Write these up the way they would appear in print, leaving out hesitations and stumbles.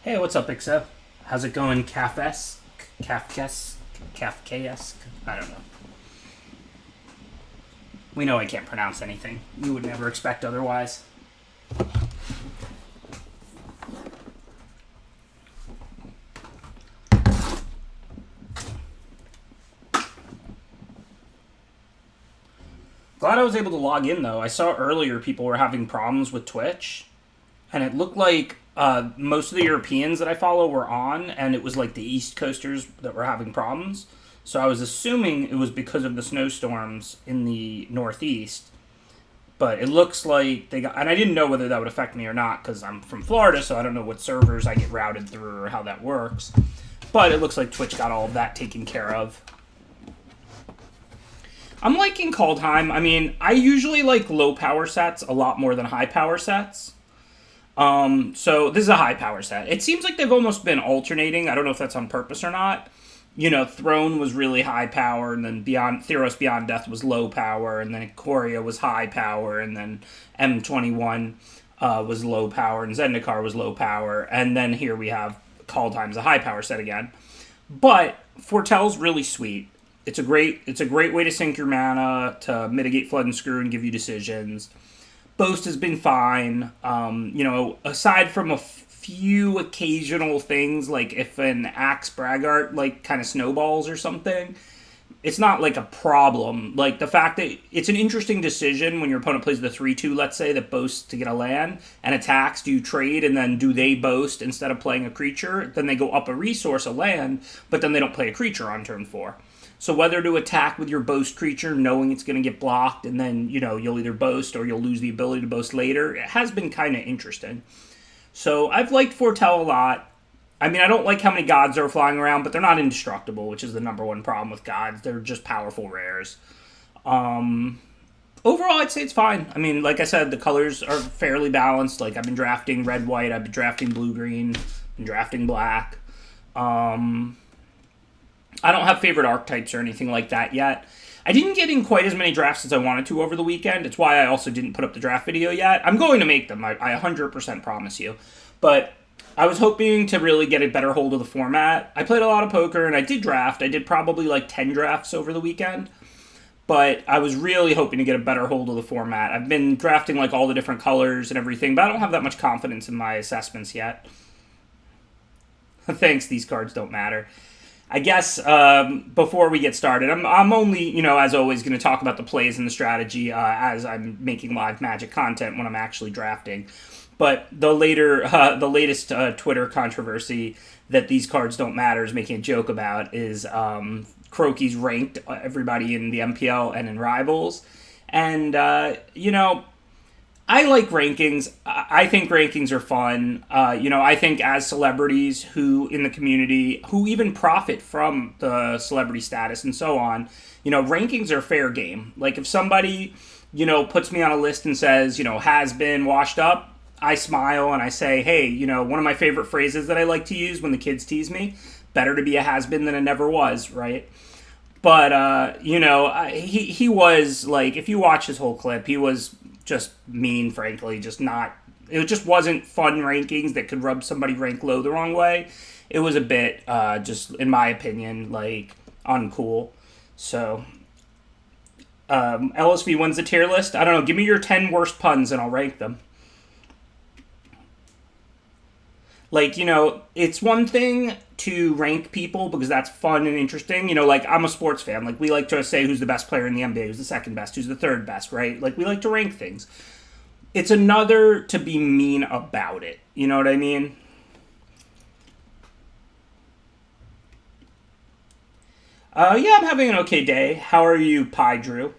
Hey, what's up, Ixo? How's it going, Kafesque? Kafkaesque? Kafkaesque? I don't know. We know I can't pronounce anything. You would never expect otherwise. Glad I was able to log in, though. I saw earlier people were having problems with Twitch, and it looked like most of the Europeans that I follow were on, and it was like the East Coasters that were having problems. So I was assuming it was because of the snowstorms in the Northeast. But it looks like they got, and I didn't know whether that would affect me or not because I'm from Florida, so I don't know what servers I get routed through or how that works. But it looks like Twitch got all of that taken care of. I'm liking Kaldheim. I mean, I usually like low power sets a lot more than high power sets. So this is a high power set. It seems like they've almost been alternating. I don't know if that's on purpose or not. You know, Throne was really high power, and then Theros Beyond Death was low power, and then Ikoria was high power, and then M21 was low power, and Zendikar was low power, and then here we have Kaldheim's a high power set again. But Foretell's really sweet. It's a great way to sink your mana to mitigate flood and screw and give you decisions. Boast has been fine. Aside from a few occasional things, like if an Axe Braggart like kind of snowballs or something, it's not like a problem. Like the fact that it's an interesting decision when your opponent plays the 3-2, let's say, that boasts to get a land and attacks. Do you trade and then do they boast instead of playing a creature? Then they go up a resource, a land, but then they don't play a creature on turn 4. So whether to attack with your boast creature, knowing it's going to get blocked, and then, you'll either boast or you'll lose the ability to boast later, it has been kind of interesting. So I've liked Foretell a lot. I mean, I don't like how many gods are flying around, but they're not indestructible, which is the number one problem with gods. They're just powerful rares. Overall, I'd say it's fine. I mean, like I said, the colors are fairly balanced. Like, I've been drafting red-white, I've been drafting blue-green, been drafting black. I don't have favorite archetypes or anything like that yet. I didn't get in quite as many drafts as I wanted to over the weekend. It's why I also didn't put up the draft video yet. I'm going to make them, I 100% promise you. But I was hoping to really get a better hold of the format. I played a lot of poker and I did draft. I did probably like 10 drafts over the weekend. But I was really hoping to get a better hold of the format. I've been drafting like all the different colors and everything, but I don't have that much confidence in my assessments yet. Thanks, these cards don't matter. I guess before we get started, I'm only, as always, going to talk about the plays and the strategy as I'm making live Magic content when I'm actually drafting. But the latest Twitter controversy that these cards don't matter is making a joke about is Croaky's ranked everybody in the MPL and in Rivals. And, I like rankings. I think rankings are fun. I think as celebrities who in the community, who even profit from the celebrity status and so on, rankings are fair game. Like if somebody, puts me on a list and says, has been washed up, I smile and I say, hey, one of my favorite phrases that I like to use when the kids tease me, better to be a has-been than a never was, right? But, he was, like, if you watch his whole clip, he was just mean, frankly, it just wasn't fun rankings that could rub somebody rank low the wrong way. It was a bit, just, in my opinion, like, uncool. So, LSV wins the tier list. I don't know, give me your 10 worst puns and I'll rank them. Like, it's one thing to rank people because that's fun and interesting. Like, I'm a sports fan. Like, we like to say who's the best player in the NBA, who's the second best, who's the third best, right? Like, we like to rank things. It's another to be mean about it. You know what I mean? Yeah, I'm having an okay day. How are you, Pi Drew?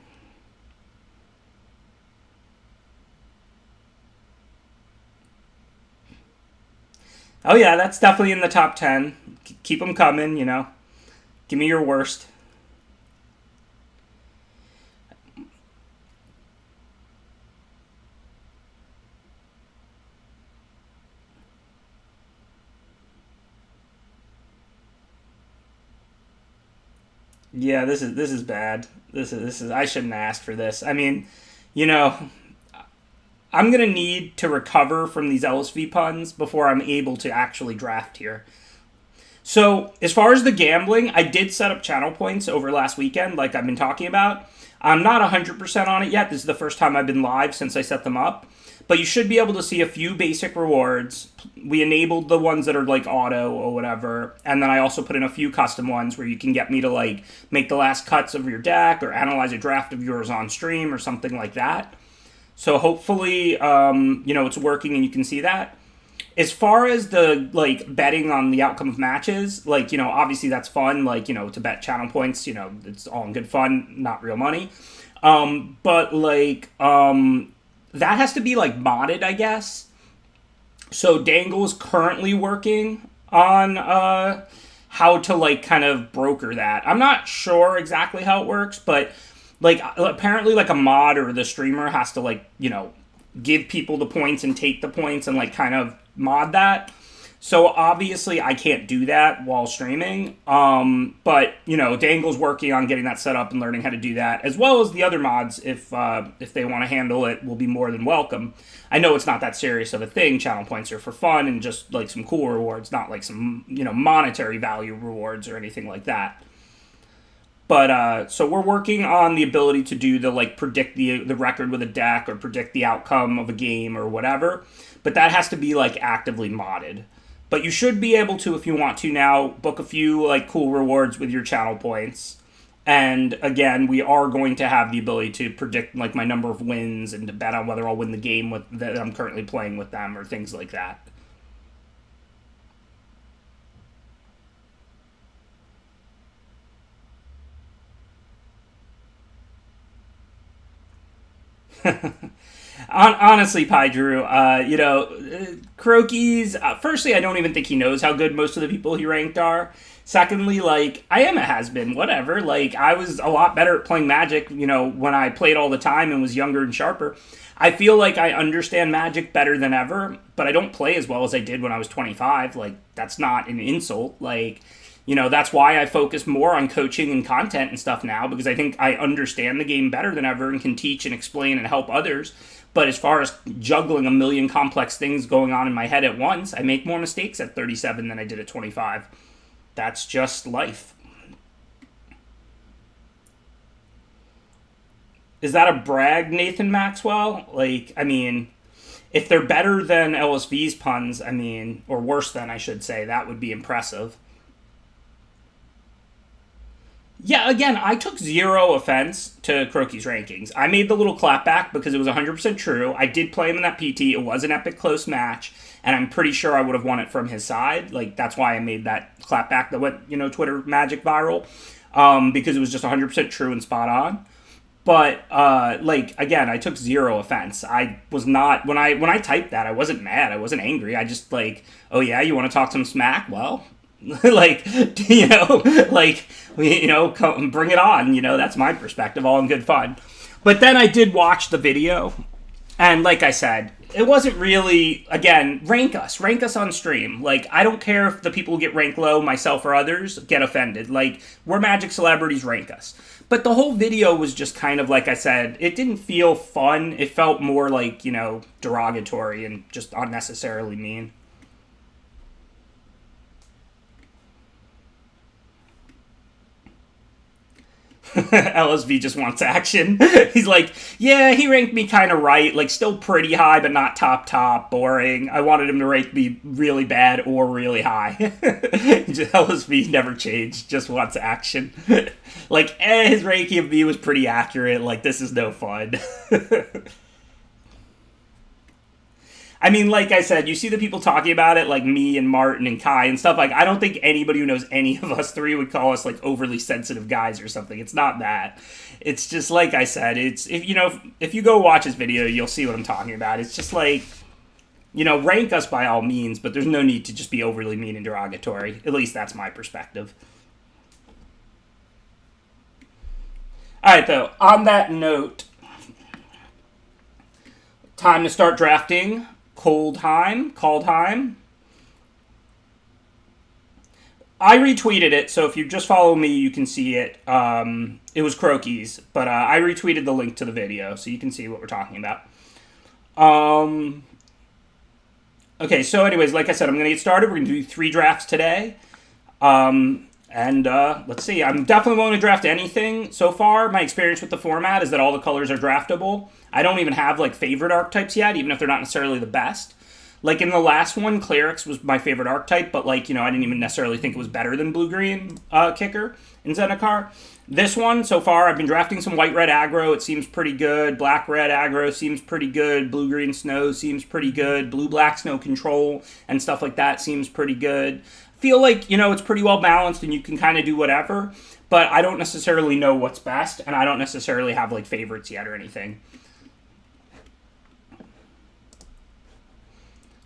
Oh, yeah, that's definitely in the top 10. Keep them coming, Give me your worst. Yeah, this is bad. This is I shouldn't ask for this. I mean, you know, I'm going to need to recover from these LSV puns before I'm able to actually draft here. So, as far as the gambling, I did set up channel points over last weekend, like I've been talking about. I'm not 100% on it yet. This is the first time I've been live since I set them up. But you should be able to see a few basic rewards. We enabled the ones that are like auto or whatever. And then I also put in a few custom ones where you can get me to like make the last cuts of your deck or analyze a draft of yours on stream or something like that. So hopefully, it's working and you can see that. As far as the, like, betting on the outcome of matches, like, obviously that's fun, like, to bet channel points, it's all in good fun, not real money. But, like, that has to be, like, modded, I guess. So Dangle is currently working on how to, like, kind of broker that. I'm not sure exactly how it works, but, like, apparently, like, a mod or the streamer has to, like, give people the points and take the points and, like, kind of mod that. So obviously I can't do that while streaming. But Dangle's working on getting that set up and learning how to do that, as well as the other mods. If they want to handle it, will be more than welcome. I know it's not that serious of a thing. Channel points are for fun and just like some cool rewards, not like some monetary value rewards or anything like that. But so we're working on the ability to do the like predict the record with a deck or predict the outcome of a game or whatever. But that has to be like actively modded. But you should be able to, if you want to now, book a few like cool rewards with your channel points. And again, we are going to have the ability to predict like my number of wins and to bet on whether I'll win the game that I'm currently playing with them or things like that. Honestly, Pi Drew, Croaky's, firstly, I don't even think he knows how good most of the people he ranked are. Secondly, like, I am a has-been, whatever. Like, I was a lot better at playing Magic, when I played all the time and was younger and sharper. I feel like I understand Magic better than ever, but I don't play as well as I did when I was 25. Like, that's not an insult. Like, that's why I focus more on coaching and content and stuff now, because I think I understand the game better than ever and can teach and explain and help others. But as far as juggling a million complex things going on in my head at once, I make more mistakes at 37 than I did at 25. That's just life. Is that a brag, Nathan Maxwell? Like, I mean, if they're better than LSV's puns, I mean, or worse than, I should say, that would be impressive. Yeah, again, I took zero offense to Croaky's rankings. I made the little clapback because it was 100% true. I did play him in that PT. It was an epic close match, and I'm pretty sure I would have won it from his side. Like, that's why I made that clapback that went, Twitter magic viral, because it was just 100% true and spot on. But, again, I took zero offense. I was not, when I typed that, I wasn't mad. I wasn't angry. I just, oh yeah, you want to talk some smack? Well, come bring it on. That's my perspective, all in good fun. But then I did watch the video, and like I said, it wasn't really, again, rank us on stream. Like, I don't care if the people who get ranked low, myself or others, get offended. Like, we're Magic celebrities, rank us. But the whole video was just kind of, like I said, it didn't feel fun. It felt more like, derogatory and just unnecessarily mean. LSV just wants action. He's like, yeah, he ranked me kind of right, like still pretty high, but not top, boring. I wanted him to rank me really bad or really high. LSV never changed, just wants action. His ranking of me was pretty accurate, like, this is no fun. I mean, like I said, you see the people talking about it, like me and Martin and Kai and stuff. Like, I don't think anybody who knows any of us three would call us, like, overly sensitive guys or something. It's not that. It's just, like I said, it's, if you go watch his video, you'll see what I'm talking about. It's just like, rank us by all means, but there's no need to just be overly mean and derogatory. At least that's my perspective. Alright, though, on that note, time to start drafting. Kaldheim. I retweeted it, so if you just follow me, you can see it. It was Croaky's, but I retweeted the link to the video, so you can see what we're talking about. Um, okay, so anyways, like I said, I'm going to get started. We're going to do 3 drafts today. And let's see. I'm definitely willing to draft anything so far. My experience with the format is that all the colors are draftable. I don't even have like favorite archetypes yet, even if they're not necessarily the best. Like in the last one, Clerics was my favorite archetype, but like, I didn't even necessarily think it was better than Blue-Green Kicker in Zendikar. This one, so far, I've been drafting some white-red aggro. It seems pretty good. Black-red aggro seems pretty good. Blue-green snow seems pretty good. Blue-black snow control and stuff like that seems pretty good. Feel like, it's pretty well balanced and you can kind of do whatever, but I don't necessarily know what's best, and I don't necessarily have like favorites yet or anything.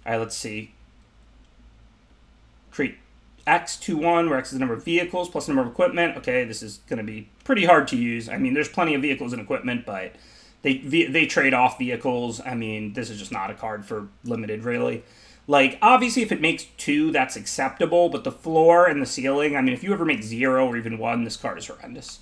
All right, let's see. Create X21, where X is the number of vehicles plus the number of equipment. Okay, this is going to be pretty hard to use. I mean, there's plenty of vehicles and equipment, but they trade off vehicles. I mean, this is just not a card for limited, really. Like, obviously, if it makes 2, that's acceptable, but the floor and the ceiling, I mean, if you ever make 0 or even 1, this card is horrendous.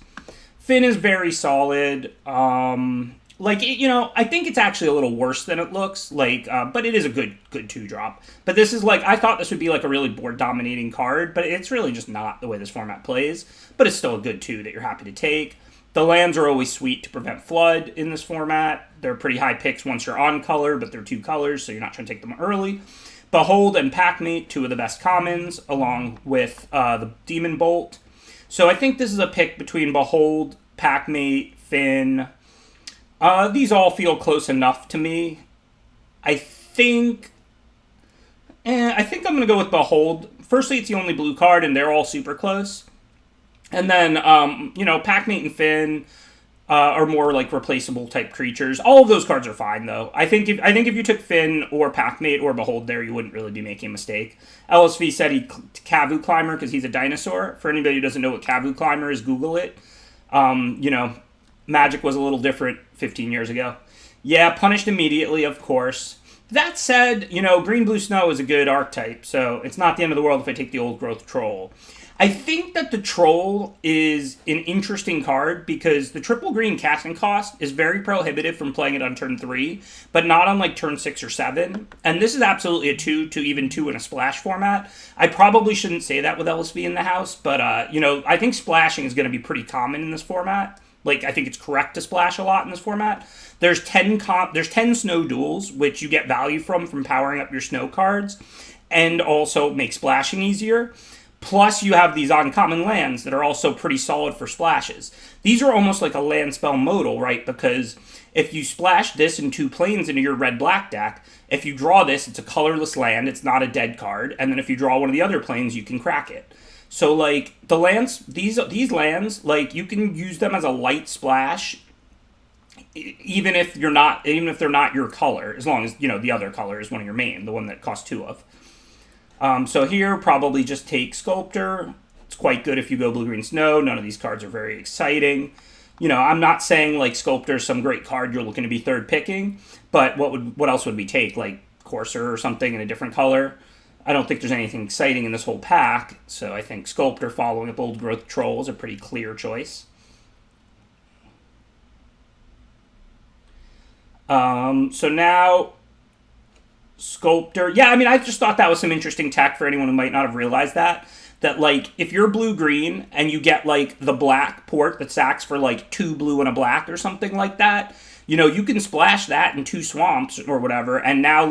Finn is very solid. I think it's actually a little worse than it looks, but it is a good 2-drop. But this is I thought this would be like a really board-dominating card, but it's really just not the way this format plays. But it's still a good 2 that you're happy to take. The lands are always sweet to prevent flood in this format. They're pretty high picks once you're on color, but they're 2 colors, so you're not trying to take them early. Behold and Packmate, 2 of the best commons, along with the Demon Bolt. So I think this is a pick between Behold, Packmate, Finn. These all feel close enough to me. I think I'm going to go with Behold. Firstly, it's the only blue card, and they're all super close. And then, Packmate and Finn are more like replaceable type creatures. All of those cards are fine, though. I think if you took Finn or Packmate or Behold there, you wouldn't really be making a mistake. LSV said he Kavu Climber because he's a dinosaur. For anybody who doesn't know what Kavu Climber is, Google it. Magic was a little different 15 years ago. Yeah, punished immediately, of course. That said, Green Blue Snow is a good archetype, so it's not the end of the world if I take the Old Growth Troll. I think that the Troll is an interesting card because the triple green casting cost is very prohibitive from playing it on turn 3, but not on turn 6 or 7. And this is absolutely a 2 to even 2 in a splash format. I probably shouldn't say that with LSV in the house, but I think splashing is going to be pretty common in this format. I think it's correct to splash a lot in this format. There's 10 snow duels, which you get value from powering up your snow cards, and also make splashing easier. Plus, you have these uncommon lands that are also pretty solid for splashes. These are almost like a land spell modal, right? Because if you splash this in 2 planes into your red-black deck, if you draw this, it's a colorless land, it's not a dead card, and then if you draw one of the other planes, you can crack it. So, the lands, these lands, you can use them as a light splash, even if they're not your color, as long as, the other color is one of your main, the one that costs 2 of. So here, probably just take Sculptor. It's quite good if you go Blue-Green Snow. None of these cards are very exciting. I'm not saying, Sculptor is some great card you're looking to be third picking, but what else would we take? Courser or something in a different color? I don't think there's anything exciting in this whole pack, so I think Sculptor following up Old Growth Troll is a pretty clear choice. So now, Sculptor. Yeah, I mean, I just thought that was some interesting tech for anyone who might not have realized that. That, if you're blue-green and you get, the black port that sacks for, 2 blue and a black or something like that, you can splash that in 2 swamps or whatever, and now,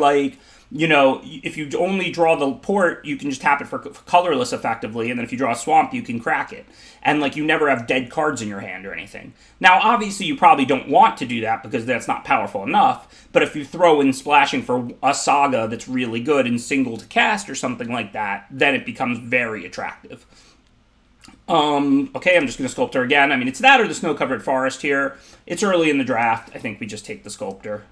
if you only draw the port, you can just tap it for colorless effectively, and then if you draw a swamp, you can crack it. And, you never have dead cards in your hand or anything. Now, obviously, you probably don't want to do that because that's not powerful enough, but if you throw in splashing for a saga that's really good and single to cast or something like that, then it becomes very attractive. Okay, I'm just going to Sculptor again. I mean, it's that or the Snow-Covered Forest here. It's early in the draft. I think we just take the Sculptor.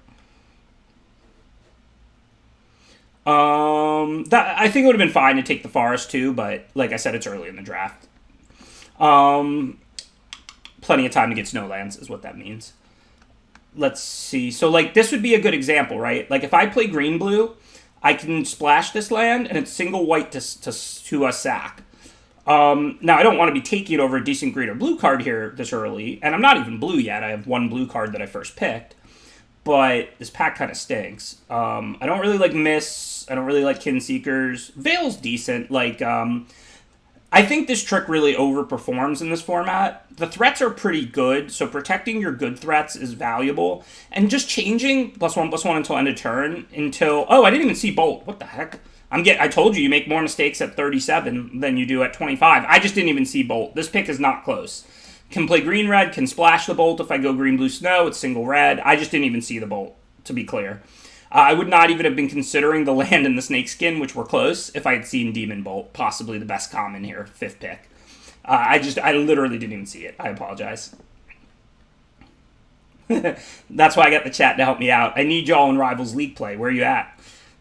I think it would have been fine to take the Forest too, but like I said, it's early in the draft. Plenty of time to get Snowlands is what that means. Let's see. So this would be a good example, right? If I play green-blue, I can splash this land, and it's single white to a sack. Now, I don't want to be taking it over a decent green or blue card here this early, and I'm not even blue yet. I have 1 blue card that I first picked. but this pack kind of stinks. I don't really like Mists. I don't really like Kinseekers. Veil's decent. I think this trick really overperforms in this format. The threats are pretty good, so protecting your good threats is valuable. And just changing +1/+1 until end of turn until... Oh, I didn't even see Bolt. What the heck? I told you make more mistakes at 37 than you do at 25. I just didn't even see Bolt. This pick is not close. Can play green-red, can splash the Bolt if I go green-blue-snow. It's single red. I just didn't even see the Bolt, to be clear. I would not even have been considering the land and the snakeskin, which were close, if I had seen Demon Bolt, possibly the best common here, 5th pick. I literally didn't even see it. I apologize. That's why I got the chat to help me out. I need y'all in Rivals League play. Where are you at?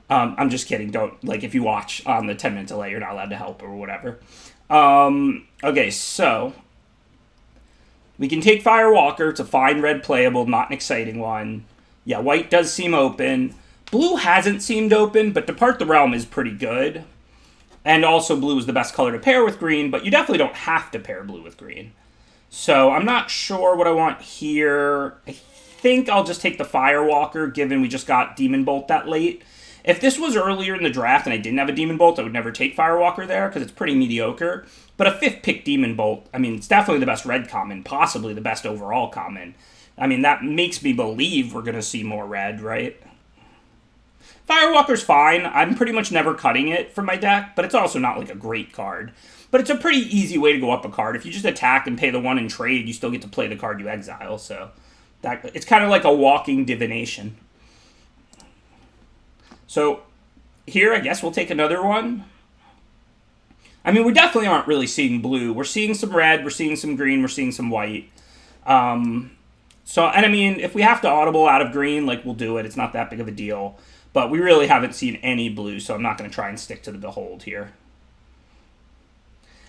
I'm just kidding. Don't, if you watch on the 10-minute delay, you're not allowed to help or whatever. Okay, so we can take Firewalker. It's a fine red playable, not an exciting one. Yeah, white does seem open. Blue hasn't seemed open, but Depart the Realm is pretty good. And also blue is the best color to pair with green, but you definitely don't have to pair blue with green. So I'm not sure what I want here. I think I'll just take the Firewalker, given we just got Demon Bolt that late. If this was earlier in the draft and I didn't have a Demon Bolt, I would never take Firewalker there, because it's pretty mediocre. But a 5th pick Demon Bolt, I mean, it's definitely the best red common, possibly the best overall common. I mean, that makes me believe we're going to see more red, right? Firewalker's fine. I'm pretty much never cutting it from my deck, but it's also not like a great card. But it's a pretty easy way to go up a card. If you just attack and pay the 1 and trade, you still get to play the card you exile. So it's kind of like a walking divination. So here, I guess we'll take another one. I mean, we definitely aren't really seeing blue. We're seeing some red, we're seeing some green, we're seeing some white. And I mean, if we have to audible out of green, we'll do it. It's not that big of a deal. But we really haven't seen any blue, so I'm not going to try and stick to the Behold here.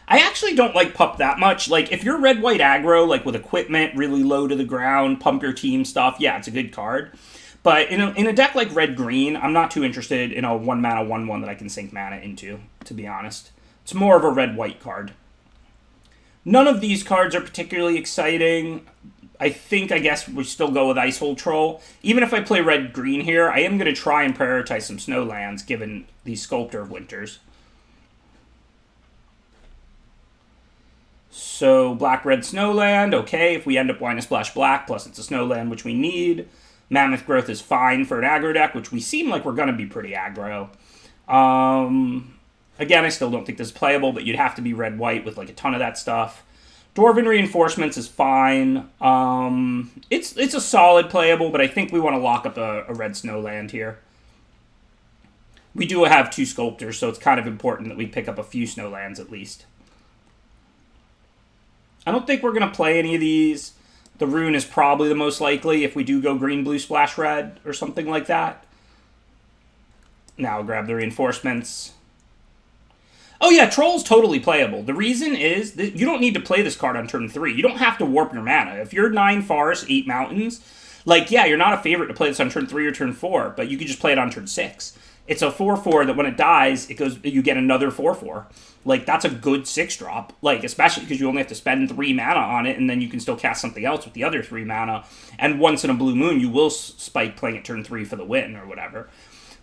I actually don't like Pup that much. If you're red-white aggro, with equipment really low to the ground, pump your team stuff, yeah, it's a good card. But in a deck like red-green, I'm not too interested in a 1-mana 1/1 that I can sink mana into, to be honest. It's more of a red-white card. None of these cards are particularly exciting. I guess we still go with Icehold Troll. Even if I play red-green here, I am going to try and prioritize some Snowlands, given the Sculptor of Winters. So, black-red Snowland, okay. If we end up wanting to splash black, plus it's a Snowland, which we need. Mammoth Growth is fine for an aggro deck, which we seem like we're going to be pretty aggro. Again, I still don't think this is playable, but you'd have to be red-white with a ton of that stuff. Dwarven Reinforcements is fine. It's a solid playable, but I think we want to lock up a red Snowland here. We do have 2 Sculptors, so it's kind of important that we pick up a few Snowlands at least. I don't think we're going to play any of these. The Rune is probably the most likely if we do go green, blue, splash red, or something like that. Now I'll grab the Reinforcements. Oh yeah, Troll's totally playable. The reason is that you don't need to play this card on turn 3. You don't have to warp your mana. If you're 9 forests, 8 mountains, yeah, you're not a favorite to play this on turn 3 or turn 4, but you could just play it on turn 6. It's a 4/4 that when it dies, you get another 4/4. That's a good 6-drop. Especially because you only have to spend 3 mana on it, and then you can still cast something else with the other 3 mana. And once in a blue moon, you will spike playing at turn 3 for the win or whatever.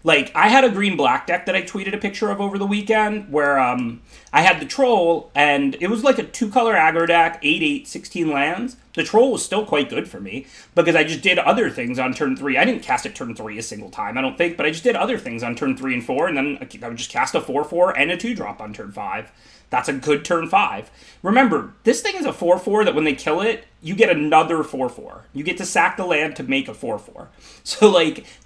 I had a green-black deck that I tweeted a picture of over the weekend where I had the Troll, and it was a 2-color aggro deck, 8/8, 16 lands. The Troll was still quite good for me because I just did other things on turn 3. I didn't cast it turn 3 a single time, I don't think, but I just did other things on turn 3 and 4, and then I would just cast a 4/4 and a 2-drop on turn 5. That's a good turn 5. Remember, this thing is a 4/4 that when they kill it, you get another 4/4. You get to sack the land to make a 4/4. So,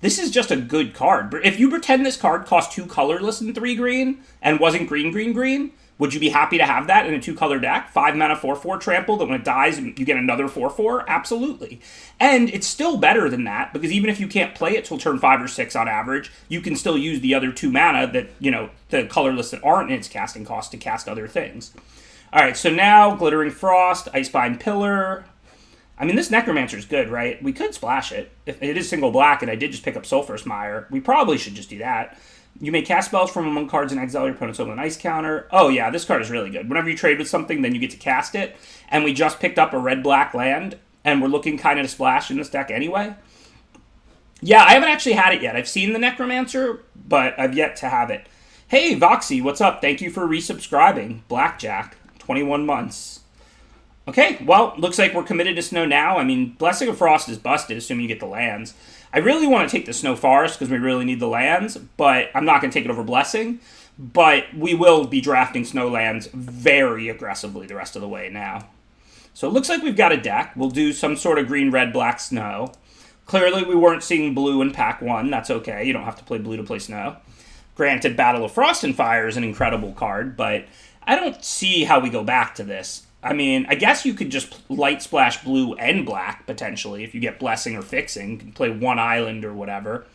this is just a good card. But if you pretend this card cost 2 colorless and 3 green, and wasn't green, green, green, would you be happy to have that in a 2-color deck? 5 mana 4/4 trample that when it dies, you get another 4/4? Absolutely. And it's still better than that, because even if you can't play it till turn 5 or 6 on average, you can still use the other 2 mana that, the colorless that aren't in its casting cost to cast other things. Alright, so now, Glittering Frost, Icebind Pillar. I mean, this Necromancer is good, right? We could splash it. If it is single black, and I did just pick up Sulphurous Mire, we probably should just do that. You may cast spells from among cards and exile your opponent's open ice counter. Oh yeah, this card is really good. Whenever you trade with something, then you get to cast it. And we just picked up a red-black land, and we're looking kind of to splash in this deck anyway. Yeah, I haven't actually had it yet. I've seen the Necromancer, but I've yet to have it. Hey, Voxy, what's up? Thank you for resubscribing. Blackjack, 21 months. Okay, well, looks like we're committed to snow now. I mean, Blessing of Frost is busted, assuming you get the lands. I really want to take the Snow Forest because we really need the lands, but I'm not going to take it over Blessing. But we will be drafting snow lands very aggressively the rest of the way now. So it looks like we've got a deck. We'll do some sort of green, red, black snow. Clearly, we weren't seeing blue in pack 1. That's okay. You don't have to play blue to play snow. Granted, Battle of Frost and Fire is an incredible card, but I don't see how we go back to this. I mean, I guess you could just light splash blue and black, potentially, if you get Blessing or Fixing. You can play one island or whatever.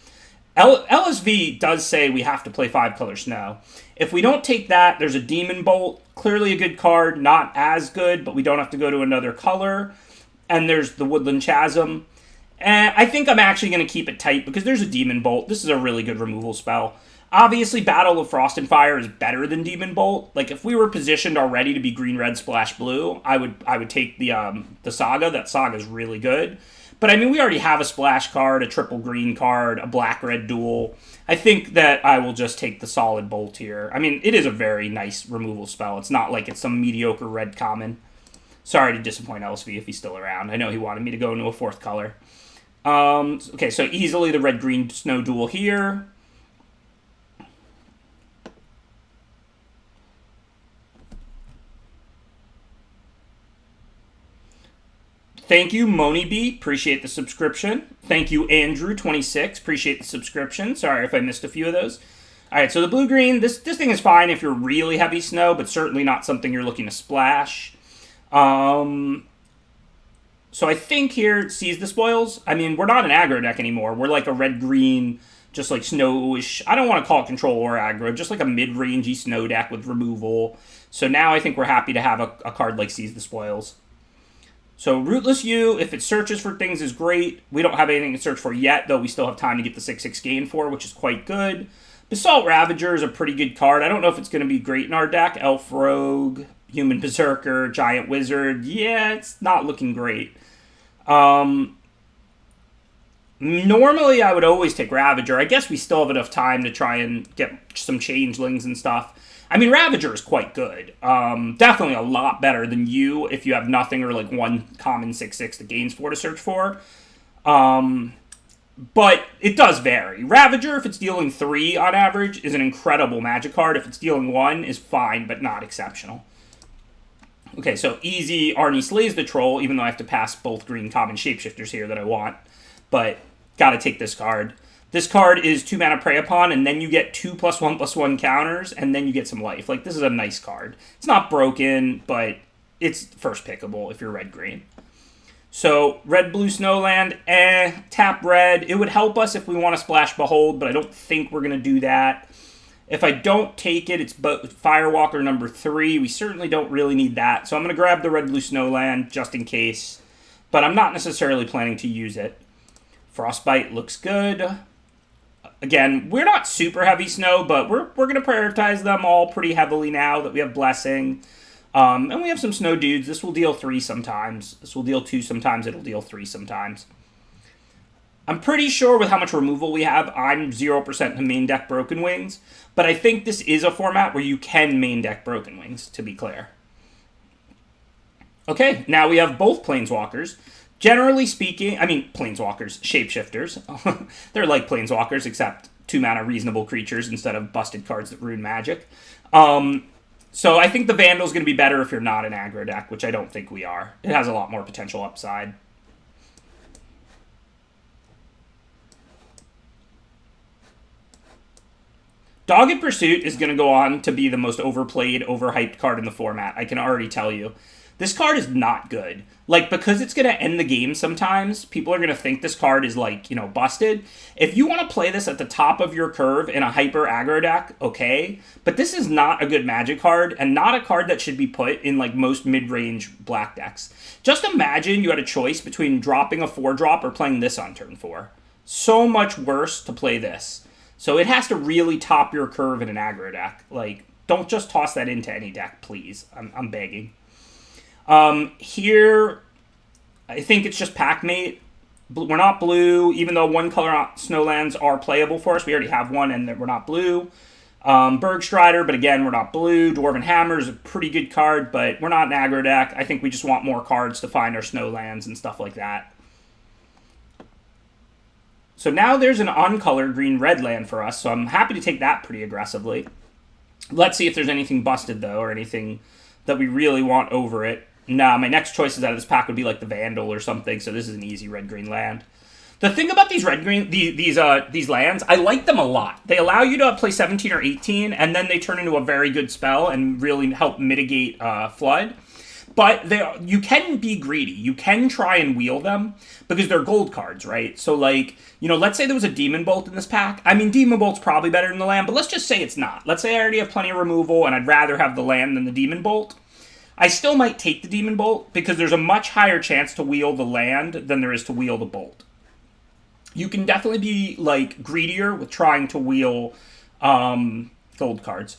LSV does say we have to play 5-color snow. If we don't take that, there's a Demon Bolt. Clearly a good card, not as good, but we don't have to go to another color. And there's the Woodland Chasm. And I think I'm actually going to keep it tight because there's a Demon Bolt. This is a really good removal spell. Obviously, Battle of Frost and Fire is better than Demon Bolt. Like, if we were positioned already to be green, red, splash, blue, I would take the Saga. That Saga is really good. But, I mean, we already have a splash card, a triple green card, a black-red duel. I think that I will just take the solid Bolt here. I mean, it is a very nice removal spell. It's not like it's some mediocre red common. Sorry to disappoint LSV if he's still around. I know he wanted me to go into a 4th color. Okay, so easily the red-green snow duel here. Thank you, Moni B. Appreciate the subscription. Thank you, Andrew26. Appreciate the subscription. Sorry if I missed a few of those. All right, so the blue-green, this thing is fine if you're really heavy snow, but certainly not something you're looking to splash. So I think here it Seize the Spoils. I mean, we're not an aggro deck anymore. We're like a red-green, just like snowish. I don't want to call it control or aggro, just like a mid-rangey snow deck with removal. So now I think we're happy to have a card like Seize the Spoils. So Rootless U, if it searches for things, is great. We don't have anything to search for yet, though we still have time to get the 6/6 gain for, which is quite good. Basalt Ravager is a pretty good card. I don't know if it's going to be great in our deck. Elf Rogue, Human Berserker, Giant Wizard. Yeah, it's not looking great. Normally, I would always take Ravager. I guess we still have enough time to try and get some changelings and stuff. I mean, Ravager is quite good. Definitely a lot better than you if you have nothing or like one common 6/6 that gains 4 to search for. But it does vary. Ravager, if it's dealing 3 on average, is an incredible magic card. If it's dealing 1, is fine, but not exceptional. Okay, so easy Arnie slays the troll, even though I have to pass both green common shapeshifters here that I want. But gotta take this card. This card is 2 mana Prey Upon, and then you get 2+1/+1 counters, and then you get some life. Like, this is a nice card. It's not broken, but it's first pickable if you're red-green. So, red-blue Snowland, tap red. It would help us if we want to splash Behold, but I don't think we're going to do that. If I don't take it, it's Firewalker number 3. We certainly don't really need that. So I'm going to grab the red-blue Snowland just in case, but I'm not necessarily planning to use it. Frostbite looks good. Again, we're not super heavy snow, but we're going to prioritize them all pretty heavily now that we have Blessing. And we have some snow dudes. This will deal 3 sometimes. This will deal 2 sometimes. It'll deal 3 sometimes. I'm pretty sure with how much removal we have, I'm 0% to main deck Broken Wings. But I think this is a format where you can main deck Broken Wings, to be clear. Okay, now we have both Planeswalkers. Generally speaking, I mean, Planeswalkers, Shapeshifters. They're like Planeswalkers, except 2 mana reasonable creatures instead of busted cards that ruin Magic. So I think the Vandal's going to be better if you're not an aggro deck, which I don't think we are. It has a lot more potential upside. Dogged Pursuit is going to go on to be the most overplayed, overhyped card in the format. I can already tell you. This card is not good. Like, because it's going to end the game sometimes, people are going to think this card is, like, you know, busted. If you want to play this at the top of your curve in a hyper aggro deck, okay. But this is not a good Magic card, and not a card that should be put in, like, most mid-range black decks. Just imagine you had a choice between dropping a 4-drop or playing this on turn 4. So much worse to play this. So it has to really top your curve in an aggro deck. Like, don't just toss that into any deck, please. I'm begging. Here, I think it's just Packmate. We're not blue, even though one color snowlands are playable for us. We already have one, and we're not blue. Bergstrider, but again, we're not blue. Dwarven Hammer is a pretty good card, but we're not an aggro deck. I think we just want more cards to find our snowlands and stuff like that. So now there's an uncolored green-red land for us, so I'm happy to take that pretty aggressively. Let's see if there's anything busted, though, or anything that we really want over it. Nah, my next choices out of this pack would be like the Vandal or something, so this is an easy red-green land. The thing about these red-green, these lands, I like them a lot. They allow you to play 17 or 18, and then they turn into a very good spell and really help mitigate Flood. But you can be greedy. You can try and wheel them because they're gold cards, right? So, like, you know, let's say there was a Demon Bolt in this pack. I mean, Demon Bolt's probably better than the land, but let's just say it's not. Let's say I already have plenty of removal and I'd rather have the land than the Demon Bolt. I still might take the Demon Bolt because there's a much higher chance to wheel the land than there is to wheel the Bolt. You can definitely be, like, greedier with trying to wheel gold cards.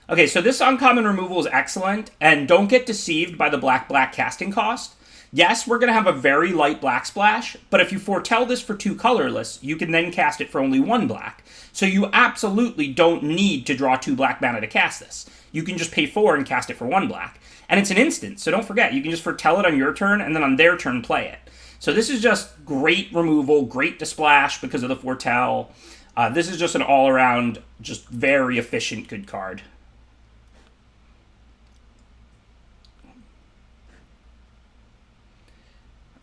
Okay, so this uncommon removal is excellent, and don't get deceived by the black casting cost. Yes, we're going to have a very light black splash, but if you foretell this for 2 colorless, you can then cast it for only 1 black. So you absolutely don't need to draw 2 black mana to cast this. You can just pay 4 and cast it for 1 black. And it's an instant, so don't forget, you can just foretell it on your turn, and then on their turn play it. So this is just great removal, great to splash because of the foretell. This is just an all-around, just very efficient good card.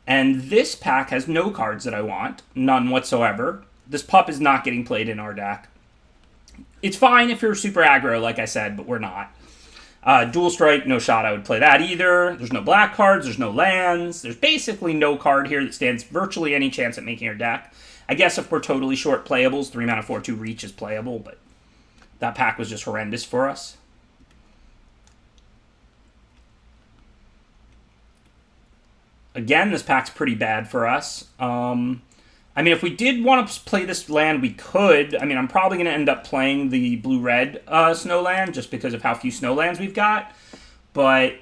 And this pack has no cards that I want. None whatsoever. This pup is not getting played in our deck. It's fine if you're super aggro, like I said, but we're not. Dual Strike, no shot I would play that either. There's no black cards, there's no lands. There's basically no card here that stands virtually any chance at making our deck. I guess if we're totally short playables, 3 mana 4/2 Reach is playable, but that pack was just horrendous for us. Again, this pack's pretty bad for us. I mean, if we did want to play this land, we could. I mean, I'm probably going to end up playing the blue-red Snowland just because of how few Snowlands we've got. But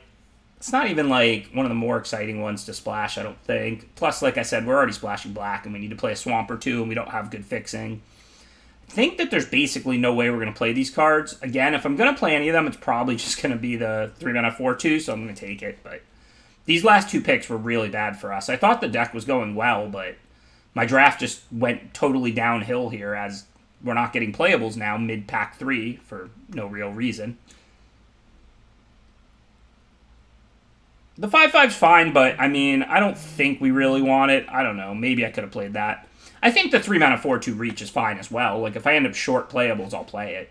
it's not even, like, one of the more exciting ones to splash, I don't think. Plus, like I said, we're already splashing black, and we need to play a Swamp or 2, and we don't have good fixing. I think that there's basically no way we're going to play these cards. Again, if I'm going to play any of them, it's probably just going to be the 3 mana 4/2, so I'm going to take it. But these last 2 picks were really bad for us. I thought the deck was going well, but my draft just went totally downhill here as we're not getting playables now mid-pack 3 for no real reason. The 5/5's fine, but, I mean, I don't think we really want it. I don't know. Maybe I could have played that. I think the 3 mana 4/2 Reach is fine as well. Like, if I end up short playables, I'll play it.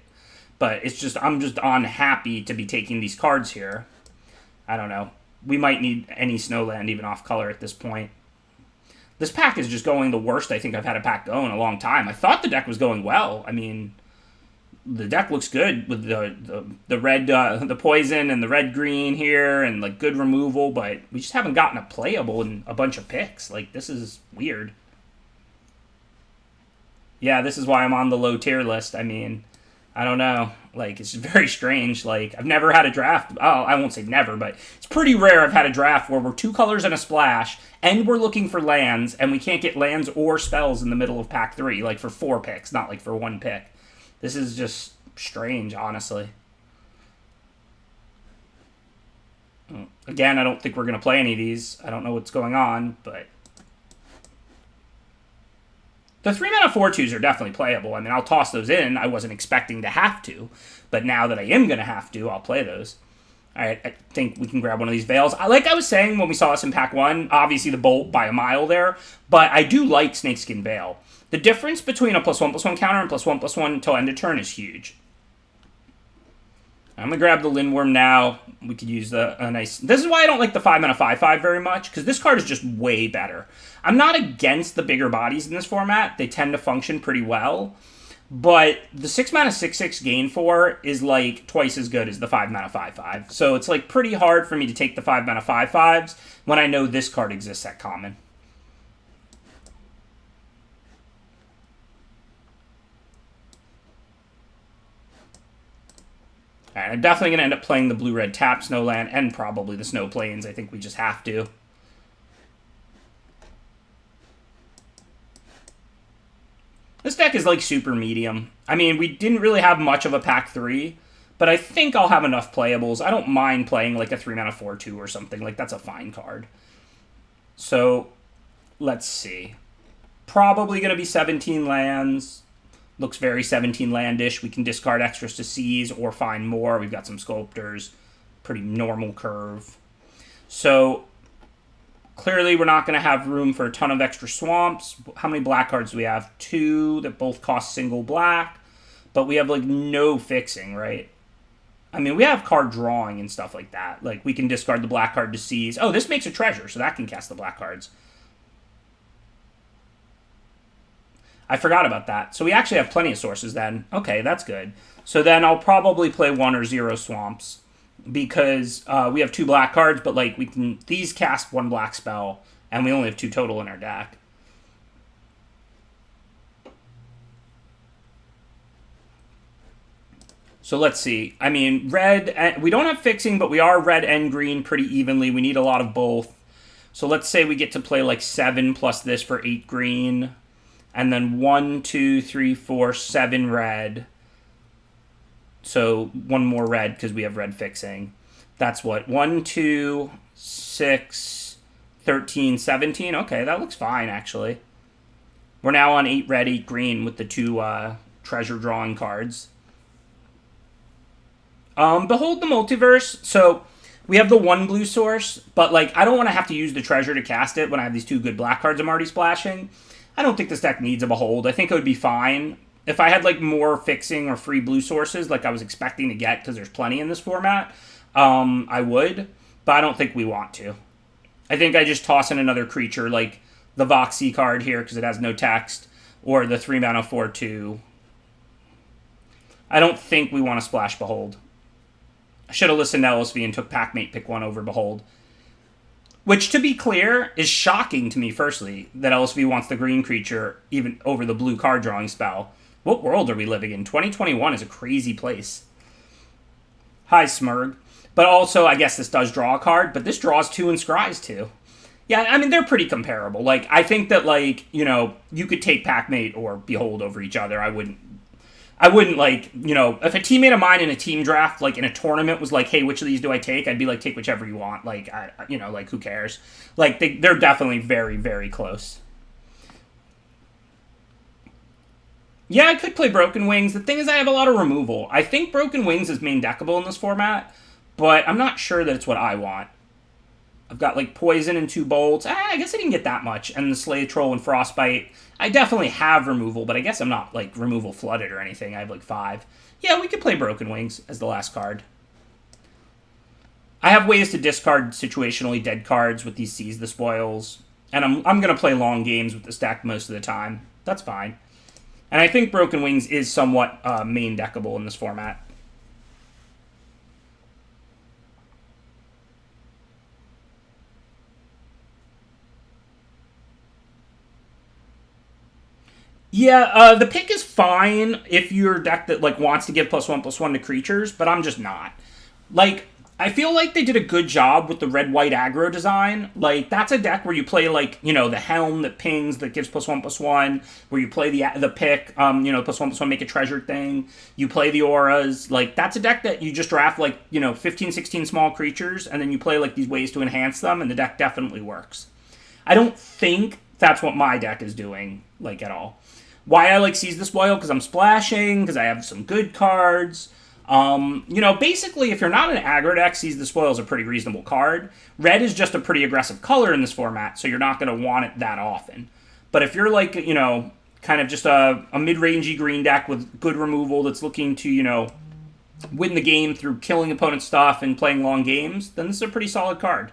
But it's just, I'm just unhappy to be taking these cards here. I don't know. We might need any Snowland even off color at this point. This pack is just going the worst I think I've had a pack go in a long time. I thought the deck was going well. I mean, the deck looks good with the red, the poison and the red-green here and, like, good removal, but we just haven't gotten a playable in a bunch of picks. Like, this is weird. Yeah, this is why I'm on the low tier list. I mean, I don't know. Like, it's very strange. Like, I've never had a draft. Oh, I won't say never, but it's pretty rare I've had a draft where we're 2 colors and a splash, and we're looking for lands, and we can't get lands or spells in the middle of pack 3, like for 4 picks, not like for 1 pick. This is just strange, honestly. Again, I don't think we're going to play any of these. I don't know what's going on, but the 3 mana 4/2s are definitely playable. I mean, I'll toss those in. I wasn't expecting to have to, but now that I am going to have to, I'll play those. All right, I think we can grab one of these Veils. Like I was saying when we saw this in pack 1, obviously the Bolt by a mile there, but I do like Snakeskin Veil. The difference between a +1/+1 counter and +1/+1 until end of turn is huge. I'm going to grab the Lindworm now. We could use a nice... This is why I don't like the 5 mana 5/5 very much, because this card is just way better. I'm not against the bigger bodies in this format. They tend to function pretty well. But the 6 mana 6/6 gain 4 is like twice as good as the 5 mana 5/5. So it's like pretty hard for me to take the 5 mana 5/5s when I know this card exists at common. Alright, I'm definitely going to end up playing the blue-red tap Snowland and probably the Snow Plains. I think we just have to. deck is like super medium. I mean, we didn't really have much of a pack 3, but I think I'll have enough playables. I don't mind playing like a 3-mana 4/2 or something. Like, that's a fine card. So, let's see. Probably going to be 17 lands. Looks very 17 landish. We can discard extras to seize or find more. We've got some sculptors. Pretty normal curve. So, clearly we're not going to have room for a ton of extra swamps. How many black cards do we have? 2 that both cost single black. But we have, like, no fixing, right? I mean, we have card drawing and stuff like that. Like, we can discard the black card to seize. Oh, this makes a treasure, so that can cast the black cards. I forgot about that. So we actually have plenty of sources then. Okay, that's good. So then I'll probably play 1 or 0 swamps because we have 2 black cards, but like these cast 1 black spell, and we only have 2 total in our deck. So let's see. I mean, red, we don't have fixing, but we are red and green pretty evenly. We need a lot of both. So let's say we get to play like 7 plus this for 8 green. And then 1, 2, 3, 4, 7 red. So 1 more red because we have red fixing. That's what? 1, 2, 6, 13, 17. Okay, that looks fine, actually. We're now on 8 red, 8 green with the 2 treasure drawing cards. Behold the Multiverse. So we have the 1 blue source, but like I don't want to have to use the treasure to cast it when I have these 2 good black cards I'm already splashing. I don't think this deck needs a Behold. I think it would be fine. If I had like more fixing or free blue sources like I was expecting to get because there's plenty in this format, I would. But I don't think we want to. I think I just toss in another creature like the Voxy card here because it has no text, or the 3-mana 4/2. I don't think we want to splash Behold. I should have listened to LSV and took Packmate pick 1 over Behold. Which, to be clear, is shocking to me, firstly, that LSV wants the green creature even over the blue card drawing spell. What world are we living in? 2021 is a crazy place. Hi, Smurg. But also, I guess this does draw a card, but this draws 2 and scries 2. Yeah, I mean, they're pretty comparable. Like, I think that, like, you know, you could take Packmate or Behold over each other. I wouldn't, like, you know, if a teammate of mine in a team draft, like, in a tournament was like, hey, which of these do I take? I'd be like, take whichever you want. Like, you know, like, who cares? Like, they're definitely very, very close. Yeah, I could play Broken Wings. The thing is I have a lot of removal. I think Broken Wings is main deckable in this format, but I'm not sure that it's what I want. I've got, like, Poison and 2 Bolts. I guess I didn't get that much. And the Slay Troll and Frostbite. I definitely have removal, but I guess I'm not, like, removal flooded or anything. I have, like, 5. Yeah, we could play Broken Wings as the last card. I have ways to discard situationally dead cards with these Seize the Spoils. And I'm going to play long games with this deck most of the time. That's fine. And I think Broken Wings is somewhat main deckable in this format. Yeah, the pick is fine if you're a deck that like wants to give +1/+1 to creatures, but I'm just not. Like, I feel like they did a good job with the red-white aggro design. Like, that's a deck where you play, like, you know, the Helm that pings that gives +1/+1, where you play the pick, you know, +1/+1 make a treasure thing. You play the auras. Like, that's a deck that you just draft, like, you know, 15, 16 small creatures, and then you play, like, these ways to enhance them, and the deck definitely works. I don't think that's what my deck is doing, like, at all. Why I like Seize the Spoil? Because I'm splashing, because I have some good cards. You know, basically, if you're not an aggro deck, Seize the Spoil is a pretty reasonable card. Red is just a pretty aggressive color in this format, so you're not going to want it that often. But if you're like, you know, kind of just a mid-rangey green deck with good removal that's looking to, you know, win the game through killing opponent's stuff and playing long games, then this is a pretty solid card.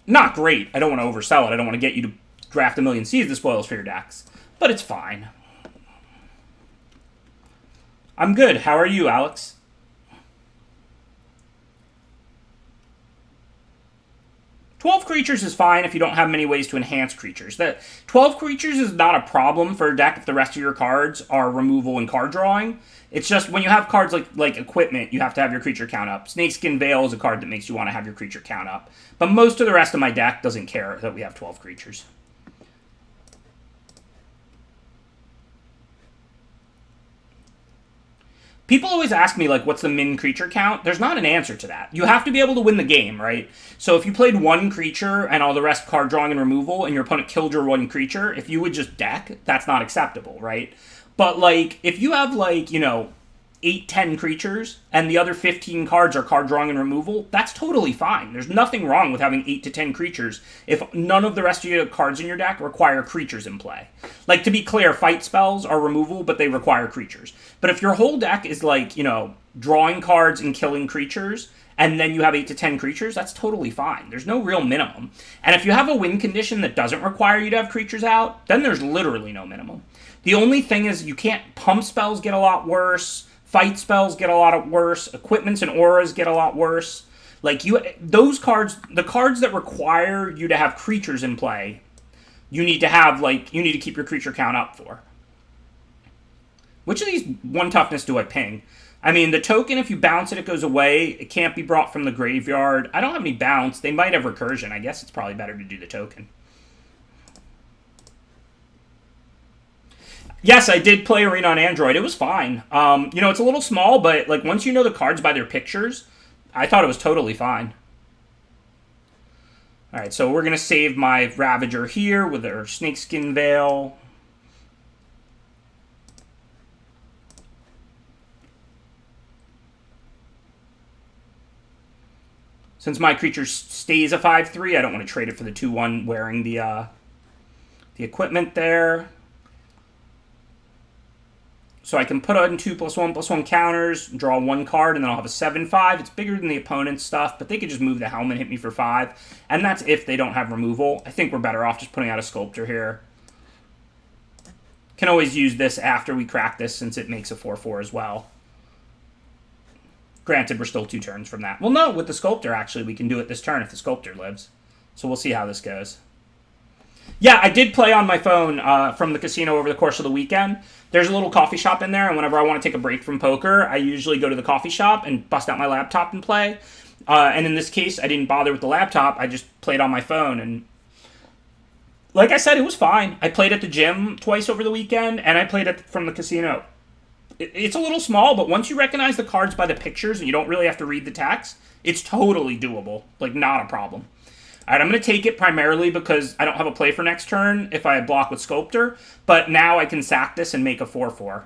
Not great. I don't want to oversell it. I don't want to get you to draft a million Seize the Spoils for your decks. But it's fine. I'm good. How are you, Alex? "12 creatures is fine if you don't have many ways to enhance creatures. 12 creatures is not a problem for a deck if the rest of your cards are removal and card drawing. It's just when you have cards like Equipment, you have to have your creature count up. Snakeskin Veil is a card that makes you want to have your creature count up. But most of the rest of my deck doesn't care that we have 12 creatures. People always ask me, like, what's the min creature count? There's not an answer to that. You have to be able to win the game, right? So if you played one creature and all the rest card drawing and removal, and your opponent killed your one creature, if you would just deck, that's not acceptable, right? But, like, if you have, like, 8, 10 creatures, and the other 15 cards are card drawing and removal, that's totally fine. There's nothing wrong with having 8 to 10 creatures if none of the rest of your cards in your deck require creatures in play. Like, to be clear, fight spells are removal, but they require creatures. But if your whole deck is like, drawing cards and killing creatures, and then you have 8 to 10 creatures, that's totally fine. There's no real minimum. And if you have a win condition that doesn't require you to have creatures out, then there's literally no minimum. The only thing is you can't, pump spells get a lot worse, fight spells get a lot worse, equipments and auras get a lot worse. Like, those cards, the cards that require you to have creatures in play, you need to keep your creature count up for. Which of these 1 toughness do I ping? I mean, the token, if you bounce it, it goes away. It can't be brought from the graveyard. I don't have any bounce. They might have recursion. I guess it's probably better to do the token. Yes, I did play Arena on Android. It was fine. It's a little small, but like once you know the cards by their pictures, I thought it was totally fine. All right, so we're going to save my Ravager here with our Snakeskin Veil. Since my creature stays a 5/3, I don't want to trade it for the 2/1 wearing the equipment there. So I can put on 2+1/+1 counters, draw 1 card, and then I'll have a 7/5. It's bigger than the opponent's stuff, but they could just move the helm and hit me for 5. And that's if they don't have removal. I think we're better off just putting out a Sculptor here. Can always use this after we crack this since it makes a 4/4 as well. Granted, we're still 2 turns from that. Well, no, with the Sculptor, actually, we can do it this turn if the Sculptor lives. So we'll see how this goes. Yeah, I did play on my phone from the casino over the course of the weekend. There's a little coffee shop in there, and whenever I want to take a break from poker, I usually go to the coffee shop and bust out my laptop and play. And in this case, I didn't bother with the laptop. I just played on my phone. And like I said, it was fine. I played at the gym twice over the weekend, and I played from the casino. It's a little small, but once you recognize the cards by the pictures and you don't really have to read the text, it's totally doable. Like, not a problem. All right, I'm going to take it primarily because I don't have a play for next turn if I block with Sculptor, but now I can sack this and make a 4/4.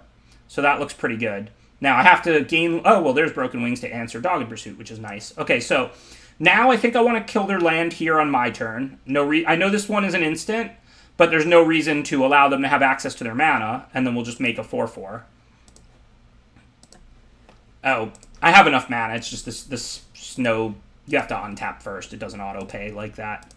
So that looks pretty good. Now I have to gain... Oh, well, there's Broken Wings to answer Dogged Pursuit, which is nice. Okay, so now I think I want to kill their land here on my turn. I know this one is an instant, but there's no reason to allow them to have access to their mana, and then we'll just make a 4/4. Oh, I have enough mana. It's just this snow... You have to untap first. It doesn't auto-pay like that.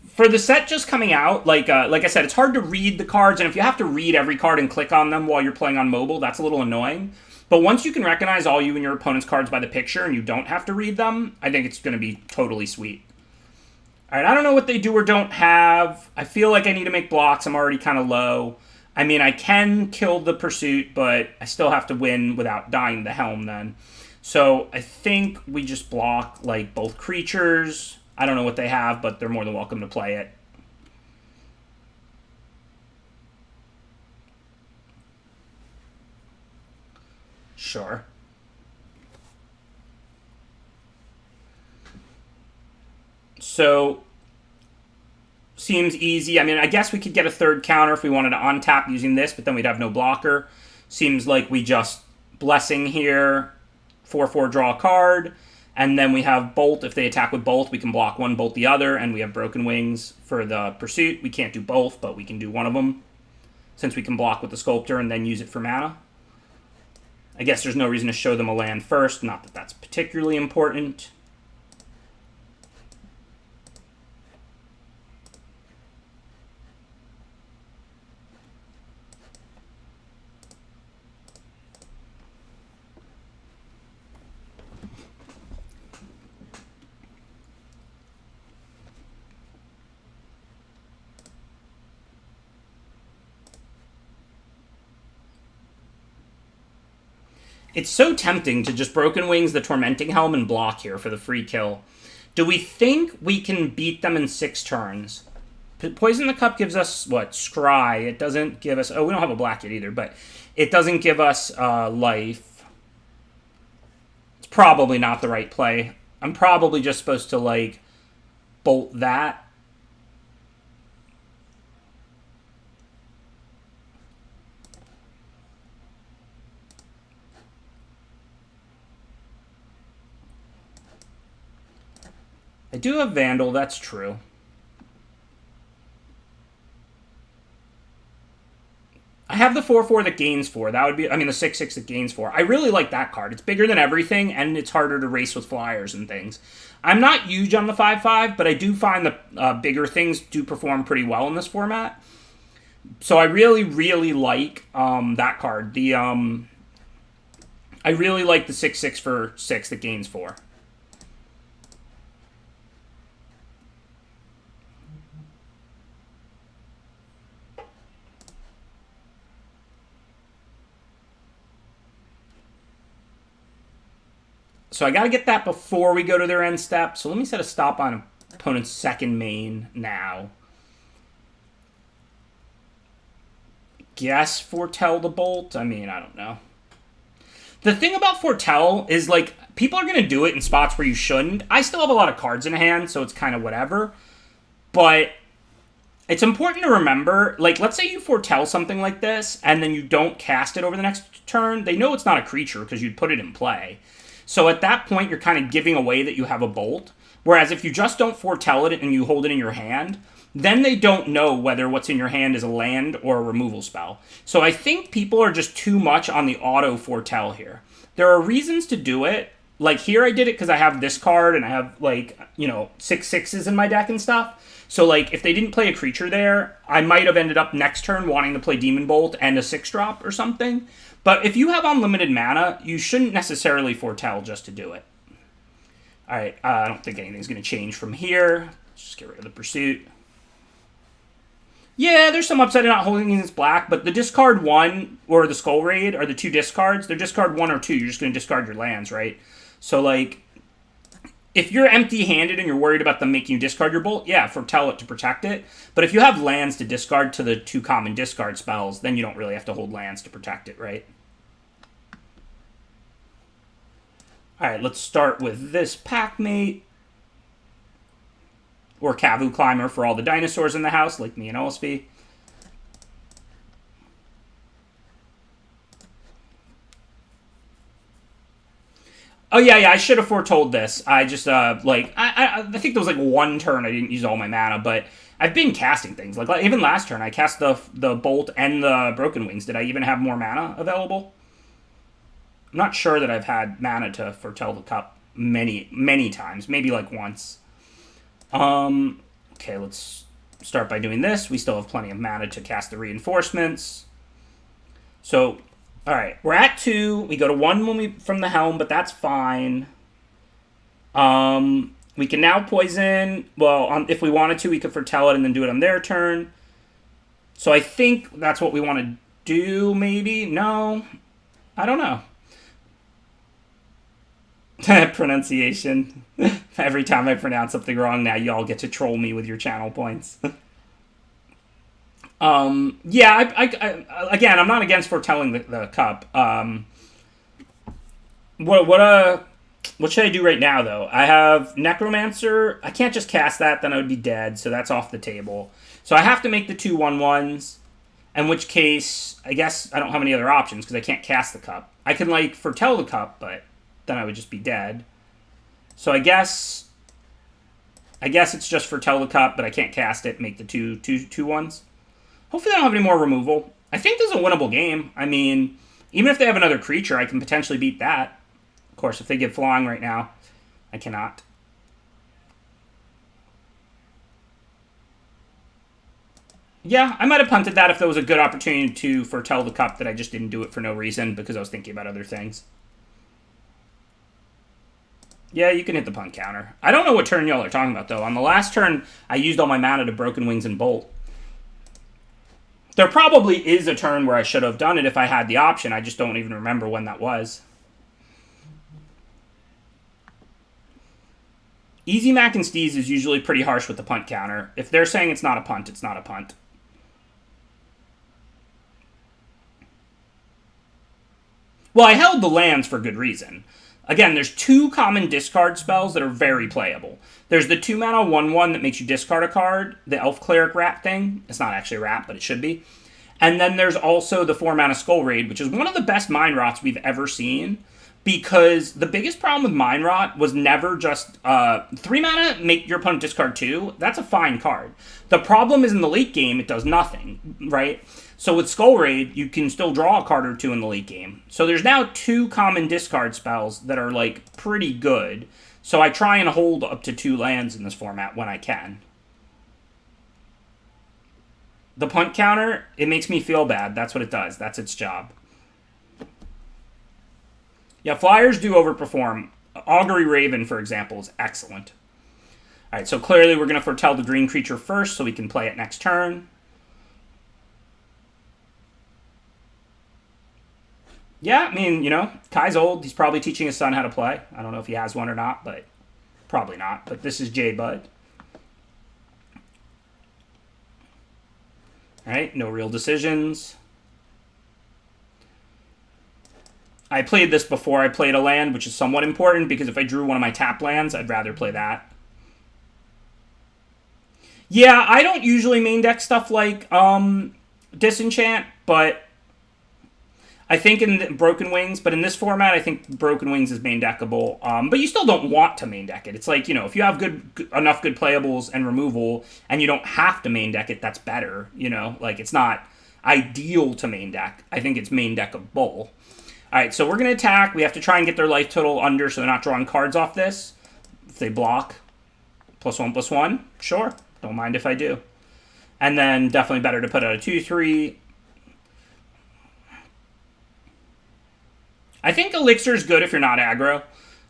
For the set just coming out, like I said, it's hard to read the cards, and if you have to read every card and click on them while you're playing on mobile, that's a little annoying. But once you can recognize all you and your opponent's cards by the picture and you don't have to read them, I think it's going to be totally sweet. All right, I don't know what they do or don't have. I feel like I need to make blocks. I'm already kind of low. I mean, I can kill the Pursuit, but I still have to win without dying the Helm then. So I think we just block, like, both creatures. I don't know what they have, but they're more than welcome to play it. Sure. So... Seems easy. I mean, I guess we could get a third counter if we wanted to untap using this, but then we'd have no blocker. Seems like we just Blessing here, 4/4 draw a card, and then we have Bolt. If they attack with Bolt, we can block one, bolt the other, and we have Broken Wings for the Pursuit. We can't do both, but we can do one of them, since we can block with the Sculptor and then use it for mana. I guess there's no reason to show them a land first, not that that's particularly important. It's so tempting to just Broken Wings the Tormenting Helm and block here for the free kill. Do we think we can beat them in 6 turns? Poison the Cup gives us, what, Scry. It doesn't give us... Oh, we don't have a black yet either, but it doesn't give us life. It's probably not the right play. I'm probably just supposed to, like, bolt that. I do have Vandal, that's true. I have the 4/4 that gains 4. That would be, I mean, the 6/6 that gains 4. I really like that card. It's bigger than everything, and it's harder to race with flyers and things. I'm not huge on the 5/5, but I do find the bigger things do perform pretty well in this format. So I really, really like that card. I really like the 6/6 for 6 that gains 4. So I got to get that before we go to their end step. So let me set a stop on opponent's second main now. Guess Foretell the Bolt? I mean, I don't know. The thing about Foretell is, like, people are going to do it in spots where you shouldn't. I still have a lot of cards in hand, so it's kind of whatever. But it's important to remember, like, let's say you foretell something like this, and then you don't cast it over the next turn. They know it's not a creature because you'd put it in play. So at that point, you're kind of giving away that you have a bolt. Whereas if you just don't foretell it and you hold it in your hand, then they don't know whether what's in your hand is a land or a removal spell. So I think people are just too much on the auto foretell here. There are reasons to do it. Like here I did it because I have this card and I have, like, you know, 6/6s in my deck and stuff. So, like, if they didn't play a creature there, I might have ended up next turn wanting to play Demon Bolt and a 6-drop or something. But if you have unlimited mana, you shouldn't necessarily foretell just to do it. Alright, I don't think anything's going to change from here. Let's just get rid of the Pursuit. Yeah, there's some upside in not holding this black, but the discard 1 or the Skull Raid are the two discards. They're discard 1 or 2. You're just going to discard your lands, right? So, like, if you're empty-handed and you're worried about them making you discard your Bolt, yeah, foretell it to protect it. But if you have lands to discard to the 2 common discard spells, then you don't really have to hold lands to protect it, right? Alright, let's start with this Packmate. Or Kavu Climber for all the dinosaurs in the house, like me and OSB. Oh, yeah, I should have foretold this. I just, I think there was, like, one turn I didn't use all my mana, but I've been casting things. Like even last turn, I cast the Bolt and the Broken Wings. Did I even have more mana available? I'm not sure that I've had mana to foretell the Cup many times. Maybe, like, once. Okay, let's start by doing this. We still have plenty of mana to cast the reinforcements. So, alright, we're at 2. We go to 1 when from the helm, but that's fine. We can now poison. Well, if we wanted to, we could foretell it and then do it on their turn. So I think that's what we want to do, maybe? No? I don't know. Pronunciation. Every time I pronounce something wrong now, y'all get to troll me with your channel points. Yeah, again, I'm not against foretelling the Cup. What should I do right now, though? I have Necromancer. I can't just cast that, then I would be dead, so that's off the table. So I have to make the 2 1/1s, in which case, I guess I don't have any other options, because I can't cast the Cup. I can, like, foretell the Cup, but then I would just be dead. So I guess it's just foretell the Cup, but I can't cast it, make the 2 1s. Hopefully I don't have any more removal. I think this is a winnable game. I mean, even if they have another creature, I can potentially beat that. Of course, if they get flying right now, I cannot. Yeah, I might have punted that if there was a good opportunity to foretell the Cup that I just didn't do it for no reason because I was thinking about other things. Yeah, you can hit the punt counter. I don't know what turn y'all are talking about, though. On the last turn, I used all my mana to Broken Wings and Bolt. There probably is a turn where I should have done it if I had the option. I just don't even remember when that was. Easy Mac and Steez is usually pretty harsh with the punt counter. If they're saying it's not a punt, it's not a punt. Well, I held the lands for good reason. Again, there's 2 common discard spells that are very playable. There's the 2-mana 1/1 that makes you discard a card, the Elf Cleric Wrap thing. It's not actually a wrap, but it should be. And then there's also the 4-mana Skull Raid, which is one of the best Mind Rots we've ever seen. Because the biggest problem with Mind Rot was never just 3-mana, make your opponent discard 2. That's a fine card. The problem is in the late game, it does nothing, right? So with Skull Raid, you can still draw a card or 2 in the late game. So there's now 2 common discard spells that are, like, pretty good. So I try and hold up to 2 lands in this format when I can. The punt counter, it makes me feel bad. That's what it does. That's its job. Yeah, Flyers do overperform. Augury Raven, for example, is excellent. All right, so clearly we're going to foretell the green creature first so we can play it next turn. Yeah, I mean, you know, Kai's old. He's probably teaching his son how to play. I don't know if he has one or not, but probably not. But this is J Bud. All right, no real decisions. I played this before I played a land, which is somewhat important, because if I drew one of my tap lands, I'd rather play that. Yeah, I don't usually main deck stuff like Disenchant, but I think in Broken Wings, but in this format, I think Broken Wings is main deckable. But you still don't want to main deck it. It's like, you know, if you have enough good playables and removal, and you don't have to main deck it, that's better, you know? Like, it's not ideal to main deck. I think it's main deckable. All right, so we're going to attack. We have to try and get their life total under so they're not drawing cards off this. If they block, +1/+1, sure. Don't mind if I do. And then definitely better to put out a 2/3. I think Elixir is good if you're not aggro.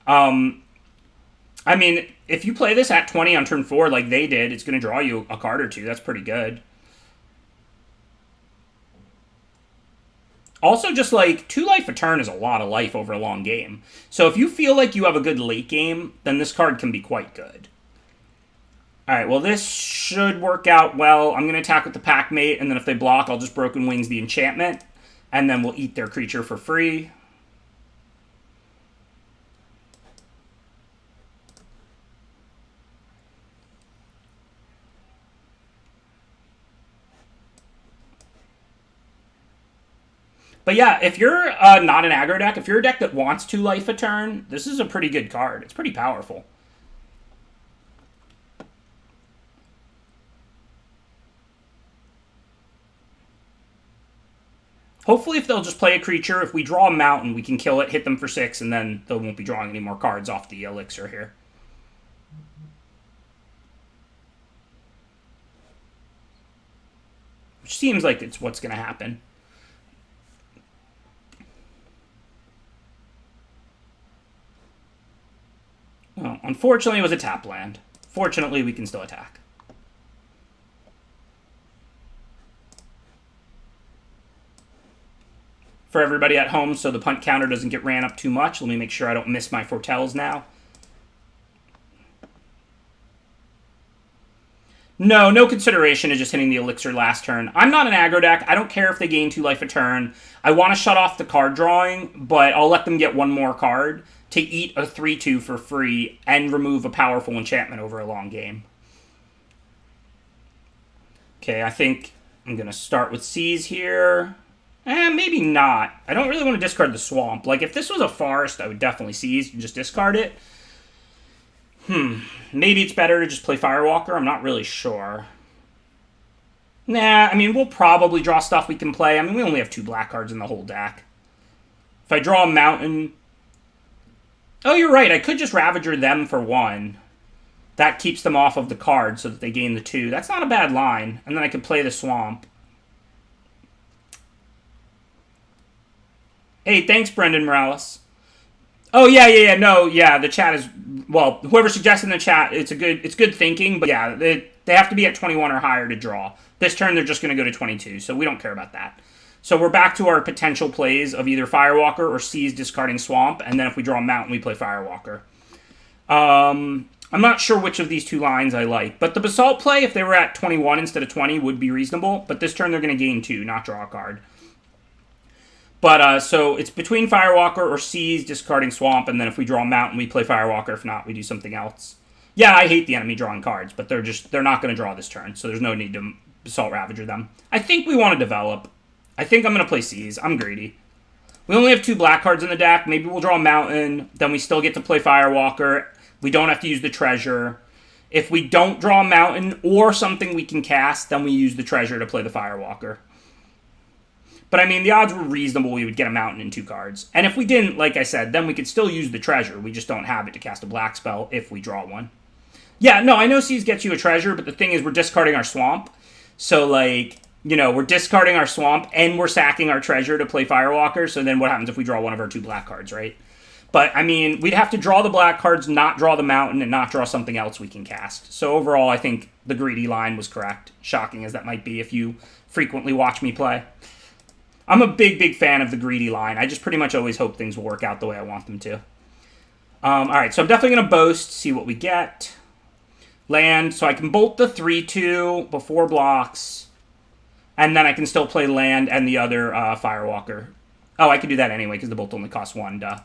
I mean, if you play this at 20 on turn 4 like they did, it's going to draw you a card or 2. That's pretty good. Also, just like 2 life a turn is a lot of life over a long game. So if you feel like you have a good late game, then this card can be quite good. Alright, well this should work out well. I'm going to attack with the Packmate, and then if they block, I'll just Broken Wings the enchantment. And then we'll eat their creature for free. But yeah, if you're not an aggro deck, if you're a deck that wants 2 life a turn, this is a pretty good card. It's pretty powerful. Hopefully if they'll just play a creature, if we draw a mountain, we can kill it, hit them for 6, and then they won't be drawing any more cards off the elixir here. Which seems like it's what's going to happen. Well, unfortunately, it was a tap land. Fortunately, we can still attack. For everybody at home, so the punt counter doesn't get ran up too much, let me make sure I don't miss my foretells now. No consideration of just hitting the elixir last turn. I'm not an aggro deck. I don't care if they gain 2 life a turn. I want to shut off the card drawing, but I'll let them get 1 more card to eat a 3/2 for free and remove a powerful enchantment over a long game. Okay, I think I'm going to start with Seize here. Maybe not. I don't really want to discard the Swamp. Like, if this was a Forest, I would definitely Seize and just discard it. Maybe it's better to just play Firewalker. I'm not really sure. Nah, I mean, we'll probably draw stuff we can play. I mean, we only have 2 black cards in the whole deck. If I draw a Mountain... Oh, you're right. I could just Ravager them for 1. That keeps them off of the card so that they gain the 2. That's not a bad line. And then I could play the Swamp. Hey, thanks, Brendan Morales. Oh, yeah, the chat is... Well, whoever suggested in the chat, it's good thinking, but yeah, they have to be at 21 or higher to draw. This turn, they're just going to go to 22, so we don't care about that. So we're back to our potential plays of either Firewalker or Seize discarding Swamp, and then if we draw a Mountain, we play Firewalker. I'm not sure which of these two lines I like, but the Basalt play, if they were at 21 instead of 20, would be reasonable. But this turn they're going to gain 2, not draw a card. But, so it's between Firewalker or Seize, discarding Swamp, and then if we draw Mountain, we play Firewalker. If not, we do something else. Yeah, I hate the enemy drawing cards, but they're not going to draw this turn, so there's no need to Basalt Ravager them. I think we want to develop. I think I'm going to play Seize. I'm greedy. We only have 2 black cards in the deck. Maybe we'll draw Mountain, then we still get to play Firewalker. We don't have to use the Treasure. If we don't draw a Mountain or something we can cast, then we use the Treasure to play the Firewalker. But, I mean, the odds were reasonable we would get a Mountain in 2 cards. And if we didn't, like I said, then we could still use the Treasure. We just don't have it to cast a black spell if we draw one. Yeah, no, I know Seize gets you a Treasure, but the thing is we're discarding our Swamp. So, like, you know, we're discarding our Swamp and we're sacking our Treasure to play Firewalker. So then what happens if we draw one of our 2 black cards, right? But, I mean, we'd have to draw the black cards, not draw the Mountain, and not draw something else we can cast. So, overall, I think the greedy line was correct. Shocking as that might be if you frequently watch me play. I'm a big, big fan of the greedy line. I just pretty much always hope things will work out the way I want them to. Alright, so I'm definitely going to boast, see what we get. Land, so I can bolt the 3-2 before blocks. And then I can still play land and the other Firewalker. Oh, I could do that anyway, because the bolt only costs 1, duh.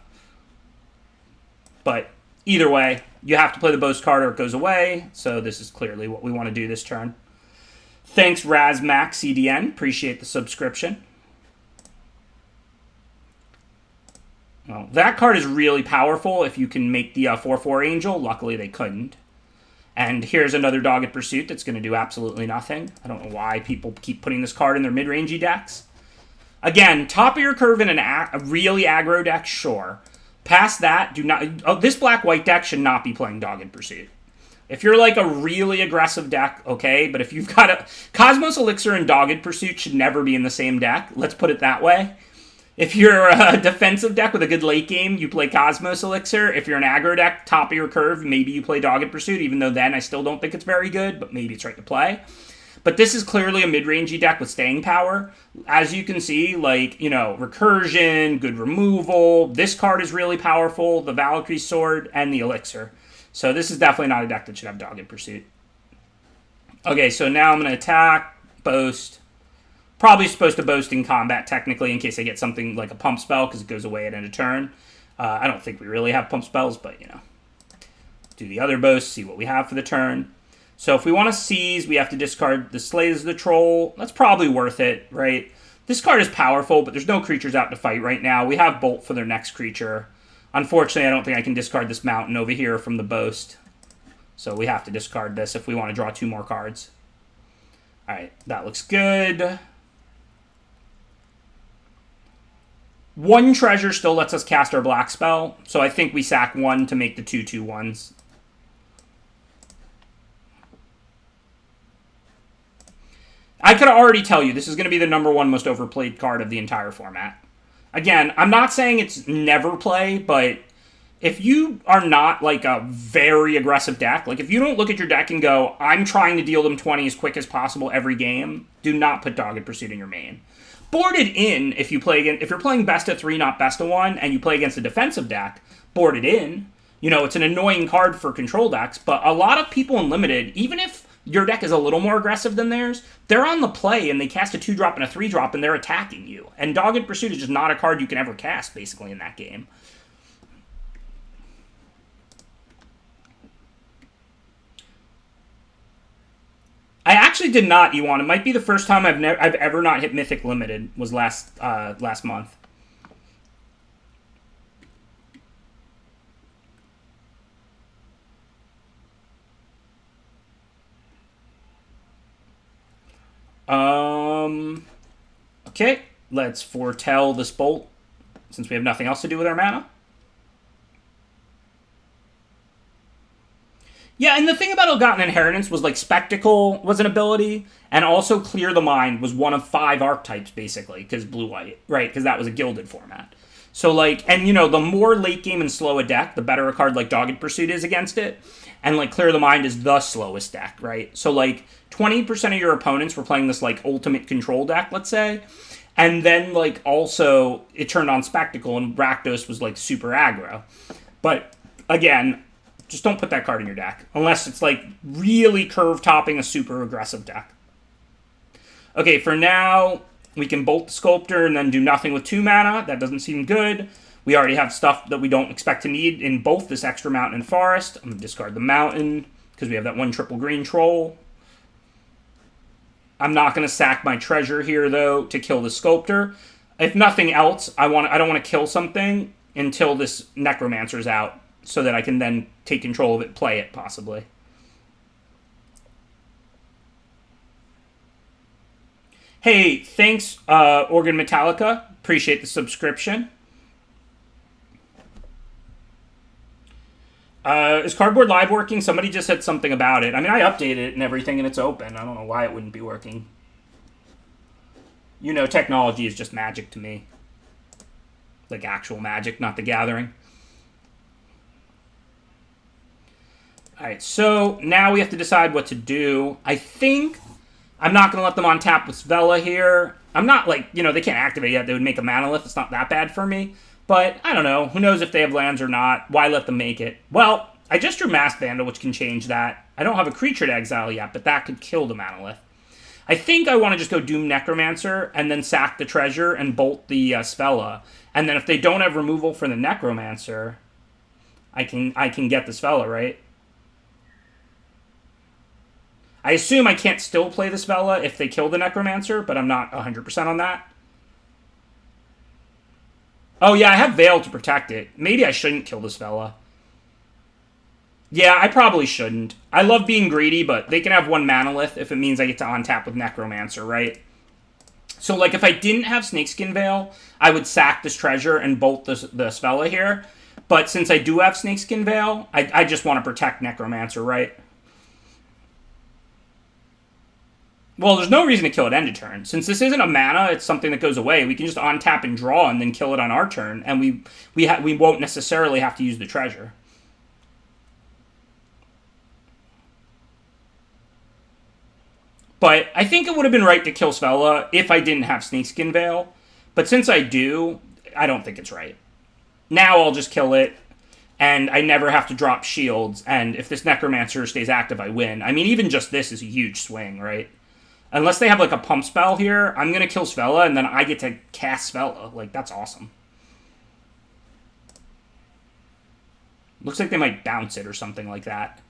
But either way, you have to play the boast card or it goes away. So this is clearly what we want to do this turn. Thanks, Razmac CDN. Appreciate the subscription. Well, that card is really powerful if you can make the 4/4 Angel. Luckily, they couldn't. And here's another Dogged Pursuit that's going to do absolutely nothing. I don't know why people keep putting this card in their mid-rangey decks. Again, top of your curve in a really aggro deck, sure. Past that, do not. Oh, this black-white deck should not be playing Dogged Pursuit. If you're like a really aggressive deck, okay, but if you've got a Cosmos Elixir and Dogged Pursuit should never be in the same deck. Let's put it that way. If you're a defensive deck with a good late game, you play Cosmos Elixir. If you're an aggro deck, top of your curve, maybe you play Dogged Pursuit, even though then I still don't think it's very good, but maybe it's right to play. But this is clearly a mid-rangey deck with staying power. As you can see, like, you know, Recursion, good removal. This card is really powerful, the Valkyrie Sword, and the Elixir. So this is definitely not a deck that should have Dogged Pursuit. Okay, so now I'm going to attack, boast. Probably supposed to boast in combat, technically, in case I get something like a pump spell, because it goes away at end of turn. I don't think we really have pump spells, but, you know. Do the other boast, see what we have for the turn. So if we want to seize, we have to discard the Slays the Troll. That's probably worth it, right? This card is powerful, but there's no creatures out to fight right now. We have Bolt for their next creature. Unfortunately, I don't think I can discard this Mountain over here from the boast. So we have to discard this if we want to draw 2 more cards. Alright, that looks good. 1 treasure still lets us cast our black spell, so I think we sack 1 to make the 2/2/1s. I could already tell you this is going to be the #1 most overplayed card of the entire format. Again, I'm not saying it's never play, but if you are not like a very aggressive deck, like if you don't look at your deck and go, I'm trying to deal them 20 as quick as possible every game, do not put Dogged Pursuit in your main. Board it in if you play against, if you're playing best of 3, not best of 1, and you play against a defensive deck, board it in. You know, it's an annoying card for control decks, but a lot of people in Limited, even if your deck is a little more aggressive than theirs, they're on the play and they cast a 2-drop and a 3-drop and they're attacking you. And Dogged Pursuit is just not a card you can ever cast, basically, in that game. I actually did not, Ewan. It might be the first time I've ever not hit Mythic Limited, was last month. Okay, let's foretell this bolt, since we have nothing else to do with our mana. Yeah, and the thing about Ill-Gotten Inheritance was, like, Spectacle was an ability, and also Clear the Mind was one of 5 archetypes, basically, because blue-white, right? Because that was a gilded format. So, like, and, you know, the more late game and slow a deck, the better a card like Dogged Pursuit is against it. And, like, Clear the Mind is the slowest deck, right? So, like, 20% of your opponents were playing this, like, ultimate control deck, let's say. And then, like, also, it turned on Spectacle, and Rakdos was, like, super aggro. But, again, Just don't put that card in your deck. Unless it's like really curve-topping a super aggressive deck. Okay, for now, we can bolt the Sculptor and then do nothing with 2 mana. That doesn't seem good. We already have stuff that we don't expect to need in both this extra mountain and forest. I'm going to discard the mountain because we have that 1 triple green troll. I'm not going to sack my treasure here, though, to kill the Sculptor. If nothing else, I don't want to kill something until this Necromancer's out so that I can then take control of it, play it, possibly. Hey, thanks, Organ Metallica. Appreciate the subscription. Is Cardboard Live working? Somebody just said something about it. I mean, I updated it and everything, and it's open. I don't know why it wouldn't be working. You know, technology is just magic to me. Like actual magic, not The Gathering. Alright, so now we have to decide what to do. I think I'm not going to let them on tap with Svella here. I'm not like, you know, they can't activate yet. They would make a Manalith. It's not that bad for me. But, I don't know. Who knows if they have lands or not? Why let them make it? Well, I just drew Masked Vandal, which can change that. I don't have a creature to exile yet, but that could kill the Manalith. I think I want to just go Doom Necromancer and then sack the treasure and bolt the Svella. And then if they don't have removal for the Necromancer, I can get the Svella, right? I assume I can't still play the Svella if they kill the Necromancer, but I'm not 100% on that. Oh, yeah, I have Veil to protect it. Maybe I shouldn't kill this fella. Yeah, I probably shouldn't. I love being greedy, but they can have 1 Manalith if it means I get to untap with Necromancer, right? So, like, if I didn't have Snakeskin Veil, I would sack this treasure and bolt the Svella here. But since I do have Snakeskin Veil, I just want to protect Necromancer, right? Well, there's no reason to kill it end of turn. Since this isn't a mana, it's something that goes away. We can just untap and draw and then kill it on our turn, and we won't necessarily have to use the treasure. But I think it would have been right to kill Svella if I didn't have Snakeskin Veil. But since I do, I don't think it's right. Now I'll just kill it, and I never have to drop shields, and if this Necromancer stays active, I win. I mean, even just this is a huge swing, right? Unless they have, like, a pump spell here, I'm going to kill Svella, and then I get to cast Svella. Like, that's awesome. Looks like they might bounce it or something like that.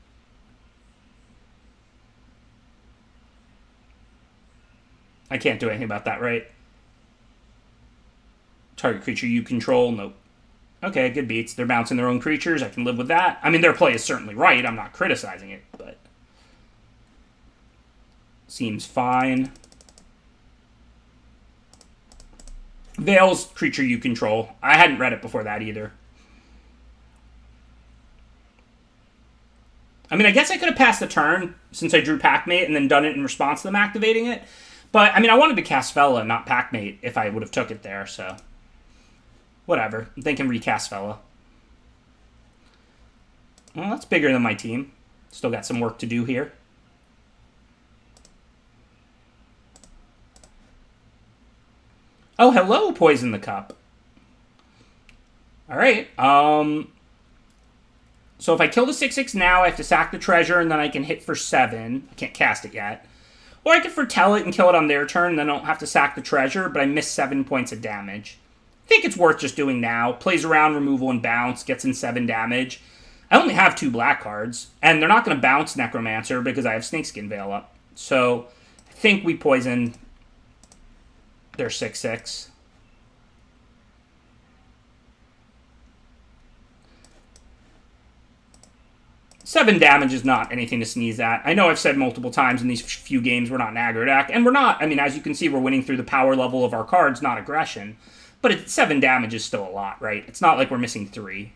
I can't do anything about that, right? Target creature you control, nope. Okay, good beats. They're bouncing their own creatures. I can live with that. I mean, their play is certainly right. I'm not criticizing it, but... seems fine. Veil's creature you control. I hadn't read it before that either. I mean, I guess I could have passed the turn since I drew Packmate and then done it in response to them activating it. But, I mean, I wanted to cast Svella, not Packmate, if I would have took it there, so... whatever. They can recast Svella. Well, that's bigger than my team. Still got some work to do here. Oh, hello, Poison the Cup. Alright, so if I kill the 6/6 now, I have to sack the treasure, and then I can hit for 7. I can't cast it yet. Or I can foretell it and kill it on their turn, and then I don't have to sack the treasure, but I miss 7 points of damage. I think it's worth just doing now. Plays around, removal, and bounce, gets in 7 damage. I only have 2 black cards, and they're not going to bounce Necromancer because I have Snakeskin Veil up. So, I think we poison their 6/6. Seven damage is not anything to sneeze at. I know I've said multiple times in these few games we're not an aggro deck, and we're not. I mean, as you can see, we're winning through the power level of our cards, not aggression. But 7 damage is still a lot, right? It's not like we're missing 3.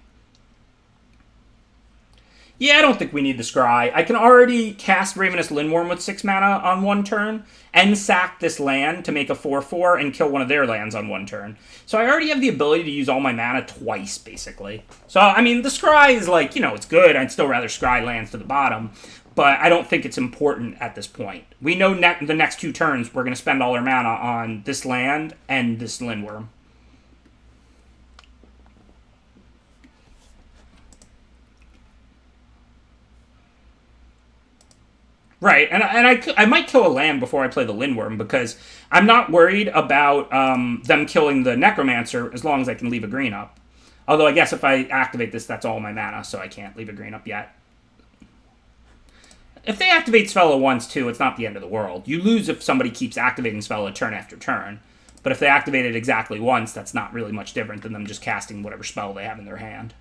Yeah, I don't think we need the Scry. I can already cast Ravenous Lindworm with 6 mana on 1 turn, and sack this land to make a 4/4 and kill one of their lands on 1 turn. So I already have the ability to use all my mana twice, basically. So, I mean, the Scry is like, you know, it's good. I'd still rather Scry lands to the bottom, but I don't think it's important at this point. We know the next 2 turns we're going to spend all our mana on this land and this Lindworm. Right, and I might kill a land before I play the Lindworm because I'm not worried about them killing the Necromancer as long as I can leave a green up. Although I guess if I activate this, that's all my mana, so I can't leave a green up yet. If they activate Svella once too, it's not the end of the world. You lose if somebody keeps activating Svella turn after turn. But if they activate it exactly once, that's not really much different than them just casting whatever spell they have in their hand.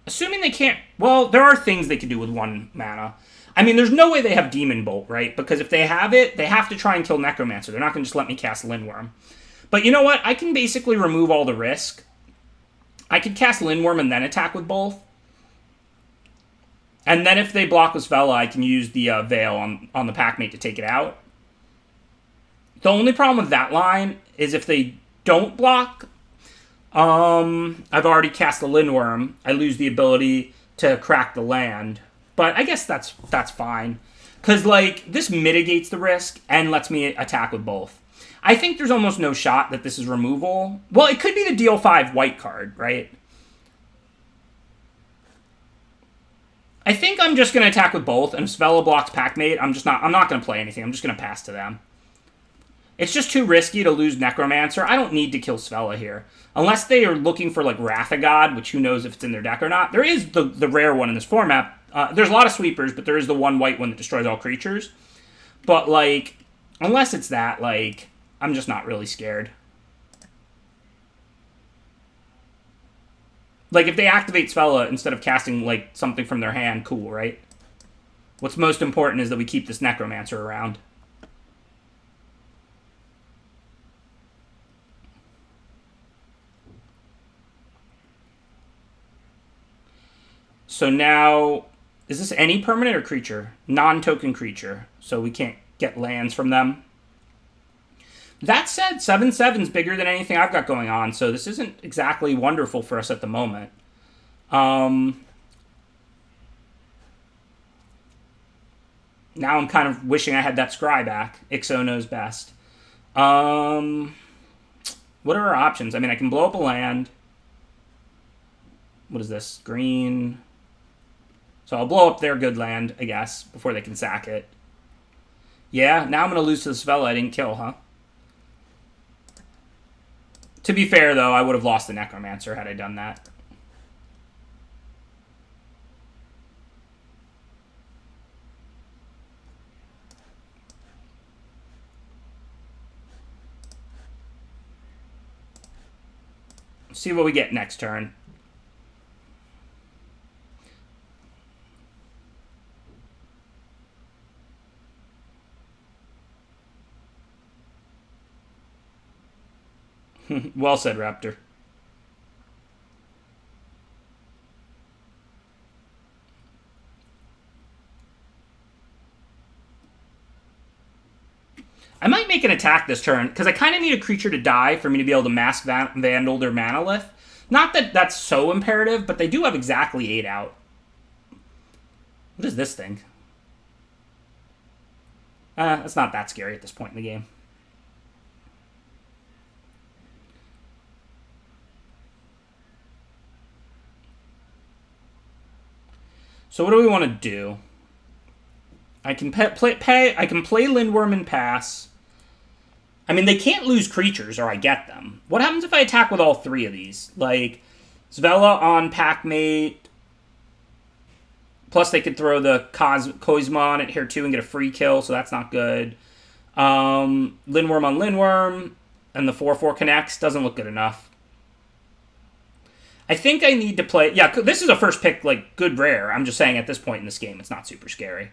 Assuming they can't... Well, there are things they can do with 1 mana. I mean, there's no way they have Demon Bolt, right? Because if they have it, they have to try and kill Necromancer. They're not going to just let me cast Lindworm. But you know what? I can basically remove all the risk. I could cast Lindworm and then attack with both. And then if they block with Svella, I can use the Veil on the Packmate to take it out. The only problem with that line is if they don't block... I've already cast the Lindworm. I lose the ability to crack the land. But I guess that's fine. Because, like, this mitigates the risk and lets me attack with both. I think there's almost no shot that this is removal. Well, it could be the deal 5 white card, right? I think I'm just going to attack with both, and if Svella blocks Packmate, I'm not going to play anything. I'm just going to pass to them. It's just too risky to lose Necromancer. I don't need to kill Svella here. Unless they are looking for, like, Wrath of God, which who knows if it's in their deck or not. There is the rare one in this format. There's a lot of sweepers, but there is the one white one that destroys all creatures. But, like, unless it's that, like, I'm just not really scared. Like, if they activate Svella instead of casting, like, something from their hand, cool, right? What's most important is that we keep this Necromancer around. So now, is this any permanent or creature? Non-token creature. So we can't get lands from them. That said, 7/7's bigger than anything I've got going on, so this isn't exactly wonderful for us at the moment. Now I'm kind of wishing I had that Scry back. Ixo knows best. What are our options? I mean, I can blow up a land. What is this? Green. So I'll blow up their good land, I guess, before they can sack it. Yeah, now I'm going to lose to the Svella I didn't kill, huh? To be fair, though, I would have lost the Necromancer had I done that. See what we get next turn. Well said, Raptor. I might make an attack this turn, because I kind of need a creature to die for me to be able to Mask Vandal their Manalith. Not that that's so imperative, but they do have exactly 8 out. What is this thing? It's not that scary at this point in the game. So what do we want to do? I can play Lindworm and pass. I mean, they can't lose creatures, or I get them. What happens if I attack with all 3 of these? Like, Svella on Packmate. Plus, they could throw the Kozma on it here, too, and get a free kill, so that's not good. Lindworm on Lindworm, and the 4/4 connects. Doesn't look good enough. I think I need to play... Yeah, this is a first pick, like, good rare. I'm just saying at this point in this game, it's not super scary.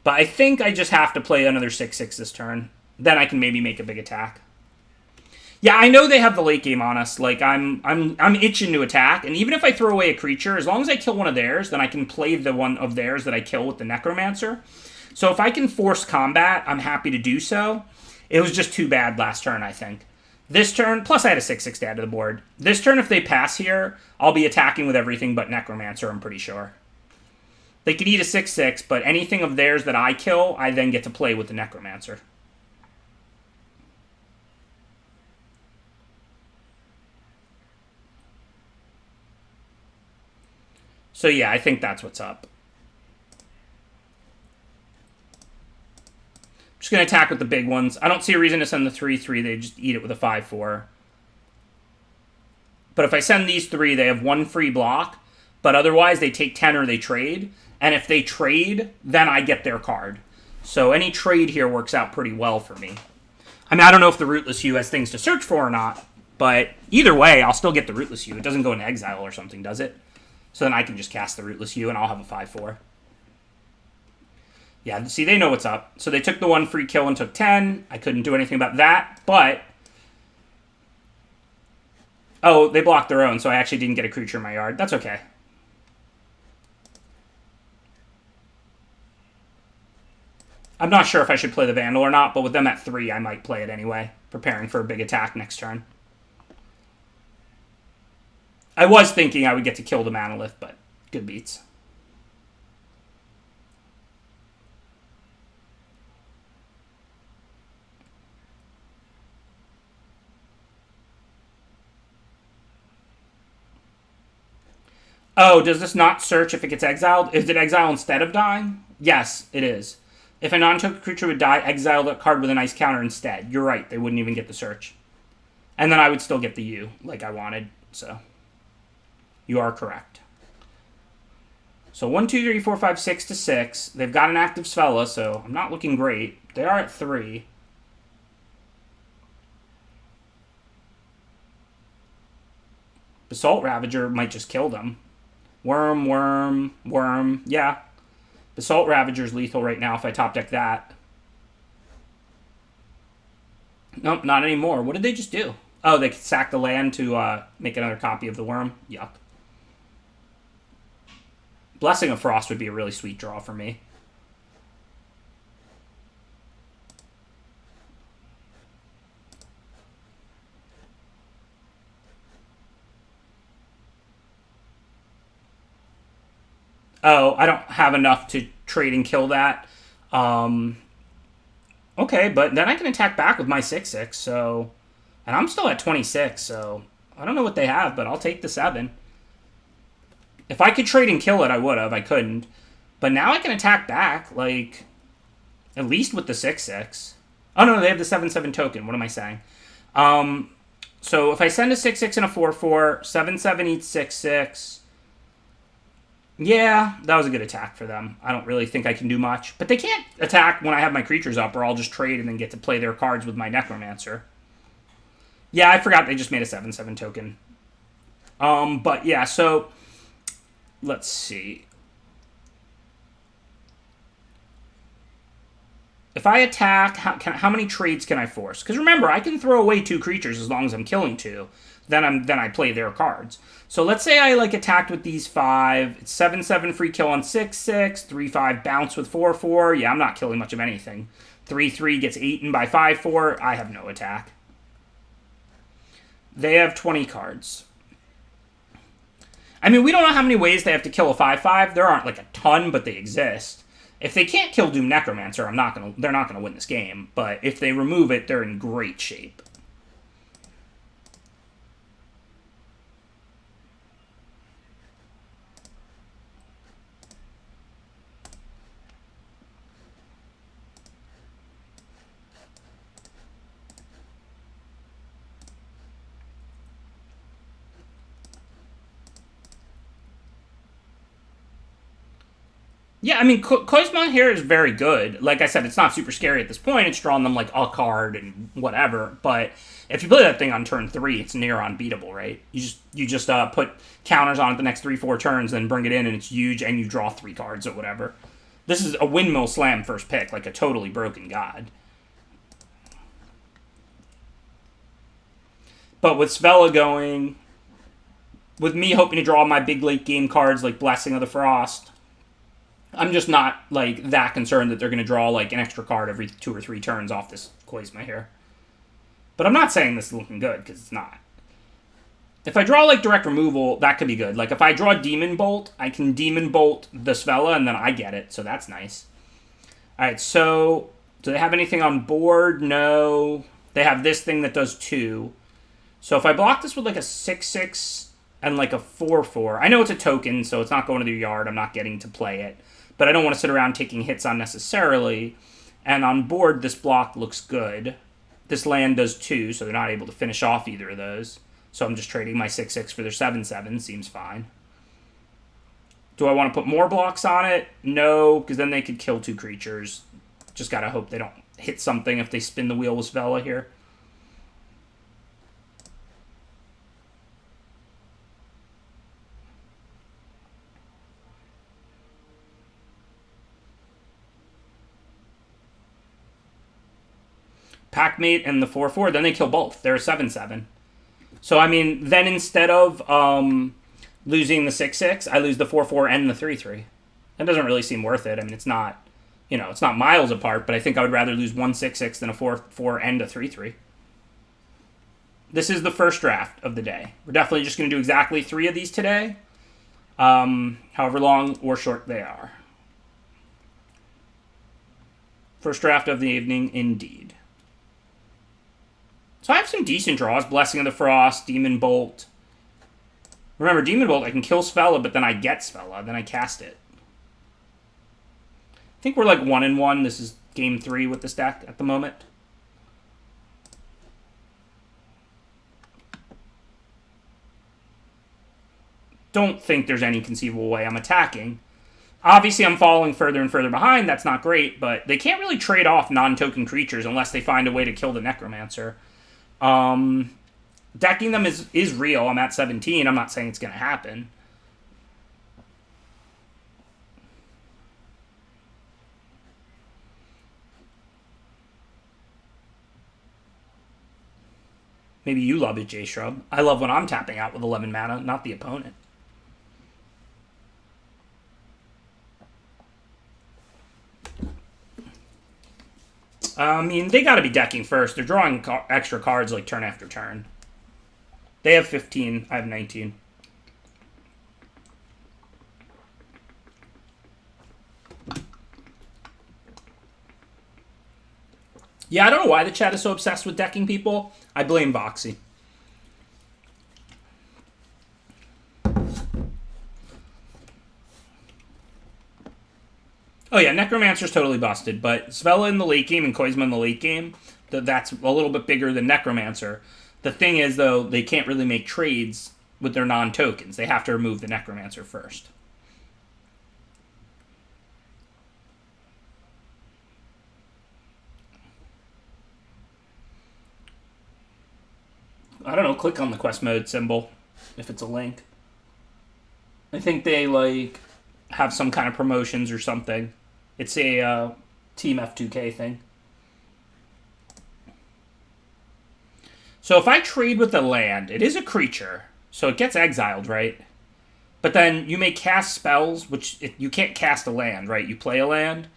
But I think I just have to play another 6/6 this turn. Then I can maybe make a big attack. Yeah, I know they have the late game on us. Like, I'm itching to attack. And even if I throw away a creature, as long as I kill one of theirs, then I can play the one of theirs that I kill with the Necromancer. So if I can force combat, I'm happy to do so. It was just too bad last turn, I think. This turn, plus I had a 6/6 to add to the board. This turn, if they pass here, I'll be attacking with everything but Necromancer, I'm pretty sure. They could eat a 6/6, but anything of theirs that I kill, I then get to play with the Necromancer. So yeah, I think that's what's up. Just going to attack with the big ones. I don't see a reason to send the 3/3. They just eat it with a 5/4. But if I send these 3, they have 1 free block. But otherwise, they take 10 or they trade. And if they trade, then I get their card. So any trade here works out pretty well for me. I mean, I don't know if the Rootless Hue has things to search for or not. But either way, I'll still get the Rootless Hue. It doesn't go into exile or something, does it? So then I can just cast the Rootless Hue and I'll have a 5/4. Yeah, see, they know what's up. So they took the 1 free kill and took 10. I couldn't do anything about that, but... Oh, they blocked their own, so I actually didn't get a creature in my yard. That's okay. I'm not sure if I should play the Vandal or not, but with them at 3, I might play it anyway, preparing for a big attack next turn. I was thinking I would get to kill the Manalith, but good beats. Oh, does this not search if it gets exiled? Is it exile instead of dying? Yes, it is. If a non-token creature would die, exile that card with a nice counter instead. You're right, they wouldn't even get the search. And then I would still get the U, like I wanted, so... You are correct. So 1, 2, 3, 4, 5, 6 to 6. They've got an active Svella, so I'm not looking great. They are at 3. Basalt Ravager might just kill them. Worm, worm, worm. Yeah. Basalt Ravager's lethal right now if I top deck that. Nope, not anymore. What did they just do? Oh, they could sack the land to make another copy of the worm. Yuck. Blessing of Frost would be a really sweet draw for me. Oh, I don't have enough to trade and kill that. Okay, but then I can attack back with my 6/6, so... And I'm still at 26, so... I don't know what they have, but I'll take the 7. If I could trade and kill it, I would have. I couldn't. But now I can attack back, like... At least with the 6/6. Oh, no, they have the 7/7 token. What am I saying? So if I send a 6/6 and a 4/4, 7/7 eats 6/6... Yeah, that was a good attack for them. I don't really think I can do much. But they can't attack when I have my creatures up, or I'll just trade and then get to play their cards with my Necromancer. Yeah, I forgot they just made a 7/7 token. But yeah, so... Let's see. If I attack, how many trades can I force? Because remember, I can throw away 2 creatures as long as I'm killing 2. Then I play their cards. So let's say I attacked with these 5. It's 7/7 free kill on 6/6. 3/5 bounce with 4/4. Yeah, I'm not killing much of anything. 3/3 gets eaten by 5/4. I have no attack. They have 20 cards. I mean, we don't know how many ways they have to kill a 5/5. There aren't like a ton, but they exist. If they can't kill Doom Necromancer, they're not gonna win this game. But if they remove it, they're in great shape. Yeah, I mean, Kozma here is very good. Like I said, it's not super scary at this point. It's drawing them like a card and whatever. But if you play that thing on turn 3, it's near unbeatable, right? You just put counters on it the next 3-4 turns, then bring it in, and it's huge, and you draw 3 cards or whatever. This is a windmill slam first pick, like a totally broken god. But with Svella going, with me hoping to draw my big late game cards like Blessing of the Frost, I'm just not like that concerned that they're going to draw like an extra card every 2 or 3 turns off this Kozma here. But I'm not saying this is looking good, because it's not. If I draw like direct removal, that could be good. Like if I draw Demon Bolt, I can Demon Bolt the Svella and then I get it, so that's nice. Alright, so do they have anything on board? No. They have this thing that does 2. So if I block this with like a 6/6 and like a 4/4. I know it's a token, so it's not going to the yard. I'm not getting to play it. But I don't want to sit around taking hits unnecessarily. And on board, this block looks good. This land does too, so they're not able to finish off either of those. So I'm just trading my 6/6 for their 7/7. Seems fine. Do I want to put more blocks on it? No, because then they could kill 2 creatures. Just gotta hope they don't hit something if they spin the wheel with Svella here. Packmate and the 4/4, then they kill both. They're a 7/7. So, I mean, then instead of losing the 6/6, I lose the 4/4 and the 3/3. That doesn't really seem worth it. I mean, it's not, it's not miles apart, but I think I would rather lose one 6/6 than a 4/4 and a 3/3. This is the first draft of the day. We're definitely just going to do exactly 3 of these today, however long or short they are. First draft of the evening, indeed. So I have some decent draws. Blessing of the Frost, Demon Bolt. Remember, Demon Bolt, I can kill Svella, but then I get Svella. Then I cast it. I think we're like 1-1. This is game 3 with this deck at the moment. Don't think there's any conceivable way I'm attacking. Obviously, I'm falling further and further behind. That's not great, but they can't really trade off non-token creatures unless they find a way to kill the Necromancer. Decking them is real. I'm at 17. I'm not saying it's going to happen. Maybe you love it, J-Shrub. I love when I'm tapping out with 11 mana, not the opponent. I mean, they got to be decking first. They're drawing extra cards like turn after turn. They have 15. I have 19. Yeah, I don't know why the chat is so obsessed with decking people. I blame Voxy. Oh yeah, Necromancer's totally busted, but Svella in the late game and Koizma in the late game, that's a little bit bigger than Necromancer. The thing is, though, they can't really make trades with their non-tokens. They have to remove the Necromancer first. I don't know, click on the quest mode symbol if it's a link. I think they, like, have some kind of promotions or something. It's a Team F2K thing. So if I trade with the land, it is a creature, so it gets exiled, right? But then you may cast spells, which you can't cast a land, right? You play a land.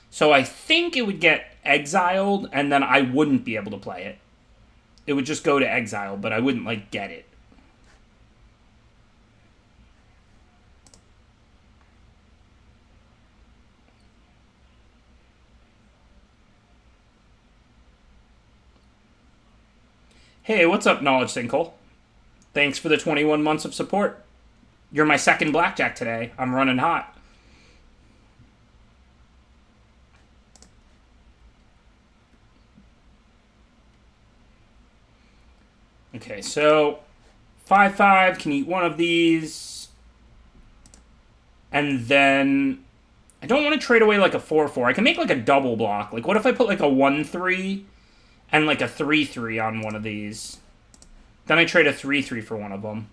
So I think it would get exiled, and then I wouldn't be able to play it. It would just go to exile, but I wouldn't, like, get it. Hey, what's up, Knowledge Sinkhole? Thanks for the 21 months of support. You're my second blackjack today. I'm running hot. Okay, so 5/5 can eat one of these. And then I don't want to trade away like a 4/4. I can make like a double block. Like, what if I put like a 1/3 and like a 3/3 on one of these? Then I trade a 3/3 for one of them.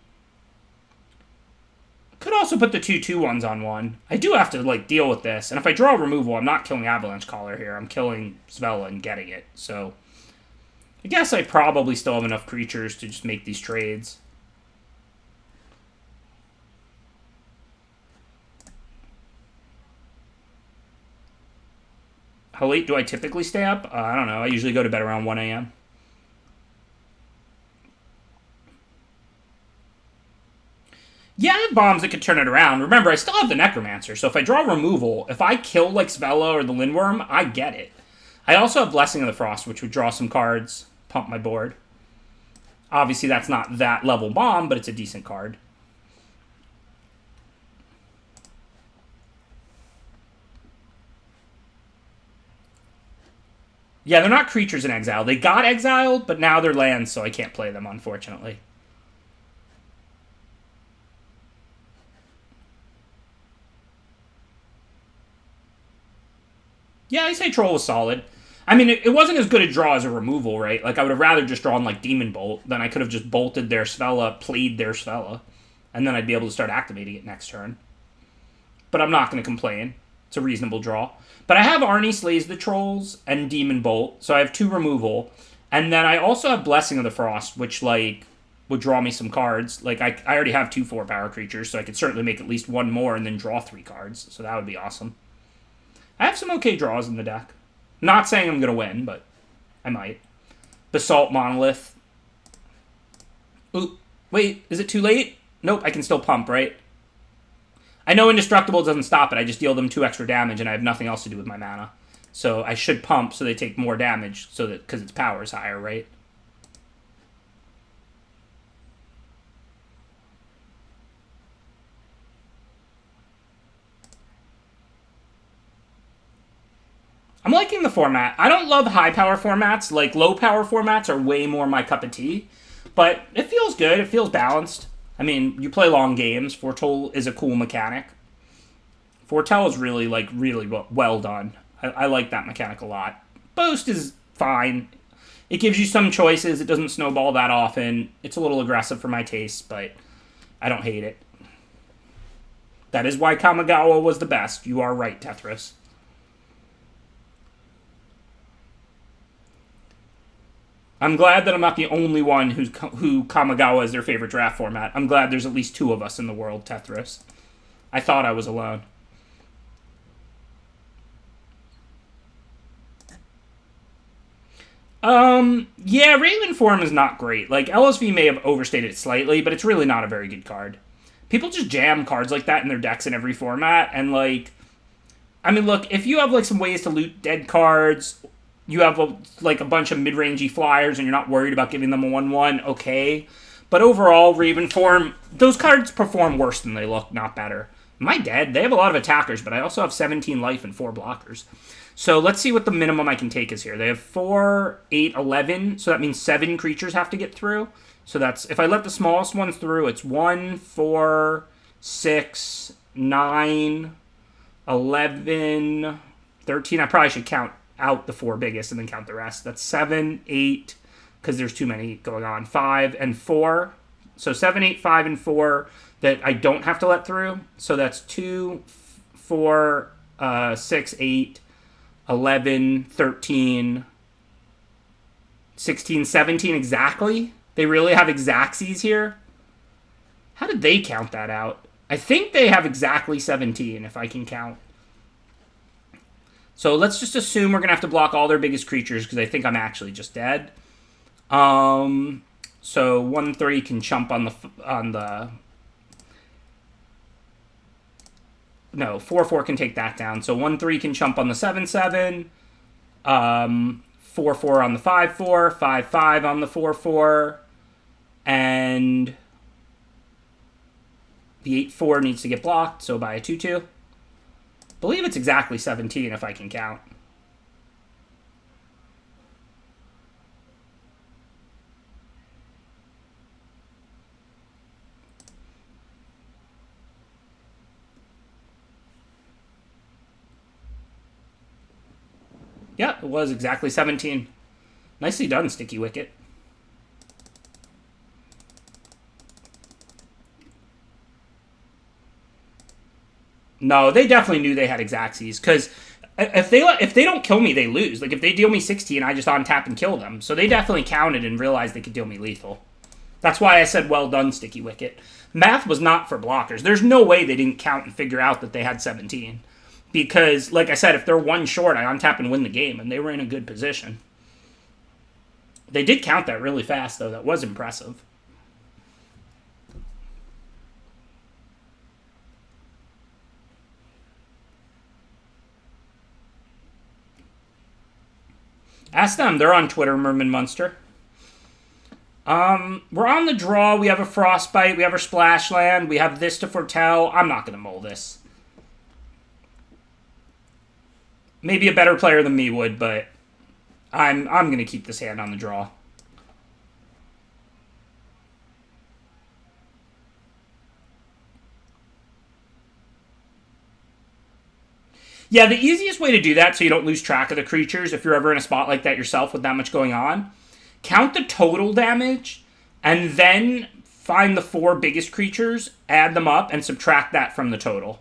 Could also put the 2/2 ones on one. I do have to like deal with this. And if I draw removal, I'm not killing Avalanche Caller here. I'm killing Svella and getting it. So I guess I probably still have enough creatures to just make these trades. How late do I typically stay up? I don't know. I usually go to bed around 1 a.m. Yeah, I have bombs that could turn it around. Remember, I still have the Necromancer, so if I draw removal, if I kill like Svella or the Lindworm, I get it. I also have Blessing of the Frost, which would draw some cards, pump my board. Obviously, that's not that level bomb, but it's a decent card. Yeah, they're not creatures in exile. They got exiled, but now they're lands, so I can't play them, unfortunately. Yeah, I say Troll was solid. I mean, it wasn't as good a draw as a removal, right? Like, I would have rather just drawn, like, Demon Bolt. Then I could have just bolted their Svella, played their Svella, and then I'd be able to start activating it next turn. But I'm not going to complain. It's a reasonable draw. But I have Arnie Slays the Trolls and Demon Bolt, so I have 2 removal. And then I also have Blessing of the Frost, which, like, would draw me some cards. Like, I already have 2 4-power creatures, so I could certainly make at least 1 more and then draw 3 cards. So that would be awesome. I have some okay draws in the deck. Not saying I'm going to win, but I might. Basalt Monolith. Ooh, wait, is it too late? Nope, I can still pump, right? I know Indestructible doesn't stop it. I just deal them 2 extra damage, and I have nothing else to do with my mana. So I should pump so they take more damage, so that because its power is higher, right? I'm liking the format. I don't love high power formats. Like, low power formats are way more my cup of tea. But it feels good. It feels balanced. I mean, you play long games. Foretell is a cool mechanic. Foretell is really, like, really well done. I like that mechanic a lot. Boast is fine. It gives you some choices. It doesn't snowball that often. It's a little aggressive for my taste, but I don't hate it. That is why Kamigawa was the best. You are right, Tethris. I'm glad that I'm not the only one who Kamigawa is their favorite draft format. I'm glad there's at least 2 of us in the world, Tethris. I thought I was alone. Yeah, Raven form is not great. Like, LSV may have overstated it slightly, but it's really not a very good card. People just jam cards like that in their decks in every format, and, like, I mean, look, if you have, like, some ways to loot dead cards, you have, like, a bunch of mid-rangey flyers, and you're not worried about giving them a 1/1, okay. But overall, Raven form, those cards perform worse than they look, not better. Am I dead? They have a lot of attackers, but I also have 17 life and 4 blockers. So let's see what the minimum I can take is here. They have 4, 8, 11, so that means 7 creatures have to get through. So that's, if I let the smallest one through, it's 1, 4, 6, 9, 11, 13. I probably should count out the 4 biggest and then count the rest. That's 7, 8, because there's too many going on. 5 and 4. So 7, 8, 5, and 4 that I don't have to let through. So that's 2, 4, 6, 8, 11, 13, 16, 17 exactly. They really have exactsies here. How did they count that out? I think they have exactly 17, if I can count. So let's just assume we're going to have to block all their biggest creatures, because I think I'm actually just dead. So 1/3 can chump on the... No, 4/4 can take that down. So 1/3 can chump on the 7/7. 4/4 on the 5/4. 5/5 on the 4/4. And the 8/4 needs to get blocked, so by a 2/2. Believe it's exactly 17 if I can count. Yeah, it was exactly 17. Nicely done, Sticky Wicket. No, they definitely knew they had exactsies, because if they don't kill me, they lose. Like, if they deal me 16, I just untap and kill them. So they definitely counted and realized they could deal me lethal. That's why I said, well done, Sticky Wicket. Math was not for blockers. There's no way they didn't count and figure out that they had 17. Because, like I said, if they're 1 short, I untap and win the game, and they were in a good position. They did count that really fast, though. That was impressive. Ask them. They're on Twitter, Merman Munster. We're on the draw. We have a Frostbite. We have our Splash Land. We have this to foretell. I'm not going to mull this. Maybe a better player than me would, but I'm gonna keep this hand on the draw. Yeah, the easiest way to do that so you don't lose track of the creatures if you're ever in a spot like that yourself with that much going on, count the total damage and then find the 4 biggest creatures, add them up, and subtract that from the total.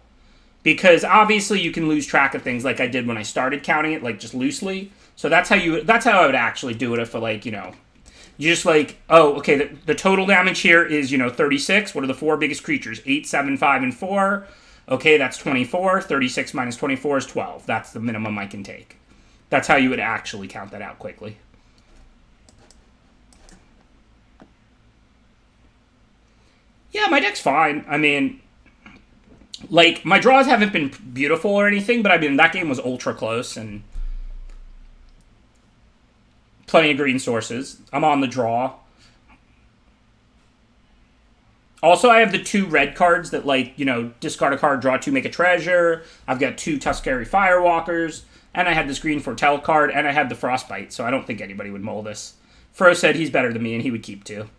Because obviously you can lose track of things like I did when I started counting it, like just loosely. So that's how I would actually do it if you just oh, okay, the total damage here is, 36. What are the 4 biggest creatures? 8, 7, 5, and 4. Okay, that's 24. 36 minus 24 is 12. That's the minimum I can take. That's how you would actually count that out quickly. Yeah, my deck's fine. I mean, my draws haven't been beautiful or anything, but I mean, that game was ultra close and plenty of green sources. I'm on the draw. Also, I have the 2 red cards that, discard a card, draw 2, make a treasure. I've got 2 Tuskeri Firewalkers, and I had this green Foretell card, and I had the Frostbite, so I don't think anybody would mull this. Fro said he's better than me, and he would keep 2.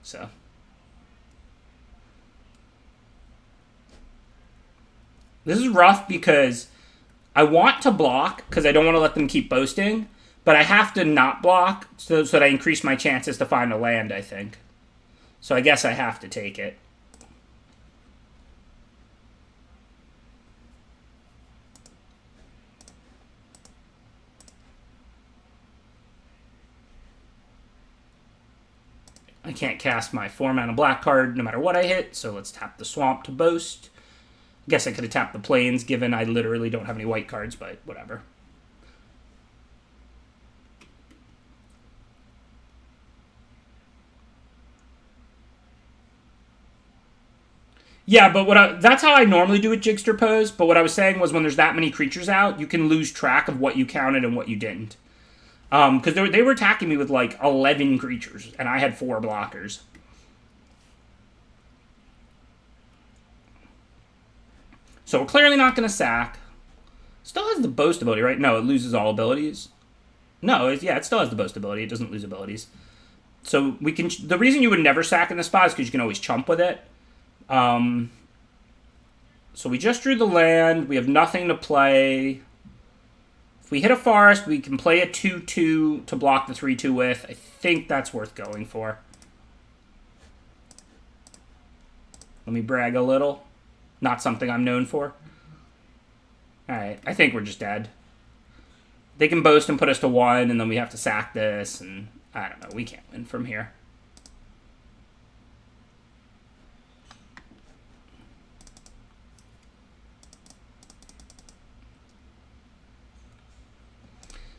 So. This is rough because I want to block, because I don't want to let them keep boasting, but I have to not block so that I increase my chances to find a land, I think. So I guess I have to take it. I can't cast my 4-mana black card no matter what I hit, so let's tap the swamp to boast. I guess I could have tapped the plains, given I literally don't have any white cards, but whatever. Yeah, but that's how I normally do with Jigster Pose, but what I was saying was when there's that many creatures out, you can lose track of what you counted and what you didn't. Because they were attacking me with 11 creatures, and I had 4 blockers. So we're clearly not going to sack. Still has the boast ability, right? No, it loses all abilities. No, it still has the boast ability. It doesn't lose abilities. So we can. The reason you would never sack in this spot is because you can always chump with it. So we just drew the land. We have nothing to play. If we hit a forest, we can play a 2-2 to block the 3-2 with. I think that's worth going for. Let me brag a little. Not something I'm known for. Alright, I think we're just dead. They can boast and put us to 1, and then we have to sack this, and I don't know. We can't win from here.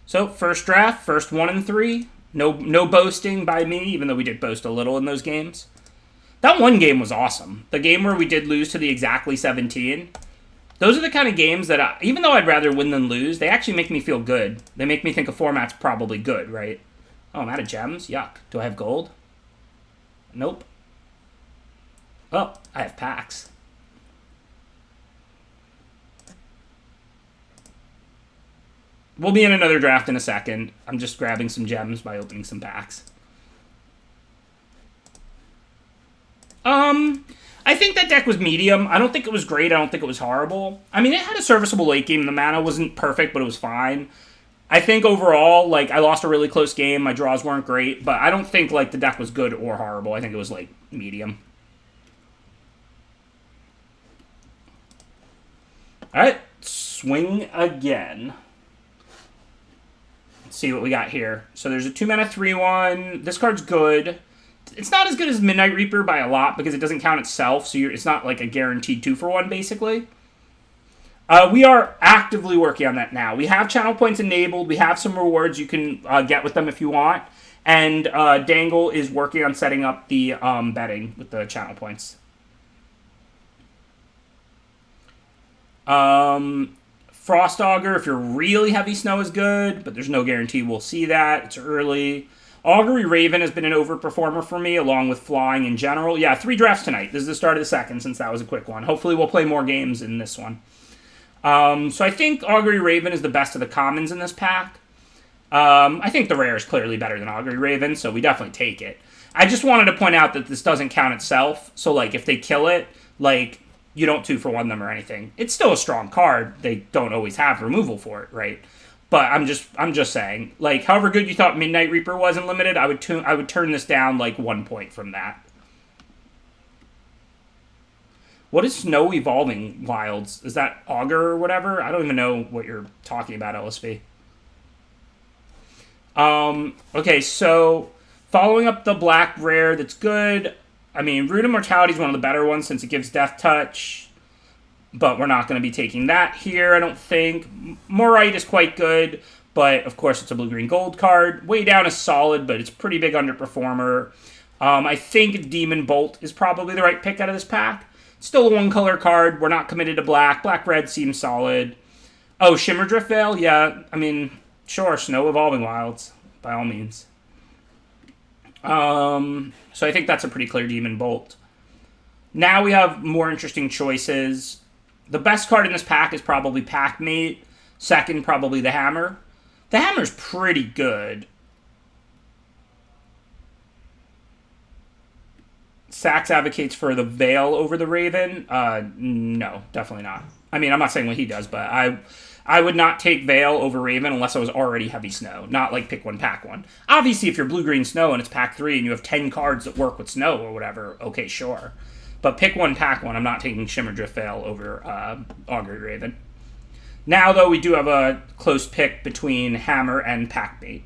So, first draft, first 1 and 3. No boasting by me, even though we did boast a little in those games. That one game was awesome. The game where we did lose to the exactly 17. Those are the kind of games that, even though I'd rather win than lose, they actually make me feel good. They make me think a format's probably good, right? Oh, I'm out of gems? Yuck. Do I have gold? Nope. Oh, I have packs. We'll be in another draft in a second. I'm just grabbing some gems by opening some packs. I think that deck was medium. I don't think it was great. I don't think it was horrible. I mean, it had a serviceable late game. The mana wasn't perfect, but it was fine. I think overall, I lost a really close game. My draws weren't great, but I don't think, the deck was good or horrible. I think it was, medium. Alright, swing again. Let's see what we got here. So there's a 2-mana 3-1. This card's good. It's not as good as Midnight Reaper by a lot because it doesn't count itself, so it's not a guaranteed 2-for-1, basically. We are actively working on that now. We have channel points enabled. We have some rewards you can get with them if you want. And Dangle is working on setting up the betting with the channel points. Frost Augur, if you're really heavy snow, is good, but there's no guarantee we'll see that. It's early. Augury Raven has been an overperformer for me, along with Flying in general. Yeah, 3 drafts tonight. This is the start of the second, since that was a quick one. Hopefully we'll play more games in this one. So I think Augury Raven is the best of the commons in this pack. I think the rare is clearly better than Augury Raven, so we definitely take it. I just wanted to point out that this doesn't count itself, so, like, if they kill it, like, you don't 2-for-1 them or anything. It's still a strong card. They don't always have removal for it, right? But I'm just saying, like, however good you thought Midnight Reaper was in Limited, I would turn this down, like, 1 point from that. What is Snow Evolving Wilds? Is that Augur or whatever? I don't even know what you're talking about, LSV. Okay, so following up the black rare that's good. I mean, Root of Mortality is one of the better ones since it gives Death Touch. But we're not going to be taking that here, I don't think. Morite is quite good, but of course it's a blue-green gold card. Way Down is solid, but it's a pretty big underperformer. I think Demon Bolt is probably the right pick out of this pack. Still a one-color card. We're not committed to black. Black-red seems solid. Oh, Shimmerdrift Veil? Yeah, I mean, sure, Snow Evolving Wilds, by all means. So I think that's a pretty clear Demon Bolt. Now we have more interesting choices. The best card in this pack is probably Packmate. Second, probably the Hammer. The Hammer's pretty good. Sax advocates for the Veil over the Raven. No, definitely not. I mean, I'm not saying what he does, but I would not take Veil over Raven unless I was already heavy Snow. Not like pick one, pack one. Obviously, if you're blue-green Snow and it's pack 3 and you have 10 cards that work with Snow or whatever, okay, sure. But pick one, pack one. I'm not taking Shimmerdrift Veil over Augury Raven. Now, though, we do have a close pick between Hammer and Packmate.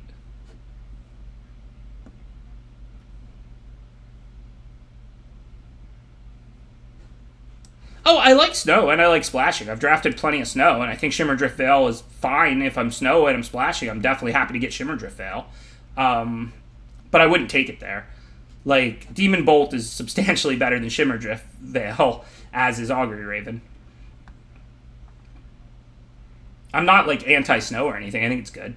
Oh, I like Snow, and I like Splashing. I've drafted plenty of Snow, and I think Shimmerdrift Veil is fine. If I'm Snow and I'm Splashing, I'm definitely happy to get Shimmerdrift Veil. But I wouldn't take it there. Like, Demon Bolt is substantially better than Shimmerdrift Veil, as is Augury Raven. I'm not, like, anti-Snow or anything. I think it's good.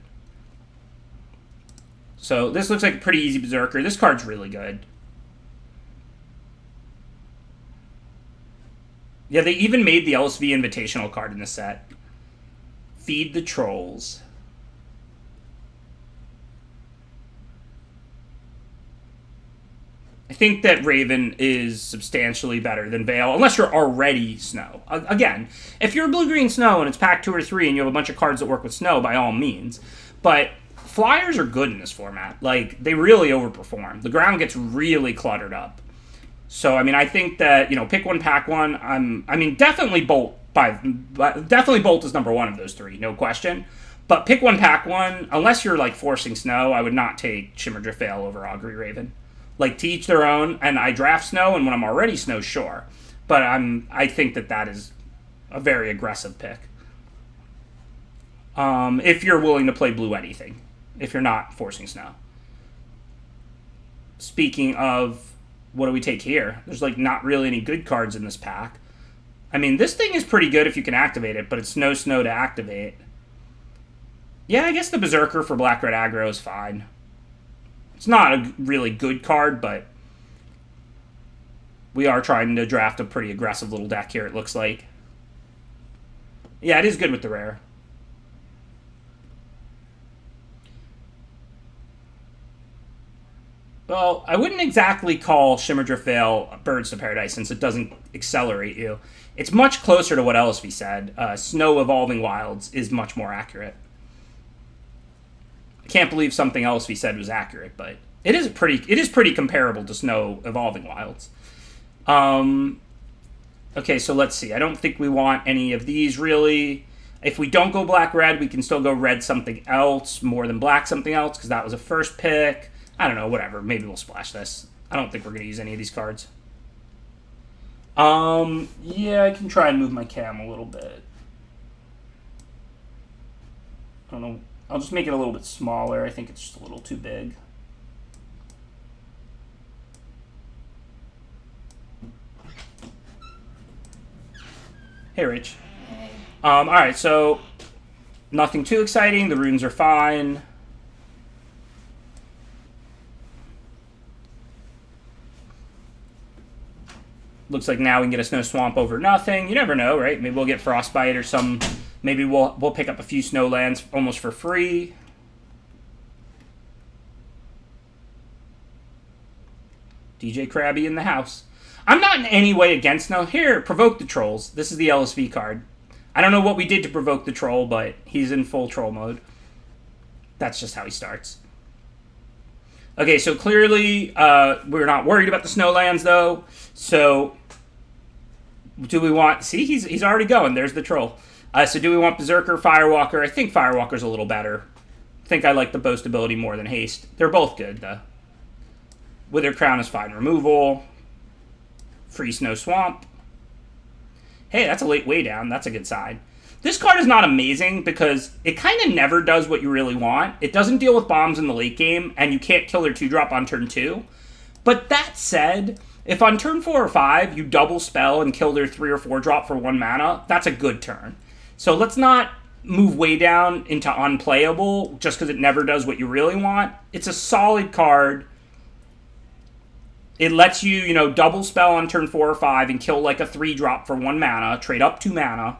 So, this looks like a pretty easy Berserker. This card's really good. Yeah, they even made the LSV Invitational card in the set. Feed the Trolls. I think that Raven is substantially better than Veil, unless you're already Snow. Again, if you're blue-green Snow and it's pack 2 or 3 and you have a bunch of cards that work with Snow, by all means. But Flyers are good in this format. Like, they really overperform. The ground gets really cluttered up. So, I mean, I think that, you know, pick one, pack one. I mean, definitely Bolt. Definitely Bolt is number one of those three, no question. But pick one, pack one. Unless you're, like, forcing Snow, I would not take Shimmerdrift Veil over Augury Raven. Like, to each their own, and I draft Snow, and when I'm already Snow, sure. But I think that is a very aggressive pick. If you're willing to play blue anything. If you're not forcing Snow. Speaking of... what do we take here? There's, like, not really any good cards in this pack. I mean, this thing is pretty good if you can activate it, but it's no Snow to activate. Yeah, I guess the Berserker for black-red aggro is fine. It's not a really good card, but we are trying to draft a pretty aggressive little deck here, it looks like. Yeah, it is good with the rare. Well, I wouldn't exactly call Shimmerdrift Veil Birds to Paradise since it doesn't accelerate you. It's much closer to what LSV said. Snow Evolving Wilds is much more accurate. I can't believe something LSV said was accurate, but it is pretty comparable to Snow Evolving Wilds. Okay, so let's see. I don't think we want any of these really. If we don't go black-red, we can still go red something else, more than black something else, because that was a first pick. I don't know, whatever. Maybe we'll splash this. I don't think we're going to use any of these cards. Yeah, I can try and move my cam a little bit. I don't know. I'll just make it a little bit smaller. I think it's just a little too big. Hey, Rich. Hey. Alright, so nothing too exciting. The runes are fine. Looks like now we can get a Snow Swamp over nothing. You never know, right? Maybe we'll get Frostbite or some... Maybe we'll pick up a few Snow lands almost for free. DJ Krabby in the house. I'm not in any way against now. Here, provoke the trolls. This is the LSV card. I don't know what we did to provoke the troll, but he's in full troll mode. That's just how he starts. Okay, so clearly we're not worried about the snowlands, though. So do we want... See, he's already going. There's the troll. So do we want Berserker, Firewalker? I think Firewalker's a little better. I think I like the boast ability more than haste. They're both good, though. Wither Crown is fine. Removal. Free Snow Swamp. Hey, that's a late way down. That's a good sign. This card is not amazing because it kind of never does what you really want. It doesn't deal with bombs in the late game, and you can't kill their 2-drop on turn 2. But that said, if on turn 4 or 5 you double spell and kill their 3 or 4-drop for 1 mana, that's a good turn. So let's not move way down into unplayable just because it never does what you really want. It's a solid card. It lets you, double spell on turn 4 or 5 and kill like a 3-drop for 1 mana, trade up 2 mana.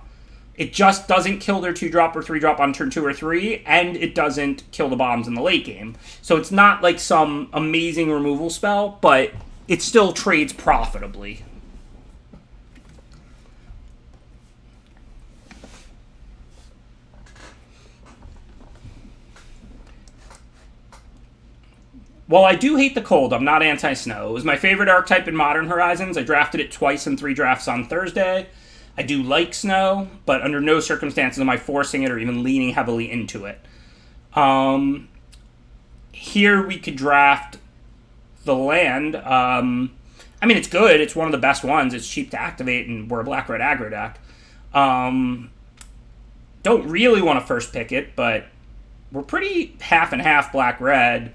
It just doesn't kill their 2-drop or 3-drop on turn 2 or 3, and it doesn't kill the bombs in the late game. So it's not like some amazing removal spell, but it still trades profitably. While I do hate the cold, I'm not anti-snow. It was my favorite archetype in Modern Horizons. I drafted it twice in 3 drafts on Thursday. I do like snow, but under no circumstances am I forcing it or even leaning heavily into it. Here we could draft the land. It's good. It's one of the best ones. It's cheap to activate, and we're a black-red aggro deck. Don't really want to first pick it, but we're pretty half and half black-red.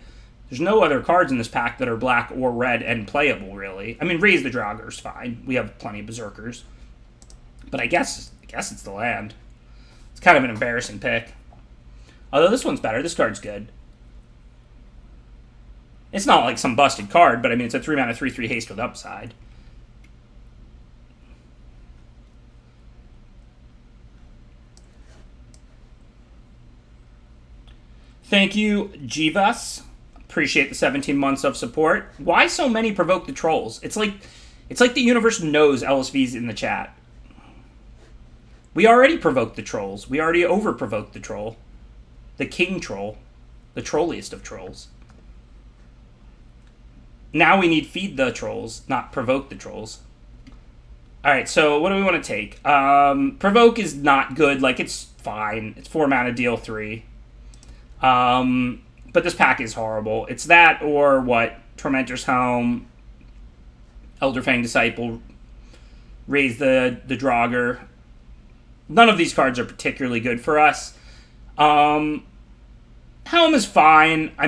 There's no other cards in this pack that are black or red and playable, really. Raise the Draugur's fine. We have plenty of Berserkers. But I guess it's the land. It's kind of an embarrassing pick. Although this one's better. This card's good. It's not like some busted card, but it's a 3-mana 3/3 haste with upside. Thank you, Jivas. Appreciate the 17 months of support. Why so many provoke the trolls? It's like the universe knows LSV's in the chat. We already provoked the trolls. We already over-provoked the troll. The king troll. The trolliest of trolls. Now we need feed the trolls, not provoke the trolls. Alright, so what do we want to take? Provoke is not good. It's fine. It's 4 mana, deal 3. But this pack is horrible. It's that or what? Tormentor's Helm, Elderfang Disciple, raise the Draugur. None of these cards are particularly good for us. Helm is fine. I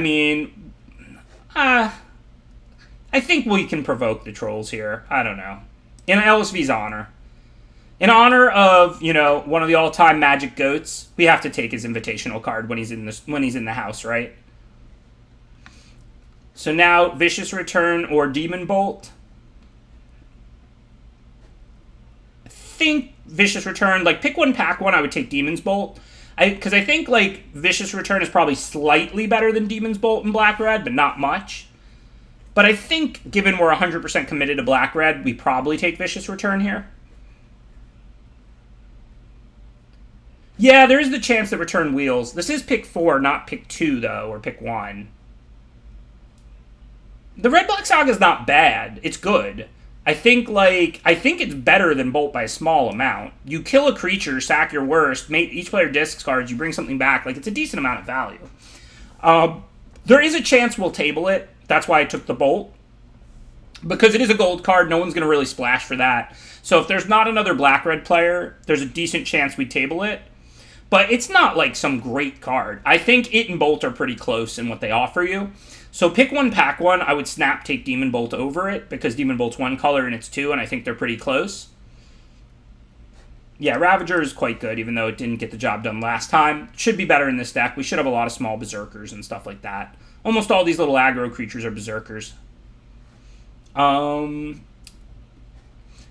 think we can provoke the trolls here. I don't know. In LSV's honor. In honor of, one of the all-time Magic GOATs, we have to take his invitational card when he's in the house, right? So now, Vicious Return or Demon Bolt. I think Vicious Return, pick one, pack one, I would take Demon's Bolt. Because I think, Vicious Return is probably slightly better than Demon's Bolt in Black-Red, but not much. But I think, given we're 100% committed to Black-Red, we probably take Vicious Return here. Yeah, there is the chance that Return Wheels. This is pick 4, not pick 2, though, or pick 1. The Red-Black Saga is not bad. It's good. I think it's better than Bolt by a small amount. You kill a creature, sack your worst, make each player discs cards, you bring something back. It's a decent amount of value. There is a chance we'll table it. That's why I took the Bolt. Because it is a gold card, no one's going to really splash for that. So if there's not another black-red player, there's a decent chance we table it. But it's not some great card. I think it and Bolt are pretty close in what they offer you. So pick one, pack one. I would snap take Demon Bolt over it because Demon Bolt's 1 color and it's 2, and I think they're pretty close. Yeah, Ravager is quite good, even though it didn't get the job done last time. It should be better in this deck. We should have a lot of small Berserkers and stuff like that. Almost all these little aggro creatures are Berserkers.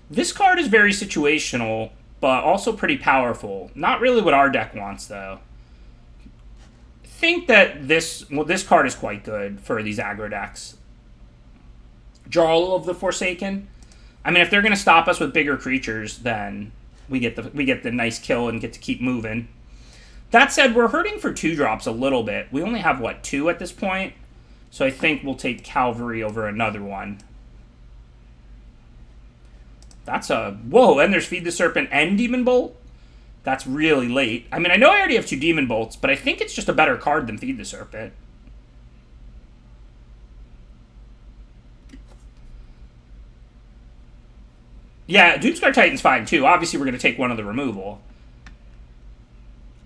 This card is very situational, but also pretty powerful. Not really what our deck wants, though. I think that this card is quite good for these aggro decks. Jarl of the Forsaken. I mean, if they're going to stop us with bigger creatures, then we get the nice kill and get to keep moving. That said, we're hurting for 2-drops a little bit. We only have, what, 2 at this point? So I think we'll take Cavalry over another one. That's a... Whoa, and there's Feed the Serpent and Demon Bolt? That's really late. I mean, I know I already have 2 Demon Bolts, but I think it's just a better card than Feed the Serpent. Yeah, Doomscar Titan's fine, too. Obviously, we're going to take one of the removal.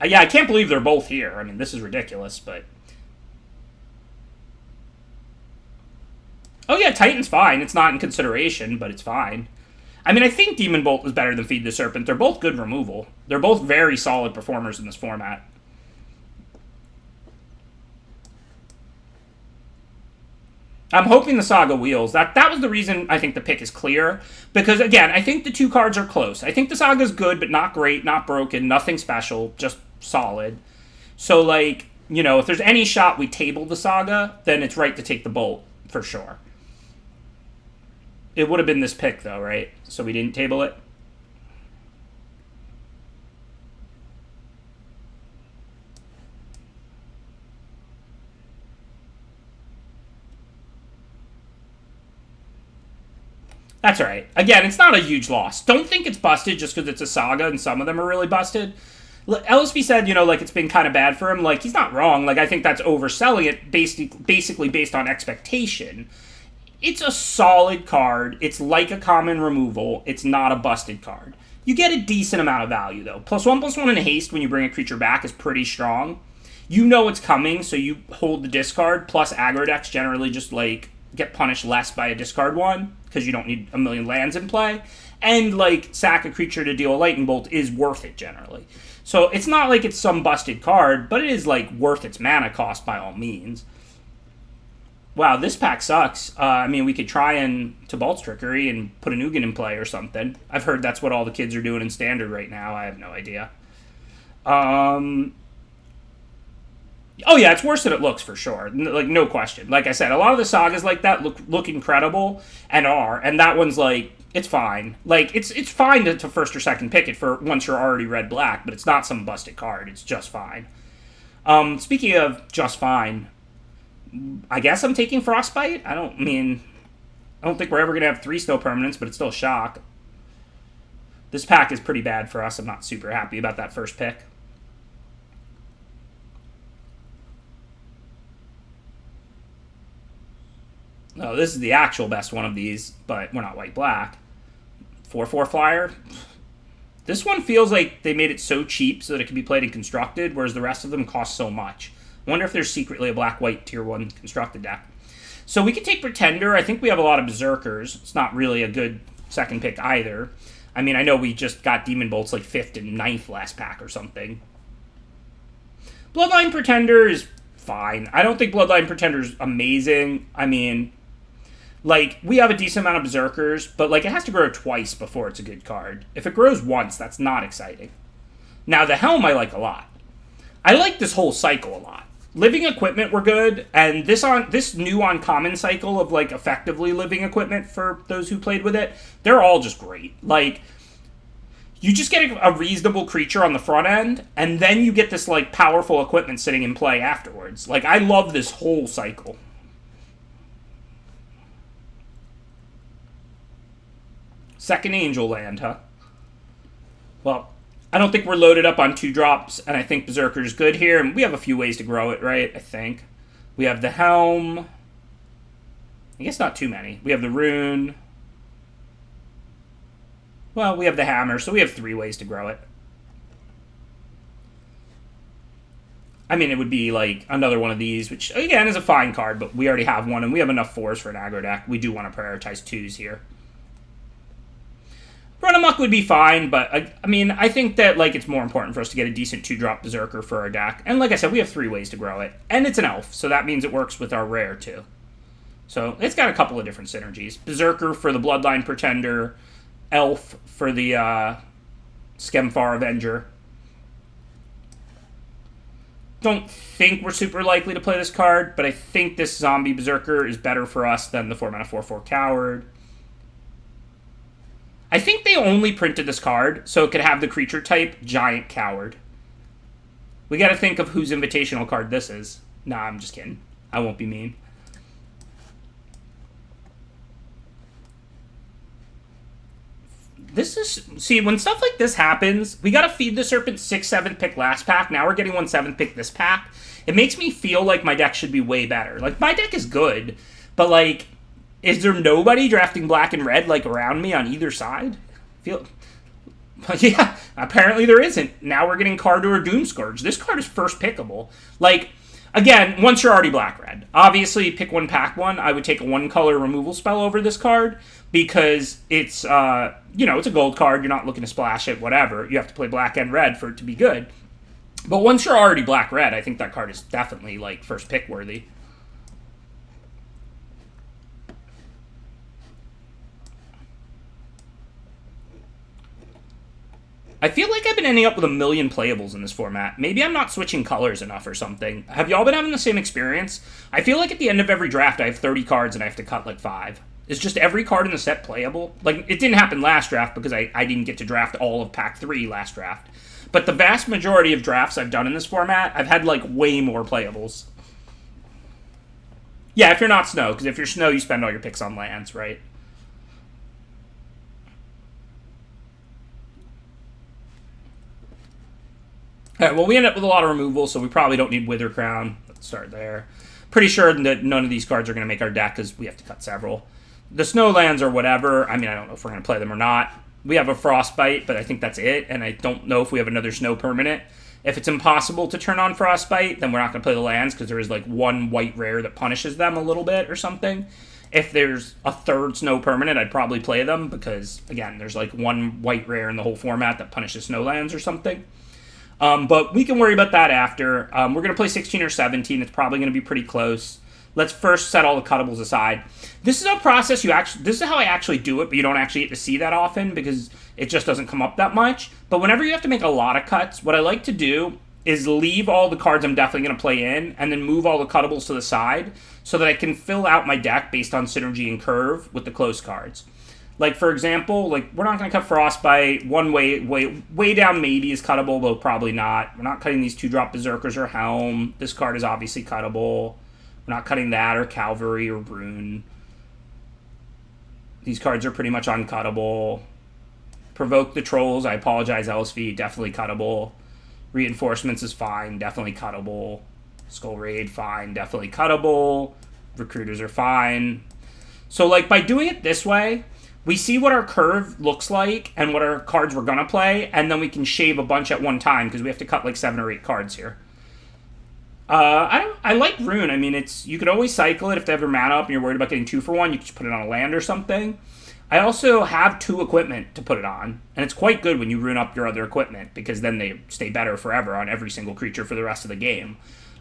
Yeah, I can't believe they're both here. I mean, this is ridiculous, but... Oh, yeah, Titan's fine. It's not in consideration, but it's fine. I mean, I think Demon Bolt is better than Feed the Serpent. They're both good removal. They're both very solid performers in this format. I'm hoping the Saga wheels. That was the reason I think the pick is clear. Because, again, I think the 2 cards are close. I think the Saga's good, but not great, not broken, nothing special, just solid. So, like, you know, if there's any shot we table the Saga, then it's right to take the Bolt, for sure. It would have been this pick, though, right? So we didn't table it? That's all right. Again, it's not a huge loss. Don't think it's busted just because it's a Saga and some of them are really busted. LSV said, you know, like, it's been kind of bad for him. Like, he's not wrong. Like, I think that's overselling it basically based on expectation. It's a solid card. It's like a common removal. It's not a busted card. You get a decent amount of value, though. +1/+1 in haste when you bring a creature back is pretty strong. You know it's coming, so you hold the discard. Plus, aggro decks generally just, like, get punished less by a discard one, because you don't need a million lands in play. And, like, sack a creature to deal a lightning bolt is worth it, generally. So it's not like it's some busted card, but it is, like, worth its mana cost by all means. Wow, this pack sucks. I mean, we could try and Tibalt's Trickery and put a Ugin in play or something. I've heard that's what all the kids are doing in Standard right now. I have no idea. Oh, yeah, it's worse than it looks for sure. Like, no question. Like I said, a lot of the sagas like that look incredible and are. And that one's like, it's fine. Like, it's fine to first or second pick it for once you're already red-black, but it's not some busted card. It's just fine. Speaking of just fine, I guess I'm taking Frostbite. I don't think we're ever going to have 3 snow permanents, but it's still a shock. This pack is pretty bad for us. I'm not super happy about that first pick. Oh, this is the actual best one of these, but we're not white-black. 4/4 flyer. This one feels like they made it so cheap so that it can be played in Constructed, whereas the rest of them cost so much. I wonder if there's secretly a black-white tier 1 Constructed deck. So we could take Pretender. I think we have a lot of Berserkers. It's not really a good second pick either. I mean, I know we just got Demon Bolts like 5th and 9th last pack or something. Bloodline Pretender is fine. I don't think Bloodline Pretender is amazing. I mean, like, we have a decent amount of Berserkers, but, like, it has to grow twice before it's a good card. If it grows once, that's not exciting. Now, the Helm I like a lot. I like this whole cycle a lot. Living Equipment were good, and this new uncommon cycle of, like, effectively living equipment for those who played with it, they're all just great. Like, you just get a reasonable creature on the front end, and then you get this, like, powerful equipment sitting in play afterwards. Like, I love this whole cycle. Second Angel Land, huh? Well, I don't think we're loaded up on 2-drops, and I think Berserker is good here. And we have a few ways to grow it, right? I think. We have the Helm. I guess not too many. We have the Rune. Well, we have the Hammer, so we have 3 ways to grow it. I mean, it would be like another one of these, which, again, is a fine card, but we already have one, and we have enough 4s for an aggro deck. We do want to prioritize 2s here. Run Amok would be fine, but, I mean, I think that, like, it's more important for us to get a decent 2-drop Berserker for our deck. And like I said, we have 3 ways to grow it. And it's an elf, so that means it works with our rare, too. So, it's got a couple of different synergies. Berserker for the Bloodline Pretender, elf for the Skemfar Avenger. don't think we're super likely to play this card, but I think this Zombie Berserker is better for us than the 4-mana 4/4 Coward. I think they only printed this card so it could have the creature type Giant Coward. We gotta think of whose invitational card this is. Nah, I'm just kidding. I won't be mean. This is... See, when stuff like this happens, we gotta feed the Serpent 6th, 7th pick last pack. Now we're getting 1 7th pick this pack. It makes me feel like my deck should be way better. Like, my deck is good, but, like, is there nobody drafting black and red, like, around me on either side? Yeah, apparently there isn't. Now we're getting Cardor Doomscourge. This card is first pickable. Like, again, once you're already black-red. Obviously, pick one, pack one. I would take a one-color removal spell over this card because it's, it's a gold card. You're not looking to splash it, whatever. You have to play black and red for it to be good. But once you're already black-red, I think that card is definitely, like, first pick worthy. I feel like I've been ending up with a million playables in this format. Maybe I'm not switching colors enough or something. Have y'all been having the same experience? I feel like at the end of every draft, I have 30 cards and I have to cut like 5. Is just every card in the set playable? Like, it didn't happen last draft because I didn't get to draft all of Pack 3 last draft. But the vast majority of drafts I've done in this format, I've had, like, way more playables. Yeah, if you're not Snow, because if you're Snow, you spend all your picks on lands, right? Alright, well, we end up with a lot of removal, so we probably don't need Wither Crown. Let's start there. Pretty sure that none of these cards are going to make our deck, because we have to cut several. The Snow lands or whatever, I mean, I don't know if we're going to play them or not. We have a Frostbite, but I think that's it, and I don't know if we have another Snow permanent. If it's impossible to turn on Frostbite, then we're not going to play the lands, because there is, like, one white rare that punishes them a little bit or something. If there's a third Snow permanent, I'd probably play them, because, again, there's, like, one white rare in the whole format that punishes Snow lands or something. But we can worry about that after. We're going to play 16 or 17. It's probably going to be pretty close. Let's first set all the cuttables aside. This is a process this is how I actually do it, but you don't actually get to see that often because it just doesn't come up that much. But whenever you have to make a lot of cuts, what I like to do is leave all the cards I'm definitely going to play in and then move all the cuttables to the side so that I can fill out my deck based on synergy and curve with the close cards. Like, for example, like, we're not going to cut Frostbite. One way down maybe is cuttable, but probably not. We're not cutting these 2-drop Berserkers or Helm. This card is obviously cuttable. We're not cutting that or Cavalry or Rune. These cards are pretty much uncuttable. Provoke the Trolls. I apologize, LSV. Definitely cuttable. Reinforcements is fine. Definitely cuttable. Skull Raid, fine. Definitely cuttable. Recruiters are fine. So, like, by doing it this way, we see what our curve looks like and what our cards we're going to play, and then we can shave a bunch at one time because we have to cut like 7 or 8 cards here. I like Rune. I mean, you could always cycle it if they have your mana up and you're worried about getting 2 for 1. You can just put it on a land or something. I also have 2 equipment to put it on, and it's quite good when you rune up your other equipment because then they stay better forever on every single creature for the rest of the game.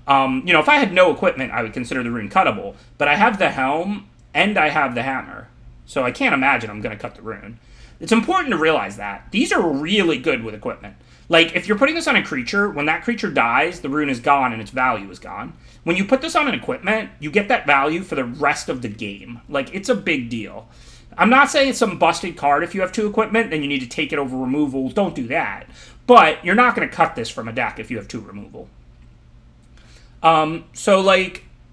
If I had no equipment, I would consider the Rune cuttable, but I have the Helm and I have the Hammer. So I can't imagine I'm going to cut the Rune. It's important to realize that. These are really good with equipment. Like, if you're putting this on a creature, when that creature dies, the Rune is gone and its value is gone. When you put this on an equipment, you get that value for the rest of the game. Like, it's a big deal. I'm not saying it's some busted card if you have 2 equipment, then you need to take it over removal. Don't do that. But you're not going to cut this from a deck if you have 2 removal.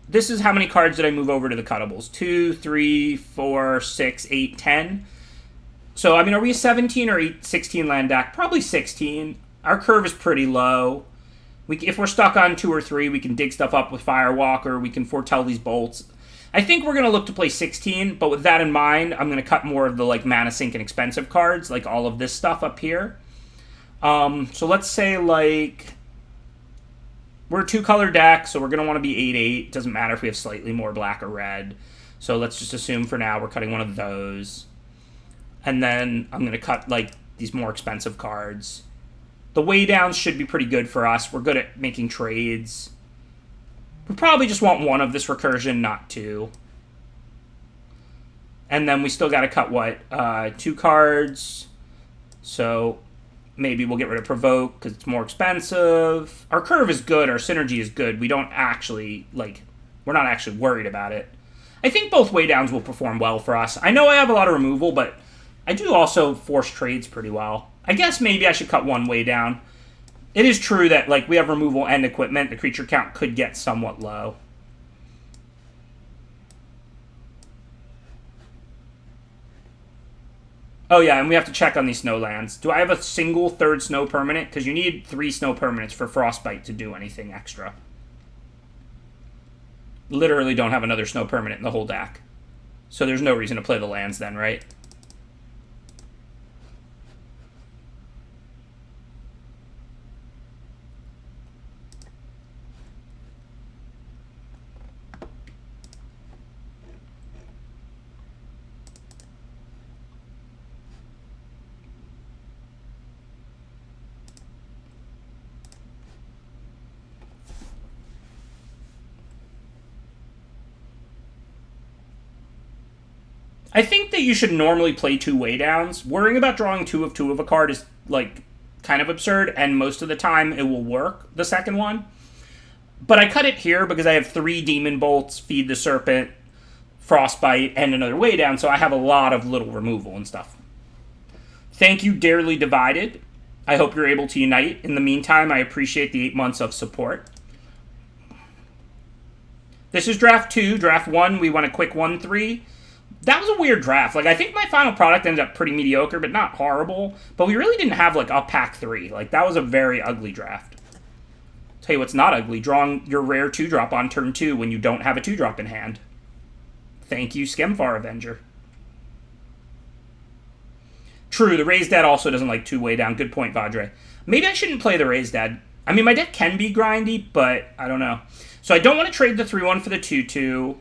This is how many cards did I move over to the cuttables. 2, 3, 4, 6, 8, 10. So, I mean, are we a 17 or 16 land deck? Probably 16. Our curve is pretty low. If we're stuck on 2 or 3, we can dig stuff up with Firewalker. We can foretell these bolts. I think we're going to look to play 16, but with that in mind, I'm going to cut more of the like mana sink and expensive cards, like all of this stuff up here. So let's say like... We're a 2-color deck, so we're going to want to be 8/8. Doesn't matter if we have slightly more black or red. So let's just assume for now we're cutting one of those. And then I'm going to cut, like, these more expensive cards. The way downs should be pretty good for us. We're good at making trades. We probably just want 1 of this recursion, not 2. And then we still got to cut, what? 2 cards. So Maybe we'll get rid of Provoke because it's more expensive. Our curve is good. Our synergy is good. We don't actually, like, we're not actually worried about it. I think both way downs will perform well for us. I know I have a lot of removal, but I do also force trades pretty well. I guess maybe I should cut one way down. It is true that, like, we have removal and equipment. The creature count could get somewhat low. Oh, yeah, and we have to check on these snow lands. Do I have a single third snow permanent? Because you need 3 snow permanents for Frostbite to do anything extra. Literally don't have another snow permanent in the whole deck. So there's no reason to play the lands then, right? I think that you should normally play 2 way downs. Worrying about drawing 2 of a card is, like, kind of absurd, and most of the time it will work, the second one. But I cut it here because I have 3 Demon Bolts, Feed the Serpent, Frostbite, and another way down, so I have a lot of little removal and stuff. Thank you, Dearly Divided. I hope you're able to unite. In the meantime, I appreciate the 8 months of support. This is draft 2. Draft 1, we went a quick 1-3. That was a weird draft. Like, I think my final product ended up pretty mediocre, but not horrible. But we really didn't have, like, a pack 3. Like, that was a very ugly draft. Tell you what's not ugly. Drawing your rare 2-drop on turn 2 when you don't have a 2-drop in hand. Thank you, Skemfar Avenger. True, the Raised Dad also doesn't like 2-way down. Good point, Vadre. Maybe I shouldn't play the Raised Dad. I mean, my deck can be grindy, but I don't know. So I don't want to trade the 3-1 for the 2-2.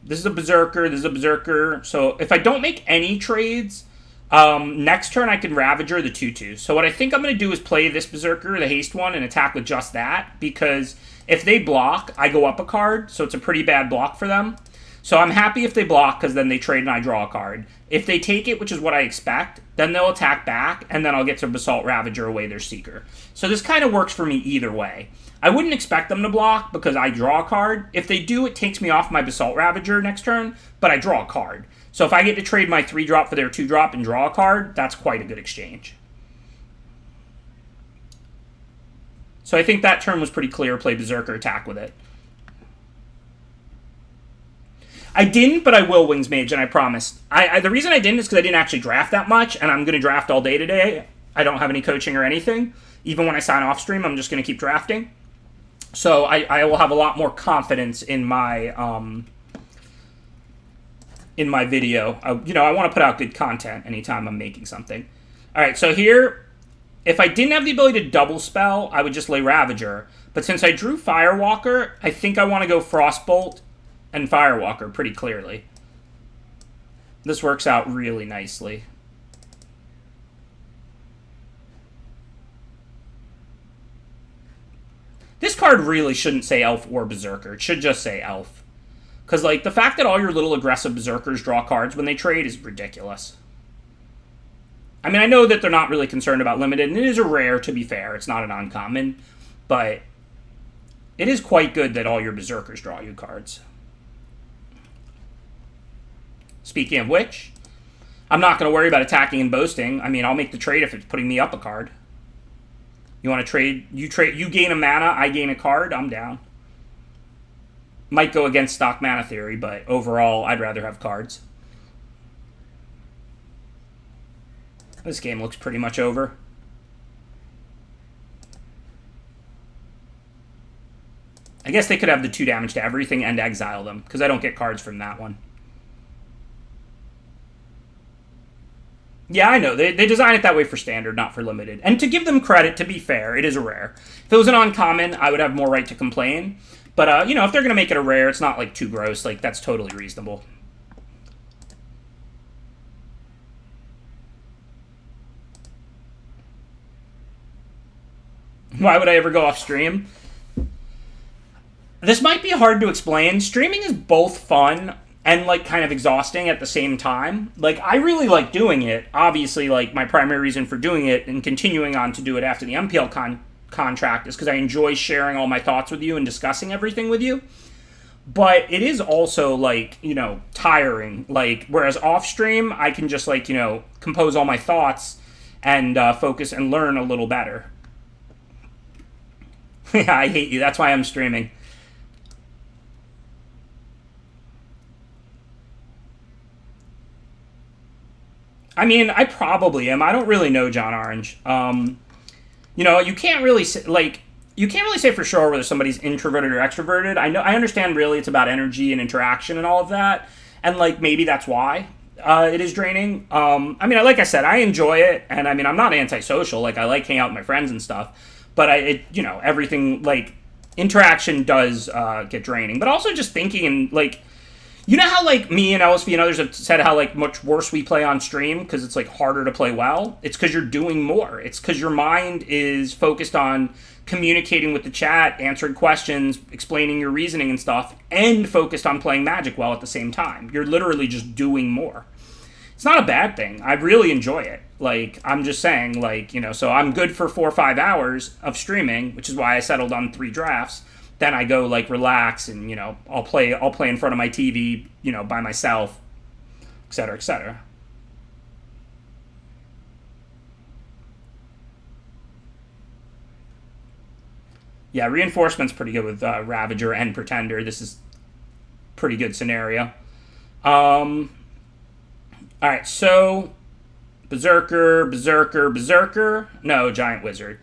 This is a Berserker. This is a Berserker. So if I don't make any trades, next turn I can Ravager the 2-2. So what I think I'm going to do is play this Berserker, the haste one, and attack with just that. Because if they block, I go up a card. So it's a pretty bad block for them. So I'm happy if they block because then they trade and I draw a card. If they take it, which is what I expect, then they'll attack back. And then I'll get to Basalt Ravager away their Seeker. So this kind of works for me either way. I wouldn't expect them to block because I draw a card. If they do, it takes me off my Basalt Ravager next turn, but I draw a card. So if I get to trade my 3-drop for their 2-drop and draw a card, that's quite a good exchange. So I think that turn was pretty clear. Play Berserker, attack with it. I didn't, but I will Wings Mage, and I promised. The reason I didn't is because I didn't actually draft that much, and I'm going to draft all day today. I don't have any coaching or anything. Even when I sign off stream, I'm just going to keep drafting. So I will have a lot more confidence in my video. I want to put out good content anytime I'm making something. All right, so here, if I didn't have the ability to double spell, I would just lay Ravager. But since I drew Firewalker, I think I want to go Frostbolt and Firewalker pretty clearly. This works out really nicely. This card really shouldn't say Elf or Berserker. It should just say Elf. Because, like, the fact that all your little aggressive Berserkers draw cards when they trade is ridiculous. I mean, I know that they're not really concerned about limited, and it is a rare, to be fair. It's not an uncommon. But it is quite good that all your Berserkers draw you cards. Speaking of which, I'm not going to worry about attacking and boasting. I mean, I'll make the trade if it's putting me up a card. You want to trade? You gain a mana, I gain a card. I'm down. Might go against stock mana theory, but overall, I'd rather have cards. This game looks pretty much over. I guess they could have the 2 damage to everything and exile them, because I don't get cards from that one. Yeah, I know. They design it that way for standard, not for limited. And to give them credit, to be fair, it is a rare. If it was an uncommon, I would have more right to complain. But, if they're going to make it a rare, it's not, like, too gross. Like, that's totally reasonable. Why would I ever go off stream? This might be hard to explain. Streaming is both fun and like kind of exhausting at the same time. Like I really like doing it. Obviously, like my primary reason for doing it and continuing on to do it after the MPL contract is because I enjoy sharing all my thoughts with you and discussing everything with you. But it is also like, tiring. Like whereas off stream I can just like, compose all my thoughts and focus and learn a little better. Yeah, I hate you. That's why I'm streaming. I mean, I probably am. I don't really know John Orange. You can't really say, you can't really say for sure whether somebody's introverted or extroverted. I understand really it's about energy and interaction and all of that, and like maybe that's why it is draining. I mean, like I said, I enjoy it, and I mean, I'm not antisocial. Like I like hanging out with my friends and stuff, but everything like interaction does get draining. But also just thinking and like. You know how, like, me and LSV and others have said how, like, much worse we play on stream because it's, like, harder to play well? It's because you're doing more. It's because your mind is focused on communicating with the chat, answering questions, explaining your reasoning and stuff, and focused on playing Magic well at the same time. You're literally just doing more. It's not a bad thing. I really enjoy it. Like, I'm just saying, like, so I'm good for 4 or 5 hours of streaming, which is why I settled on 3 drafts. Then I go like relax and I'll play in front of my TV by myself, etc., etc. Yeah, reinforcement's pretty good with Ravager and Pretender. This is pretty good scenario. All right, so Berserker. No, Giant Wizard.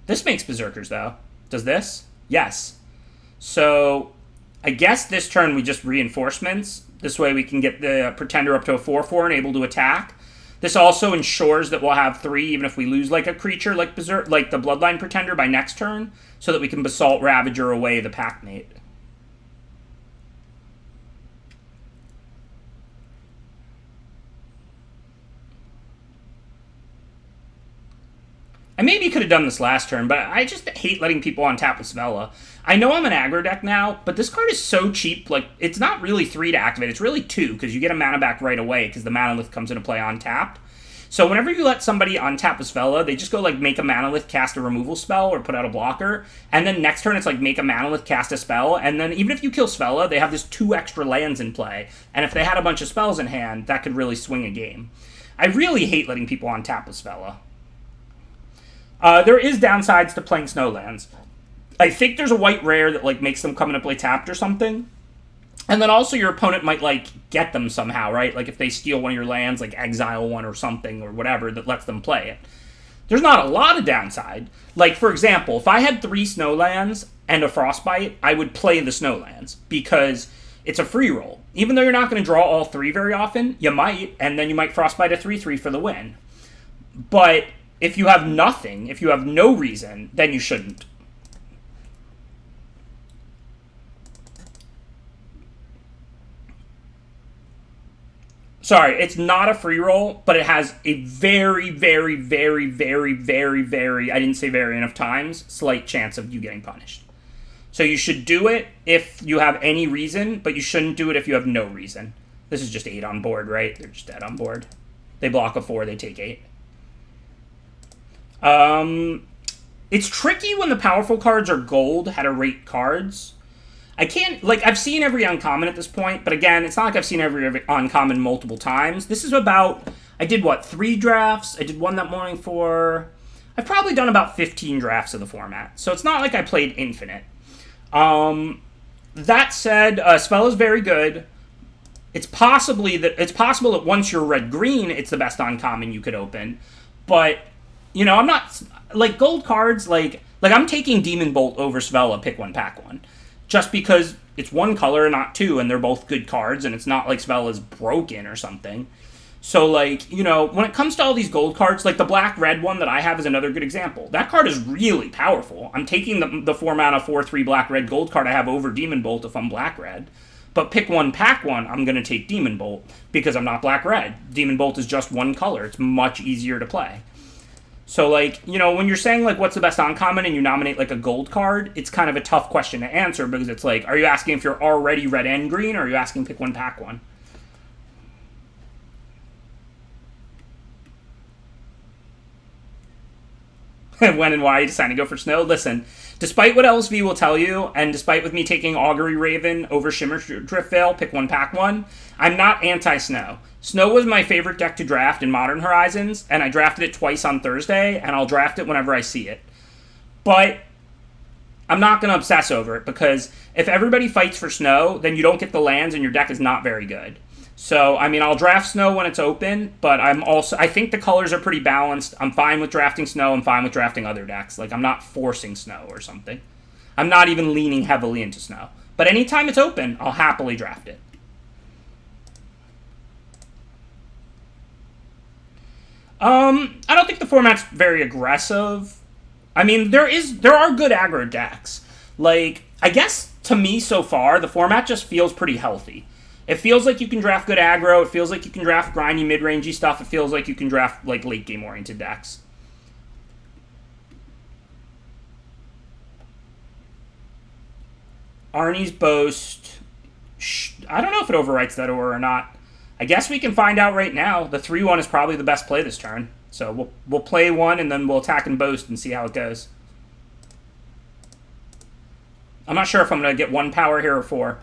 This makes Berserkers though. Does this? Yes. So, I guess this turn we just reinforcements. This way we can get the Pretender up to a 4/4 and able to attack. This also ensures that we'll have 3 even if we lose like a creature like like the Bloodline Pretender by next turn, so that we can Basalt Ravager away the Packmate. I maybe could have done this last turn, but I just hate letting people on tap with Svella. I know I'm an aggro deck now, but this card is so cheap. Like, it's not really 3 to activate. It's really 2, because you get a mana back right away, because the Manalith comes into play on tapped. So whenever you let somebody on tap with Svella, they just go, like, make a Manalith, cast a removal spell, or put out a blocker, and then next turn it's, like, make a Manalith, cast a spell, and then even if you kill Svella, they have this 2 extra lands in play, and if they had a bunch of spells in hand, that could really swing a game. I really hate letting people on tap with Svella. There is downsides to playing Snowlands. I think there's a white rare that like makes them come into play tapped or something. And then also your opponent might like get them somehow, right? Like if they steal one of your lands, like exile one or something or whatever that lets them play it. There's not a lot of downside. Like for example, if I had 3 Snowlands and a Frostbite, I would play the Snowlands because it's a free roll. Even though you're not going to draw all 3 very often, you might, and then you might Frostbite a 3/3 for the win. But if you have nothing, if you have no reason, then you shouldn't. Sorry, it's not a free roll, but it has a very, very, very, very, very, very, I didn't say very enough times, slight chance of you getting punished. So you should do it if you have any reason, but you shouldn't do it if you have no reason. This is just 8 on board, right? They're just dead on board. They block a 4, they take 8. It's tricky when the powerful cards are gold, how to rate cards. I can't, like, I've seen every uncommon at this point, but again, it's not like I've seen every uncommon multiple times. This is about, I did, 3 drafts? I did one that morning for, I've probably done about 15 drafts of the format, so it's not like I played infinite. That said, Svella's very good. It's possible that once you're red-green, it's the best uncommon you could open, but I'm not, like, gold cards, like I'm taking Demon Bolt over Svella, pick 1, pack 1. Just because it's 1 color, not 2, and they're both good cards, and it's not like Svella's broken or something. So, like, when it comes to all these gold cards, like the black-red one that I have is another good example. That card is really powerful. I'm taking the 4-mana 4/3 black-red gold card I have over Demon Bolt if I'm black-red. But pick 1, pack 1, I'm going to take Demon Bolt, because I'm not black-red. Demon Bolt is just 1 color. It's much easier to play. So, like, you know, when you're saying, like, what's the best uncommon and you nominate, like, a gold card, it's kind of a tough question to answer because it's like, are you asking if you're already red and green, or are you asking pick one, pack one? When and why you decided to go for snow? Listen, despite what LSV will tell you, and despite with me taking Augury Raven over Shimmer Drift Veil, pick one, pack one, I'm not anti-snow. Snow was my favorite deck to draft in Modern Horizons, and I drafted it twice on Thursday, and I'll draft it whenever I see it. But I'm not going to obsess over it, because if everybody fights for snow, then you don't get the lands and your deck is not very good. So, I mean, I'll draft snow when it's open, but I think the colors are pretty balanced. I'm fine with drafting snow. I'm fine with drafting other decks. Like, I'm not forcing snow or something. I'm not even leaning heavily into snow. But anytime it's open, I'll happily draft it. I don't think the format's very aggressive. I mean, there are good aggro decks. Like, I guess, to me so far, the format just feels pretty healthy. It feels like you can draft good aggro. It feels like you can draft grindy, mid-rangey stuff. It feels like you can draft, like, late-game oriented decks. Arnie's Boast. I don't know if it overwrites that aura or not. I guess we can find out right now. The 3-1 is probably the best play this turn. So we'll play one, and then we'll attack and boast and see how it goes. I'm not sure if I'm going to get 1 power here or 4.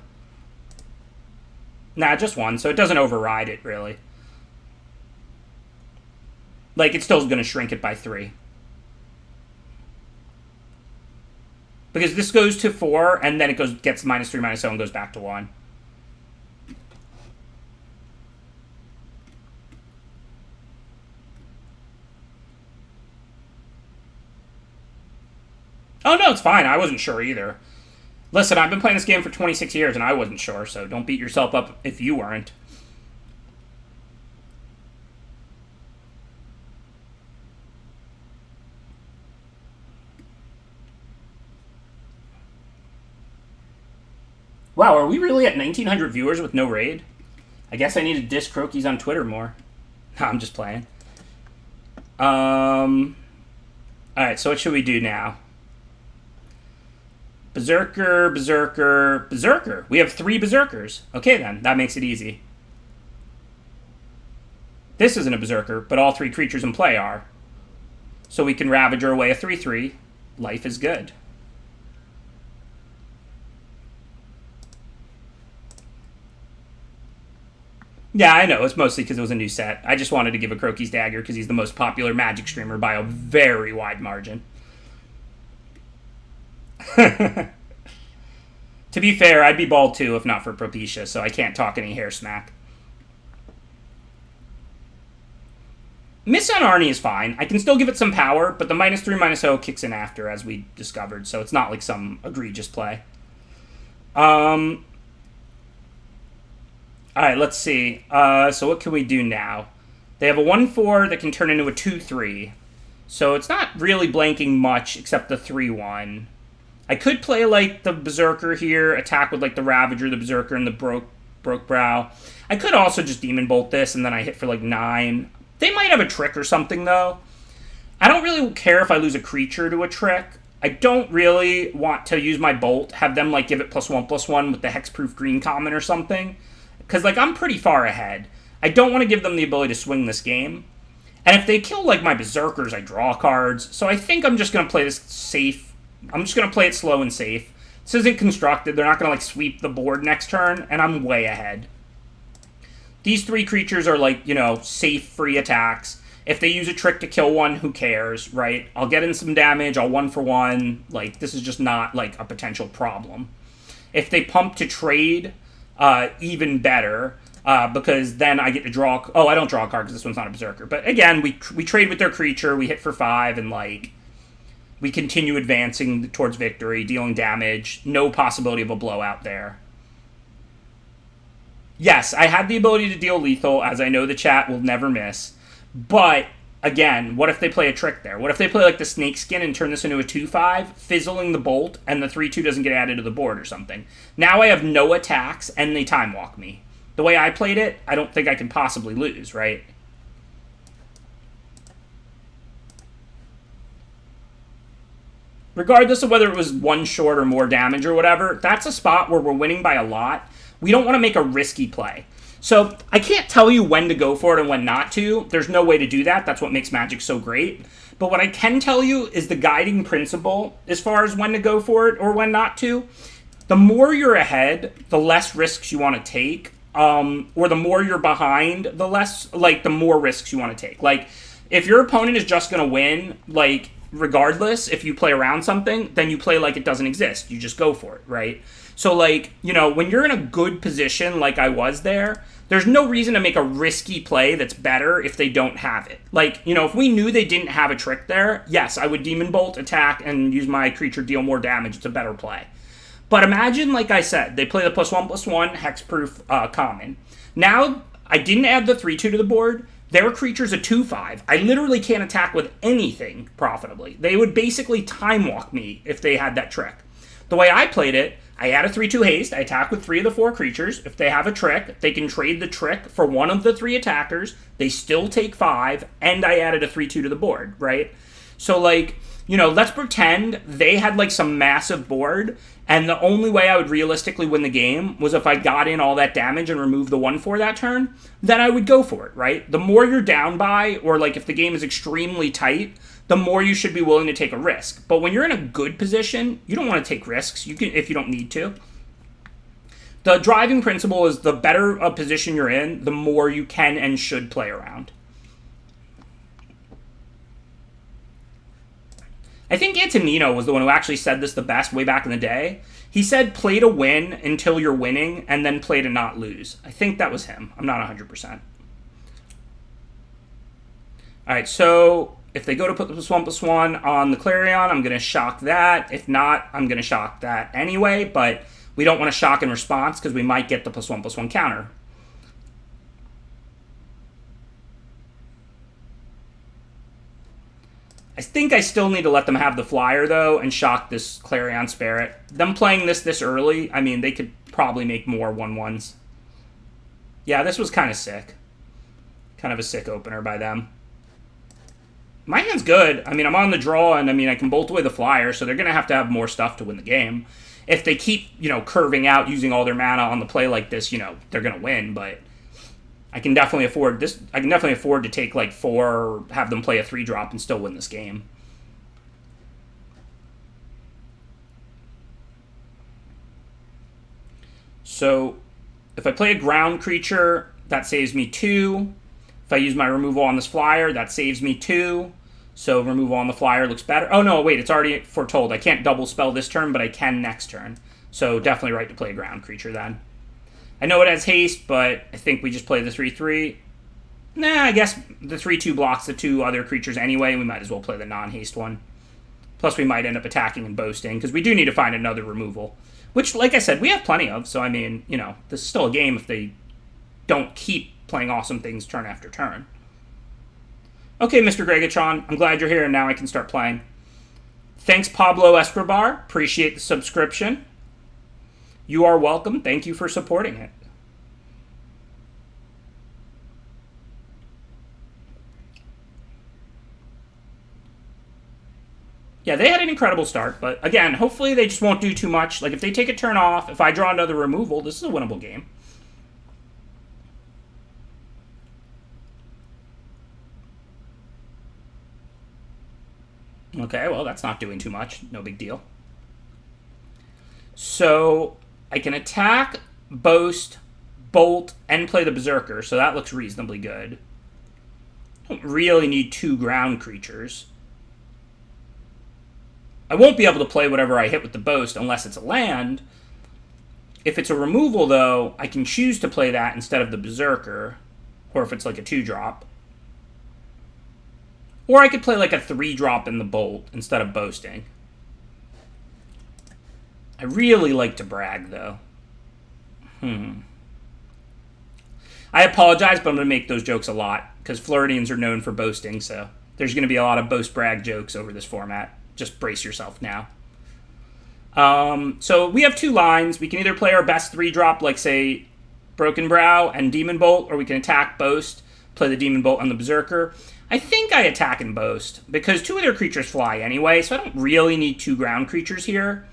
Nah, just 1, so it doesn't override it, really. Like, it's still going to shrink it by 3. Because this goes to 4, and then it gets -3, -0, and goes back to 1. Oh, no, it's fine. I wasn't sure either. Listen, I've been playing this game for 26 years, and I wasn't sure, so don't beat yourself up if you weren't. Wow, are we really at 1,900 viewers with no raid? I guess I need to diss Crokies on Twitter more. No, I'm just playing. Alright, so what should we do now? Berserker, Berserker, Berserker. We have 3 Berserkers. Okay, then. That makes it easy. This isn't a Berserker, but all 3 creatures in play are. So we can Ravager away a 3/3. Life is good. Yeah, I know. It's mostly because it was a new set. I just wanted to give a Crokies Dagger because he's the most popular Magic streamer by a very wide margin. To be fair, I'd be bald too if not for Propecia, so I can't talk any hair smack. Miss on Arnie is fine. I can still give it some power, but the -3, -0 kicks in after, as we discovered, so it's not like some egregious play. Alright, let's see. So what can we do now? They have a 1/4 that can turn into a 2/3. So it's not really blanking much except the 3/1. I could play, like, the Berserker here, attack with, like, the Ravager, the Berserker, and the Broke Brow. I could also just Demon Bolt this, and then I hit for, like, 9. They might have a trick or something, though. I don't really care if I lose a creature to a trick. I don't really want to use my Bolt, have them, like, give it +1/+1 with the Hexproof Green Common or something. Because, like, I'm pretty far ahead. I don't want to give them the ability to swing this game. And if they kill, like, my Berserkers, I draw cards. So I think I'm just going to play this safe. I'm just going to play it slow and safe. This isn't constructed. They're not going to, like, sweep the board next turn, and I'm way ahead. These 3 creatures are, like, you know, safe, free attacks. If they use a trick to kill one, who cares, right? I'll get in some damage. I'll 1-for-1. Like, this is just not, like, a potential problem. If they pump to trade, even better, because then I get to draw... Oh, I don't draw a card because this one's not a Berserker. But, again, we trade with their creature. We hit for 5, and, like... We continue advancing towards victory, dealing damage. No possibility of a blowout there. Yes, I have the ability to deal lethal, as I know the chat will never miss. But, again, what if they play a trick there? What if they play, like, the Snakeskin and turn this into a 2/5, fizzling the Bolt, and the 3/2 doesn't get added to the board or something? Now I have no attacks, and they Time Walk me. The way I played it, I don't think I can possibly lose, right? regardless of whether it was one short or more damage or whatever, that's a spot where we're winning by a lot. We don't want to make a risky play. So I can't tell you when to go for it and when not to. There's no way to do that. That's what makes Magic so great. But what I can tell you is the guiding principle as far as when to go for it or when not to. The more you're ahead, the less risks you want to take. Or the more you're behind, the more risks you want to take. Like, if your opponent is just going to win, like, regardless, if you play around something, then you play like it doesn't exist. You just go for it, right? So, like, you know, when you're in a good position like I was there, there's no reason to make a risky play that's better if they don't have it. Like, you know, if we knew they didn't have a trick there, yes, I would Demon Bolt, attack, and use my creature deal more damage. It's a better play. But imagine, like I said, they play the +1/+1 hexproof common. Now, I didn't add the 3/2 to the board. Their creature's a 2/5. I literally can't attack with anything profitably. They would basically time walk me if they had that trick. The way I played it, I add a 3/2 haste. I attack with 3 of the 4 creatures. If they have a trick, they can trade the trick for one of the 3 attackers. They still take 5, and I added a 3/2 to the board, right? So, like, you know, let's pretend they had, like, some massive board, and the only way I would realistically win the game was if I got in all that damage and removed the 1/4 that turn, then I would go for it, right? The more you're down by, or, like, if the game is extremely tight, the more you should be willing to take a risk. But when you're in a good position, you don't want to take risks. You can, if you don't need to. The driving principle is the better a position you're in, the more you can and should play around. I think Antonino was the one who actually said this the best way back in the day. He said, play to win until you're winning, and then play to not lose. I think that was him. I'm not 100%. All right, so if they go to put the +1/+1 on the Clarion, I'm going to shock that. If not, I'm going to shock that anyway, but we don't want to shock in response because we might get the +1/+1 counter. I think I still need to let them have the flyer, though, and shock this Clarion Spirit. Them playing this early, I mean, they could probably make more 1/1s. Yeah, this was kind of sick. Kind of a sick opener by them. My hand's good. I mean, I'm on the draw, and I mean, I can bolt away the flyer, so they're going to have more stuff to win the game. If they keep, you know, curving out using all their mana on the play like this, you know, they're going to win, but I can definitely afford this. I can definitely afford to take like 4 or have them play a 3-drop and still win this game. So if I play a ground creature, that saves me 2. If I use my removal on this flyer, that saves me 2. So removal on the flyer looks better. Oh no, wait, it's already foretold. I can't double spell this turn, but I can next turn. So definitely right to play a ground creature then. I know it has haste, but I think we just play the 3/3. Nah, I guess the 3/2 blocks the 2 other creatures anyway. We might as well play the non-haste one. Plus, we might end up attacking and boasting, because we do need to find another removal. Which, like I said, we have plenty of. So, I mean, you know, this is still a game if they don't keep playing awesome things turn after turn. Okay, Mr. Gregachon, I'm glad you're here, and now I can start playing. Thanks, Pablo Escobar. Appreciate the subscription. You are welcome. Thank you for supporting it. Yeah, they had an incredible start, but again, hopefully they just won't do too much. Like, if they take a turn off, if I draw another removal, this is a winnable game. Okay, well, that's not doing too much. No big deal. So I can attack, boast, bolt, and play the Berserker, so that looks reasonably good. Don't really need 2 ground creatures. I won't be able to play whatever I hit with the boast unless it's a land. If it's a removal, though, I can choose to play that instead of the Berserker, or if it's like a 2-drop. Or I could play like a 3-drop in the bolt instead of boasting. I really like to brag, though. I apologize, but I'm going to make those jokes a lot, because Floridians are known for boasting, so there's going to be a lot of boast-brag jokes over this format. Just brace yourself now. So we have 2 lines. We can either play our best 3-drop, like, say, Broken Brow and Demon Bolt, or we can attack, boast, play the Demon Bolt on the Berserker. I think I attack and boast, because 2 of their creatures fly anyway, so I don't really need 2 ground creatures here.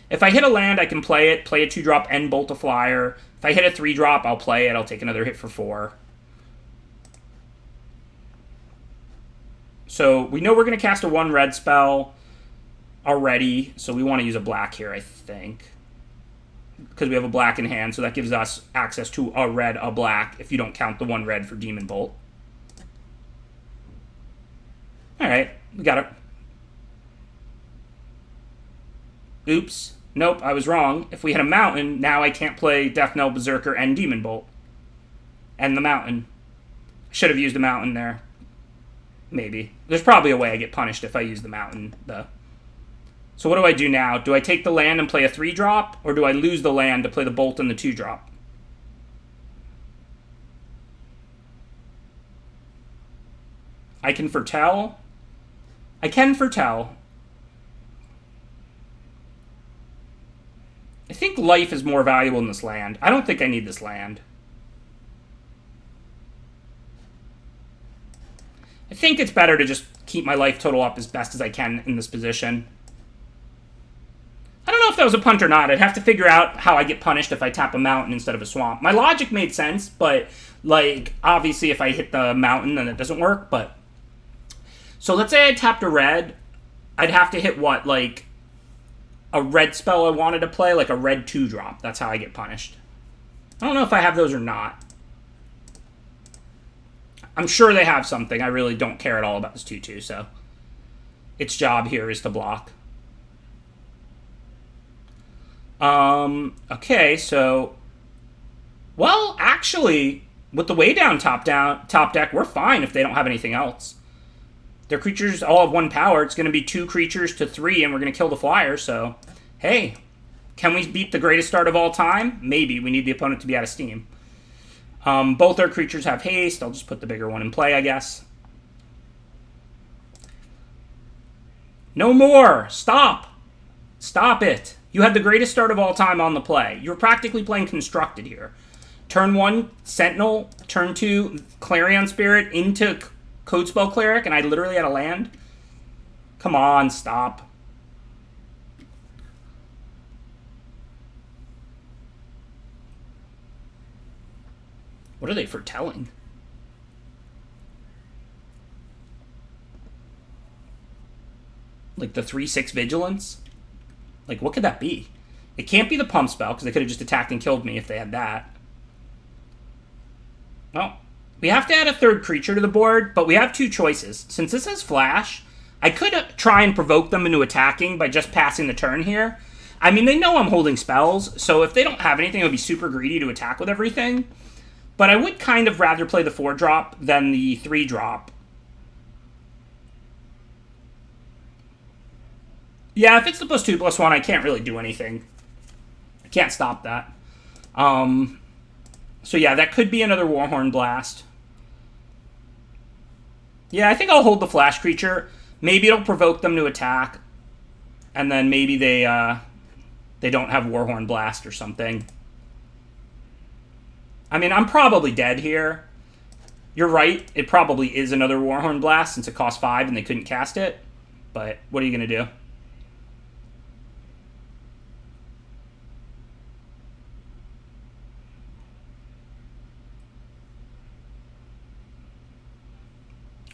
If I hit a land, I can play it, play a 2-drop and bolt a flyer. If I hit a 3-drop, I'll play it, I'll take another hit for 4. So we know we're going to cast a 1 red spell already, so we want to use a black here, I think. Because we have a black in hand, so that gives us access to a red, a black, if you don't count the 1 red for Demon Bolt. Alright, we got it. Oops. Nope, I was wrong. If we hit a mountain, now I can't play Death Knell, Berserker, and Demon Bolt. And the mountain. I should have used the mountain there. Maybe. There's probably a way I get punished if I use the mountain, though. So what do I do now? Do I take the land and play a 3-drop? Or do I lose the land to play the bolt and the 2-drop? I can foretell. I can foretell. I think life is more valuable in this land. I don't think I need this land. I think it's better to just keep my life total up as best as I can in this position. I don't know if that was a punt or not. I'd have to figure out how I get punished if I tap a mountain instead of a swamp. My logic made sense, but, like, obviously if I hit the mountain, then it doesn't work, but... So let's say I tapped a red. I'd have to hit what, like, a red spell I wanted to play, like a red 2-drop. That's how I get punished. I don't know if I have those or not. I'm sure they have something. I really don't care at all about this 2-2, so... Its job here is to block. Okay, so... Well, actually, with the way down top deck, we're fine if they don't have anything else. Their creatures all have 1 power. It's going to be 2 creatures to 3, and we're going to kill the flyer, so... Hey, can we beat the greatest start of all time? Maybe. We need the opponent to be out of steam. Both our creatures have haste. I'll just put the bigger one in play, I guess. No more! Stop! Stop it! You had the greatest start of all time on the play. You're practically playing Constructed here. Turn 1, Sentinel. Turn 2, Clarion Spirit into Codespell Cleric, and I literally had a land. Come on, stop. What are they foretelling? Like the 3/6 Vigilance? Like, what could that be? It can't be the pump spell, because they could have just attacked and killed me if they had that. Well, we have to add a 3rd creature to the board, but we have 2 choices. Since this has Flash, I could try and provoke them into attacking by just passing the turn here. I mean, they know I'm holding spells, so if they don't have anything, it would be super greedy to attack with everything. But I would kind of rather play the 4-drop than the 3-drop. Yeah, if it's the +2/+1, I can't really do anything. I can't stop that. So yeah, that could be another Warhorn Blast. Yeah, I think I'll hold the Flash creature. Maybe it'll provoke them to attack. And then maybe they don't have Warhorn Blast or something. I mean, I'm probably dead here. You're right. It probably is another Warhorn Blast since it costs 5 and they couldn't cast it. But what are you going to do?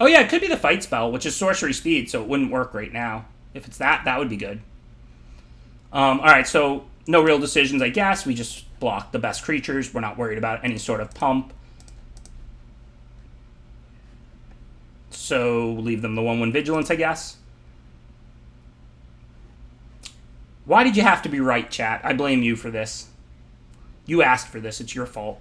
Oh yeah, it could be the Fight spell, which is Sorcery Speed, so it wouldn't work right now. If it's that, that would be good. Alright, so no real decisions, I guess. We just block the best creatures. We're not worried about any sort of pump. So leave them the 1/1 Vigilance, I guess. Why did you have to be right, chat? I blame you for this. You asked for this. It's your fault.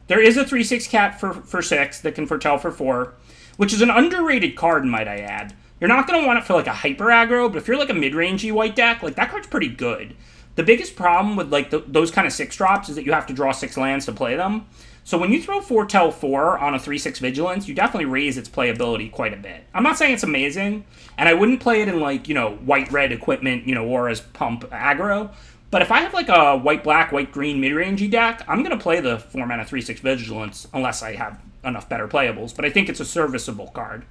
There is a 3/6 cat for 6 that can foretell for 4, which is an underrated card, might I add. You're not going to want it for like a hyper aggro, but if you're like a mid-rangey white deck, like that card's pretty good. The biggest problem with like those kind of 6-drops is that you have to draw 6 lands to play them. So when you throw Foretell 4 on a 3/6 Vigilance, you definitely raise its playability quite a bit. I'm not saying it's amazing, and I wouldn't play it in like, you know, white-red equipment, you know, Aura's pump aggro, But if I have like a white-black, white-green mid-rangey deck, I'm going to play the 4-mana 3/6 Vigilance unless I have enough better playables. But I think it's a serviceable card.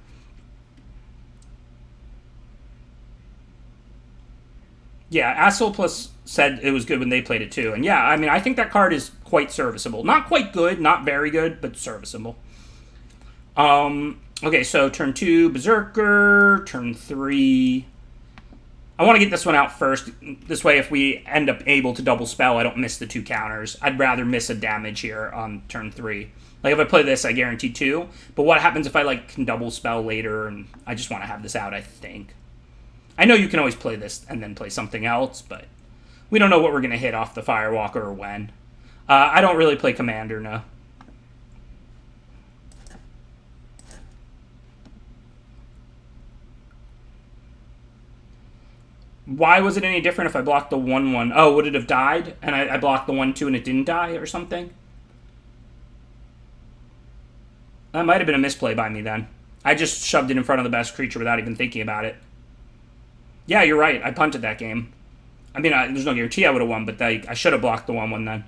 Yeah, Assel Plus said it was good when they played it too. And yeah, I mean, I think that card is quite serviceable. Not quite good, not very good, but serviceable. Okay, so turn 2, Berserker. Turn 3... I want to get this one out first. This way, if we end up able to double spell, I don't miss the 2 counters. I'd rather miss a damage here on turn 3. Like, if I play this, I guarantee 2. But what happens if I, like, can double spell later, and I just want to have this out, I think. I know you can always play this and then play something else, but we don't know what we're going to hit off the Firewalker or when. I don't really play Commander, no. Why was it any different if I blocked the 1/1? Oh, would it have died? And I blocked the 1/2 and it didn't die or something? That might have been a misplay by me then. I just shoved it in front of the best creature without even thinking about it. Yeah, you're right. I punted that game. I mean, there's no guarantee I would have won, but I should have blocked the 1/1 then.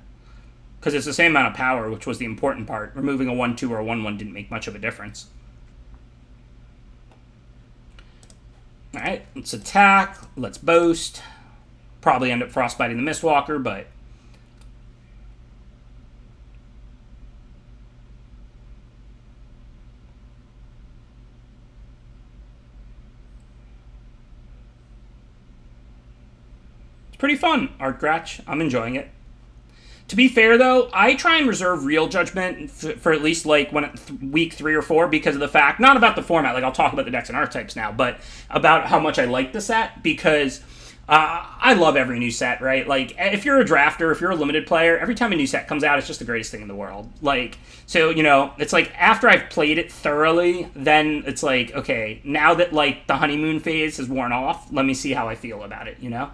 Because it's the same amount of power, which was the important part. Removing a 1/2 or a 1/1 didn't make much of a difference. Alright, let's attack. Let's boast. Probably end up frostbiting the Mistwalker, but... it's pretty fun, Art Gratch. I'm enjoying it. To be fair, though, I try and reserve real judgment for at least, like, week 3 or 4 because of the fact, not about the format, like, I'll talk about the decks and archetypes now, but about how much I like the set, because I love every new set, right? Like, if you're a drafter, if you're a limited player, every time a new set comes out, it's just the greatest thing in the world. Like, so, you know, it's like, after I've played it thoroughly, then it's like, okay, now that, like, the honeymoon phase has worn off, let me see how I feel about it, you know?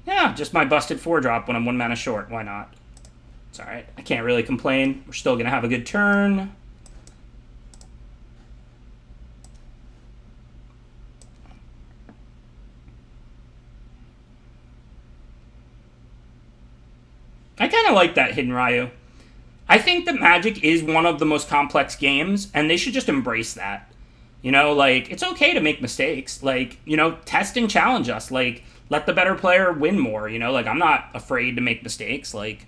Yeah, just my busted 4-drop when I'm 1 mana short. Why not? It's alright. I can't really complain. We're still going to have a good turn. I kind of like that Hidden Ryu. I think that Magic is one of the most complex games, and they should just embrace that. You know, like, it's okay to make mistakes. Like, you know, test and challenge us. Like, let the better player win more, you know? Like, I'm not afraid to make mistakes. Like,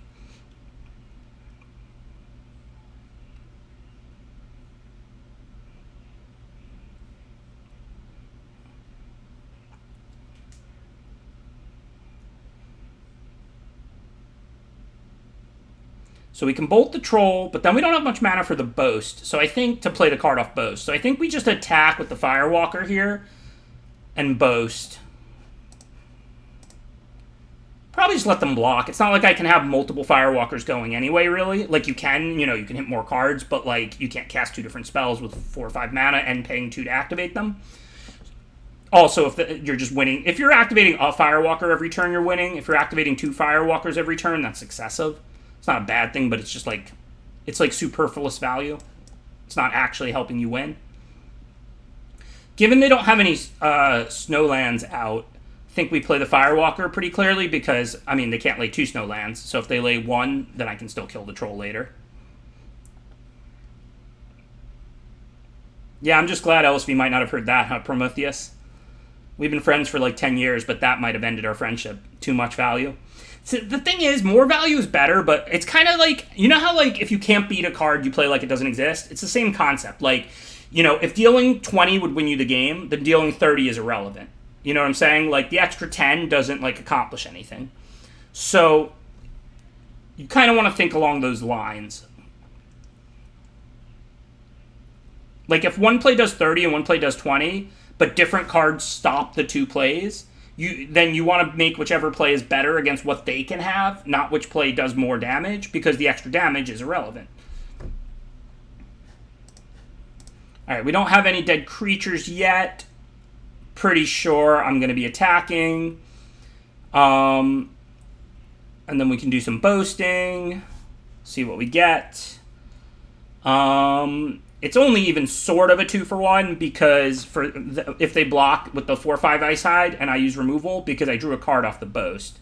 so we can bolt the Troll, but then we don't have much mana for the Boast. So I think, to play the card off Boast. So I think we just attack with the Firewalker here and Boast. Probably just let them block. It's not like I can have multiple Firewalkers going anyway, really. Like, you can, you know, you can hit more cards, but, like, you can't cast 2 different spells with 4 or 5 mana and paying 2 to activate them. Also, if you're just winning... If you're activating a Firewalker every turn, you're winning. If you're activating 2 Firewalkers every turn, that's excessive. It's not a bad thing, but it's just, like... It's, like, superfluous value. It's not actually helping you win. Given they don't have any Snowlands out... I think we play the Firewalker pretty clearly because, I mean, they can't lay 2 Snowlands. So if they lay 1, then I can still kill the Troll later. Yeah, I'm just glad LSV might not have heard that, huh, Prometheus? We've been friends for like 10 years, but that might have ended our friendship. Too much value. So the thing is, more value is better, but it's kind of like, you know how, like, if you can't beat a card, you play like it doesn't exist? It's the same concept. Like, you know, if dealing 20 would win you the game, then dealing 30 is irrelevant. You know what I'm saying? Like, the extra 10 doesn't, like, accomplish anything. So, you kind of want to think along those lines. Like, if one play does 30 and one play does 20, but different cards stop the 2 plays, then you want to make whichever play is better against what they can have, not which play does more damage, because the extra damage is irrelevant. Alright, we don't have any dead creatures yet. Pretty sure I'm going to be attacking. And then we can do some boasting. See what we get. It's only even sort of a 2-for-1 because if they block with the 4/5 Ice Hide and I use removal because I drew a card off the Boast.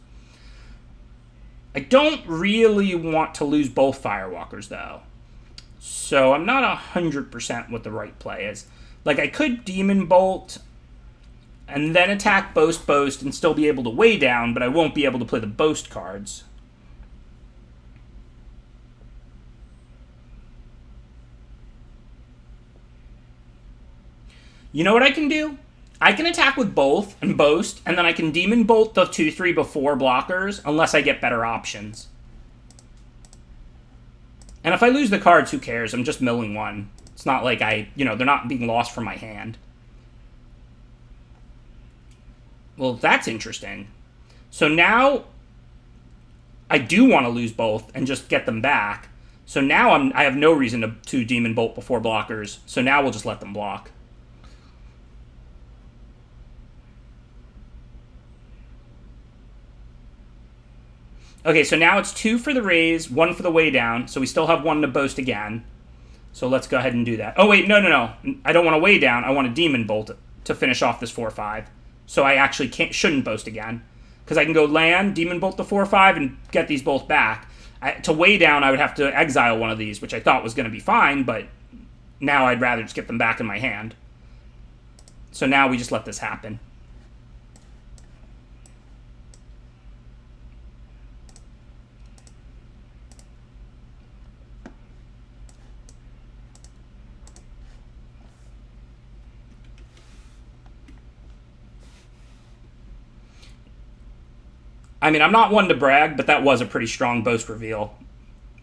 I don't really want to lose both Firewalkers though. So I'm not 100% what the right play is. Like I could Demon Bolt and then attack Boast and still be able to weigh down, but I won't be able to play the Boast cards. You know what I can do? I can attack with both and Boast, and then I can Demon Bolt the 2/3 before blockers, unless I get better options. And if I lose the cards, who cares? I'm just milling one. It's not like they're not being lost from my hand. Well, that's interesting. So now I do want to lose both and just get them back. So now I have no reason to Demon Bolt before blockers. So now we'll just let them block. Okay, so now it's 2 for the raise, 1 for the way down. So we still have 1 to Boast again. So let's go ahead and do that. Oh, wait, no. I don't want to weigh down. I want to Demon Bolt to finish off this 4/5. So I actually shouldn't Boast again. Because I can go land, Demon Bolt the 4/5, and get these both back. To weigh down, I would have to exile one of these, which I thought was going to be fine, but now I'd rather just get them back in my hand. So now we just let this happen. I mean, I'm not one to brag, but that was a pretty strong Boast reveal.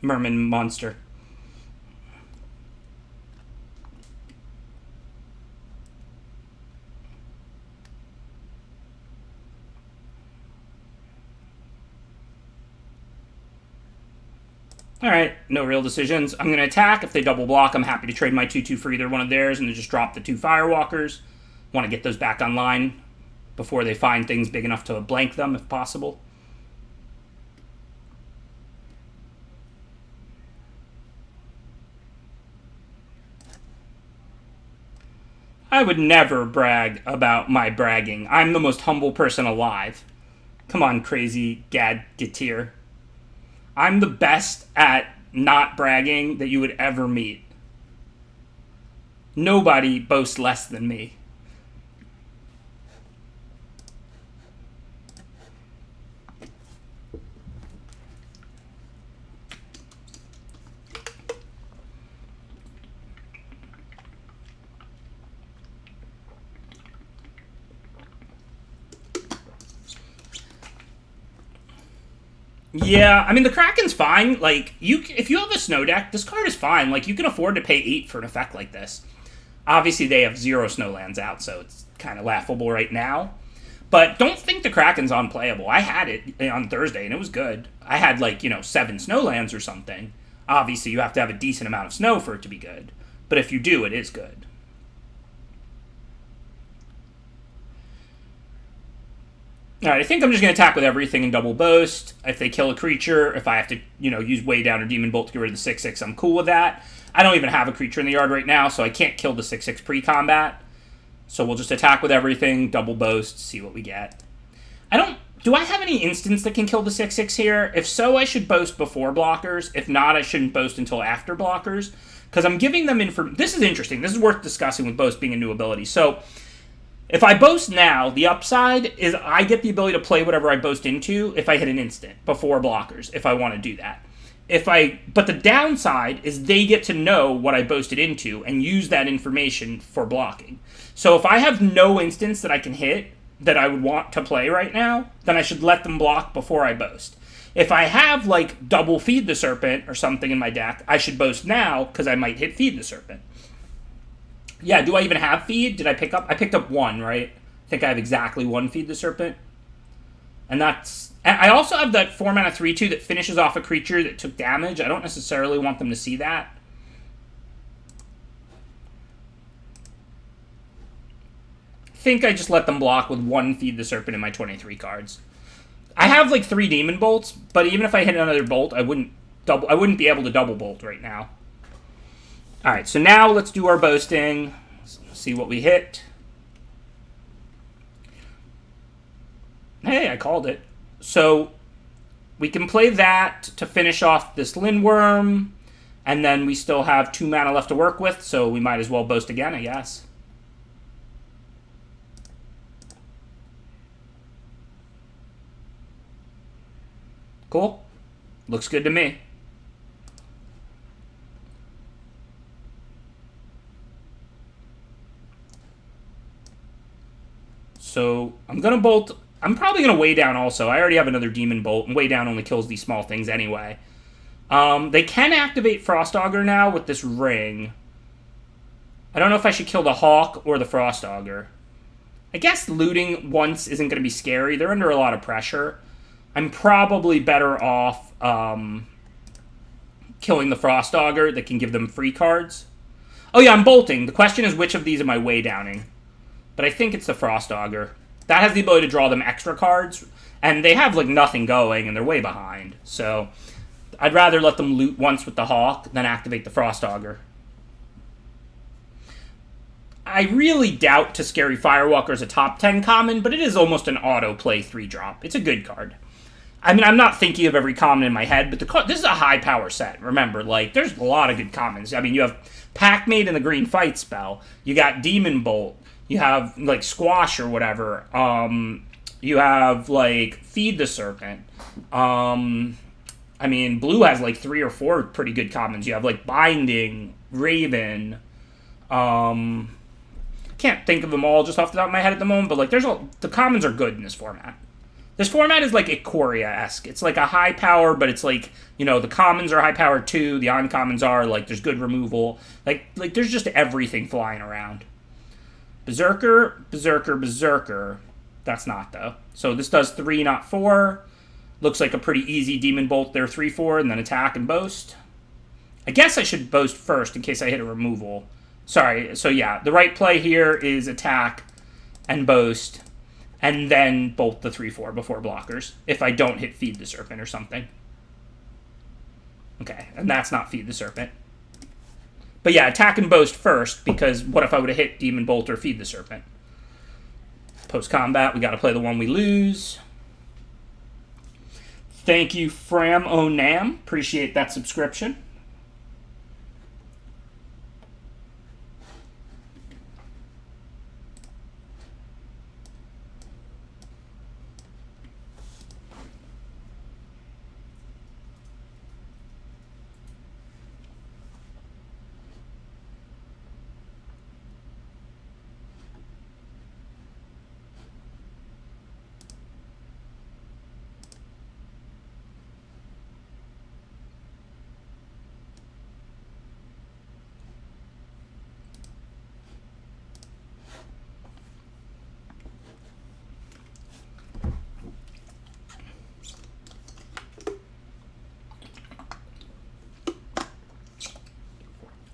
Merman Monster. Alright, no real decisions. I'm going to attack. If they double block, I'm happy to trade my 2/2 for either one of theirs and then just drop the 2 Firewalkers. Want to get those back online before they find things big enough to blank them, if possible. I would never brag about my bragging. I'm the most humble person alive. Come on, crazy gadgeteer. I'm the best at not bragging that you would ever meet. Nobody boasts less than me. Yeah, I mean, the Kraken's fine. Like, if you have a snow deck, this card is fine. Like, you can afford to pay 8 for an effect like this. Obviously, they have 0 snowlands out, so it's kind of laughable right now. But don't think the Kraken's unplayable. I had it on Thursday, and it was good. I had, 7 snowlands or something. Obviously, you have to have a decent amount of snow for it to be good. But if you do, it is good. Alright, I think I'm just going to attack with everything and double Boast. If they kill a creature, if I have to, use Way Down or Demon Bolt to get rid of the 6/6, I'm cool with that. I don't even have a creature in the yard right now, so I can't kill the 6/6 pre-combat. So we'll just attack with everything, double Boast, see what we get. Do I have any instants that can kill the 6/6 here? If so, I should Boast before blockers. If not, I shouldn't Boast until after blockers. Because I'm giving them This is interesting. This is worth discussing with Boast being a new ability. So if I Boast now, the upside is I get the ability to play whatever I Boast into if I hit an instant before blockers, if I want to do that. But the downside is they get to know what I Boasted into and use that information for blocking. So if I have no instants that I can hit that I would want to play right now, then I should let them block before I Boast. If I have, double Feed the Serpent or something in my deck, I should Boast now because I might hit Feed the Serpent. Yeah, do I even have Feed? Did I pick up? I picked up 1, right? I think I have exactly 1 Feed the Serpent. And I also have that 4-mana 3/2 that finishes off a creature that took damage. I don't necessarily want them to see that. I think I just let them block with 1 Feed the Serpent in my 23 cards. I have 3 Demon Bolts, but even if I hit another bolt, I wouldn't be able to double bolt right now. All right, so now let's do our boasting. See what we hit. Hey, I called it. So we can play that to finish off this Lindworm, and then we still have 2 mana left to work with, so we might as well boast again, I guess. Cool. Looks good to me. So I'm going to bolt. I'm probably going to weigh down also. I already have another Demon Bolt, and weigh down only kills these small things anyway. They can activate Frost Augur now with this ring. I don't know if I should kill the Hawk or the Frost Augur. I guess looting once isn't going to be scary. They're under a lot of pressure. I'm probably better off killing the Frost Augur that can give them free cards. Oh yeah, I'm bolting. The question is which of these am I way downing? But I think it's the Frost Augur. That has the ability to draw them extra cards, and they have like nothing going, and they're way behind. So I'd rather let them loot once with the Hawk than activate the Frost Augur. I really doubt to Scary Firewalker is a top 10 common, but it is almost an auto-play 3-drop. It's a good card. I mean, I'm not thinking of every common in my head, but this is a high-power set. Remember, like, there's a lot of good commons. I mean, you have Packmate and the Green Fight spell. You got Demon Bolt. You have, like, Squash or whatever. You have, like, Feed the Serpent. I mean, Blue has, like, 3 or 4 pretty good commons. You have, like, Binding, Raven. Can't think of them all just off the top of my head at the moment, but, like, the commons are good in this format. This format is, like, Ikoria-esque. It's, like, a high power, but it's, like, you know, the commons are high power too. The uncommons are, like, there's good removal. Like there's just everything flying around. Berserker, Berserker, Berserker. That's not, though. So this does 3, not 4. Looks like a pretty easy Demon Bolt there, 3-4, and then attack and boast. I guess I should boast first in case I hit a removal. Sorry, so yeah, the right play here is attack and boast, and then bolt the 3-4 before blockers, if I don't hit Feed the Serpent or something. Okay, and that's not Feed the Serpent. But yeah, attack and boast first, because what if I would have hit Demon Bolt or Feed the Serpent? Post-combat, we got to play the one we lose. Thank you, Fram Onam. Appreciate that subscription.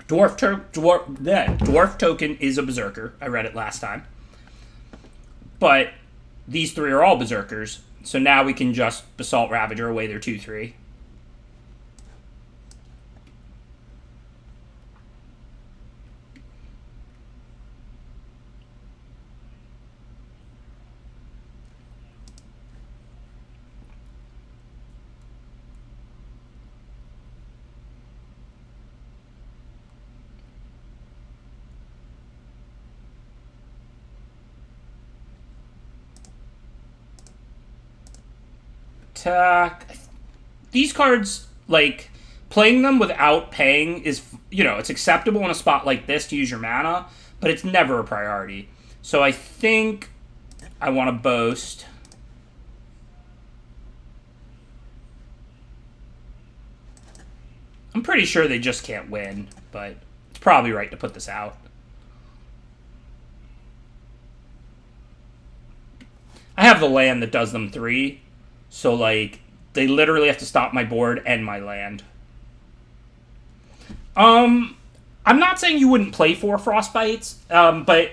Dwarf Token is a Berserker. I read it last time. But these 3 are all Berserkers, so now we can just Basalt Ravager away their 2-3. Attack. These cards, like, playing them without paying is, you know, it's acceptable in a spot like this to use your mana, but it's never a priority. So I think I want to boast. I'm pretty sure they just can't win, but it's probably right to put this out. I have the land that does them 3. So, like, they literally have to stop my board and my land. I'm not saying you wouldn't play 4 Frostbites, but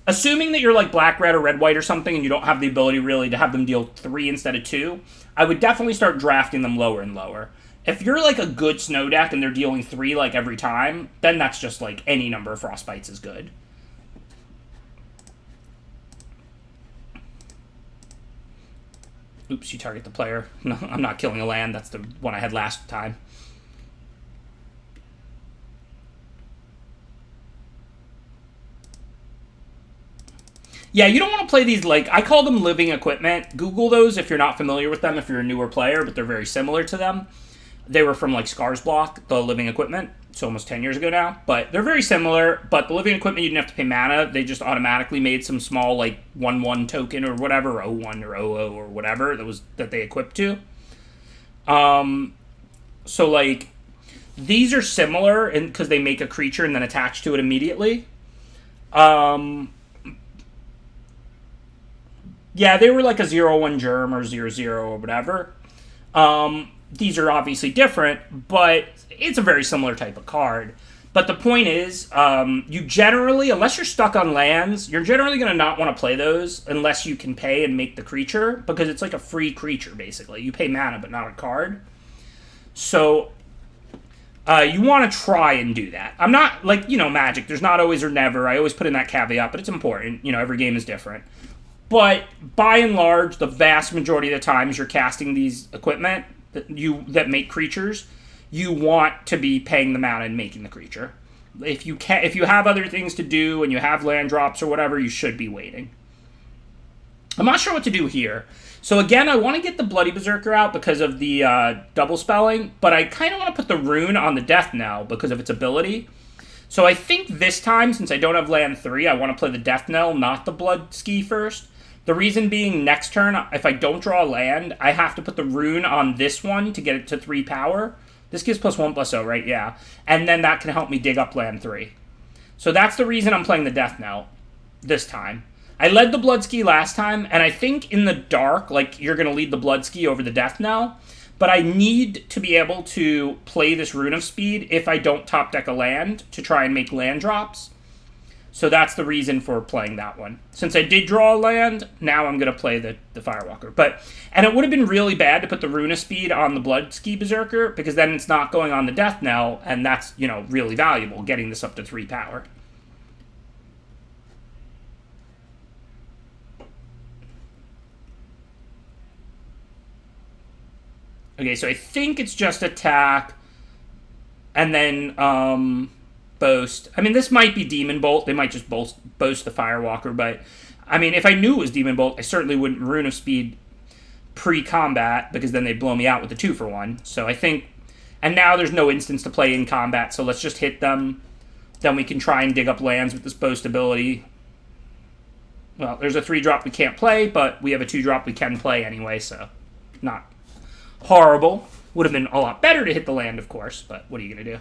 assuming that you're, like, black-red or red-white or something and you don't have the ability, really, to have them deal 3 instead of 2, I would definitely start drafting them lower and lower. If you're like a good snow deck and they're dealing 3 like every time, then that's just like any number of Frostbites is good. Oops, you target the player. No, I'm not killing a land. That's the one I had last time. Yeah, you don't want to play these, like, I call them living equipment. Google those if you're not familiar with them, if you're a newer player, but they're very similar to them. They were from, like, Scars Block, the living equipment. It's almost 10 years ago now. But they're very similar, but the living equipment, you didn't have to pay mana. They just automatically made some small, like, 1/1 token or whatever, 01 or 00 or whatever that they equipped to. So, like, these are similar because they make a creature and then attach to it immediately. Yeah, they were like a 0/1 germ or 0/0 or whatever. These are obviously different, but it's a very similar type of card. But the point is, you generally, unless you're stuck on lands, you're generally going to not want to play those unless you can pay and make the creature, because it's like a free creature, basically. You pay mana, but not a card. So, you want to try and do that. I'm not, like, Magic, there's not always or never. I always put in that caveat, but it's important. Every game is different. But by and large, the vast majority of the times you're casting these equipment that make creatures, you want to be paying the mana and making the creature. If you have other things to do and you have land drops or whatever, you should be waiting. I'm not sure what to do here. So again, I want to get the Bloody Berserker out because of the double spelling, but I kind of want to put the rune on the Death Knell because of its ability. So I think this time, since I don't have land 3, I want to play the Death Knell, not the Blood Ski first. The reason being, next turn, if I don't draw a land, I have to put the rune on this one to get it to 3 power. This gives +1/+0, right? Yeah. And then that can help me dig up land 3. So that's the reason I'm playing the Death Knell this time. I led the Blood Ski last time, and I think in the dark, like, you're going to lead the Blood Ski over the Death Knell. But I need to be able to play this Rune of Speed if I don't top deck a land to try and make land drops. So that's the reason for playing that one. Since I did draw a land, now I'm going to play the Firewalker. And it would have been really bad to put the Rune of Speed on the Blood Ski Berserker, because then it's not going on the Death Knell, and that's, really valuable, getting this up to 3 power. Okay, so I think it's just attack, and then, boast. I mean, this might be Demon Bolt. They might just boast the Firewalker, but I mean, if I knew it was Demon Bolt, I certainly wouldn't Rune of Speed pre-combat, because then they'd blow me out with the 2-for-1. So I think, and now there's no instance to play in combat, so let's just hit them. Then we can try and dig up lands with this boast ability. Well, there's a 3-drop we can't play, but we have a 2-drop we can play anyway, so not horrible. Would have been a lot better to hit the land, of course, but what are you going to do?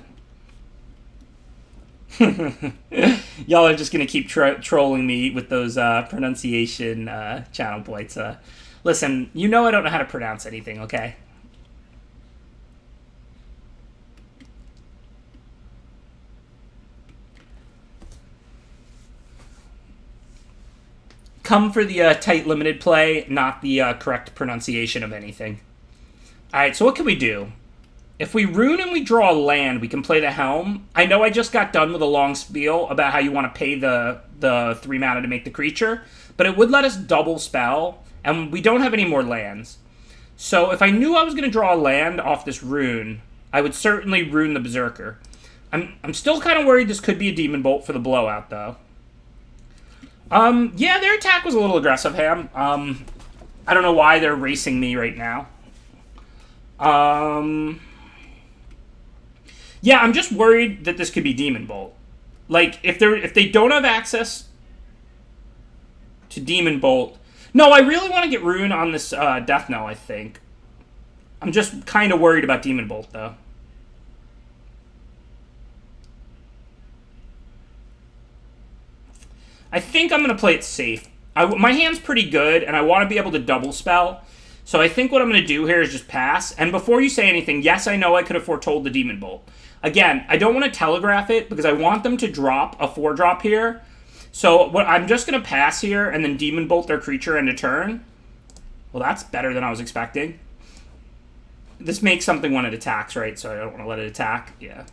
Y'all are just going to keep trolling me with those pronunciation channel points. Listen, I don't know how to pronounce anything, okay? Come for the tight limited play, not the correct pronunciation of anything. Alright, so what can we do? If we rune and we draw a land, we can play the Helm. I know I just got done with a long spiel about how you want to pay the 3 mana to make the creature, but it would let us double spell, and we don't have any more lands. So if I knew I was going to draw a land off this rune, I would certainly rune the Berserker. I'm still kind of worried this could be a Demon Bolt for the blowout, though. Yeah, their attack was a little aggressive, Ham. I don't know why they're racing me right now. Yeah, I'm just worried that this could be Demon Bolt. Like, if they don't have access to Demon Bolt... No, I really want to get Rune on this Death Knell, I think. I'm just kind of worried about Demon Bolt, though. I think I'm going to play it safe. My hand's pretty good, and I want to be able to double spell. So I think what I'm going to do here is just pass. And before you say anything, yes, I know I could have foretold the Demon Bolt. Again, I don't want to telegraph it because I want them to drop a 4-drop here. So I'm just going to pass here and then Demon Bolt their creature end of turn. Well, that's better than I was expecting. This makes something when it attacks, right? So I don't want to let it attack. Yeah.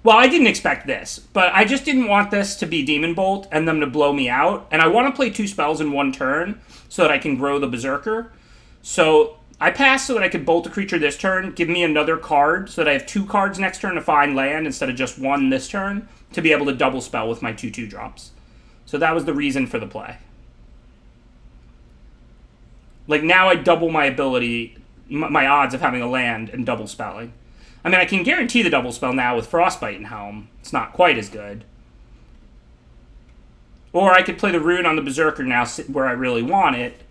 Well, I didn't expect this, but I just didn't want this to be Demon Bolt and them to blow me out. And I want to play 2 spells in 1 turn so that I can grow the Berserker. So I passed so that I could bolt a creature this turn, give me another card so that I have 2 cards next turn to find land instead of just 1 this turn to be able to double spell with my 2/2 drops. So that was the reason for the play. Like, now I double my ability, my odds of having a land and double spelling. I mean, I can guarantee the double spell now with Frostbite and Helm. It's not quite as good. Or I could play the rune on the Berserker now where I really want it.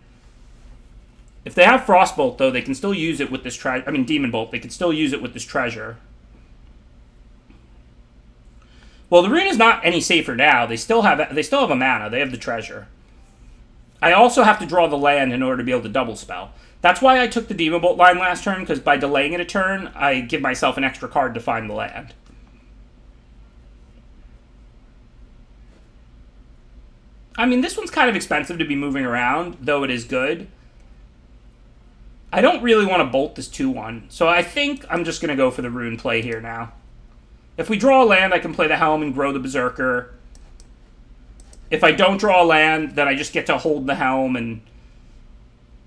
If they have Frostbolt, though, they can still use it with this Demon Bolt. They can still use it with this treasure. Well, the rune is not any safer now. They still have a mana. They have the treasure. I also have to draw the land in order to be able to double spell. That's why I took the Demon Bolt line last turn, because by delaying it a turn, I give myself an extra card to find the land. I mean, this one's kind of expensive to be moving around, though it is good. I don't really want to bolt this 2/1, so I think I'm just going to go for the rune play here now. If we draw a land, I can play the Helm and grow the Berserker. If I don't draw a land, then I just get to hold the Helm, and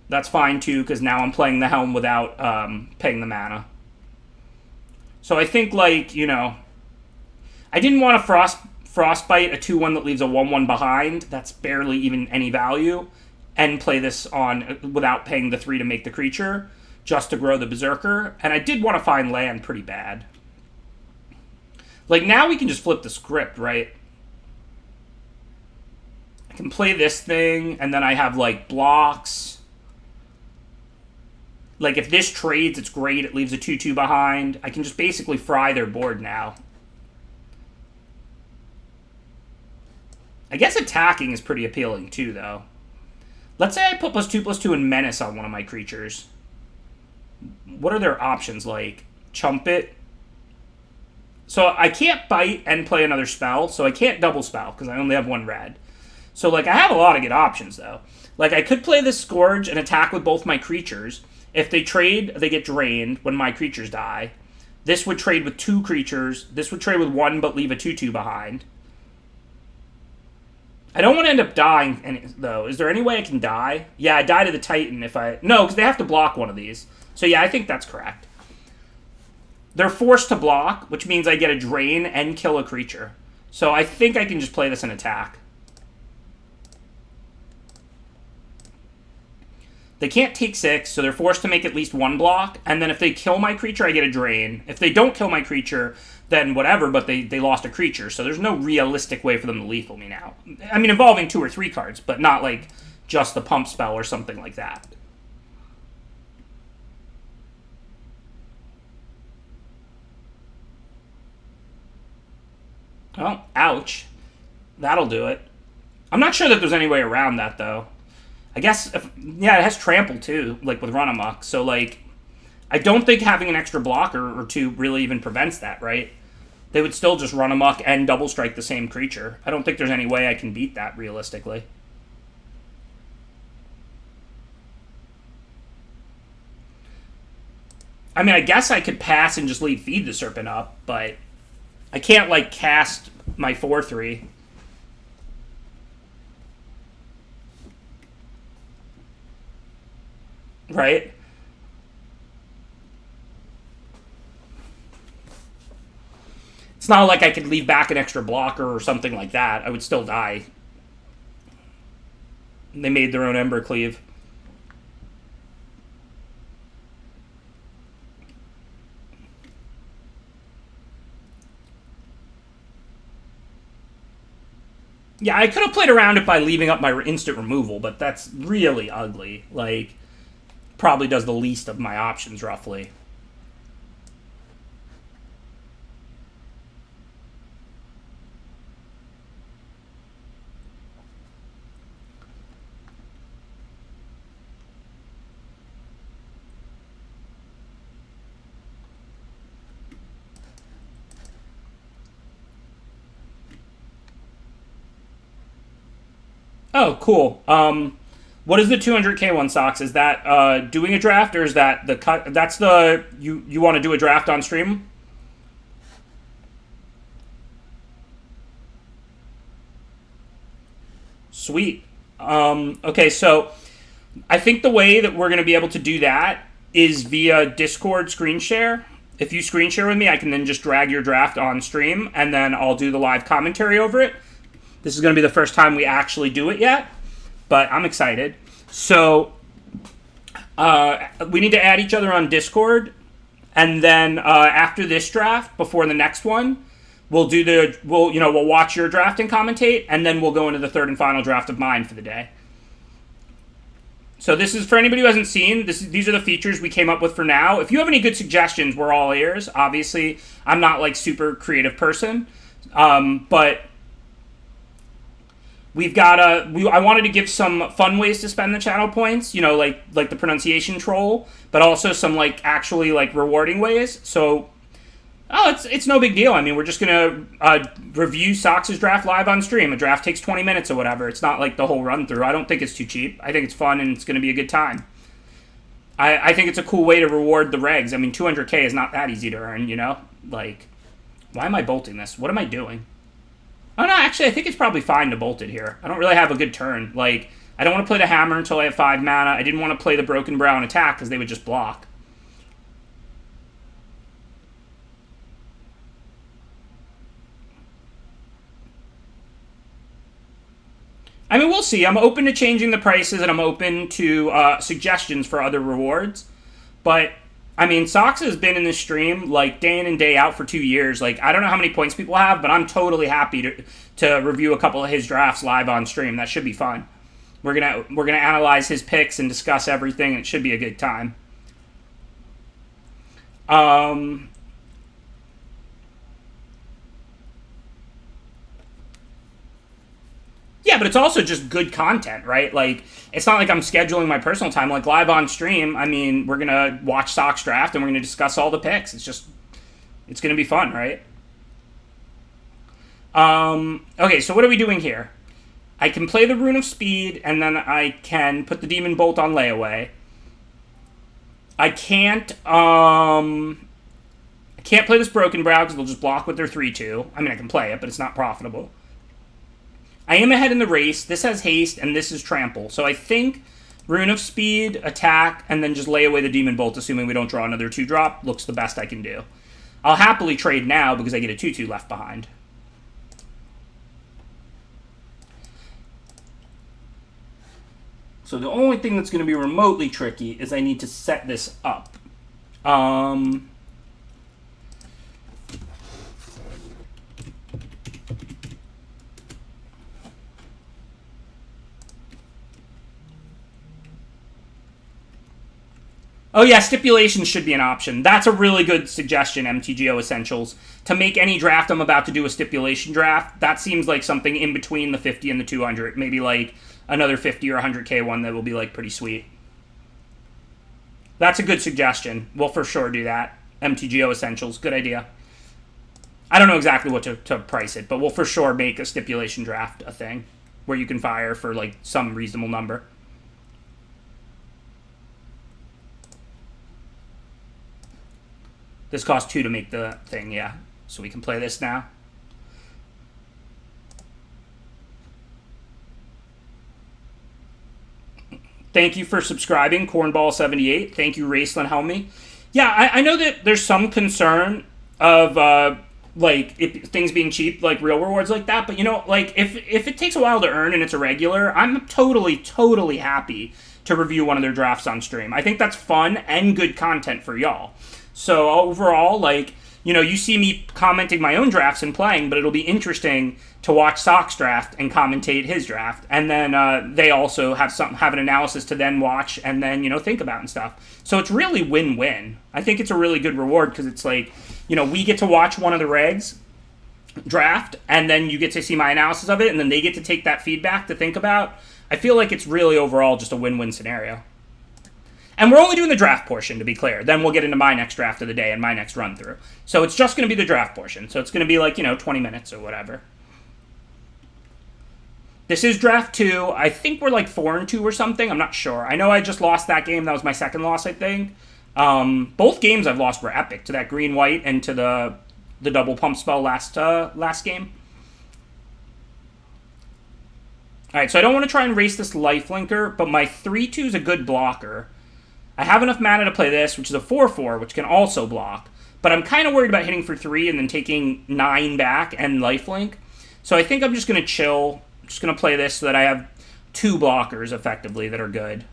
that's fine too, because now I'm playing the Helm without paying the mana. So I think, like, you know, I didn't want to Frostbite a 2/1 that leaves a 1/1 behind. That's barely even any value. And play this on without paying the 3 to make the creature, just to grow the Berserker. And I did want to find land pretty bad. Like, now we can just flip the script, right? I can play this thing, and then I have, like, blocks. Like, if this trades, it's great. It leaves a 2/2 behind. I can just basically fry their board now. I guess attacking is pretty appealing, too, though. Let's say I put +2/+2 and Menace on one of my creatures. What are their options like? Chump it. So I can't bite and play another spell, so I can't double spell because I only have 1 red. So, like, I have a lot of good options, though. Like, I could play this Scourge and attack with both my creatures. If they trade, they get drained when my creatures die. This would trade with 2 creatures. This would trade with 1 but leave a 2/2 behind. I don't want to end up dying, though. Is there any way I can die? Yeah, I die to the Titan if I... No, because they have to block one of these. So yeah, I think that's correct. They're forced to block, which means I get a drain and kill a creature. So I think I can just play this in attack. They can't take 6, so they're forced to make at least 1 block. And then if they kill my creature, I get a drain. If they don't kill my creature, then whatever, but they lost a creature. So there's no realistic way for them to lethal me now. I mean, involving 2 or 3 cards, but not like just the pump spell or something like that. Oh, ouch. That'll do it. I'm not sure that there's any way around that, though. I guess, yeah, it has trample, too, like with Run Amok. So, like, I don't think having an extra blocker or 2 really even prevents that, right? They would still just Run Amok and double strike the same creature. I don't think there's any way I can beat that, realistically. I mean, I guess I could pass and just leave Feed the Serpent up, but I can't, like, cast my 4/3. Right? It's not like I could leave back an extra blocker or something like that. I would still die. They made their own Ember Cleave. Yeah, I could have played around it by leaving up my instant removal, but that's really ugly. Like, probably does the least of my options, roughly. Oh, cool. What is the 200K one, Socks? Is that doing a draft, or is that the cut? That's the you want to do a draft on stream? Sweet. Okay, so I think the way that we're going to be able to do that is via Discord screen share. If you screen share with me, I can then just drag your draft on stream, and then I'll do the live commentary over it. This is going to be the first time we actually do it yet, but I'm excited. So we need to add each other on Discord, and then after this draft, before the next one, we'll watch your draft and commentate, and then we'll go into the third and final draft of mine for the day. So this is for anybody who hasn't seen. These are the features we came up with for now. If you have any good suggestions, we're all ears. Obviously, I'm not like super creative person, but we've got I wanted to give some fun ways to spend the channel points. You know, like the pronunciation troll, but also some like actually like rewarding ways. So. Oh, it's no big deal. I mean, we're just going to review Sox' draft live on stream. A draft takes 20 minutes or whatever. It's not like the whole run-through. I don't think it's too cheap. I think it's fun, and it's going to be a good time. I think it's a cool way to reward the regs. I mean, 200K is not that easy to earn, you know? Like, why am I bolting this? What am I doing? Oh, no, actually, I think it's probably fine to bolt it here. I don't really have a good turn. Like, I don't want to play the hammer until I have 5 mana. I didn't want to play the broken brow and attack because they would just block. I mean, we'll see. I'm open to changing the prices, and I'm open to suggestions for other rewards. But, I mean, Sox has been in this stream, like, day in and day out for 2 years. Like, I don't know how many points people have, but I'm totally happy to review a couple of his drafts live on stream. That should be fun. We're gonna analyze his picks and discuss everything, and it should be a good time. Yeah, but it's also just good content, right? Like, it's not like I'm scheduling my personal time. Like, live on stream, I mean, we're going to watch Sox draft, and we're going to discuss all the picks. It's going to be fun, right? Okay, so what are we doing here? I can play the Rune of Speed, and then I can put the Demon Bolt on layaway. I can't play this Broken Brow, because they'll just block with their 3-2. I mean, I can play it, but it's not profitable. I am ahead in the race. This has haste, and this is trample. So I think Rune of Speed, attack, and then just lay away the Demon Bolt, assuming we don't draw another 2-drop, looks the best I can do. I'll happily trade now because I get a 2-2 left behind. So the only thing that's going to be remotely tricky is I need to set this up. Oh yeah, stipulations should be an option. That's a really good suggestion, MTGO Essentials. To make any draft I'm about to do a stipulation draft, that seems like something in between the 50 and the 200. Maybe like another 50 or 100K one that will be like pretty sweet. That's a good suggestion. We'll for sure do that. MTGO Essentials, good idea. I don't know exactly what to price it, but we'll for sure make a stipulation draft a thing where you can fire for like some reasonable number. This costs 2 to make the thing, yeah. So we can play this now. Thank you for subscribing, Cornball78. Thank you, Raceland Helmy. Yeah, I know that there's some concern of like things being cheap, like real rewards like that. But you know, like if it takes a while to earn and it's a regular, I'm totally happy to review one of their drafts on stream. I think that's fun and good content for y'all. So overall, like, you know, you see me commenting my own drafts and playing, but it'll be interesting to watch Sock's draft and commentate his draft. And then they also have an analysis to then watch and then, you know, think about and stuff. So it's really win-win. I think it's a really good reward because it's like, you know, we get to watch one of the regs draft and then you get to see my analysis of it and then they get to take that feedback to think about. I feel like it's really overall just a win-win scenario. And we're only doing the draft portion, to be clear. Then we'll get into my next draft of the day and my next run-through. So it's just going to be the draft portion. So it's going to be like, you know, 20 minutes or whatever. This is draft 2. I think we're like 4-2 or something. I'm not sure. I know I just lost that game. That was my second loss, I think. Both games I've lost were epic, to that green-white and to the double pump spell last game. Alright, so I don't want to try and race this lifelinker, but my 3-2 is a good blocker. I have enough mana to play this, which is a 4-4, which can also block. But I'm kind of worried about hitting for 3 and then taking 9 back and lifelink. So I think I'm just going to chill. I'm just going to play this so that I have 2 blockers, effectively, that are good.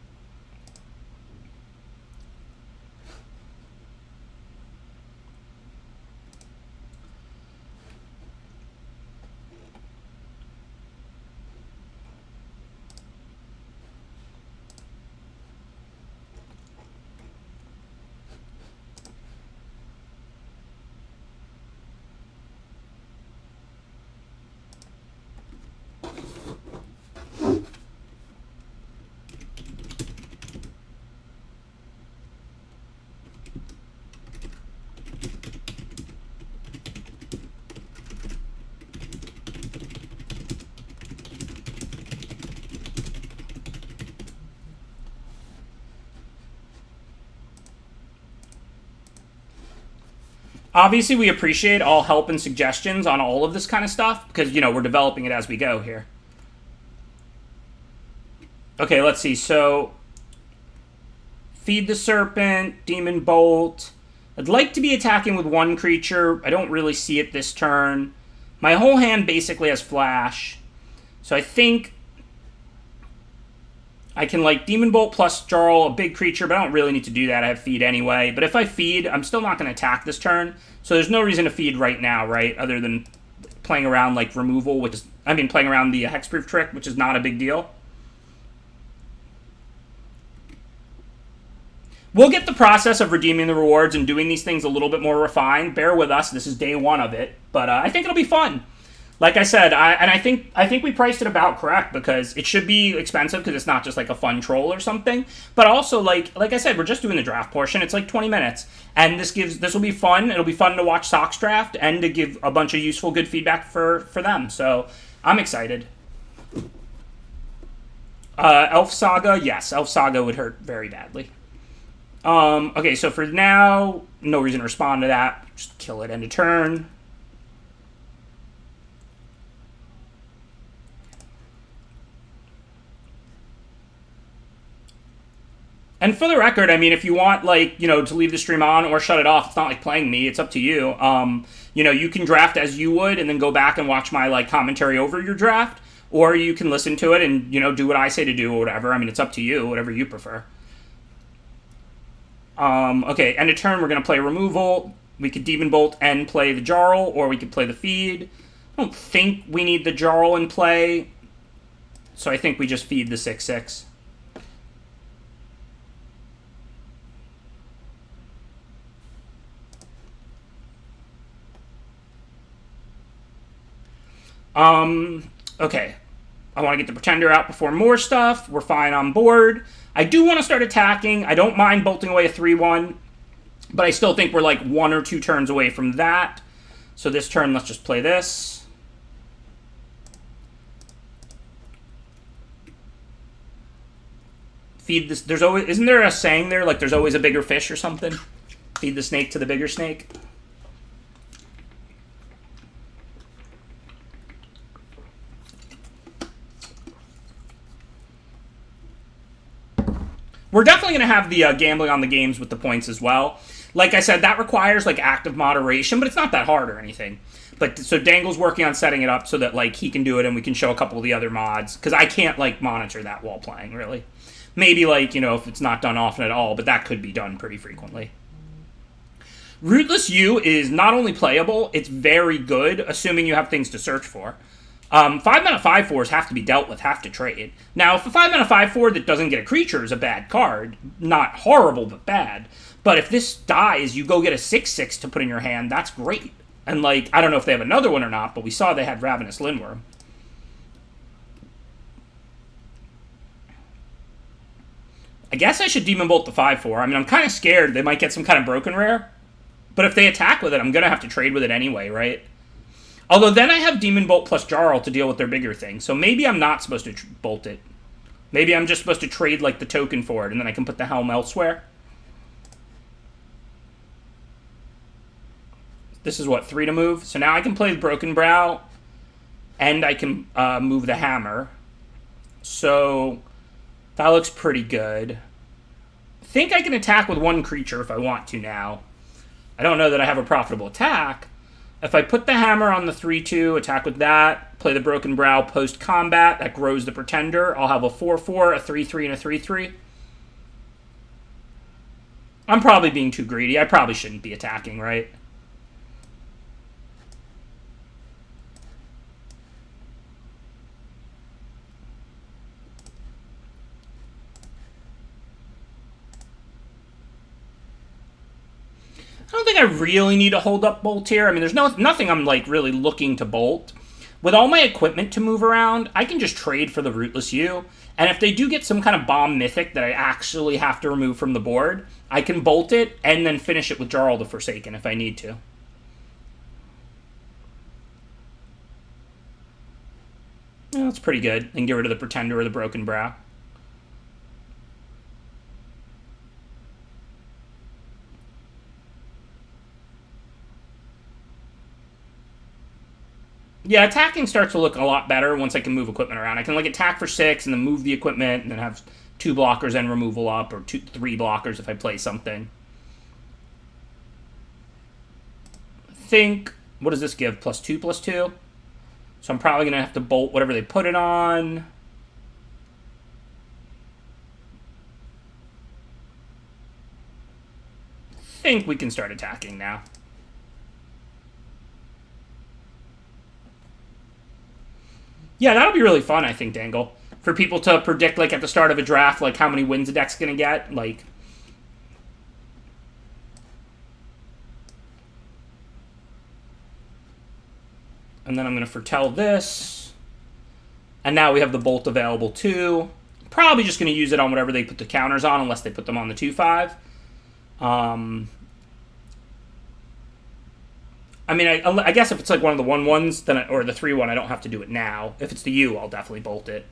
Obviously, we appreciate all help and suggestions on all of this kind of stuff because, we're developing it as we go here. Okay, let's see. So, Feed the Serpent, Demon Bolt. I'd like to be attacking with 1 creature. I don't really see it this turn. My whole hand basically has Flash. So I think I can, Demon Bolt plus Jarl, a big creature, but I don't really need to do that. I have Feed anyway. But if I Feed, I'm still not going to attack this turn. So there's no reason to Feed right now, right? Other than playing around, removal, which is... playing around the Hexproof trick, which is not a big deal. We'll get the process of redeeming the rewards and doing these things a little bit more refined. Bear with us. This is day 1 of it. But I think it'll be fun. Like I said, I think we priced it about correct because it should be expensive because it's not just a fun troll or something. But also, like I said, we're just doing the draft portion. It's 20 minutes, and this will be fun. It'll be fun to watch Sox draft and to give a bunch of useful, good feedback for them. So I'm excited. Elf Saga, yes, Elf Saga would hurt very badly. Okay, so for now, no reason to respond to that. Just kill it end of turn. And for the record, if you want, to leave the stream on or shut it off, it's not like playing me. It's up to you. You can draft as you would and then go back and watch my, commentary over your draft. Or you can listen to it and, do what I say to do or whatever. It's up to you, whatever you prefer. Okay, end of turn, we're going to play removal. We could Demon Bolt and play the Jarl, or we could play the Feed. I don't think we need the Jarl in play. So I think we just feed the 6/6. Okay. I want to get the Pretender out before more stuff. We're fine on board. I do want to start attacking. I don't mind bolting away a 3/1, but I still think we're 1 or 2 turns away from that. So this turn, let's just play this. Feed this. Isn't there a saying there, there's always a bigger fish or something? Feed the snake to the bigger snake. We're definitely going to have the gambling on the games with the points as well. Like I said, that requires active moderation, but it's not that hard or anything. But so Dangle's working on setting it up so that he can do it and we can show a couple of the other mods because I can't monitor that while playing really. Maybe if it's not done often at all, but that could be done pretty frequently. Rootless U is not only playable, it's very good, assuming you have things to search for. 5-mana 5/4s have to be dealt with, have to trade. Now, if a 5-mana 5/4 that doesn't get a creature is a bad card, not horrible, but bad. But if this dies, you go get a 6/6 to put in your hand, that's great. And, I don't know if they have another one or not, but we saw they had Ravenous Lindworm. I guess I should Demon Bolt the 5/4. I'm kind of scared they might get some kind of broken rare. But if they attack with it, I'm going to have to trade with it anyway, right? Although then I have Demon Bolt plus Jarl to deal with their bigger thing. So maybe I'm not supposed to bolt it. Maybe I'm just supposed to trade like the token for it, and then I can put the helm elsewhere. This is what, 3 to move? So now I can play the Broken Brow, and I can move the hammer. So that looks pretty good. I think I can attack with 1 creature if I want to now. I don't know that I have a profitable attack. If I put the hammer on the 3-2, attack with that, play the Broken Brow post-combat, that grows the Pretender, I'll have a 4-4, a 3-3, and a 3-3. I'm probably being too greedy. I probably shouldn't be attacking, right? I don't think I really need to hold up bolt here. I mean, there's nothing I'm like really looking to bolt. With all my equipment to move around, I can just trade for the Rootless U. And if they do get some kind of bomb mythic that I actually have to remove from the board, I can bolt it and then finish it with Jarl the Forsaken if I need to. Yeah, that's pretty good. And get rid of the Pretender or the Broken Brow. Yeah, attacking starts to look a lot better once I can move equipment around. I can like attack for 6 and then move the equipment and then have 2 blockers and removal up, or 3 blockers if I play something. I think, what does this give? +2/+2? So I'm probably going to have to bolt whatever they put it on. I think we can start attacking now. Yeah, that'll be really fun, I think, Dangle. For people to predict, like, at the start of a draft, like, how many wins a deck's going to get. Like, and then I'm going to foretell this. And now we have the Bolt available, too. Probably just going to use it on whatever they put the counters on, unless they put them on the 2/5. I mean, I guess if it's like one of the 1/1s, then or the 3/1, I don't have to do it now. If it's the U, I'll definitely bolt it.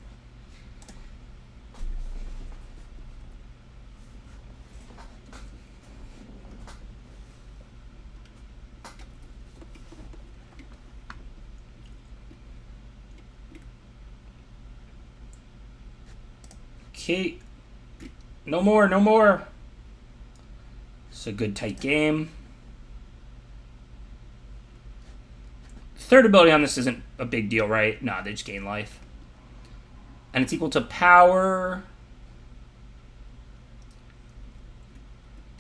Okay. No more, no more. It's a good tight game. Third ability on this isn't a big deal, right? No, they just gain life. And it's equal to power.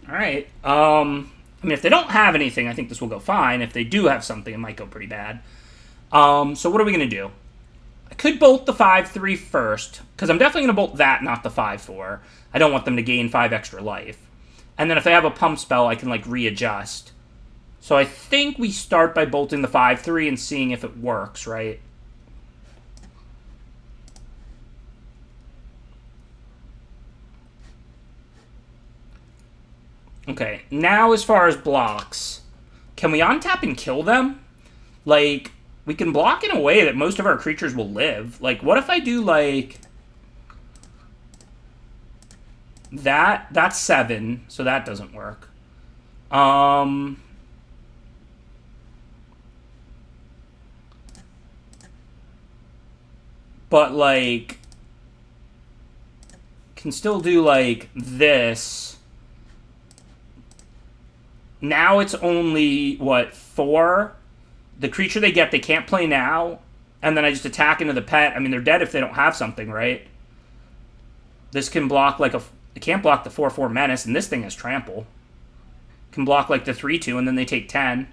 Alright. I mean, if they don't have anything, I think this will go fine. If they do have something, it might go pretty bad. So what are we going to do? I could bolt the 5/3 first, because I'm definitely going to bolt that, not the 5/4. I don't want them to gain 5 extra life. And then if they have a pump spell, I can, like, readjust. So I think we start by bolting the 5/3 and seeing if it works, right? Okay, now as far as blocks, can we untap and kill them? Like, we can block in a way that most of our creatures will live. Like, what if I do, like... That's 7, so that doesn't work. But, like, can still do, like, this. Now it's only, what, 4? The creature they get, they can't play now. And then I just attack into the pet. I mean, they're dead if they don't have something, right? This can block, like, it can't block the 4/4 Menace, and this thing has Trample. Can block, like, the 3/2, and then they take 10.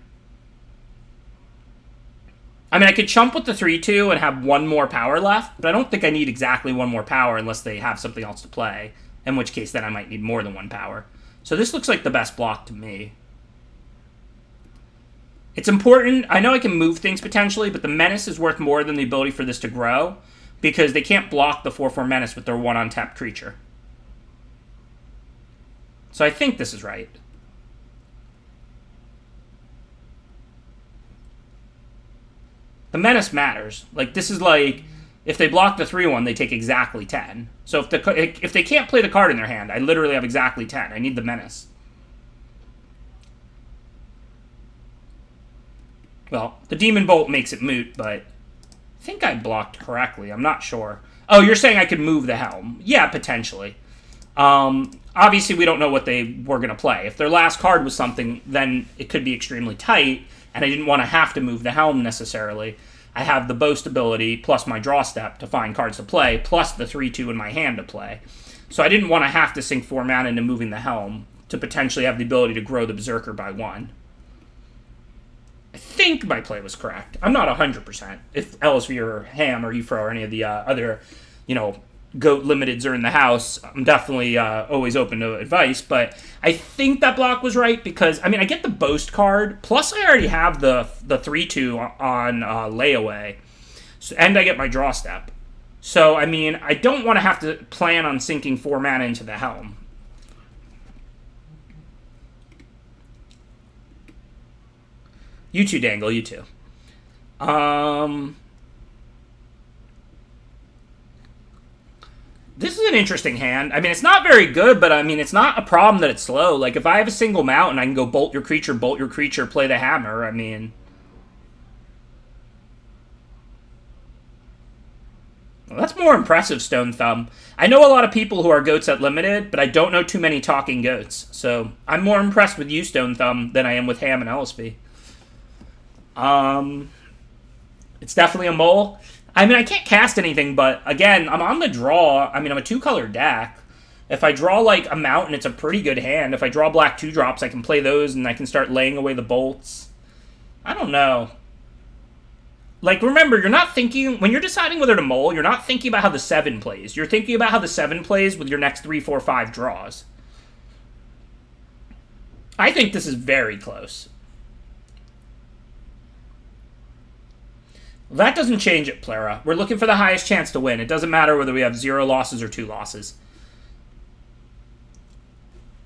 I mean, I could chump with the 3/2 and have 1 more power left, but I don't think I need exactly 1 more power unless they have something else to play, in which case then I might need more than 1 power. So this looks like the best block to me. It's important. I know I can move things potentially, but the Menace is worth more than the ability for this to grow, because they can't block the 4/4 Menace with their 1 untapped creature. So I think this is right. The menace matters. Like, this is like, if they block the 3-1, they take exactly 10. So if they can't play the card in their hand, I literally have exactly 10. I need the menace. Well, the Demon Bolt makes it moot, but I think I blocked correctly. I'm not sure. Oh, you're saying I could move the Helm. Yeah, potentially. Obviously, we don't know what they were going to play. If their last card was something, then it could be extremely tight, and I didn't want to have to move the Helm necessarily. I have the Boast ability plus my draw step to find cards to play, plus the 3-2 in my hand to play. So I didn't want to have to sink 4 mana into moving the Helm to potentially have the ability to grow the Berserker by 1. I think my play was correct. I'm not 100%. If LSV or Ham or Efro or any of the other, GOAT limiteds are in the house, I'm definitely always open to advice, but I think that block was right because, I get the Boast card, plus I already have the 3-2 on layaway, and I get my draw step. So, I don't want to have to plan on sinking 4 mana into the Helm. You too, Dangle, you too. This is an interesting hand. It's not very good, but it's not a problem that it's slow. Like, if I have a single mountain, I can go bolt your creature, play the hammer. Well, that's more impressive, Stone Thumb. I know a lot of people who are goats at limited, but I don't know too many talking goats. So I'm more impressed with you, Stone Thumb, than I am with Ham and LSP. It's definitely a mole. I can't cast anything, but again, I'm on the draw. I'm a 2-color deck. If I draw, like, a mountain, it's a pretty good hand. If I draw black 2-drops, I can play those, and I can start laying away the bolts. I don't know. Like, remember, you're not thinking... When you're deciding whether to mole, you're not thinking about how the 7 plays. You're thinking about how the 7 plays with your next 3, 4, 5 draws. I think this is very close. That doesn't change it, Plera. We're looking for the highest chance to win. It doesn't matter whether we have 0 losses or 2 losses.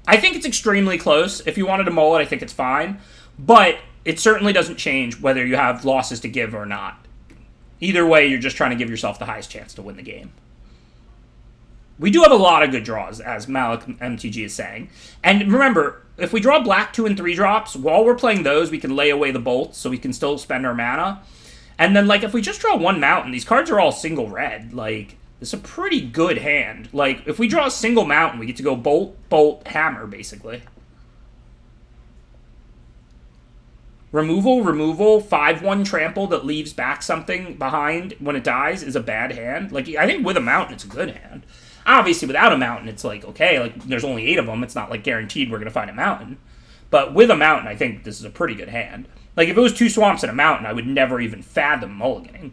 I think it's extremely close. If you wanted to mull it, I think it's fine. But it certainly doesn't change whether you have losses to give or not. Either way, you're just trying to give yourself the highest chance to win the game. We do have a lot of good draws, as Malik MTG is saying. And remember, if we draw black 2 and 3 drops, while we're playing those, we can lay away the bolts, so we can still spend our mana. And then, like, if we just draw 1 mountain, these cards are all single red. Like, it's a pretty good hand. Like, if we draw a single mountain, we get to go bolt, bolt, hammer, basically. Removal, 5-1 trample that leaves back something behind when it dies is a bad hand. Like, I think with a mountain, it's a good hand. Obviously, without a mountain, it's like, okay, like, there's only 8 of them. It's not, like, guaranteed we're going to find a mountain. But with a mountain, I think this is a pretty good hand. Like, if it was 2 swamps and a mountain, I would never even fathom mulliganing.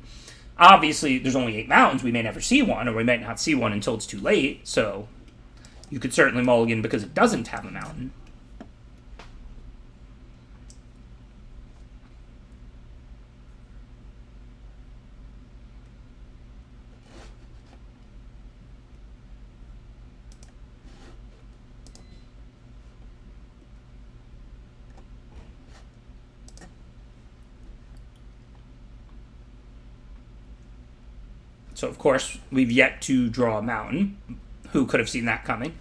Obviously, there's only 8 mountains. We may never see one, or we might not see one until it's too late. So, you could certainly mulligan because it doesn't have a mountain. So, of course, we've yet to draw a mountain. Who could have seen that coming?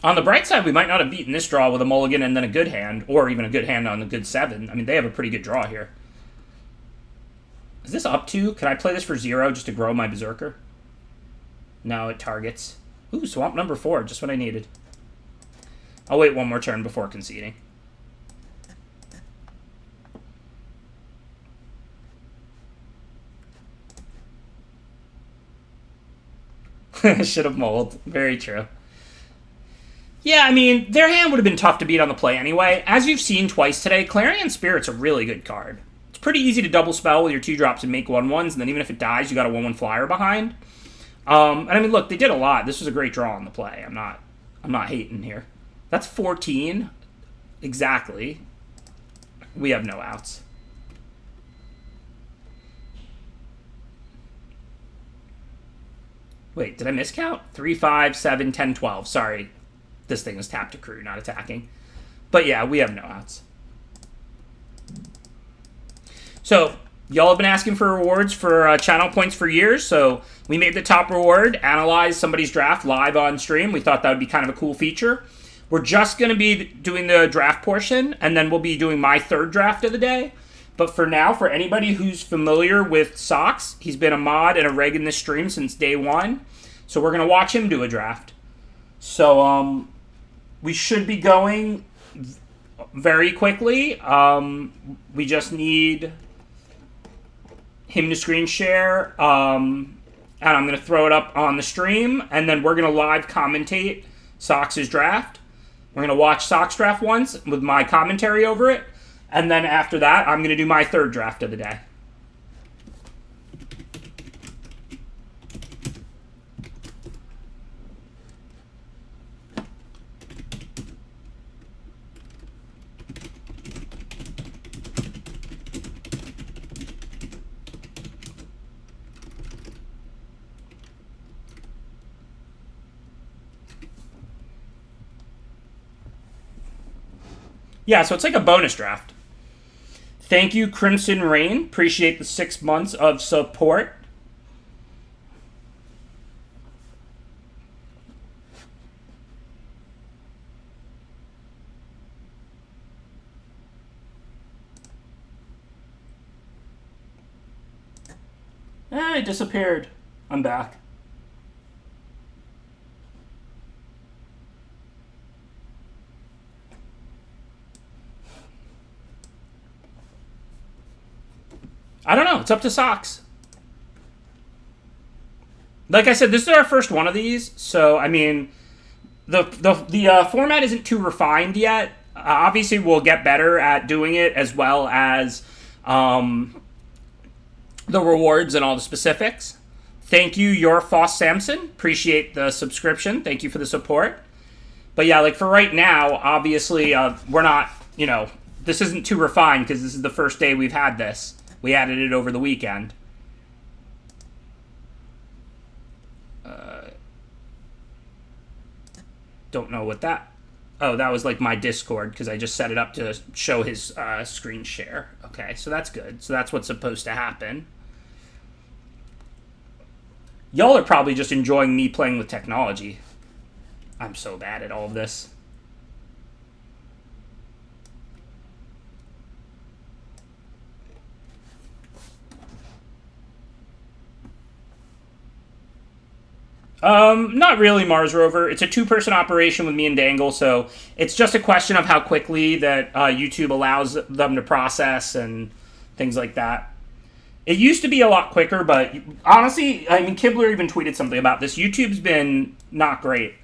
On the bright side, we might not have beaten this draw with a mulligan and then a good hand, or even a good hand on a good 7. They have a pretty good draw here. Is this up to? Can I play this for 0 just to grow my Berserker? No, it targets. Ooh, swamp number 4, just what I needed. I'll wait 1 more turn before conceding. Should have mulled. Very true. Yeah, their hand would have been tough to beat on the play anyway. As you've seen twice today, Clarion Spirit's a really good card. It's pretty easy to double spell with your 2-drops and make 1/1s, and then even if it dies, you got a 1/1 flyer behind. And look, they did a lot. This was a great draw on the play. I'm not hating here. That's 14. Exactly. We have no outs. Wait, did I miscount? 3, 5, 7, 10, 12. Sorry. This thing is tapped to crew, not attacking. But yeah, we have no outs. So, y'all have been asking for rewards for channel points for years, so we made the top reward, analyze somebody's draft live on stream. We thought that would be kind of a cool feature. We're just going to be doing the draft portion, and then we'll be doing my third draft of the day. But for now, for anybody who's familiar with Socks, he's been a mod and a reg in this stream since day one. So we're going to watch him do a draft. So we should be going very quickly. We just need him to screen share. And I'm going to throw it up on the stream. And then we're going to live commentate Socks' draft. We're going to watch Socks' draft once with my commentary over it. And then after that, I'm going to do my third draft of the day. Yeah, so it's like a bonus draft. Thank you, Crimson Rain. Appreciate the 6 months of support. It disappeared. I'm back. I don't know. It's up to Socks. Like I said, this is our first one of these, so I mean, the format isn't too refined yet. Obviously, we'll get better at doing it, as well as the rewards and all the specifics. Thank you, Your Foss Samson. Appreciate the subscription. Thank you for the support. But yeah, like for right now, obviously, we're not, this isn't too refined because this is the first day we've had this. We added it over the weekend. Don't know what that... Oh, that was like my Discord because I just set it up to show his screen share. Okay, so that's good. So that's what's supposed to happen. Y'all are probably just enjoying me playing with technology. I'm so bad at all of this. Not really, Mars Rover. It's a two-person operation with me and Dangle, so it's just a question of how quickly that YouTube allows them to process and things like that. It used to be a lot quicker, but honestly, I mean, Kibler even tweeted something about this. YouTube's been not great.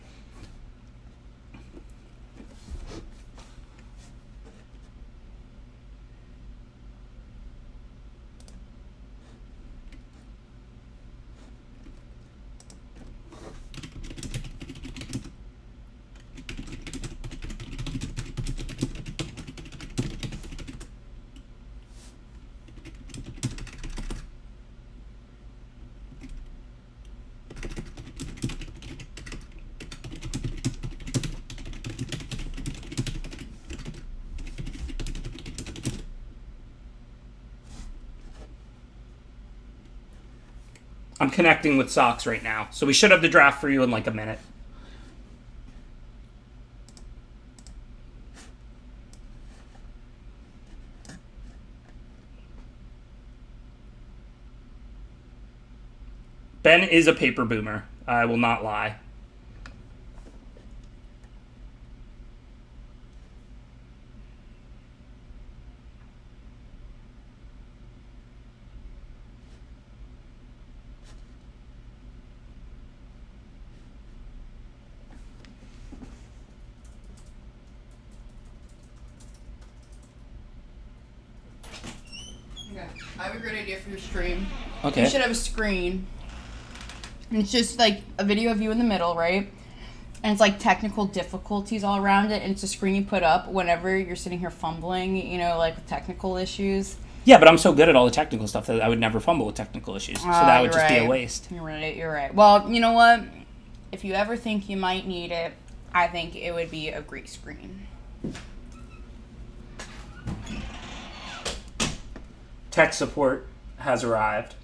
I'm connecting with Socks right now, so we should have the draft for you in like a minute. Ben is a paper boomer. I will not lie. I have a great idea for your stream. Okay. You should have a screen. And it's just like a video of you in the middle, right? And it's like technical difficulties all around it, and it's a screen you put up whenever you're sitting here fumbling, like with technical issues. Yeah, but I'm so good at all the technical stuff that I would never fumble with technical issues. So that would just be a waste. You're right. Well, you know what? If you ever think you might need it, I think it would be a great screen. Tech support has arrived.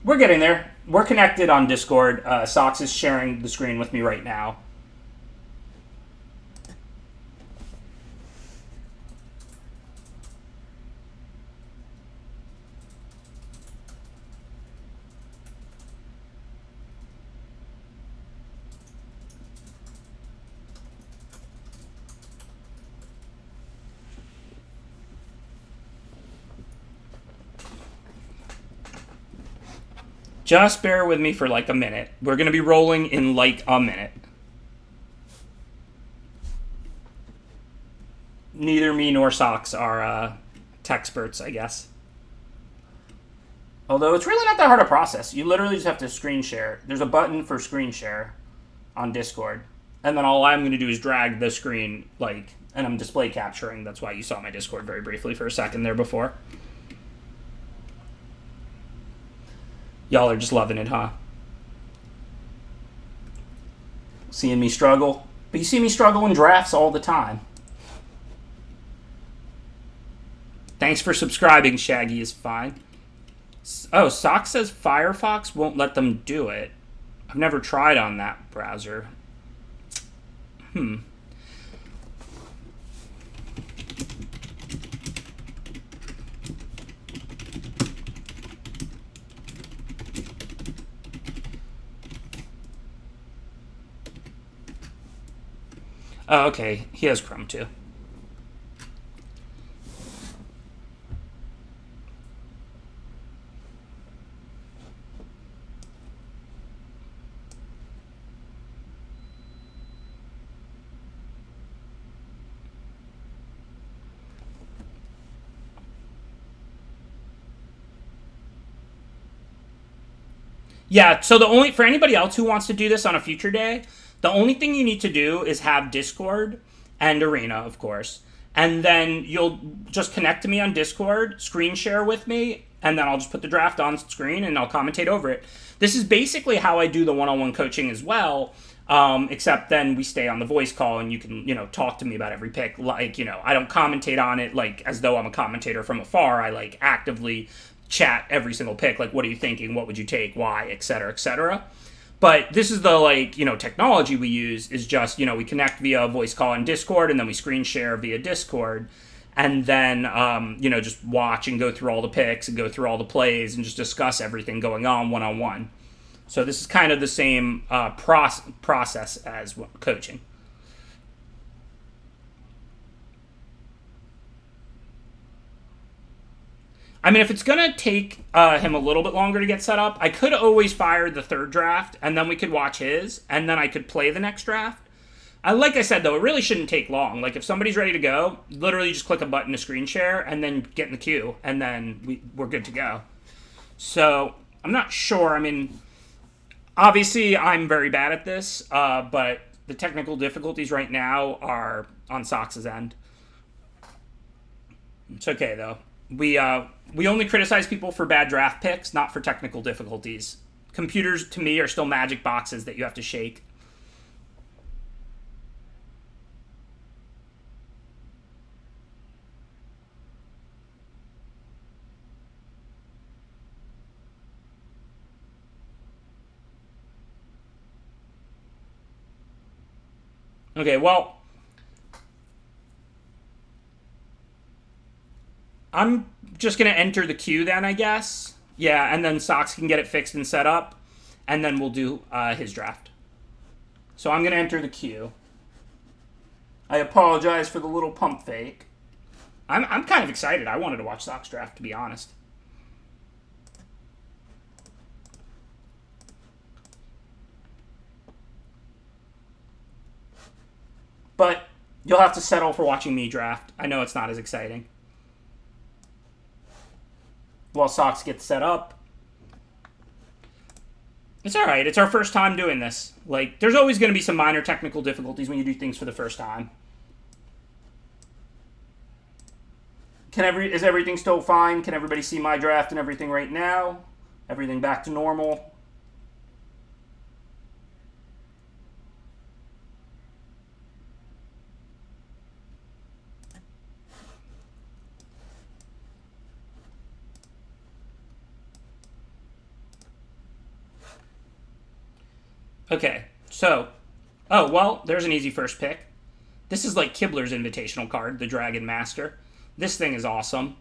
We're getting there. We're connected on Discord. Sox is sharing the screen with me right now. Just bear with me for like a minute. We're going to be rolling in like a minute. Neither me nor Sox are tech experts, I guess. Although it's really not that hard to process. You literally just have to screen share. There's a button for screen share on Discord. And then all I'm going to do is drag the screen, and I'm display capturing. That's why you saw my Discord very briefly for a second there before. Y'all are just loving it, huh? Seeing me struggle. But you see me struggle in drafts all the time. Thanks for subscribing, Shaggy is fine. Oh, Sock says Firefox won't let them do it. I've never tried on that browser. Oh, okay. He has Chrome too. Yeah, so for anybody else who wants to do this on a future day, the only thing you need to do is have Discord and Arena, of course. And then you'll just connect to me on Discord, screen share with me, and then I'll just put the draft on screen and I'll commentate over it. This is basically how I do the one-on-one coaching as well, except then we stay on the voice call and you can, talk to me about every pick. I don't commentate on it as though I'm a commentator from afar. I actively chat every single pick, what are you thinking, what would you take, why, etc., etc. But this is the technology we use is just we connect via voice call in Discord and then we screen share via Discord and then just watch and go through all the picks and go through all the plays and just discuss everything going on one-on-one. So this is kind of the same process as coaching. I mean, if it's going to take him a little bit longer to get set up, I could always fire the third draft, and then we could watch his, and then I could play the next draft. Like I said, though, it really shouldn't take long. If somebody's ready to go, literally just click a button to screen share, and then get in the queue, and then we're good to go. So, I'm not sure. I mean, obviously, I'm very bad at this, but the technical difficulties right now are on Sox's end. It's okay, though. We only criticize people for bad draft picks, not for technical difficulties. Computers, to me, are still magic boxes that you have to shake. Okay, well, I'm just going to enter the queue then, I guess. Yeah, and then Sox can get it fixed and set up, and then we'll do his draft. So I'm going to enter the queue. I apologize for the little pump fake. I'm kind of excited. I wanted to watch Sox draft, to be honest. But you'll have to settle for watching me draft. I know it's not as exciting. While Sox gets set up. It's all right. It's our first time doing this. Like, there's always going to be some minor technical difficulties when you do things for the first time. Is everything still fine? Can everybody see my draft and everything right now? Everything back to normal? Okay, so, oh, well, there's an easy first pick. This is like Kibler's invitational card, the Dragon Master. This thing is awesome.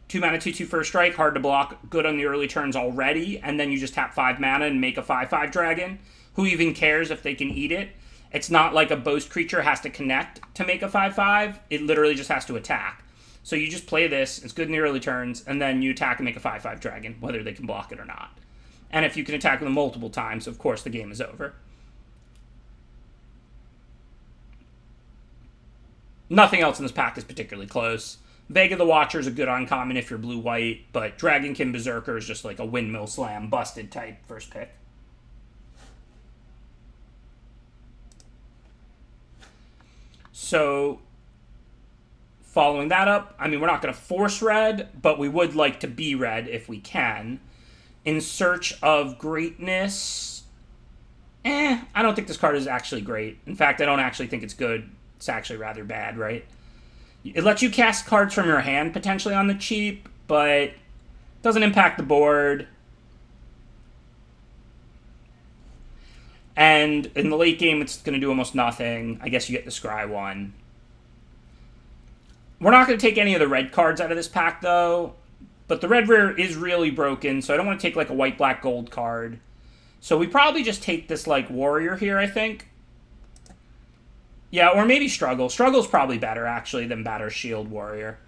2 mana, 2/2 first strike, hard to block, good on the early turns already, and then you just tap 5 mana and make a 5/5 dragon. Who even cares if they can eat it? It's not like a boast creature has to connect to make a 5/5. It literally just has to attack. So you just play this, it's good in the early turns, and then you attack and make a 5/5 dragon, whether they can block it or not. And if you can attack them multiple times, of course the game is over. Nothing else in this pack is particularly close. Vega the Watcher is a good uncommon if you're blue-white, but Dragonkin Berserker is just like a windmill slam, busted type first pick. So, following that up, I mean, we're not going to force red, but we would like to be red if we can. In Search of Greatness, I don't think this card is actually great. In fact, I don't actually think it's good. It's actually rather bad, right? It lets you cast cards from your hand potentially on the cheap, but doesn't impact the board. And in the late game, it's going to do almost nothing. I guess you get the Scry one. We're not going to take any of the red cards out of this pack, though. But the red rare is really broken, so I don't want to take like a white, black, gold card. So we probably just take this like warrior here, I think. Yeah, or maybe Struggle. Struggle's probably better, actually, than Battershield Warrior.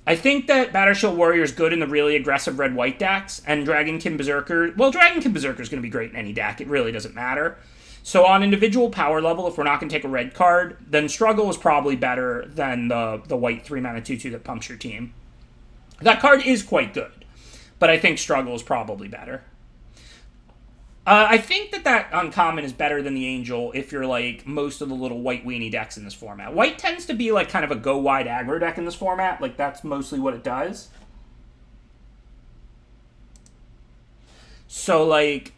I think that Battershield Warrior is good in the really aggressive red-white decks, and Dragonkin Berserker... Well, Dragonkin Berserker is going to be great in any deck. It really doesn't matter. So on individual power level, if we're not going to take a red card, then Struggle is probably better than the white 3-mana 2/2 that pumps your team. That card is quite good, but I think Struggle is probably better. I think that uncommon is better than the Angel if you're like most of the little white weenie decks in this format. White tends to be like kind of a go wide aggro deck in this format. Like that's mostly what it does. So like,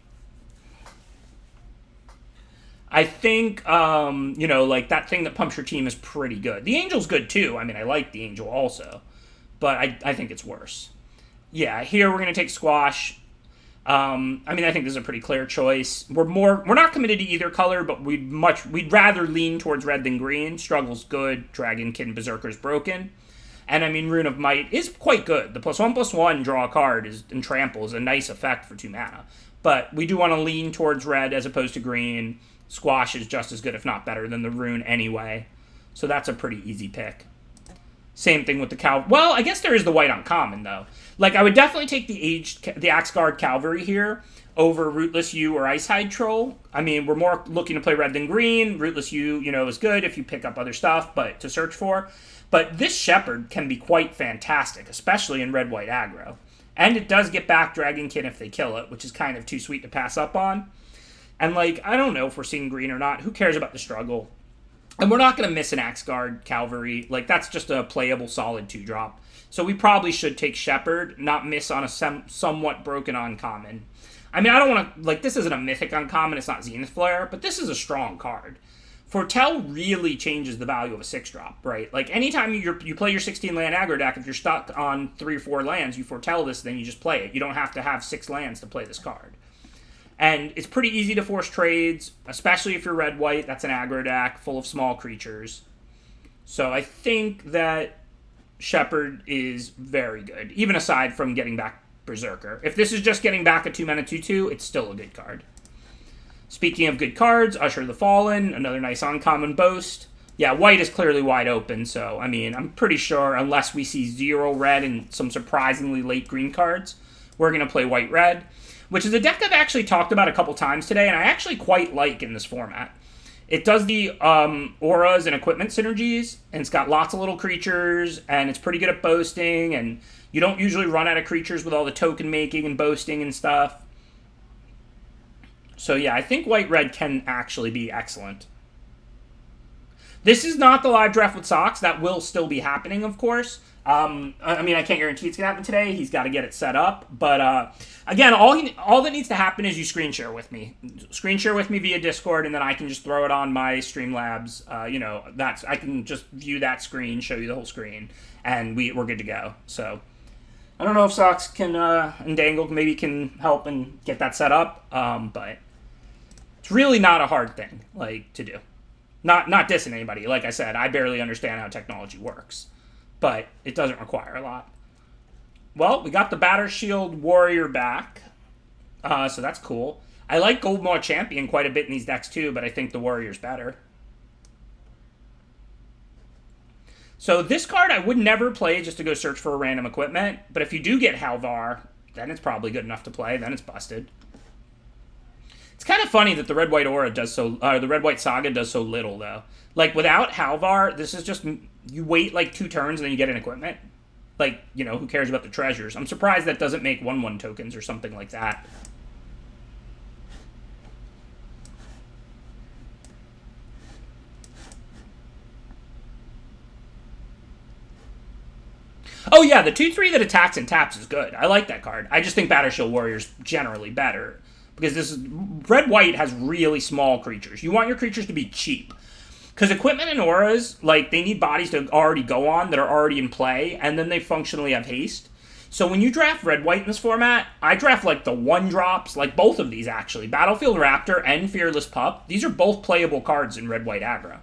I think, like that thing that pumps your team is pretty good. The Angel's good too. I mean, I like the Angel also, but I think it's worse. Yeah, here we're going to take Squash. I think this is a pretty clear choice. We're not committed to either color, but we'd rather lean towards red than green. Struggle's good. Dragonkin Berserker's broken. And I mean, Rune of Might is quite good. The +1/+1 draw a card and trample is a nice effect for 2 mana. But we do want to lean towards red as opposed to green. Squash is just as good, if not better, than the Rune anyway. So that's a pretty easy pick. Same thing with the Cal. Well, I guess there is the white uncommon, though. Like, I would definitely take the Axeguard Cavalry here over Rootless U or Icehide Troll. I mean, we're more looking to play red than green. Rootless U, is good if you pick up other stuff, but to search for. But this Shepherd can be quite fantastic, especially in red-white aggro. And it does get back Dragonkin if they kill it, which is kind of too sweet to pass up on. And, like, I don't know if we're seeing green or not. Who cares about the struggle? And we're not going to miss an Axeguard Cavalry. Like, that's just a playable solid 2-drop. So we probably should take Shepherd, not miss on a somewhat broken uncommon. I mean, I don't want to... Like, this isn't a mythic uncommon. It's not Zenith Flare. But this is a strong card. Foretell really changes the value of a 6-drop, right? Like, anytime you play your 16-land aggro deck, if you're stuck on 3 or 4 lands, you foretell this, then you just play it. You don't have to have 6 lands to play this card. And it's pretty easy to force trades, especially if you're red-white. That's an aggro deck full of small creatures. So I think that Shepherd is very good, even aside from getting back Berserker. If this is just getting back a 2-mana 2/2, it's still a good card. Speaking of good cards, Usher the Fallen, another nice uncommon boast. Yeah, white is clearly wide open, so, I mean, I'm pretty sure unless we see 0 red and some surprisingly late green cards, we're going to play white-red, which is a deck I've actually talked about a couple times today, and I actually quite like in this format. It does the auras and equipment synergies, and it's got lots of little creatures, and it's pretty good at boasting, and you don't usually run out of creatures with all the token making and boasting and stuff. So yeah, I think white-red can actually be excellent. This is not the live draft with Sox. That will still be happening, of course. I mean, I can't guarantee it's going to happen today. He's got to get it set up. But again, all that needs to happen is you screen share with me. Screen share with me via Discord, and then I can just throw it on my Streamlabs. I can just view that screen, show you the whole screen, and we're good to go. So I don't know if Sox can and Dangle maybe can help and get that set up, but it's really not a hard thing to do. Not dissing anybody. Like I said, I barely understand how technology works, but it doesn't require a lot. Well, we got the Batter Shield Warrior back, so that's cool. I like Gold Maw Champion quite a bit in these decks too, but I think the Warrior's better. So this card I would never play just to go search for a random equipment, but if you do get Halvar, then it's probably good enough to play. Then it's busted. It's kind of funny that the Red White Aura does so, the Red White Saga does so little though. Without Halvar, this is just you wait 2 turns and then you get an equipment. Who cares about the treasures? I'm surprised that doesn't make 1/1 tokens or something like that. Oh yeah, the 2/3 that attacks and taps is good. I like that card. I just think Batter Shield Warrior's generally better. Because this is red-white has really small creatures. You want your creatures to be cheap. Because equipment and auras, they need bodies to already go on that are already in play, and then they functionally have haste. So when you draft red-white in this format, I draft the 1-drops, both of these actually. Battlefield Raptor and Fearless Pup. These are both playable cards in red-white aggro.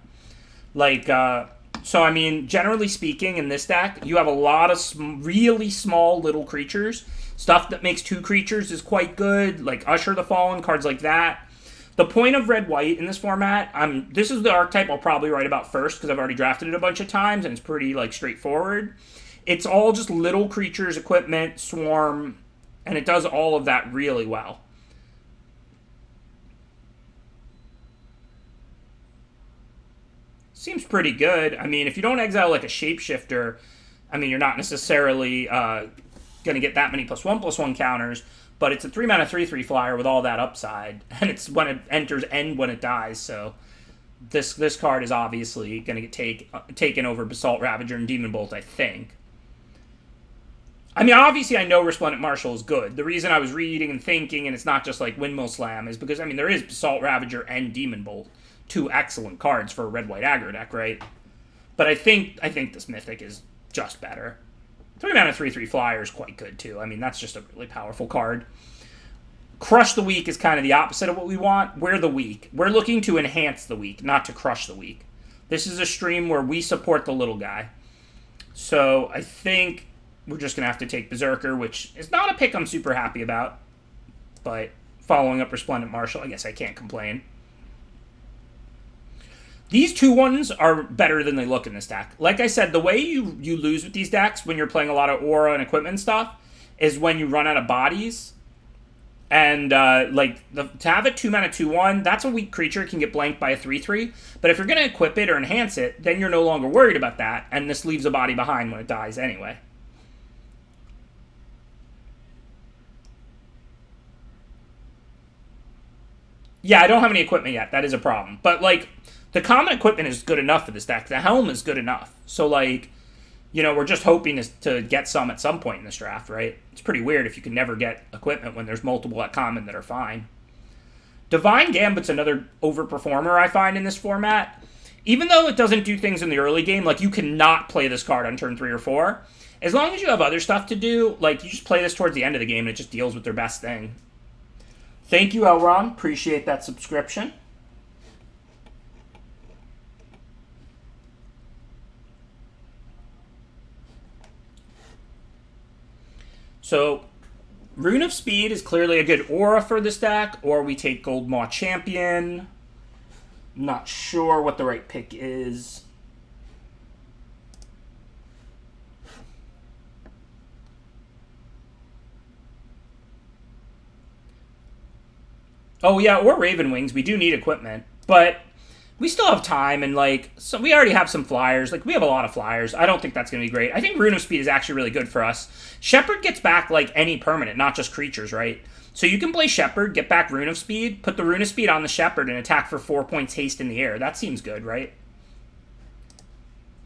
So I mean, generally speaking, in this deck, you have a lot of really small little creatures. Stuff that makes 2 creatures is quite good, like Usher the Fallen, cards like that. The point of red-white in this format, this is the archetype I'll probably write about first because I've already drafted it a bunch of times and it's pretty straightforward. It's all just little creatures, equipment, swarm, and it does all of that really well. Seems pretty good. I mean, if you don't exile a shapeshifter, I mean, you're not necessarily going to get that many +1/+1 counters, but it's a 3-mana 3/3 flyer with all that upside, and it's when it enters and when it dies, so this card is obviously going to get taken over Basalt Ravager and Demon Bolt, I think. I mean, obviously I know Resplendent Marshal is good. The reason I was reading and thinking, and it's not just Windmill Slam, is because, I mean, there is Basalt Ravager and Demon Bolt. 2 excellent cards for a red-white aggro deck, right? But I think this Mythic is just better. 3-mana 3/3 flyer is quite good, too. I mean, that's just a really powerful card. Crush the Weak is kind of the opposite of what we want. We're the weak. We're looking to enhance the weak, not to crush the weak. This is a stream where we support the little guy. So I think we're just going to have to take Berserker, which is not a pick I'm super happy about. But following up Resplendent Marshal, I guess I can't complain. These 2/1s are better than they look in this deck. Like I said, the way you lose with these decks when you're playing a lot of aura and equipment stuff is when you run out of bodies. And to have a 2-mana 2/1, that's a weak creature. It can get blanked by a 3/3. But if you're going to equip it or enhance it, then you're no longer worried about that. And this leaves a body behind when it dies anyway. Yeah, I don't have any equipment yet. That is a problem. But the common equipment is good enough for this deck. The helm is good enough. So, we're just hoping to get some at some point in this draft, right? It's pretty weird if you can never get equipment when there's multiple at common that are fine. Divine Gambit's another overperformer I find in this format. Even though it doesn't do things in the early game, you cannot play this card on turn 3 or 4. As long as you have other stuff to do, you just play this towards the end of the game and it just deals with their best thing. Thank you, Elron. Appreciate that subscription. So, Rune of Speed is clearly a good aura for this deck, or we take Gold Maw Champion. I'm not sure what the right pick is. Oh yeah, or Raven Wings. We do need equipment, but We still have time, and like, so we already have some flyers. Like, we have a lot of flyers. I don't think that's going to be great. I think Rune of Speed is actually really good for us. Shepherd gets back like any permanent, not just creatures, right? So you can play Shepherd, get back Rune of Speed, put the Rune of Speed on the Shepherd, and attack for 4 points haste in the air. That seems good, right?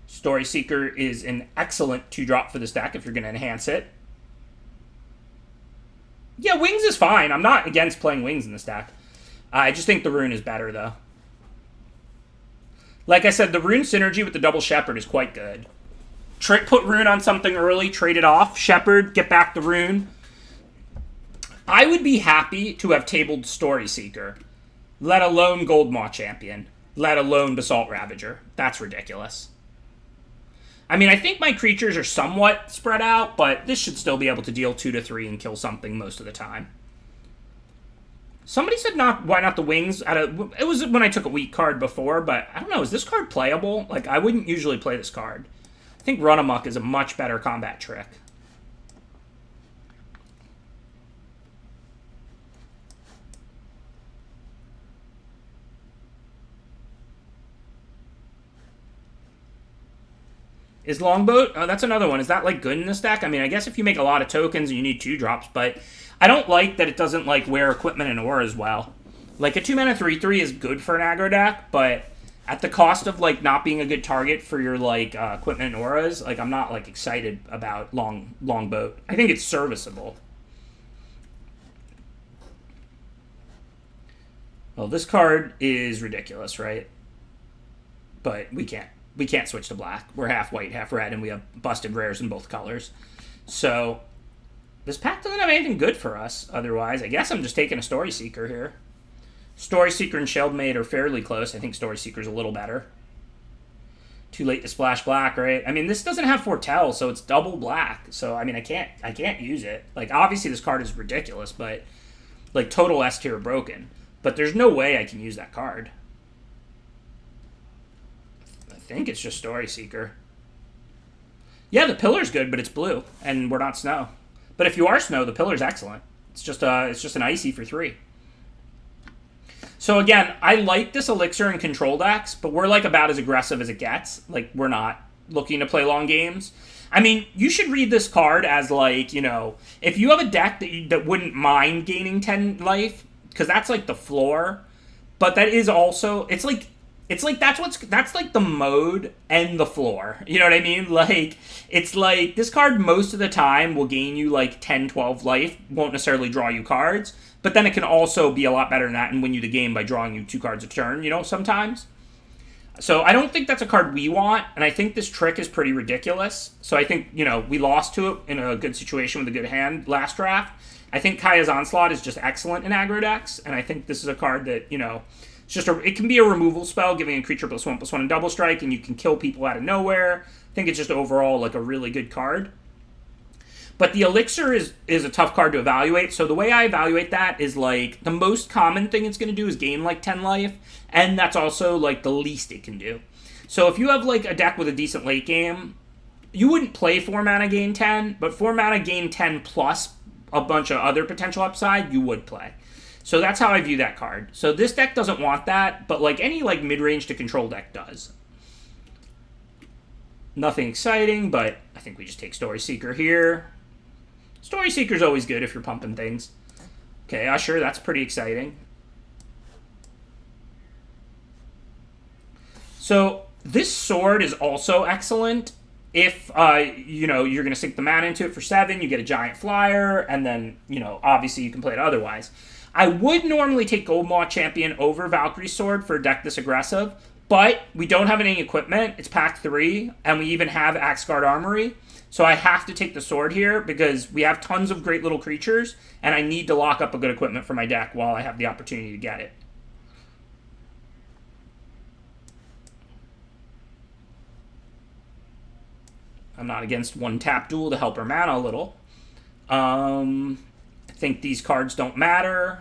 Story Seeker is an excellent 2-drop for this deck if you're going to enhance it. Yeah, Wings is fine. I'm not against playing Wings in this deck. I just think the Rune is better, though. Like I said, the Rune synergy with the double Shepherd is quite good. Put Rune on something early, trade it off. Shepherd, get back the Rune. I would be happy to have tabled Story Seeker, let alone Goldmaw Champion, let alone Basalt Ravager. That's ridiculous. I mean, I think my creatures are somewhat spread out, but this should still be able to deal 2 to 3 and kill something most of the time. Somebody said why not the Wings? It was when I took a weak card before, but I don't know. Is this card playable? Like, I wouldn't usually play this card. I think Run Amok is a much better combat trick. Is Longboat? Oh, that's another one. Is that, like, good in this deck? I mean, I guess if you make a lot of tokens and you need 2-drops, but I don't like that it doesn't, like, wear equipment and aura as well. Like, a 2-mana 3/3 is good for an aggro deck, but at the cost of, like, not being a good target for your, like, equipment and auras, like, I'm not, like, excited about Longboat. I think it's serviceable. Well, this card is ridiculous, right? But we can't switch to black. We're half white, half red, and we have busted rares in both colors. So this pack doesn't have anything good for us otherwise. I guess I'm just taking a Story Seeker here. Story Seeker and Sheldmate are fairly close. I think Story Seeker's a little better. Too late to splash black, right? I mean, this doesn't have Foretell, so it's double black. So, I mean, I can't use it. Like, obviously this card is ridiculous, but, like, total S tier broken. But there's no way I can use that card. I think it's just Story Seeker. Yeah, the Pillar's good, but it's blue, and we're not Snow. But if you are Snow, the Pillar's excellent. It's just an Icy for 3. So again, I like this Elixir in control decks, but we're like about as aggressive as it gets. Like, we're not looking to play long games. I mean, you should read this card as, like, you know, if you have a deck that wouldn't mind gaining 10 life, because that's like the floor, but that is also, it's like that's like the mode and the floor. You know what I mean? Like, it's like this card most of the time will gain you like 10, 12 life, won't necessarily draw you cards, but then it can also be a lot better than that and win you the game by drawing you 2 cards a turn, you know, sometimes. So I don't think that's a card we want, and I think this trick is pretty ridiculous. So I think, you know, we lost to it in a good situation with a good hand last draft. I think Kaya's Onslaught is just excellent in aggro decks, and I think this is a card that, you know, it's just it can be a removal spell, giving a creature +1/+1 and double strike, and you can kill people out of nowhere. I think it's just overall like a really good card. But the Elixir is a tough card to evaluate, so the way I evaluate that is, like, the most common thing it's going to do is gain, like, 10 life, and that's also, like, the least it can do. So if you have, like, a deck with a decent late game, you wouldn't play 4 mana gain 10, but 4 mana gain 10 plus a bunch of other potential upside, you would play. So that's how I view that card. So this deck doesn't want that, but, like, any, like, mid-range to control deck does. Nothing exciting, but I think we just take Story Seeker here. Story Seeker's always good if you're pumping things. Okay, Usher, that's pretty exciting. So this sword is also excellent if, you know, you're going to sink the mana into it for 7, you get a giant flyer, and then, you know, obviously you can play it otherwise. I would normally take Goldmaw Champion over Valkyrie's Sword for a deck this aggressive, but we don't have any equipment. It's pack 3, and we even have Axgard Armory. So I have to take the sword here because we have tons of great little creatures, and I need to lock up a good equipment for my deck while I have the opportunity to get it. I'm not against 1-tap duel to help our mana a little. I think these cards don't matter.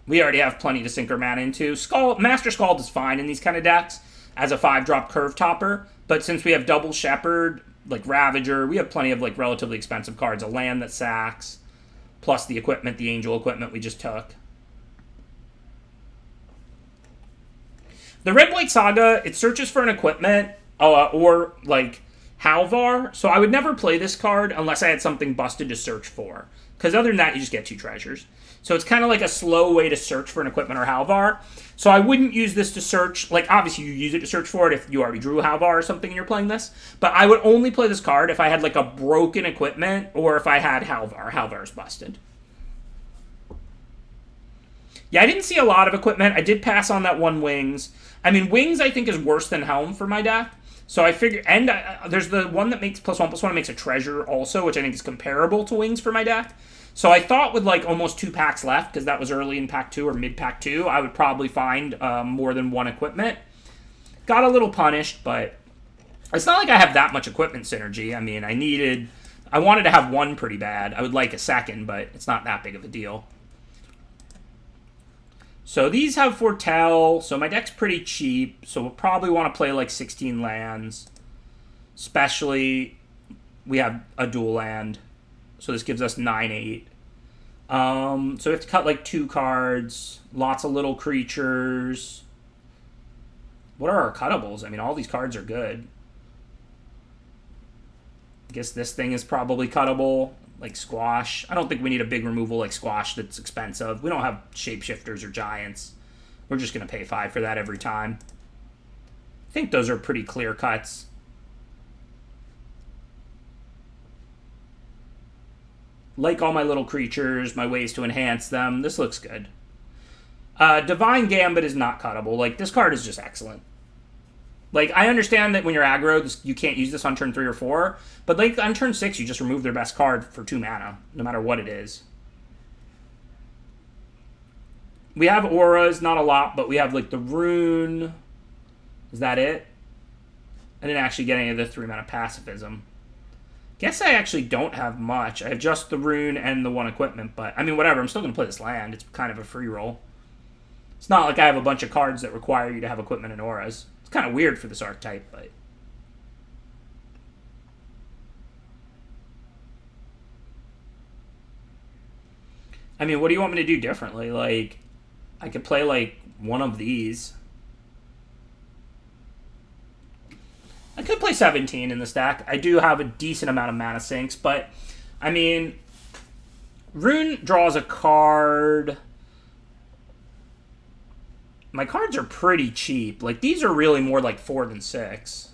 We already have plenty to sink our mana into. Master Scald is fine in these kind of decks as a 5-drop curve topper, but since we have double Shepherd, like Ravager, we have plenty of, like, relatively expensive cards. A land that sacks, plus the equipment, the angel equipment we just took. The Red White Saga, it searches for an equipment or like Halvar, so I would never play this card unless I had something busted to search for. Because other than that, you just get 2 treasures. So it's kind of like a slow way to search for an equipment or Halvar. So I wouldn't use this to search. Like, obviously, you use it to search for it if you already drew Halvar or something and you're playing this. But I would only play this card if I had, like, a broken equipment or if I had Halvar. Halvar's busted. Yeah, I didn't see a lot of equipment. I did pass on that one Wings. I mean, Wings, I think, is worse than Helm for my deck. So I figure, and there's the one that makes +1/+1 makes a treasure also, which I think is comparable to Wings for my deck. So I thought with like almost 2 packs left, because that was early in pack 2 or mid pack 2, I would probably find more than one equipment. Got a little punished, but it's not like I have that much equipment synergy. I mean, I wanted to have one pretty bad. I would like a second, but it's not that big of a deal. So these have Foretell, so my deck's pretty cheap, so we'll probably want to play like 16 lands. Especially, we have a dual land, so this gives us 9/8. So we have to cut like 2 cards, lots of little creatures. What are our cuttables? I mean, all these cards are good. I guess this thing is probably cuttable. Like Squash. I don't think we need a big removal like Squash that's expensive. We don't have Shapeshifters or Giants. We're just going to pay 5 for that every time. I think those are pretty clear cuts. Like all my little creatures, my ways to enhance them. This looks good. Divine Gambit is not cuttable. Like, this card is just excellent. Like, I understand that when you're aggro, you can't use this on turn 3 or 4. But, like, on turn 6, you just remove their best card for 2 mana, no matter what it is. We have auras, not a lot, but we have, like, the Rune. Is that it? I didn't actually get any of the 3 mana pacifism. Guess I actually don't have much. I have just the Rune and the 1 equipment, but, I mean, whatever. I'm still going to play this land. It's kind of a free roll. It's not like I have a bunch of cards that require you to have equipment and auras. It's kind of weird for this archetype, but... I mean, what do you want me to do differently? Like, I could play, like, one of these. I could play 17 in the stack. I do have a decent amount of mana sinks, but, I mean, Rune draws a card. My cards are pretty cheap. Like, these are really more like 4 than 6.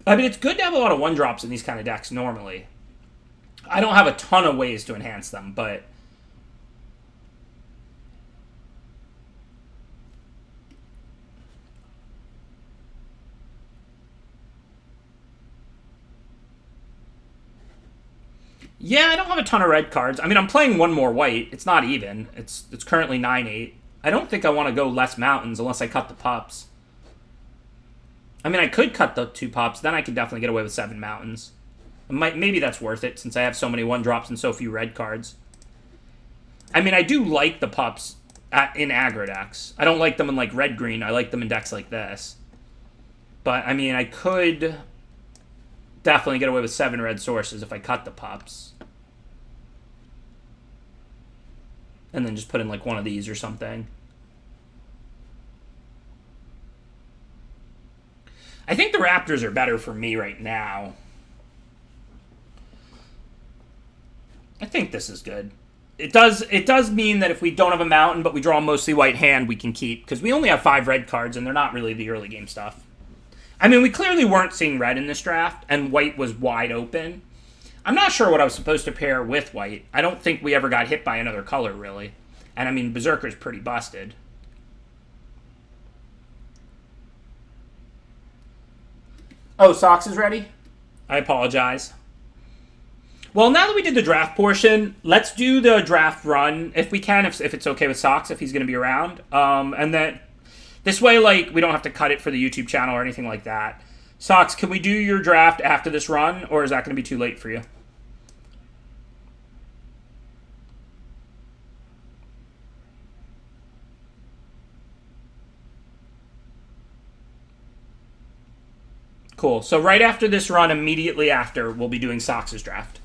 I mean, it's good to have a lot of 1-drops in these kind of decks normally. I don't have a ton of ways to enhance them, but... Yeah, I don't have a ton of red cards. I mean, I'm playing 1 more white. It's not even. It's currently 9/8. I don't think I want to go less mountains unless I cut the pups. I mean, I could cut the 2 pups. Then I could definitely get away with 7 mountains. Maybe that's worth it since I have so many 1-drops and so few red cards. I mean, I do like the pups in aggro decks. I don't like them in, like, red-green. I like them in decks like this. But, I mean, I could definitely get away with 7 red sources if I cut the pups. And then just put in, like, one of these or something. I think the Raptors are better for me right now. I think this is good. It does mean that if we don't have a mountain, but we draw a mostly white hand, we can keep. Because we only have 5 red cards, and they're not really the early game stuff. I mean, we clearly weren't seeing red in this draft, and white was wide open. I'm not sure what I was supposed to pair with white. I don't think we ever got hit by another color, really. And, I mean, Berserker's pretty busted. Oh, Socks is ready? I apologize. Well, now that we did the draft portion, let's do the draft run, if we can, if it's okay with Socks, if he's going to be around. And then, this way, like, we don't have to cut it for the YouTube channel or anything like that. Socks, can we do your draft after this run, or is that going to be too late for you? Cool. So right after this run, immediately after, we'll be doing Sox's draft.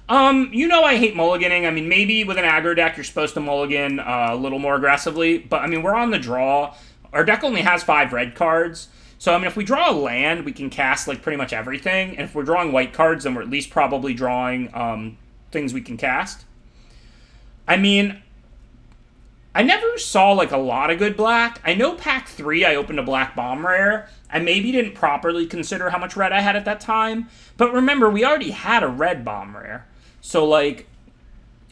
You know I hate mulliganing. I mean, maybe with an aggro deck, you're supposed to mulligan a little more aggressively. But, I mean, we're on the draw. Our deck only has 5 red cards. So, I mean, if we draw a land, we can cast, like, pretty much everything. And if we're drawing white cards, then we're at least probably drawing things we can cast. I mean, I never saw, like, a lot of good black. I know pack 3, I opened a black bomb rare. I maybe didn't properly consider how much red I had at that time. But remember, we already had a red bomb rare. So, like,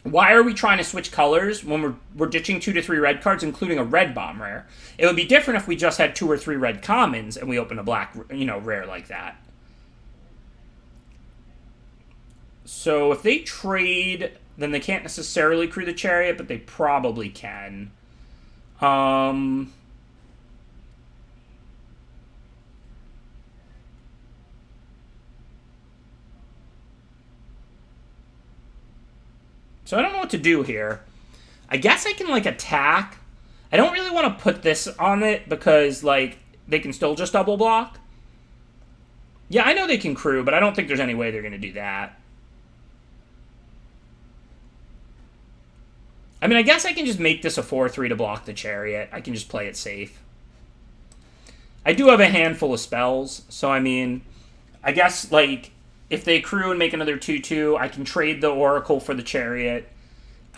why are we trying to switch colors when we're ditching 2 to 3 red cards, including a red bomb rare? It would be different if we just had 2 or 3 red commons and we opened a black, rare like that. So if they trade, then they can't necessarily crew the Chariot, but they probably can. So I don't know what to do here. I guess I can, like, attack. I don't really want to put this on it because, like, they can still just double block. Yeah, I know they can crew, but I don't think there's any way they're going to do that. I mean, I guess I can just make this a 4/3 to block the Chariot. I can just play it safe. I do have a handful of spells, so, I mean, I guess, like, if they crew and make another 2/2, I can trade the Oracle for the Chariot.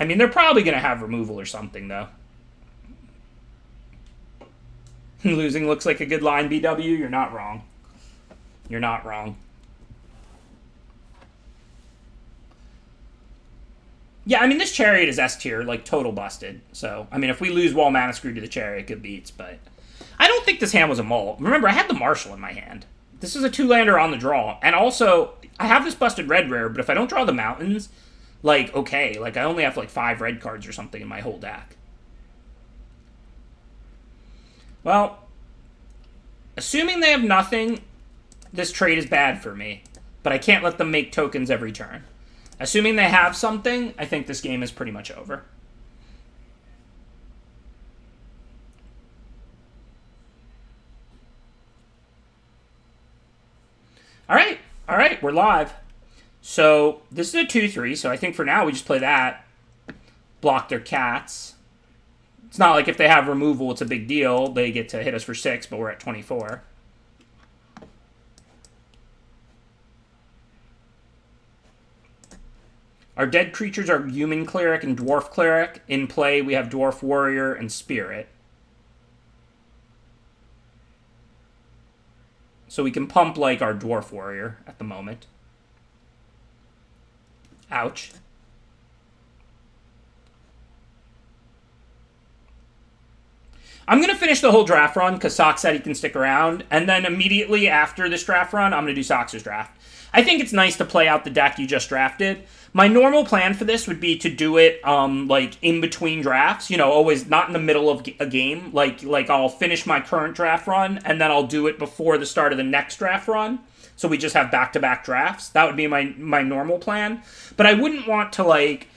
I mean, they're probably going to have removal or something, though. Losing looks like a good line, BW. You're not wrong. You're not wrong. Yeah, I mean, this Chariot is S tier, like, total busted. So, I mean, if we lose Wall Mana Screw to the Chariot, good beats, but I don't think this hand was a mull. Remember, I had the Marshal in my hand. This is a 2-lander on the draw. And also, I have this busted red rare, but if I don't draw the mountains, like, okay. Like, I only have, like, 5 red cards or something in my whole deck. Well, assuming they have nothing, this trade is bad for me. But I can't let them make tokens every turn. Assuming they have something, I think this game is pretty much over. All right, we're live. So this is a 2/3, so I think for now we just play that. Block their cats. It's not like if they have removal, it's a big deal. They get to hit us for 6, but we're at 24. Our dead creatures are Human Cleric and Dwarf Cleric. In play, we have Dwarf Warrior and Spirit. So we can pump, like, our Dwarf Warrior at the moment. Ouch. I'm going to finish the whole draft run because Sox said he can stick around. And then immediately after this draft run, I'm going to do Sox's draft. I think it's nice to play out the deck you just drafted. My normal plan for this would be to do it, like, in between drafts. You know, always not in the middle of a game. Like I'll finish my current draft run, and then I'll do it before the start of the next draft run. So we just have back-to-back drafts. That would be my normal plan. But I wouldn't want to, like,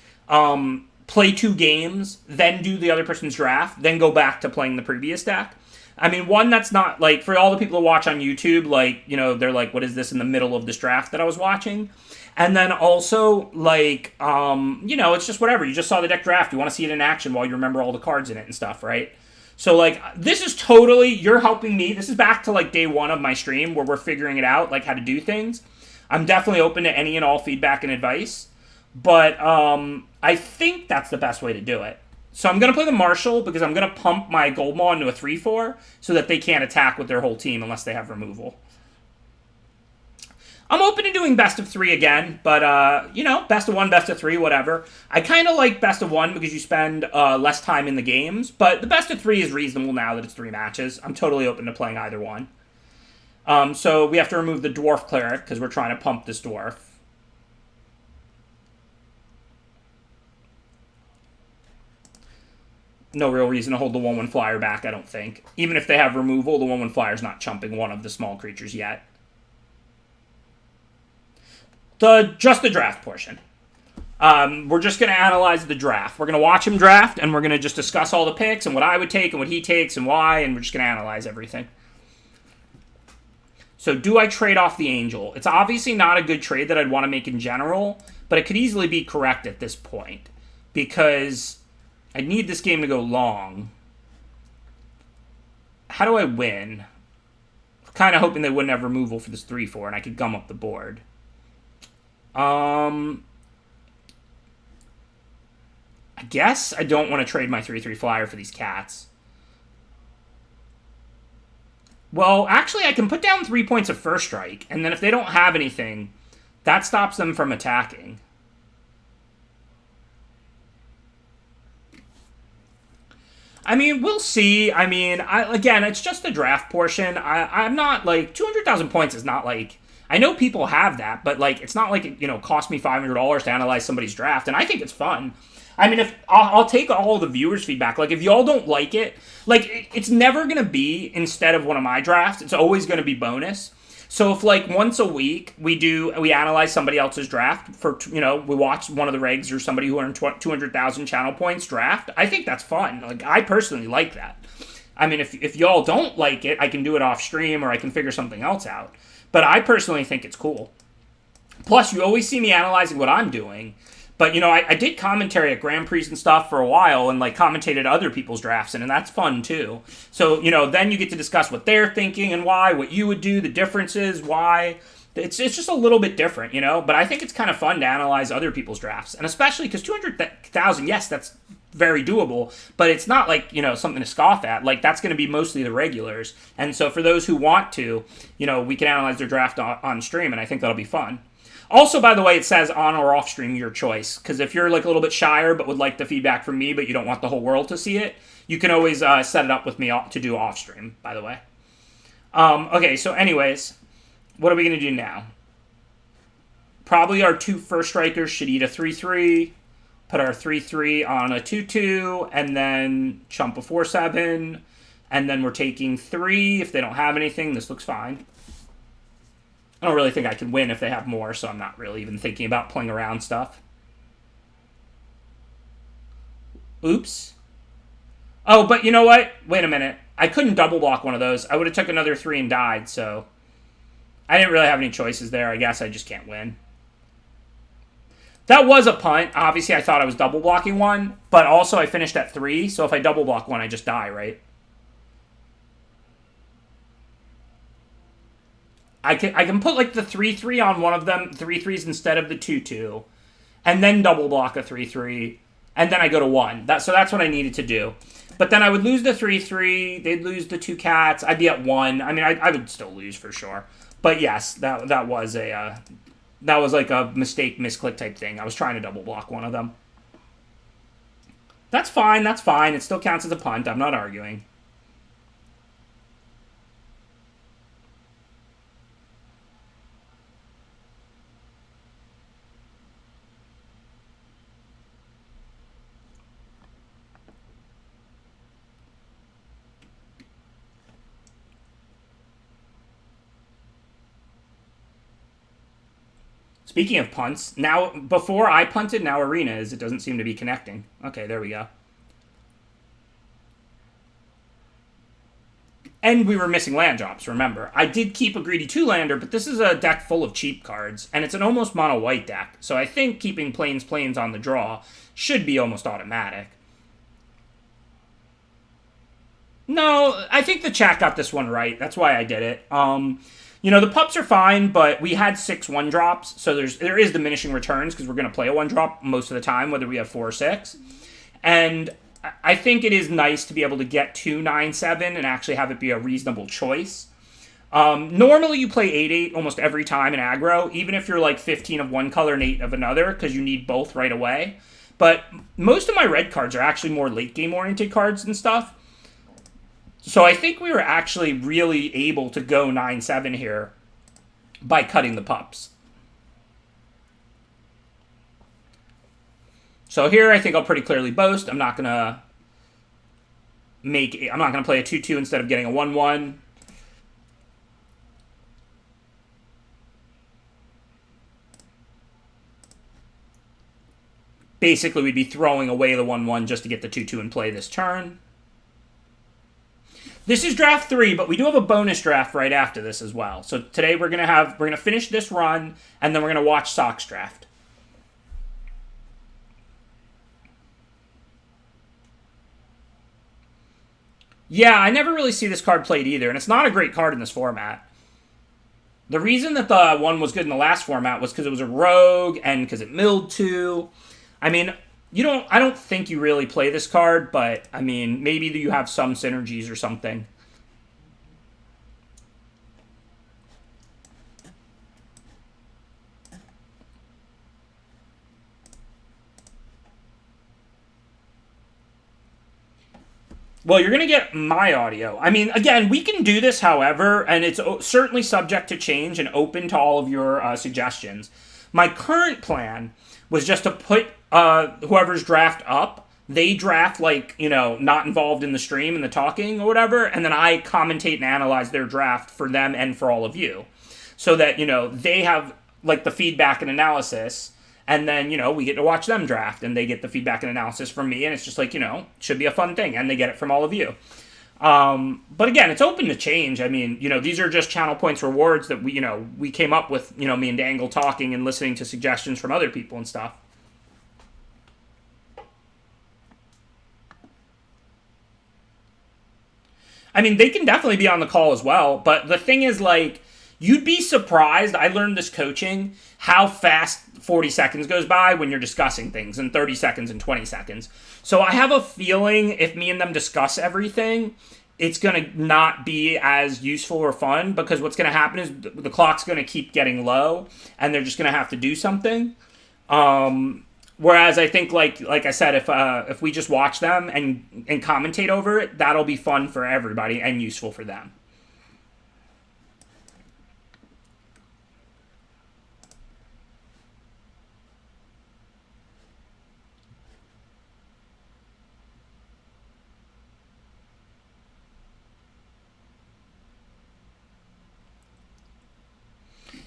play 2 games, then do the other person's draft, then go back to playing the previous deck. I mean, one, that's not, like, for all the people who watch on YouTube, like, you know, they're like, what is this in the middle of this draft that I was watching? And then also, like, you know, it's just whatever. You just saw the deck draft. You want to see it in action while you remember all the cards in it and stuff, right? So, like, this is totally, you're helping me. This is back to, like, day 1 of my stream where we're figuring it out, like, how to do things. I'm definitely open to any and all feedback and advice. But I think that's the best way to do it. So I'm going to play the Marshal because I'm going to pump my Gold Maw into a 3/4 so that they can't attack with their whole team unless they have removal. I'm open to doing best of 3 again, but, you know, best of 1, best of 3, whatever. I kind of like best of 1 because you spend less time in the games, but the best of 3 is reasonable now that it's 3 matches. I'm totally open to playing either one. So we have to remove the Dwarf Cleric because we're trying to pump this Dwarf. No real reason to hold the 1/1 flyer back, I don't think. Even if they have removal, the 1/1 flyer's not chumping one of the small creatures yet. Just the draft portion. We're just going to analyze the draft. We're going to watch him draft, and we're going to just discuss all the picks and what I would take and what he takes and why, and we're just going to analyze everything. So do I trade off the Angel? It's obviously not a good trade that I'd want to make in general, but it could easily be correct at this point because I need this game to go long. How do I win? Kind of hoping they wouldn't have removal for this 3/4 and I could gum up the board. I guess I don't want to trade my 3/3 flyer for these cats. Well, actually, I can put down 3 points of first strike, and then if they don't have anything, that stops them from attacking. I mean, we'll see. I mean, again, it's just the draft portion. I'm not, like, 200,000 points is not, like... I know people have that, but, like, it's not like it, cost me $500 to analyze somebody's draft, and I think it's fun. I mean, if I'll take all the viewers' feedback. Like, if y'all don't like it, like, it's never going to be instead of one of my drafts. It's always going to be bonus. So if, like, once a week we analyze somebody else's draft for, we watch one of the regs or somebody who earned 200,000 channel points draft, I think that's fun. Like, I personally like that. I mean, if y'all don't like it, I can do it off stream or I can figure something else out. But I personally think it's cool. Plus, you always see me analyzing what I'm doing. But, I did commentary at Grand Prix and stuff for a while and, like, commentated other people's drafts, and that's fun, too. So, then you get to discuss what they're thinking and why, what you would do, the differences, why. It's just a little bit different, But I think it's kind of fun to analyze other people's drafts. And especially because 200,000, yes, that's very doable, but it's not like, something to scoff at. Like, that's going to be mostly the regulars. And so for those who want to, we can analyze their draft on stream, and I think that'll be fun. Also, by the way, it says on or off stream, your choice. Because if you're like a little bit shyer but would like the feedback from me, but you don't want the whole world to see it, you can always set it up with me to do off stream, by the way. Okay, so anyways, what are we going to do now? Probably our 2 first strikers should eat a 3/3, put our 3/3 on a 2/2, and then chump a 4/7, and then we're taking 3. If they don't have anything, this looks fine. I don't really think I can win if they have more, so I'm not really even thinking about playing around stuff. Oops. Oh, but you know what? Wait a minute. I couldn't double block one of those. I would have took another 3 and died, so... I didn't really have any choices there. I guess I just can't win. That was a punt. Obviously, I thought I was double blocking one, but also I finished at 3, so if I double block one, I just die, right? I can put like the 3/3 on one of them, 3/3s instead of the 2/2, and then double block a 3/3, and then I go to 1. So that's what I needed to do. But then I would lose the 3/3, they'd lose the 2 cats, I'd be at 1. I mean, I would still lose for sure. But yes, that was like a mistake, misclick type thing. I was trying to double block one of them. That's fine, that's fine. It still counts as a punt. I'm not arguing. Speaking of punts, now, before I punted, now Arena is. It doesn't seem to be connecting. Okay, there we go. And we were missing land drops, remember. I did keep a Greedy 2-lander, but this is a deck full of cheap cards, and it's an almost mono-white deck, so I think keeping plains on the draw should be almost automatic. No, I think the chat got this one right. That's why I did it. The pups are fine, but we had 6 1-drops, so there is diminishing returns because we're going to play a 1-drop most of the time, whether we have 4 or 6. And I think it is nice to be able to get to 9/7 and actually have it be a reasonable choice. Normally you play 8/8 almost every time in aggro, even if you're like 15 of one color and 8 of another, because you need both right away. But most of my red cards are actually more late game oriented cards and stuff. So I think we were actually really able to go 9/7 here by cutting the pups. So here I think I'll pretty clearly boast. I'm not gonna play a 2/2 instead of getting a 1/1. Basically, we'd be throwing away the 1/1 just to get the 2/2 in play this turn. This is draft 3, but we do have a bonus draft right after this as well. So today we're gonna finish this run, and then we're gonna watch Sox draft. Yeah, I never really see this card played either, and it's not a great card in this format. The reason that the one was good in the last format was because it was a rogue and because it milled 2. I mean, I don't think you really play this card, but I mean, maybe you have some synergies or something. Well, you're going to get my audio. I mean, again, we can do this, however, and it's certainly subject to change and open to all of your suggestions. My current plan was just to put whoever's draft up. They draft, like, not involved in the stream and the talking or whatever, and then I commentate and analyze their draft for them and for all of you. So that, they have, like, the feedback and analysis. And then, we get to watch them draft, and they get the feedback and analysis from me, and it's just like, should be a fun thing, and they get it from all of you. But again, it's open to change. I mean, these are just channel points rewards that we came up with, me and Dangle talking and listening to suggestions from other people and stuff. I mean, they can definitely be on the call as well, but the thing is, like, you'd be surprised, I learned this coaching, how fast 40 seconds goes by when you're discussing things, and 30 seconds and 20 seconds. So I have a feeling if me and them discuss everything, it's going to not be as useful or fun, because what's going to happen is the clock's going to keep getting low, and they're just going to have to do something. Whereas I think, like I said, if we just watch them and commentate over it, that'll be fun for everybody and useful for them.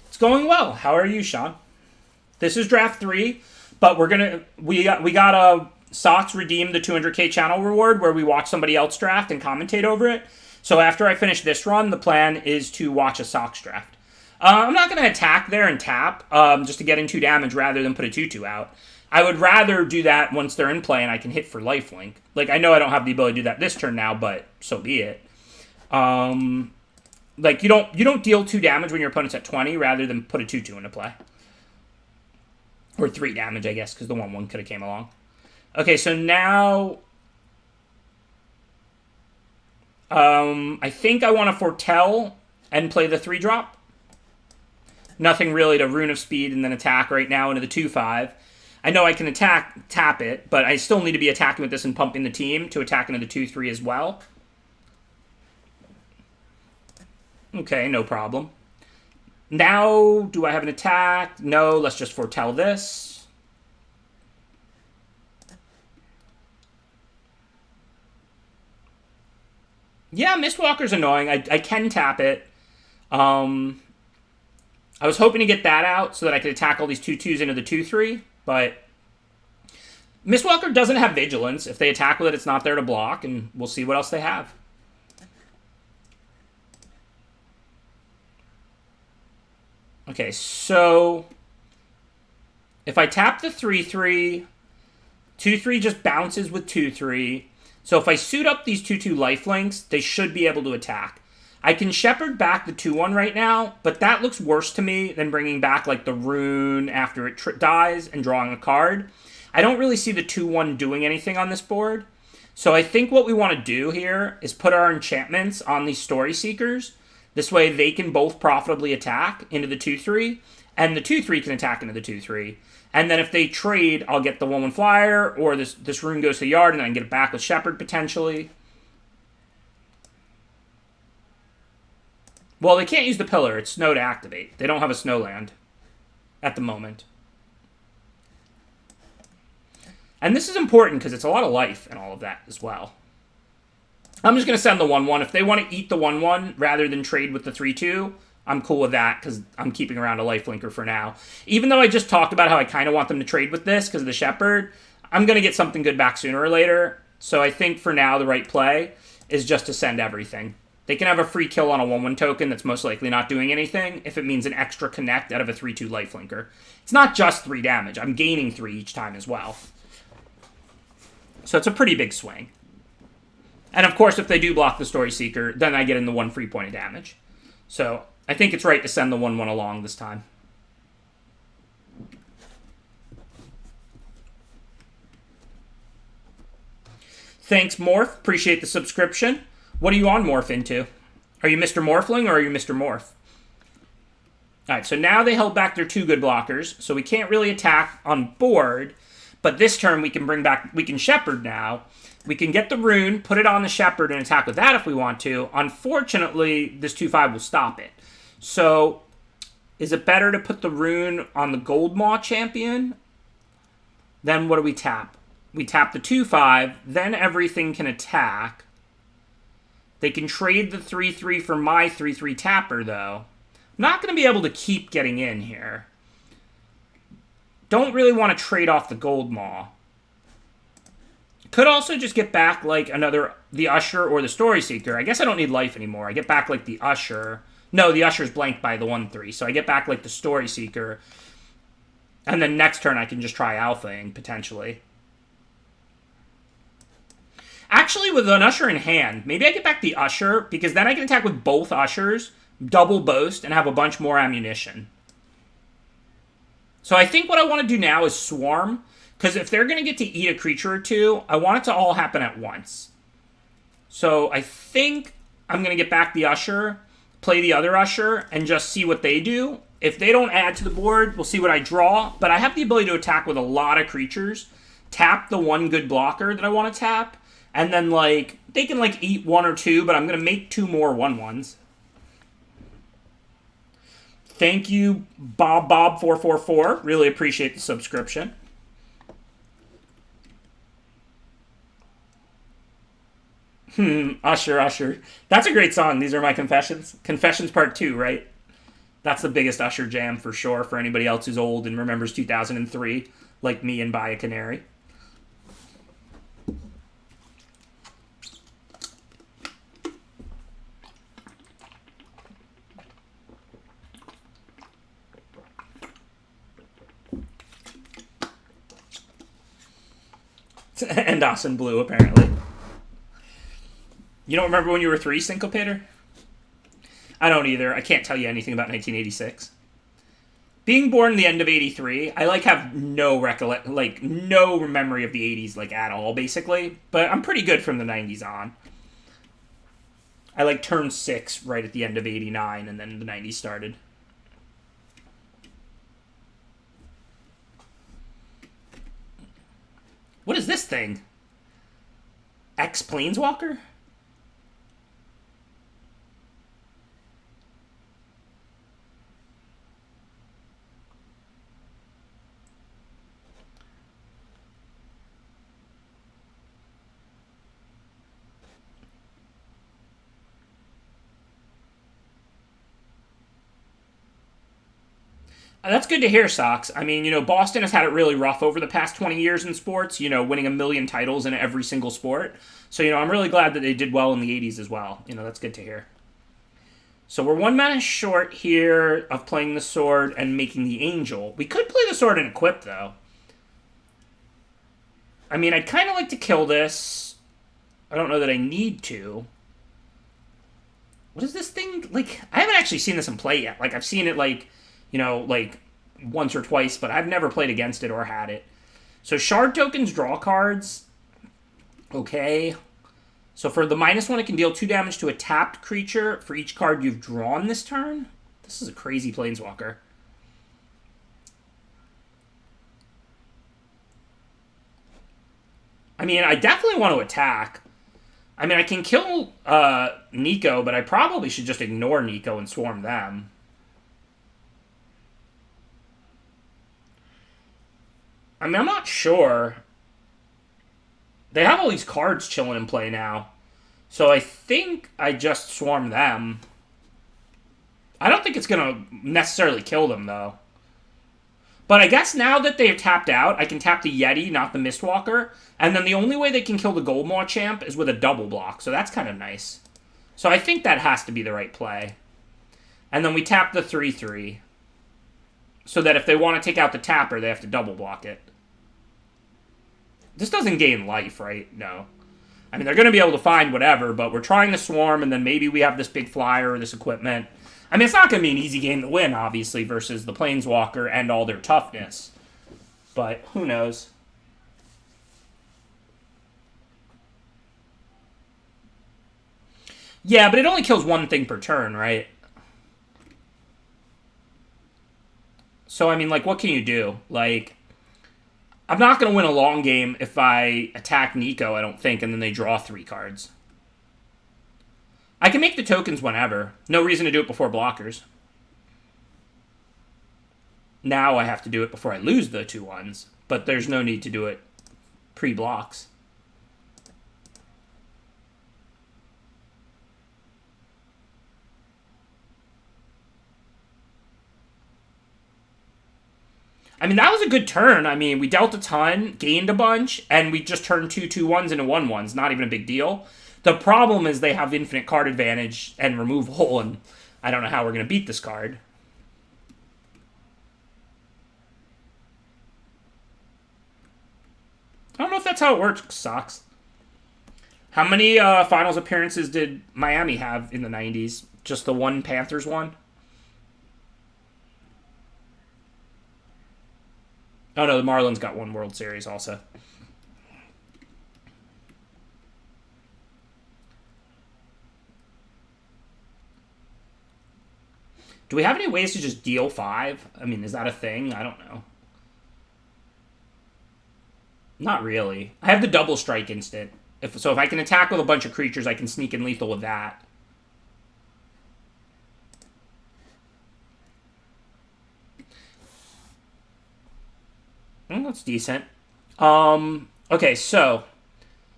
It's going well. How are you, Sean? This is draft 3, but we got a Sox redeem the 200K channel reward where we watch somebody else draft and commentate over it. So after I finish this run, the plan is to watch a Sox draft. I'm not going to attack there and tap just to get in 2 damage rather than put a 2/2 out. I would rather do that once they're in play and I can hit for lifelink. Like, I know I don't have the ability to do that this turn now, but so be it. Like, you don't deal 2 damage when your opponent's at 20 rather than put a 2/2 into play. Or 3 damage, I guess, because the 1/1 could have came along. Okay, so now I think I want to foretell and play the 3-drop. Nothing really to Rune of Speed and then attack right now into the 2/5. I know I can tap it, but I still need to be attacking with this and pumping the team to attack into the 2/3 as well. Okay, no problem. Now, do I have an attack? No, let's just foretell this. Yeah, Mistwalker's annoying. I can tap it. I was hoping to get that out so that I could attack all these 2/2s into the 2/3, but Mistwalker doesn't have Vigilance. If they attack with it, it's not there to block, and we'll see what else they have. Okay, so if I tap the 3/3, 2/3 just bounces with 2/3. So if I suit up these 2/2 lifelinks, they should be able to attack. I can Shepherd back the 2/1 right now, but that looks worse to me than bringing back like the Rune after it dies and drawing a card. I don't really see the 2/1 doing anything on this board. So I think what we want to do here is put our enchantments on these Story Seekers. This way they can both profitably attack into the 2/3, and the 2/3 can attack into the 2/3. And then if they trade, I'll get the 1/1 flyer, or this Rune goes to the yard, and then I can get it back with Shepherd potentially. Well, they can't use the pillar. It's snow to activate. They don't have a snow land at the moment. And this is important because it's a lot of life and all of that as well. I'm just going to send the 1/1. If they want to eat the 1/1 rather than trade with the 3/2, I'm cool with that because I'm keeping around a lifelinker for now. Even though I just talked about how I kind of want them to trade with this because of the Shepherd, I'm going to get something good back sooner or later. So I think for now the right play is just to send everything. They can have a free kill on a 1/1 token that's most likely not doing anything if it means an extra connect out of a 3/2 lifelinker. It's not just 3 damage. I'm gaining 3 each time as well. So it's a pretty big swing. And of course, if they do block the Story Seeker, then I get in the 1 free point of damage. So I think it's right to send the 1/1 along this time. Thanks, Morph. Appreciate the subscription. What are you on Morph into? Are you Mr. Morphling or are you Mr. Morph? Alright, so now they held back their 2 good blockers, so we can't really attack on board, but this turn we can Shepherd now. We can get the rune, put it on the Shepherd, and attack with that if we want to. Unfortunately, this 2/5 will stop it. So, is it better to put the rune on the Gold Maw champion? Then what do we tap? We tap the 2/5, then everything can attack. They can trade the 3/3 for my 3/3 tapper, though. I'm not going to be able to keep getting in here. Don't really want to trade off the Gold Maw. Could also just get back, like, the Usher or the Story Seeker. I guess I don't need life anymore. I get back, like, the Usher. No, the Usher's blanked by the 1/3, so I get back, like, the Story Seeker. And then next turn I can just try alphaing, potentially. Actually, with an Usher in hand, maybe I get back the Usher, because then I can attack with both Ushers, double boast, and have a bunch more ammunition. So I think what I want to do now is Swarm, because if they're going to get to eat a creature or two, I want it to all happen at once. So I think I'm going to get back the Usher, play the other Usher, and just see what they do. If they don't add to the board, we'll see what I draw, but I have the ability to attack with a lot of creatures, tap the 1 good blocker that I want to tap, and then, like, they can, like, eat 1 or 2, but I'm going to make 2 more 1/1s. Thank you, Bob444. Really appreciate the subscription. Usher. That's a great song. These are my confessions. Confessions Part 2, right? That's the biggest Usher jam for sure for anybody else who's old and remembers 2003, like me and Buy a Canary. And Dawson Blue, apparently. You don't remember when you were 3, Syncopator? I don't either. I can't tell you anything about 1986. Being born the end of 83, I, like, have no no memory of the 80s, like, at all, basically. But I'm pretty good from the 90s on. I, like, turned 6 right at the end of 89, and then the 90s started. What is this thing? X-Planeswalker? That's good to hear, Sox. I mean, Boston has had it really rough over the past 20 years in sports, winning 1 million titles in every single sport. So, I'm really glad that they did well in the 80s as well. That's good to hear. So we're 1 mana short here of playing the sword and making the angel. We could play the sword and equip, though. I mean, I'd kind of like to kill this. I don't know that I need to. What is this thing? Like, I haven't actually seen this in play yet. Like, I've seen it, like once or twice, but I've never played against it or had it. So shard tokens draw cards. Okay. So for the -1, it can deal 2 damage to a tapped creature for each card you've drawn this turn. This is a crazy Planeswalker. I mean, I definitely want to attack. I mean, I can kill Nico, but I probably should just ignore Nico and swarm them. I mean, I'm not sure. They have all these cards chilling in play now. So I think I just swarm them. I don't think it's going to necessarily kill them, though. But I guess now that they've tapped out, I can tap the Yeti, not the Mistwalker. And then the only way they can kill the Goldmaw champ is with a double block. So that's kind of nice. So I think that has to be the right play. And then we tap the 3/3. So that if they want to take out the tapper, they have to double block it. This doesn't gain life, right? No. I mean, they're going to be able to find whatever, but we're trying to swarm, and then maybe we have this big flyer or this equipment. I mean, it's not going to be an easy game to win, obviously, versus the Planeswalker and all their toughness. But who knows? Yeah, but it only kills one thing per turn, right? So, I mean, like, what can you do? Like, I'm not going to win a long game if I attack Nico, I don't think, and then they draw 3 cards. I can make the tokens whenever. No reason to do it before blockers. Now I have to do it before I lose the 2/1s, but there's no need to do it pre-blocks. I mean, that was a good turn. I mean, we dealt a ton, gained a bunch, and we just turned 2/2/1s into 1/1s. Not even a big deal. The problem is they have infinite card advantage and removal, and I don't know how we're going to beat this card. I don't know if that's how it works, Sox. How many finals appearances did Miami have in the 90s? Just the one Panthers one? Oh, no, the Marlins got one World Series also. Do we have any ways to just deal 5? I mean, is that a thing? I don't know. Not really. I have the double strike instant. If I can attack with a bunch of creatures, I can sneak in lethal with that. That's decent. Okay, so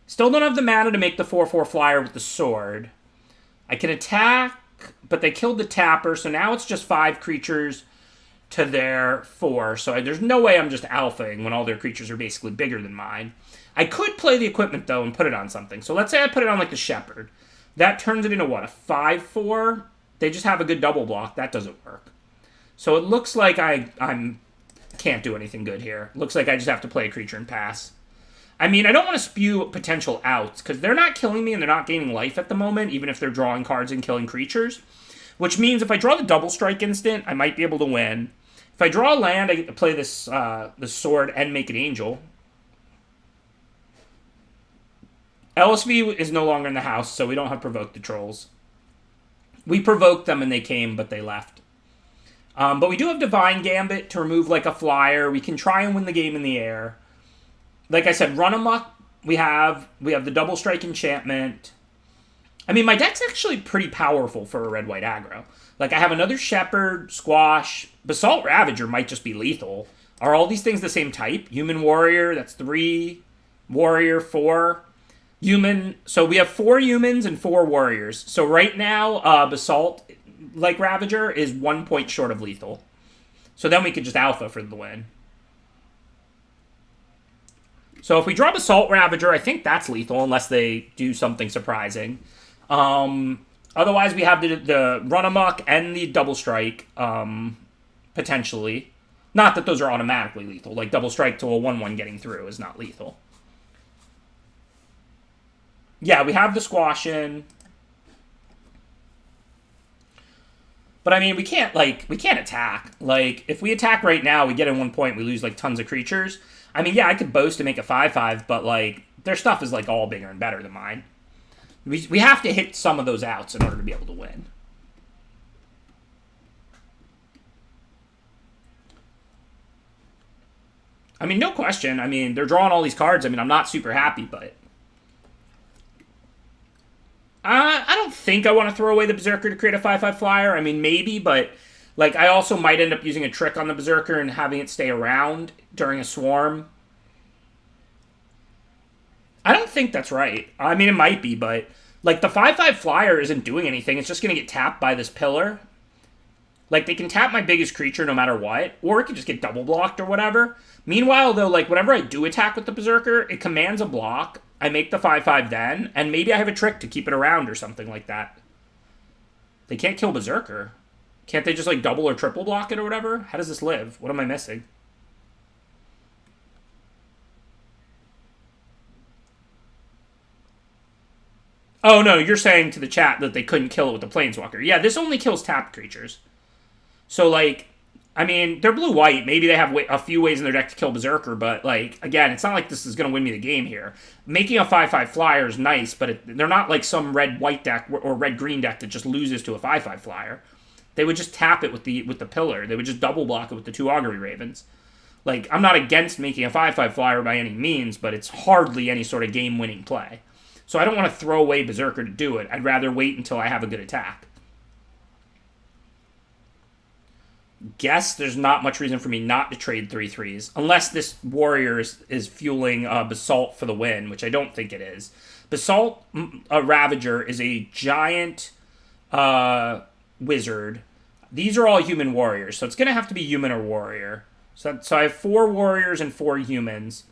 still don't have the mana to make the 4/4 flyer with the sword. I can attack, but they killed the tapper, so now it's just 5 creatures to their 4. So there's no way I'm just alphaing when all their creatures are basically bigger than mine. I could play the equipment, though, and put it on something. So let's say I put it on, like, the Shepherd. That turns it into, what, a 5/4? They just have a good double block. That doesn't work. So it looks like I'm can't do anything good here. Looks like I just have to play a creature and pass. I mean, I don't want to spew potential outs, because they're not killing me and they're not gaining life at the moment, even if they're drawing cards and killing creatures. Which means if I draw the double strike instant, I might be able to win. If I draw a land, I get to play this sword and make an angel. LSV is no longer in the house, so we don't have Provoke the Trolls. We provoked them and they came, but they left. But we do have Divine Gambit to remove, like, a flyer. We can try and win the game in the air. Like I said, Run Amok, we have the Double Strike Enchantment. I mean, my deck's actually pretty powerful for a red-white aggro. Like, I have another Shepherd, Squash. Basalt Ravager might just be lethal. Are all these things the same type? Human Warrior, that's 3. Warrior, 4. Human, so we have 4 humans and 4 warriors. So right now, Basalt, like Ravager, is 1 point short of lethal. So then we could just alpha for the win. So if we draw Basalt Ravager, I think that's lethal, unless they do something surprising. Otherwise, we have the Run Amok and the Double Strike, potentially. Not that those are automatically lethal. Like, Double Strike to a 1/1 getting through is not lethal. Yeah, we have the Squash in. But, I mean, we can't attack. Like, if we attack right now, we get in 1 point, we lose, like, tons of creatures. I mean, yeah, I could boast to make a 5/5, but, like, their stuff is, like, all bigger and better than mine. We have to hit some of those outs in order to be able to win. I mean, no question. I mean, they're drawing all these cards. I mean, I'm not super happy, but I don't think I want to throw away the Berserker to create a 5/5 flyer. I mean, maybe, but, like, I also might end up using a trick on the Berserker and having it stay around during a swarm. I don't think that's right. I mean, it might be, but, like, the 5/5 flyer isn't doing anything. It's just going to get tapped by this pillar. Like, they can tap my biggest creature no matter what, or it can just get double blocked or whatever. Meanwhile, though, like, whenever I do attack with the Berserker, it commands a block. I make the 5/5 then, and maybe I have a trick to keep it around or something like that. They can't kill Berserker. Can't they just, like, double or triple block it or whatever? How does this live? What am I missing? Oh, no, you're saying to the chat that they couldn't kill it with the Planeswalker. Yeah, this only kills tapped creatures. So, like, I mean, they're blue-white. Maybe they have a few ways in their deck to kill Berserker, but, like, again, it's not like this is going to win me the game here. Making a 5/5 flyer is nice, but they're not like some red-white deck or red-green deck that just loses to a 5/5 flyer. They would just tap it with the pillar. They would just double block it with the 2 Augury Ravens. Like, I'm not against making a 5/5 flyer by any means, but it's hardly any sort of game-winning play. So I don't want to throw away Berserker to do it. I'd rather wait until I have a good attack. Guess there's not much reason for me not to trade 3/3s. Unless this Warrior is fueling Basalt for the win, which I don't think it is. Basalt Ravager is a giant wizard. These are all human warriors, so it's going to have to be human or warrior. So I have 4 warriors and 4 humans.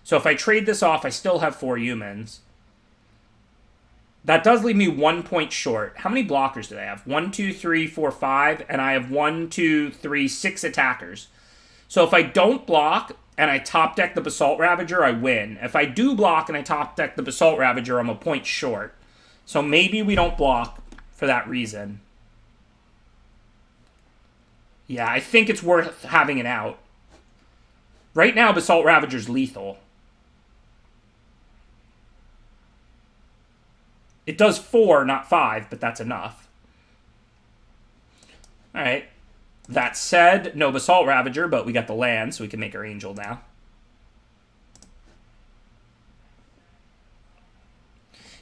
So if I trade this off, I still have 4 humans. That does leave me 1 point short. How many blockers do they have? 1, 2, 3, 4, 5, and I have 1, 2, 3, 6 attackers. So if I don't block and I top deck the Basalt Ravager, I win. If I do block and I top deck the Basalt Ravager, I'm a point short. So maybe we don't block for that reason. Yeah, I think it's worth having it out. Right now, Basalt Ravager's lethal. It does 4, not 5, but that's enough. Alright. That said, no Basalt Ravager, but we got the land, so we can make our Angel now.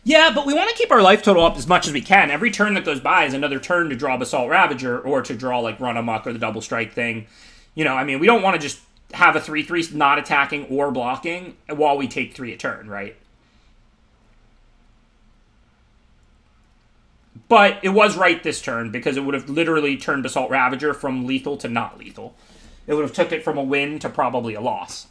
Yeah, but we want to keep our life total up as much as we can. Every turn that goes by is another turn to draw Basalt Ravager, or to draw, like, Run Amok or the Double Strike thing. You know, I mean, we don't want to just have a 3/3 not attacking or blocking while we take 3 a turn, right? But it was right this turn, because it would have literally turned Basalt Ravager from lethal to not lethal. It would have took it from a win to probably a loss.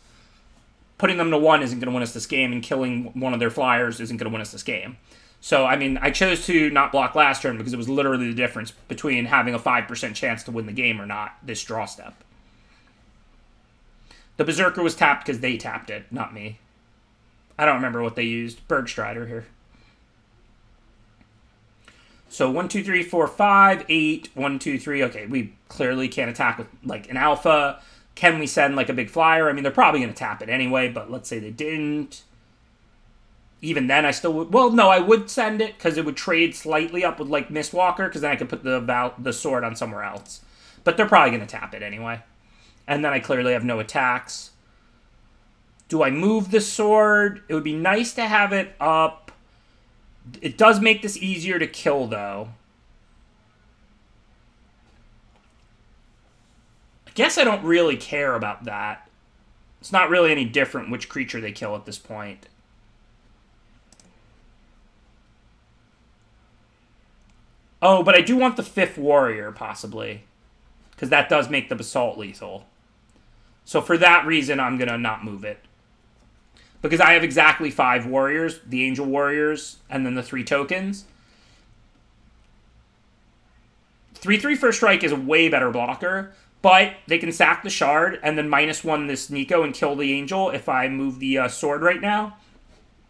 Putting them to 1 isn't going to win us this game, and killing one of their flyers isn't going to win us this game. So, I mean, I chose to not block last turn because it was literally the difference between having a 5% chance to win the game or not, this draw step. The Berserker was tapped because they tapped it, not me. I don't remember what they used. Bergstrider here. So 1, 2, 3, 4, 5, 8, 1, 2, 3. Okay, we clearly can't attack with, like, an alpha. Can we send, like, a big flyer? I mean, they're probably going to tap it anyway, but let's say they didn't. Even then, I still would... Well, no, I would send it, because it would trade slightly up with, like, Mistwalker, because then I could put the sword on somewhere else. But they're probably going to tap it anyway. And then I clearly have no attacks. Do I move the sword? It would be nice to have it up. It does make this easier to kill, though. I guess I don't really care about that. It's not really any different which creature they kill at this point. Oh, but I do want the 5th warrior, possibly. Because that does make the Basalt lethal. So for that reason, I'm going to not move it. Because I have exactly 5 warriors, the Angel Warriors, and then the 3 tokens. 3/3 First Strike is a way better blocker, but they can sack the Shard and then -1 this Nico and kill the Angel if I move the sword right now,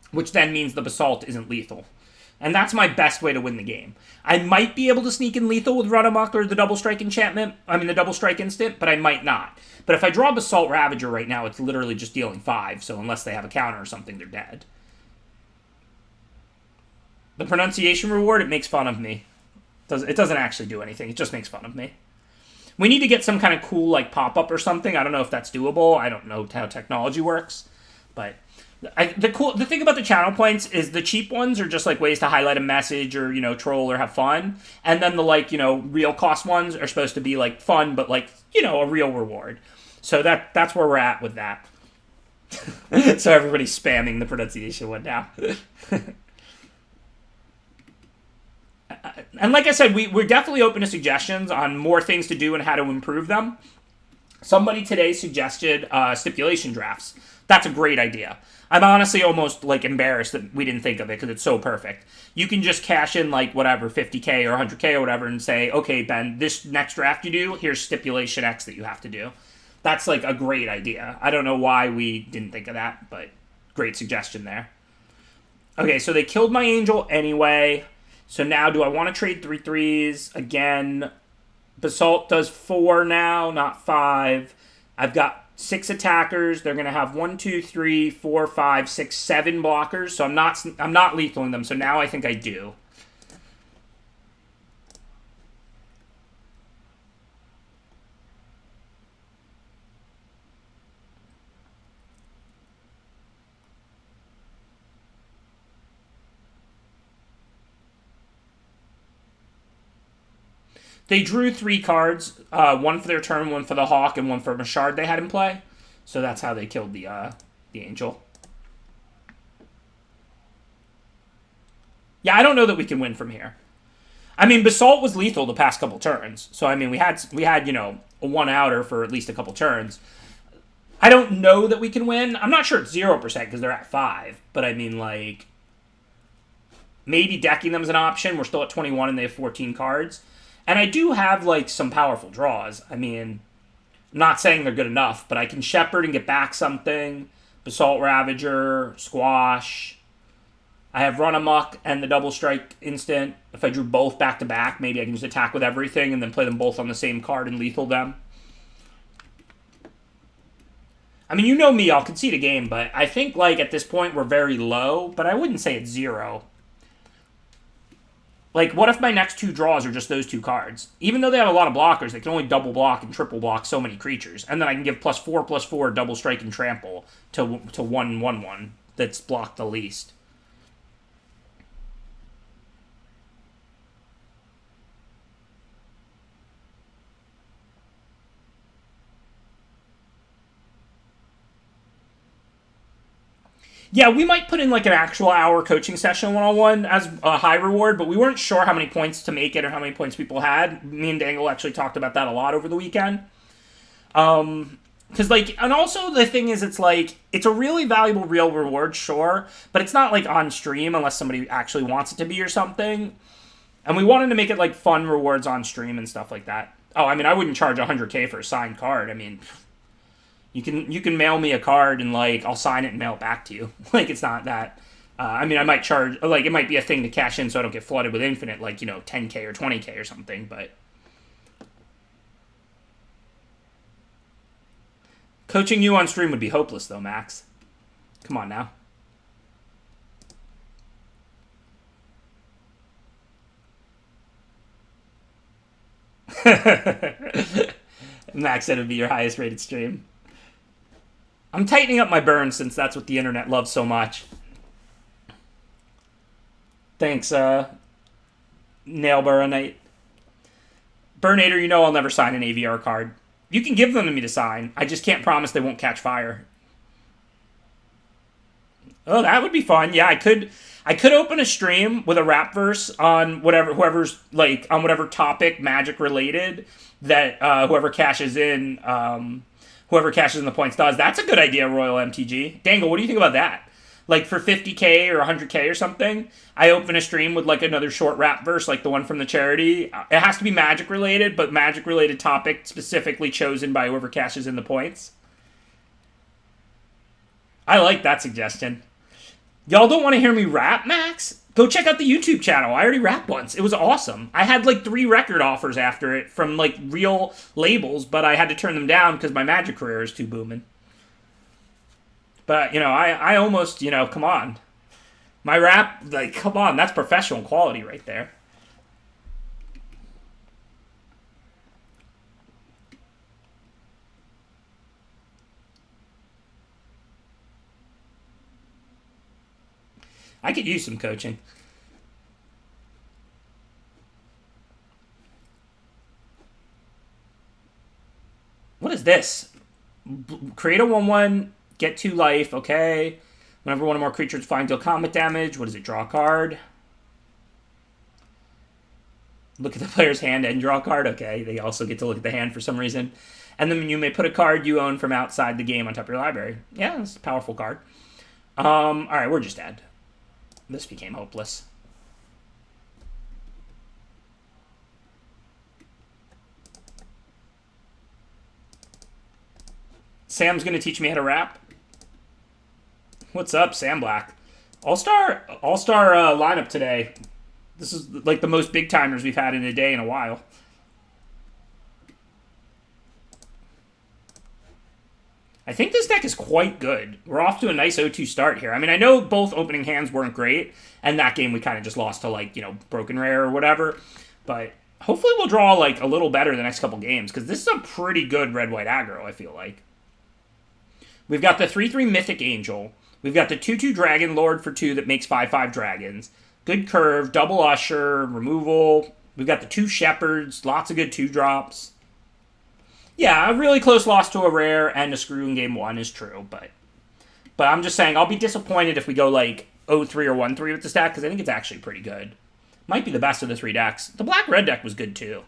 which then means the Basalt isn't lethal. And that's my best way to win the game. I might be able to sneak in lethal with Run Amok or the Double Strike enchantment, the Double Strike instant, but I might not. But if I draw Basalt Ravager right now, it's literally just dealing 5, so unless they have a counter or something, they're dead. The pronunciation reward, it makes fun of me. It doesn't actually do anything, it just makes fun of me. We need to get some kind of cool, like, pop-up or something. I don't know if that's doable. I don't know how technology works. But the thing about the channel points is the cheap ones are just, like, ways to highlight a message or, you know, troll or have fun. And then the, like, you know, real cost ones are supposed to be, like, fun, but, like, you know, a real reward. So that's where we're at with that. So everybody's spamming the pronunciation one now. And like I said, we're definitely open to suggestions on more things to do and how to improve them. Somebody today suggested stipulation drafts. That's a great idea. I'm honestly almost like embarrassed that we didn't think of it because it's so perfect. You can just cash in like whatever 50K or 100K or whatever and say, okay, Ben, this next draft you do, here's stipulation X that you have to do. That's like a great idea. I don't know why we didn't think of that, but great suggestion there. Okay, so they killed my angel anyway. So now do I want to trade 3/3s? Again, Basalt does 4 now, not 5. I've got 6 attackers. They're gonna have 1, 2, 3, 4, 5, 6, 7 blockers. So I'm not lethaling them. So now I think I do. They drew 3 cards, one for their turn, one for the Hawk, and one for a shard they had in play. So that's how they killed the Angel. Yeah, I don't know that we can win from here. I mean, Basalt was lethal the past couple turns. So, I mean, we had you know, a 1-outer for at least a couple turns. I don't know that we can win. I'm not sure it's 0% because they're at 5. But, I mean, like, maybe decking them is an option. We're still at 21 and they have 14 cards. And I do have, like, some powerful draws. I mean, I'm not saying they're good enough, but I can Shepherd and get back something. Basalt Ravager, Squash. I have Run Amok and the Double Strike instant. If I drew both back-to-back, maybe I can just attack with everything and then play them both on the same card and lethal them. I mean, you know me, I'll concede a game, but I think, like, at this point we're very low, but I wouldn't say it's 0. Like, what if my next 2 draws are just those 2 cards? Even though they have a lot of blockers, they can only double block and triple block so many creatures. And then I can give +4/+4 double strike and trample to 1/1/1 that's blocked the least. Yeah, we might put in like an actual hour coaching session 1-on-1 as a high reward, but we weren't sure how many points to make it or how many points people had. Me and Dangle actually talked about that a lot over the weekend. Because, like, and also the thing is, it's like, it's a really valuable real reward, sure, but it's not like on stream unless somebody actually wants it to be or something. And we wanted to make it like fun rewards on stream and stuff like that. Oh, I mean, I wouldn't charge 100K for a signed card. I mean, you can mail me a card and, like, I'll sign it and mail it back to you. Like, it's not that. I mean, I might charge, like, it might be a thing to cash in so I don't get flooded with infinite, like, you know, 10K or 20K or something, but. Coaching you on stream would be hopeless, though, Max. Come on now. Max said it would be your highest rated stream. I'm tightening up my burn since that's what the internet loves so much. Thanks, Nail Burrow Burnator, you know I'll never sign an AVR card. You can give them to me to sign. I just can't promise they won't catch fire. Oh, that would be fun. Yeah, I could open a stream with a rap verse on whoever's like on whatever topic Magic related that whoever cashes in the points does. That's a good idea, Royal MTG. Dangle, what do you think about that? Like for 50K or 100K or something, I open a stream with like another short rap verse like the one from the charity. It has to be Magic related, but Magic related topic specifically chosen by whoever cashes in the points. I like that suggestion. Y'all don't want to hear me rap, Max? Go check out the YouTube channel. I already rapped once. It was awesome. I had like 3 record offers after it from like real labels, but I had to turn them down because my Magic career is too booming. But, you know, I almost, you know, come on. My rap, like, come on, that's professional quality right there. I could use some coaching. What is this? Create a 1/1, get 2 life, okay. Whenever one or more creatures find deal combat damage, what does it? Draw a card. Look at the player's hand and draw a card. Okay, they also get to look at the hand for some reason. And then you may put a card you own from outside the game on top of your library. Yeah, it's a powerful card. Alright, we're just dead. This became hopeless. Sam's gonna teach me how to rap. What's up, Sam Black? All-star lineup today. This is like the most big timers we've had in a day in a while. I think this deck is quite good. We're off to a nice 0-2 start here. I mean, I know both opening hands weren't great, and that game we kind of just lost to, like, you know, Broken Rare or whatever. But hopefully we'll draw, like, a little better the next couple games, because this is a pretty good red-white aggro, I feel like. We've got the 3-3 Mythic Angel. We've got the 2-2 Dragon Lord for 2 that makes 5-5 dragons. Good curve, double Usher, removal. We've got the 2 Shepherds, lots of good 2-drops. Yeah, a really close loss to a rare and a screw in game 1 is true, but I'm just saying I'll be disappointed if we go like 0-3 or 1-3 with this deck, because I think it's actually pretty good. Might be the best of the 3 decks. The black-red deck was good too.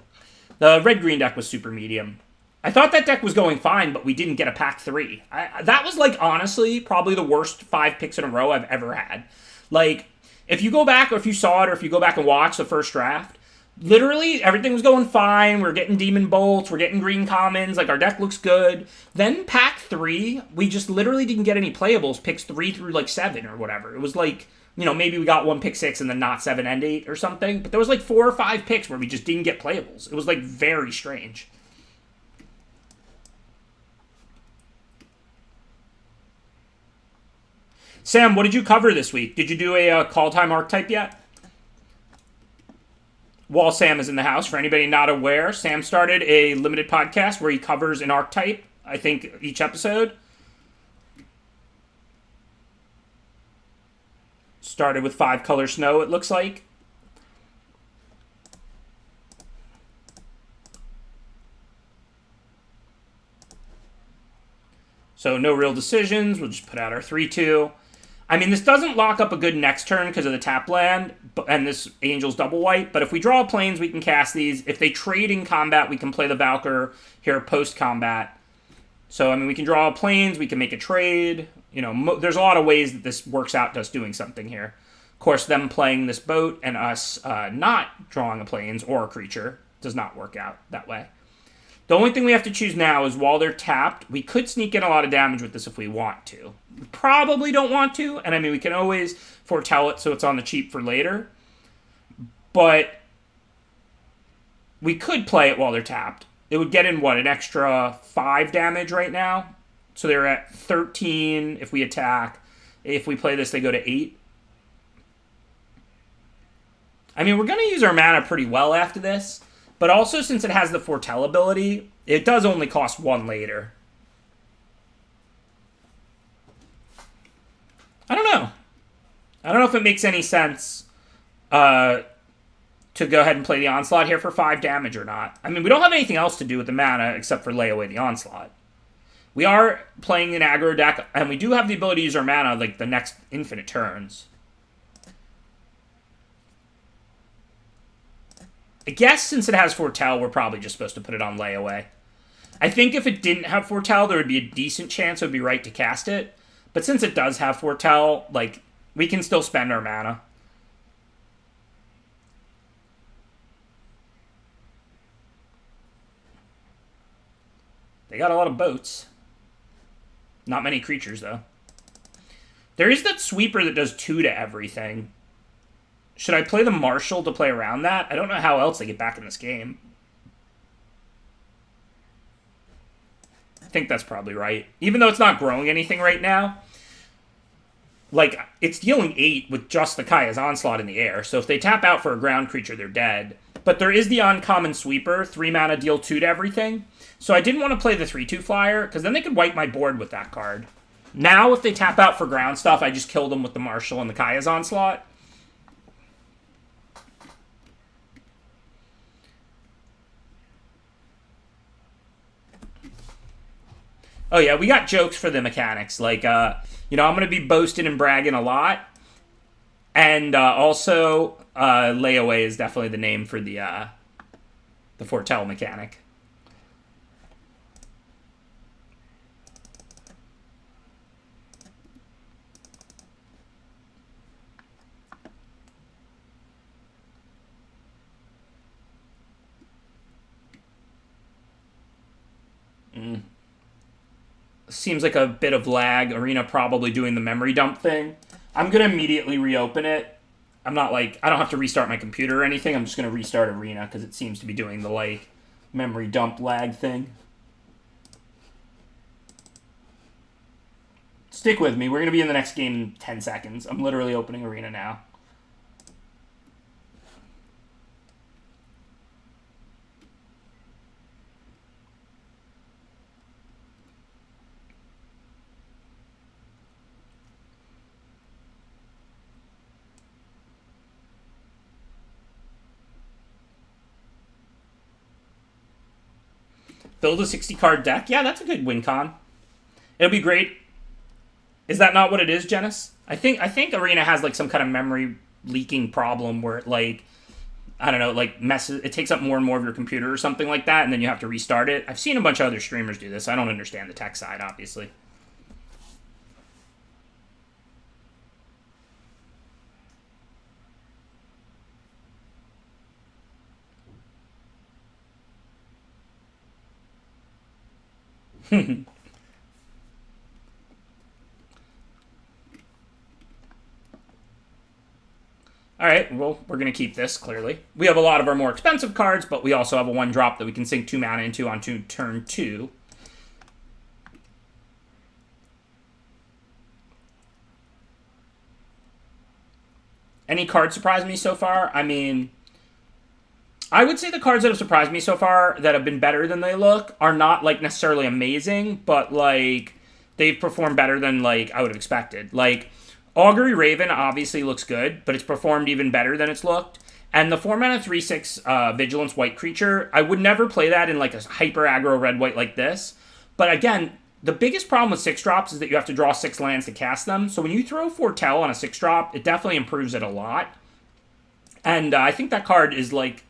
The red-green deck was super medium. I thought that deck was going fine, but we didn't get a pack 3. That was, like, honestly, probably the worst 5 picks in a row I've ever had. Like, if you go back, or if you saw it, or if you go back and watch the first draft, literally, everything was going fine. We're getting Demon Bolts. We're getting Green Commons. Like, our deck looks good. Then pack 3, we just literally didn't get any playables. Picks 3 through, like, 7 or whatever. It was like, you know, maybe we got 1 pick 6 and then not 7 and 8 or something. But there was, like, 4 or 5 picks where we just didn't get playables. It was, like, very strange. Sam, what did you cover this week? Did you do a Kaldheim archetype yet? While Sam is in the house, for anybody not aware, Sam started a limited podcast where he covers an archetype, I think, each episode. Started with 5-color snow, it looks like. So no real decisions. We'll just put out our 3-2. I mean, this doesn't lock up a good next turn because of the tap land, and this Angel's double white, but if we draw planes, we can cast these. If they trade in combat, we can play the Valkyr here post-combat. So, I mean, we can draw planes, we can make a trade. You know, there's a lot of ways that this works out to us doing something here. Of course, them playing this boat and us not drawing a planes or a creature does not work out that way. The only thing we have to choose now is while they're tapped, we could sneak in a lot of damage with this if we want to. We probably don't want to, and I mean, we can always foretell it so it's on the cheap for later. But we could play it while they're tapped. It would get in, what, an extra 5 damage right now? So they're at 13 if we attack. If we play this, they go to 8. I mean, we're going to use our mana pretty well after this. But also, since it has the foretell ability, it does only cost 1 later. I don't know. I don't know if it makes any sense to go ahead and play the Onslaught here for 5 damage or not. I mean, we don't have anything else to do with the mana except for lay away the Onslaught. We are playing an aggro deck, and we do have the ability to use our mana like the next infinite turns. I guess since it has foretell, we're probably just supposed to put it on layaway. I think if it didn't have foretell, there would be a decent chance it would be right to cast it. But since it does have foretell, like, we can still spend our mana. They got a lot of boats. Not many creatures, though. There is that sweeper that does 2 to everything. Should I play the Marshal to play around that? I don't know how else they get back in this game. I think that's probably right. Even though it's not growing anything right now. Like, it's dealing 8 with just the Kaya's Onslaught in the air. So if they tap out for a ground creature, they're dead. But there is the uncommon sweeper. 3 mana, deal 2 to everything. So I didn't want to play the 3-2 flyer, because then they could wipe my board with that card. Now, if they tap out for ground stuff, I just kill them with the Marshal and the Kaya's Onslaught. Oh, yeah, we got jokes for the mechanics. Like, you know, I'm going to be boasting and bragging a lot. And also, layaway is definitely the name for the the foretell mechanic. Seems like a bit of lag. Arena probably doing the memory dump thing. I'm going to immediately reopen it. I'm not like, I don't have to restart my computer or anything. I'm just going to restart Arena because it seems to be doing the like memory dump lag thing. Stick with me. We're going to be in the next game in 10 seconds. I'm literally opening Arena now. Build a 60-card deck? Yeah, that's a good win con. It'll be great. Is that not what it is, Janice? I think Arena has like some kind of memory leaking problem where it like, I don't know, like messes, it takes up more and more of your computer or something like that, and then you have to restart it. I've seen a bunch of other streamers do this. I don't understand the tech side, obviously. All right, well, we're going to keep this, clearly. We have a lot of our more expensive cards, but we also have a 1-drop that we can sink 2 mana into on turn 2. Any card surprised me so far? I mean, I would say the cards that have surprised me so far that have been better than they look are not, like, necessarily amazing, but, like, they've performed better than, like, I would have expected. Like, Augury Raven obviously looks good, but it's performed even better than it's looked. And the 4-mana 3/6 Vigilance White creature, I would never play that in like a hyper aggro red-white like this. But again, the biggest problem with 6-drops is that you have to draw 6 lands to cast them. So when you throw Foretell on a 6-drop, it definitely improves it a lot. And I think that card is like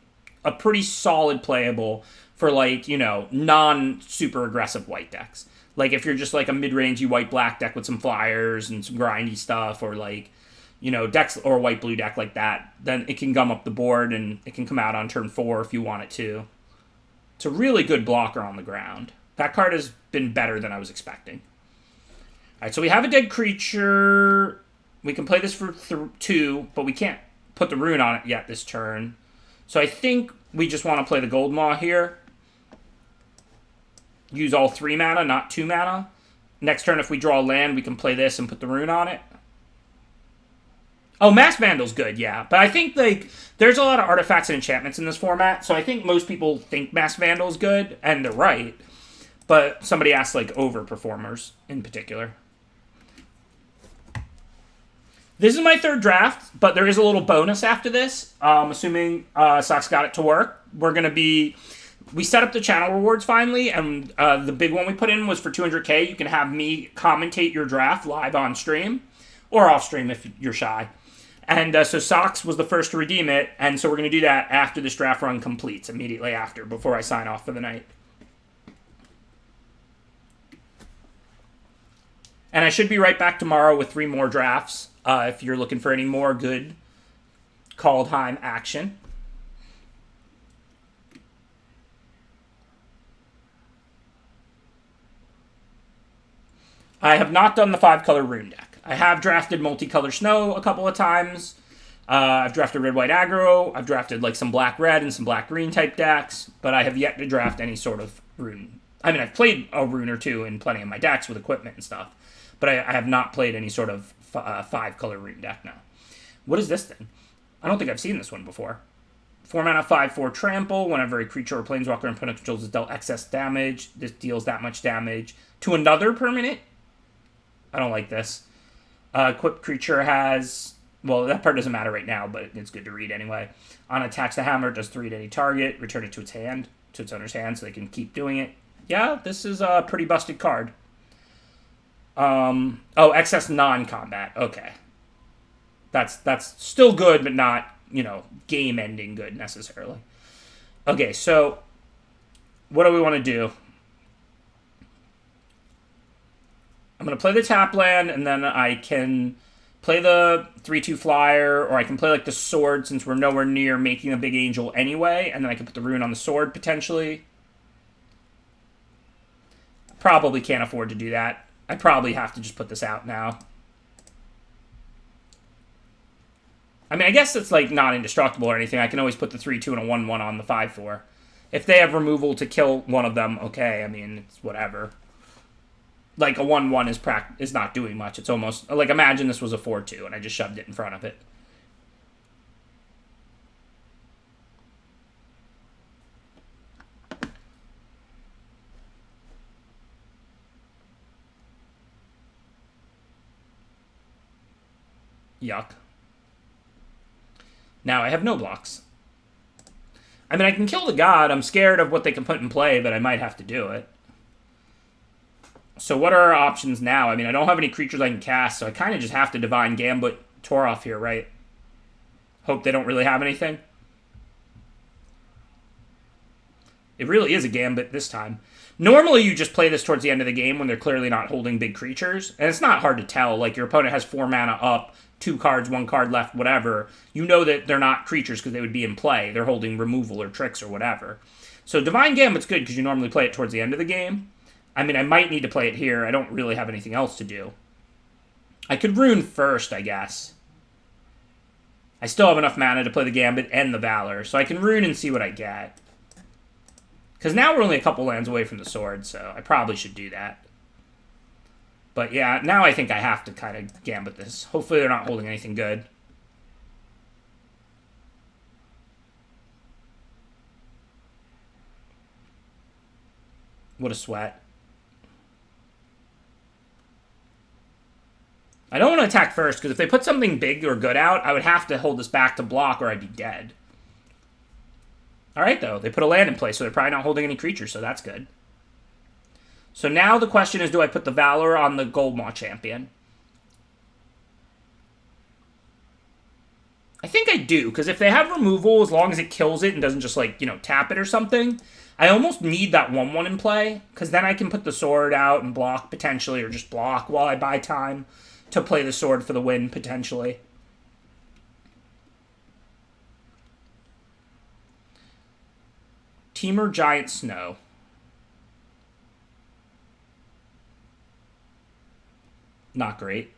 a pretty solid playable for like, you know, non-super aggressive white decks. Like, if you're just, like, a mid-rangey white-black deck with some flyers and some grindy stuff, or, like, you know, decks or a white-blue deck like that, then it can gum up the board, and it can come out on turn 4 if you want it to. It's a really good blocker on the ground. That card has been better than I was expecting. All right, so we have a dead creature. We can play this for 2, but we can't put the rune on it yet this turn. So I think we just want to play the Gold Maw here. Use all 3 mana, not 2 mana. Next turn, if we draw a land, we can play this and put the rune on it. Oh, Mass Vandal's good, yeah. But I think, like, there's a lot of artifacts and enchantments in this format, so I think most people think Mass Vandal's good, and they're right. But somebody asked, like, overperformers in particular. This is my 3rd draft, but there is a little bonus after this. Assuming Sox got it to work. We're going to be... We set up the channel rewards finally, and the big one we put in was for 200K. You can have me commentate your draft live on stream, or off stream if you're shy. And so Sox was the first to redeem it, and so we're going to do that after this draft run completes, immediately after, before I sign off for the night. And I should be right back tomorrow with 3 more drafts, if you're looking for any more good Kaldheim action. I have not done the 5-color rune deck. I have drafted multicolor snow a couple of times. I've drafted red-white aggro. I've drafted like some black-red and some black-green type decks, but I have yet to draft any sort of rune. I mean, I've played a rune or 2 in plenty of my decks with equipment and stuff, but I have not played any sort of 5-color rune deck now. What is this thing? I don't think I've seen this one before. 4 mana, 5/4 trample. Whenever a creature or planeswalker and opponent controls is dealt excess damage, this deals that much damage to another permanent. I don't like this. Equipped creature has... Well, that part doesn't matter right now, but it's good to read anyway. On attacks, the hammer does 3 to any target. Return it to its hand, to its owner's hand, so they can keep doing it. Yeah, this is a pretty busted card. Excess non-combat. Okay. That's still good, but not, you know, game-ending good necessarily. Okay, so what do we want to do? I'm going to play the tap land, and then I can play the 3/2 flyer, or I can play like the sword since we're nowhere near making a big angel anyway, and then I can put the rune on the sword potentially. Probably can't afford to do that. I probably have to just put this out now. I mean, I guess it's like not indestructible or anything. I can always put the 3/2 and a 1/1 on the 5/4. If they have removal to kill one of them, okay. I mean, it's whatever. Like a 1/1 is not doing much. It's almost like, imagine this was a 4/2 and I just shoved it in front of it. Yuck. Now I have no blocks. I mean, I can kill the god. I'm scared of what they can put in play, but I might have to do it. So what are our options now? I mean, I don't have any creatures I can cast, so I kind of just have to Divine Gambit Toroth here, right? Hope they don't really have anything. It really is a Gambit this time. Normally, you just play this towards the end of the game when they're clearly not holding big creatures. And it's not hard to tell. Like, your opponent has 4 mana up, 2 cards, 1 card left, whatever. You know that they're not creatures because they would be in play. They're holding removal or tricks or whatever. So Divine Gambit's good because you normally play it towards the end of the game. I mean, I might need to play it here. I don't really have anything else to do. I could rune first, I guess. I still have enough mana to play the Gambit and the Valor, so I can rune and see what I get. Because now we're only a couple lands away from the sword, so I probably should do that. But yeah, now I think I have to kind of Gambit this. Hopefully they're not holding anything good. What a sweat. I don't want to attack first, because if they put something big or good out, I would have to hold this back to block or I'd be dead. Alright, though. They put a land in place, so they're probably not holding any creatures, so that's good. So now the question is, do I put the Valor on the Goldmaw champion? I think I do, because if they have removal, as long as it kills it and doesn't just, like, you know, tap it or something, I almost need that 1/1 in play, because then I can put the sword out and block potentially, or just block while I buy time to play the sword for the win, potentially. Temur Giant Snow. Not great.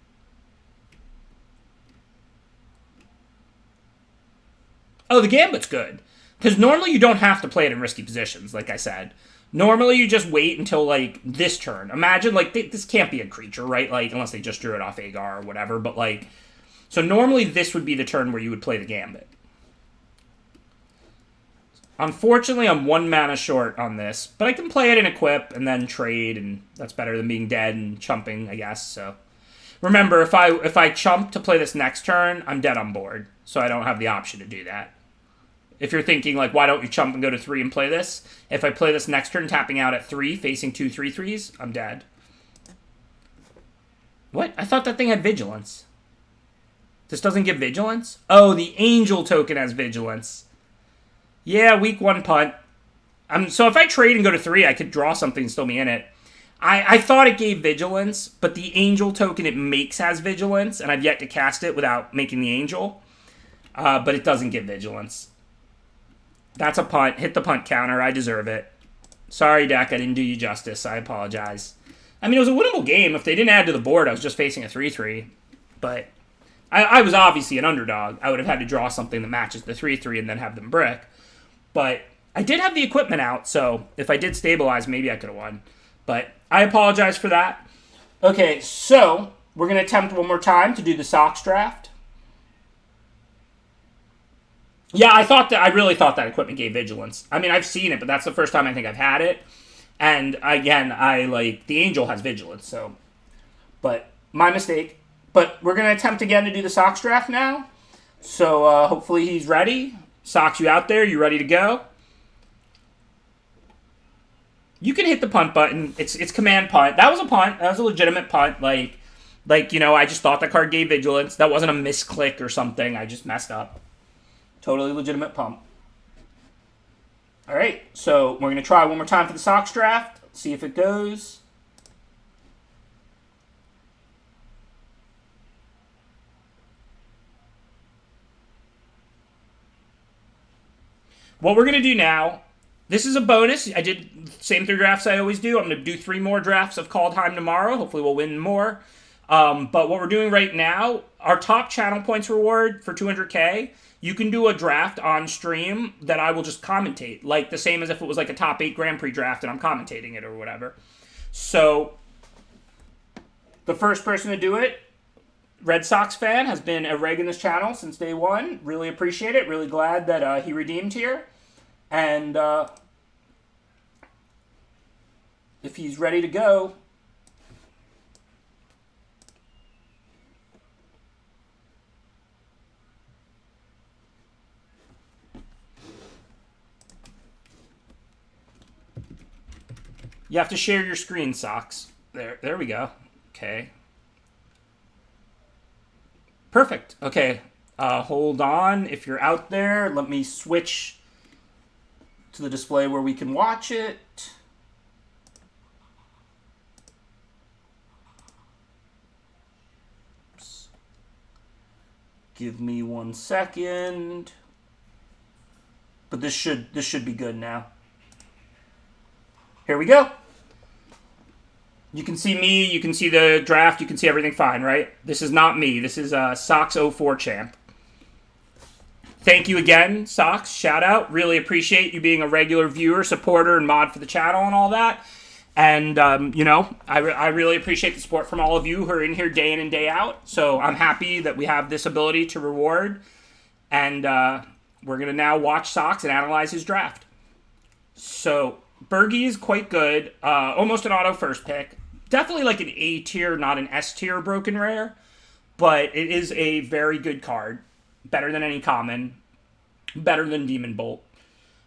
Oh, the Gambit's good. Because normally you don't have to play it in risky positions, like I said. Normally you just wait until, like, this turn. Imagine, like, this can't be a creature, right? Like, unless they just drew it off Agar or whatever. But, like, so normally this would be the turn where you would play the Gambit. Unfortunately, I'm 1 mana short on this. But I can play it in Equip and then trade, and that's better than being dead and chumping, I guess. So remember, if I chump to play this next turn, I'm dead on board. So I don't have the option to do that. If you're thinking, like, why don't you chump and go to 3 and play this? If I play this next turn, tapping out at 3, facing 2 3/3s, I'm dead. What? I thought that thing had Vigilance. This doesn't give Vigilance? Oh, the Angel token has Vigilance. Yeah, week 1 punt. So if I trade and go to 3, I could draw something and still be in it. I thought it gave Vigilance, but the Angel token it makes has Vigilance, and I've yet to cast it without making the Angel. But it doesn't give Vigilance. That's a punt. Hit the punt counter. I deserve it. Sorry, deck. I didn't do you justice. I apologize. I mean, it was a winnable game. If they didn't add to the board, I was just facing a 3/3. But I was obviously an underdog. I would have had to draw something that matches the 3/3 and then have them brick. But I did have the equipment out, so if I did stabilize, maybe I could have won. But I apologize for that. Okay, so we're going to attempt one more time to do the Sox draft. Yeah, I really thought that equipment gave Vigilance. I mean, I've seen it, but that's the first time I think I've had it. And again, the Angel has Vigilance, so. But, my mistake. But we're going to attempt again to do the Sox draft now. So, hopefully he's ready. Sox, you out there? You ready to go? You can hit the punt button. It's command punt. That was a punt. That was a legitimate punt. Like, you know, I just thought that card gave Vigilance. That wasn't a misclick or something. I just messed up. Totally legitimate pump. All right, so we're going to try one more time for the Sox draft. See if it goes. What we're going to do now, this is a bonus. I did the same 3 drafts I always do. I'm going to do 3 more drafts of Kaldheim tomorrow. Hopefully we'll win more. But what we're doing right now, our top channel points reward for 200K, you can do a draft on stream that I will just commentate, like the same as if it was like a top 8 Grand Prix draft and I'm commentating it or whatever. So the first person to do it, Red Sox fan, has been a reg in this channel since day one. Really appreciate it. Really glad that he redeemed here. And if he's ready to go, you have to share your screen, Sox. There we go. Okay. Perfect. Okay. Hold on. If you're out there, let me switch to the display where we can watch it. Oops. Give me 1 second. But this should be good now. Here we go. You can see me, you can see the draft, you can see everything fine, right? This is not me. This is Sox 04 champ. Thank you again, Sox. Shout out. Really appreciate you being a regular viewer, supporter, and mod for the channel and all that. And, I really appreciate the support from all of you who are in here day in and day out. So I'm happy that we have this ability to reward. And we're going to now watch Sox and analyze his draft. So Bergie is quite good. Almost an auto first pick. Definitely like an A tier, not an S tier broken rare. But it is a very good card. Better than any common. Better than Demon Bolt.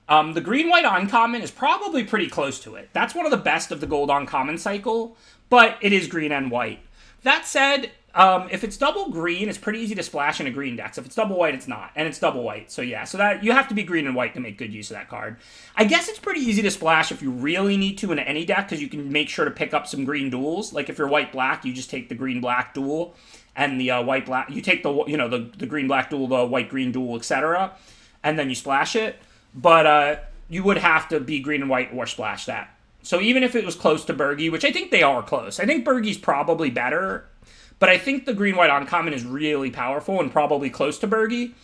The green-white uncommon is probably pretty close to it. That's one of the best of the gold uncommon cycle, but it is green and white. That said, if it's double green, it's pretty easy to splash in a green deck. So if it's double white, it's not. And it's double white. So yeah, so that you have to be green and white to make good use of that card. I guess it's pretty easy to splash if you really need to in any deck, because you can make sure to pick up some green duels. Like if you're white-black, you just take the green-black duel. And the white-black, you take the green-black duel, the white-green duel, etc. And then you splash it. But you would have to be green and white or splash that. So even if it was close to Bergie, which I think they are close. I think Bergie's probably better. But I think the green-white uncommon is really powerful and probably close to Bergie.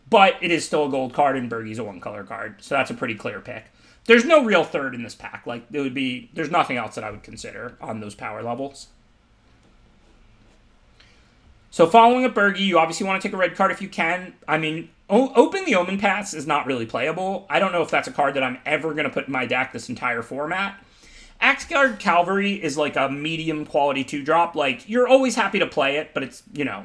But it is still a gold card and Bergie's a one-color card. So that's a pretty clear pick. There's no real third in this pack. Like, there's nothing else that I would consider on those power levels. So following up Bergie, you obviously want to take a red card if you can. I mean, Open the Omen Pass is not really playable. I don't know if that's a card that I'm ever going to put in my deck this entire format. Axeguard Cavalry is like a medium quality 2-drop. Like, you're always happy to play it, but it's,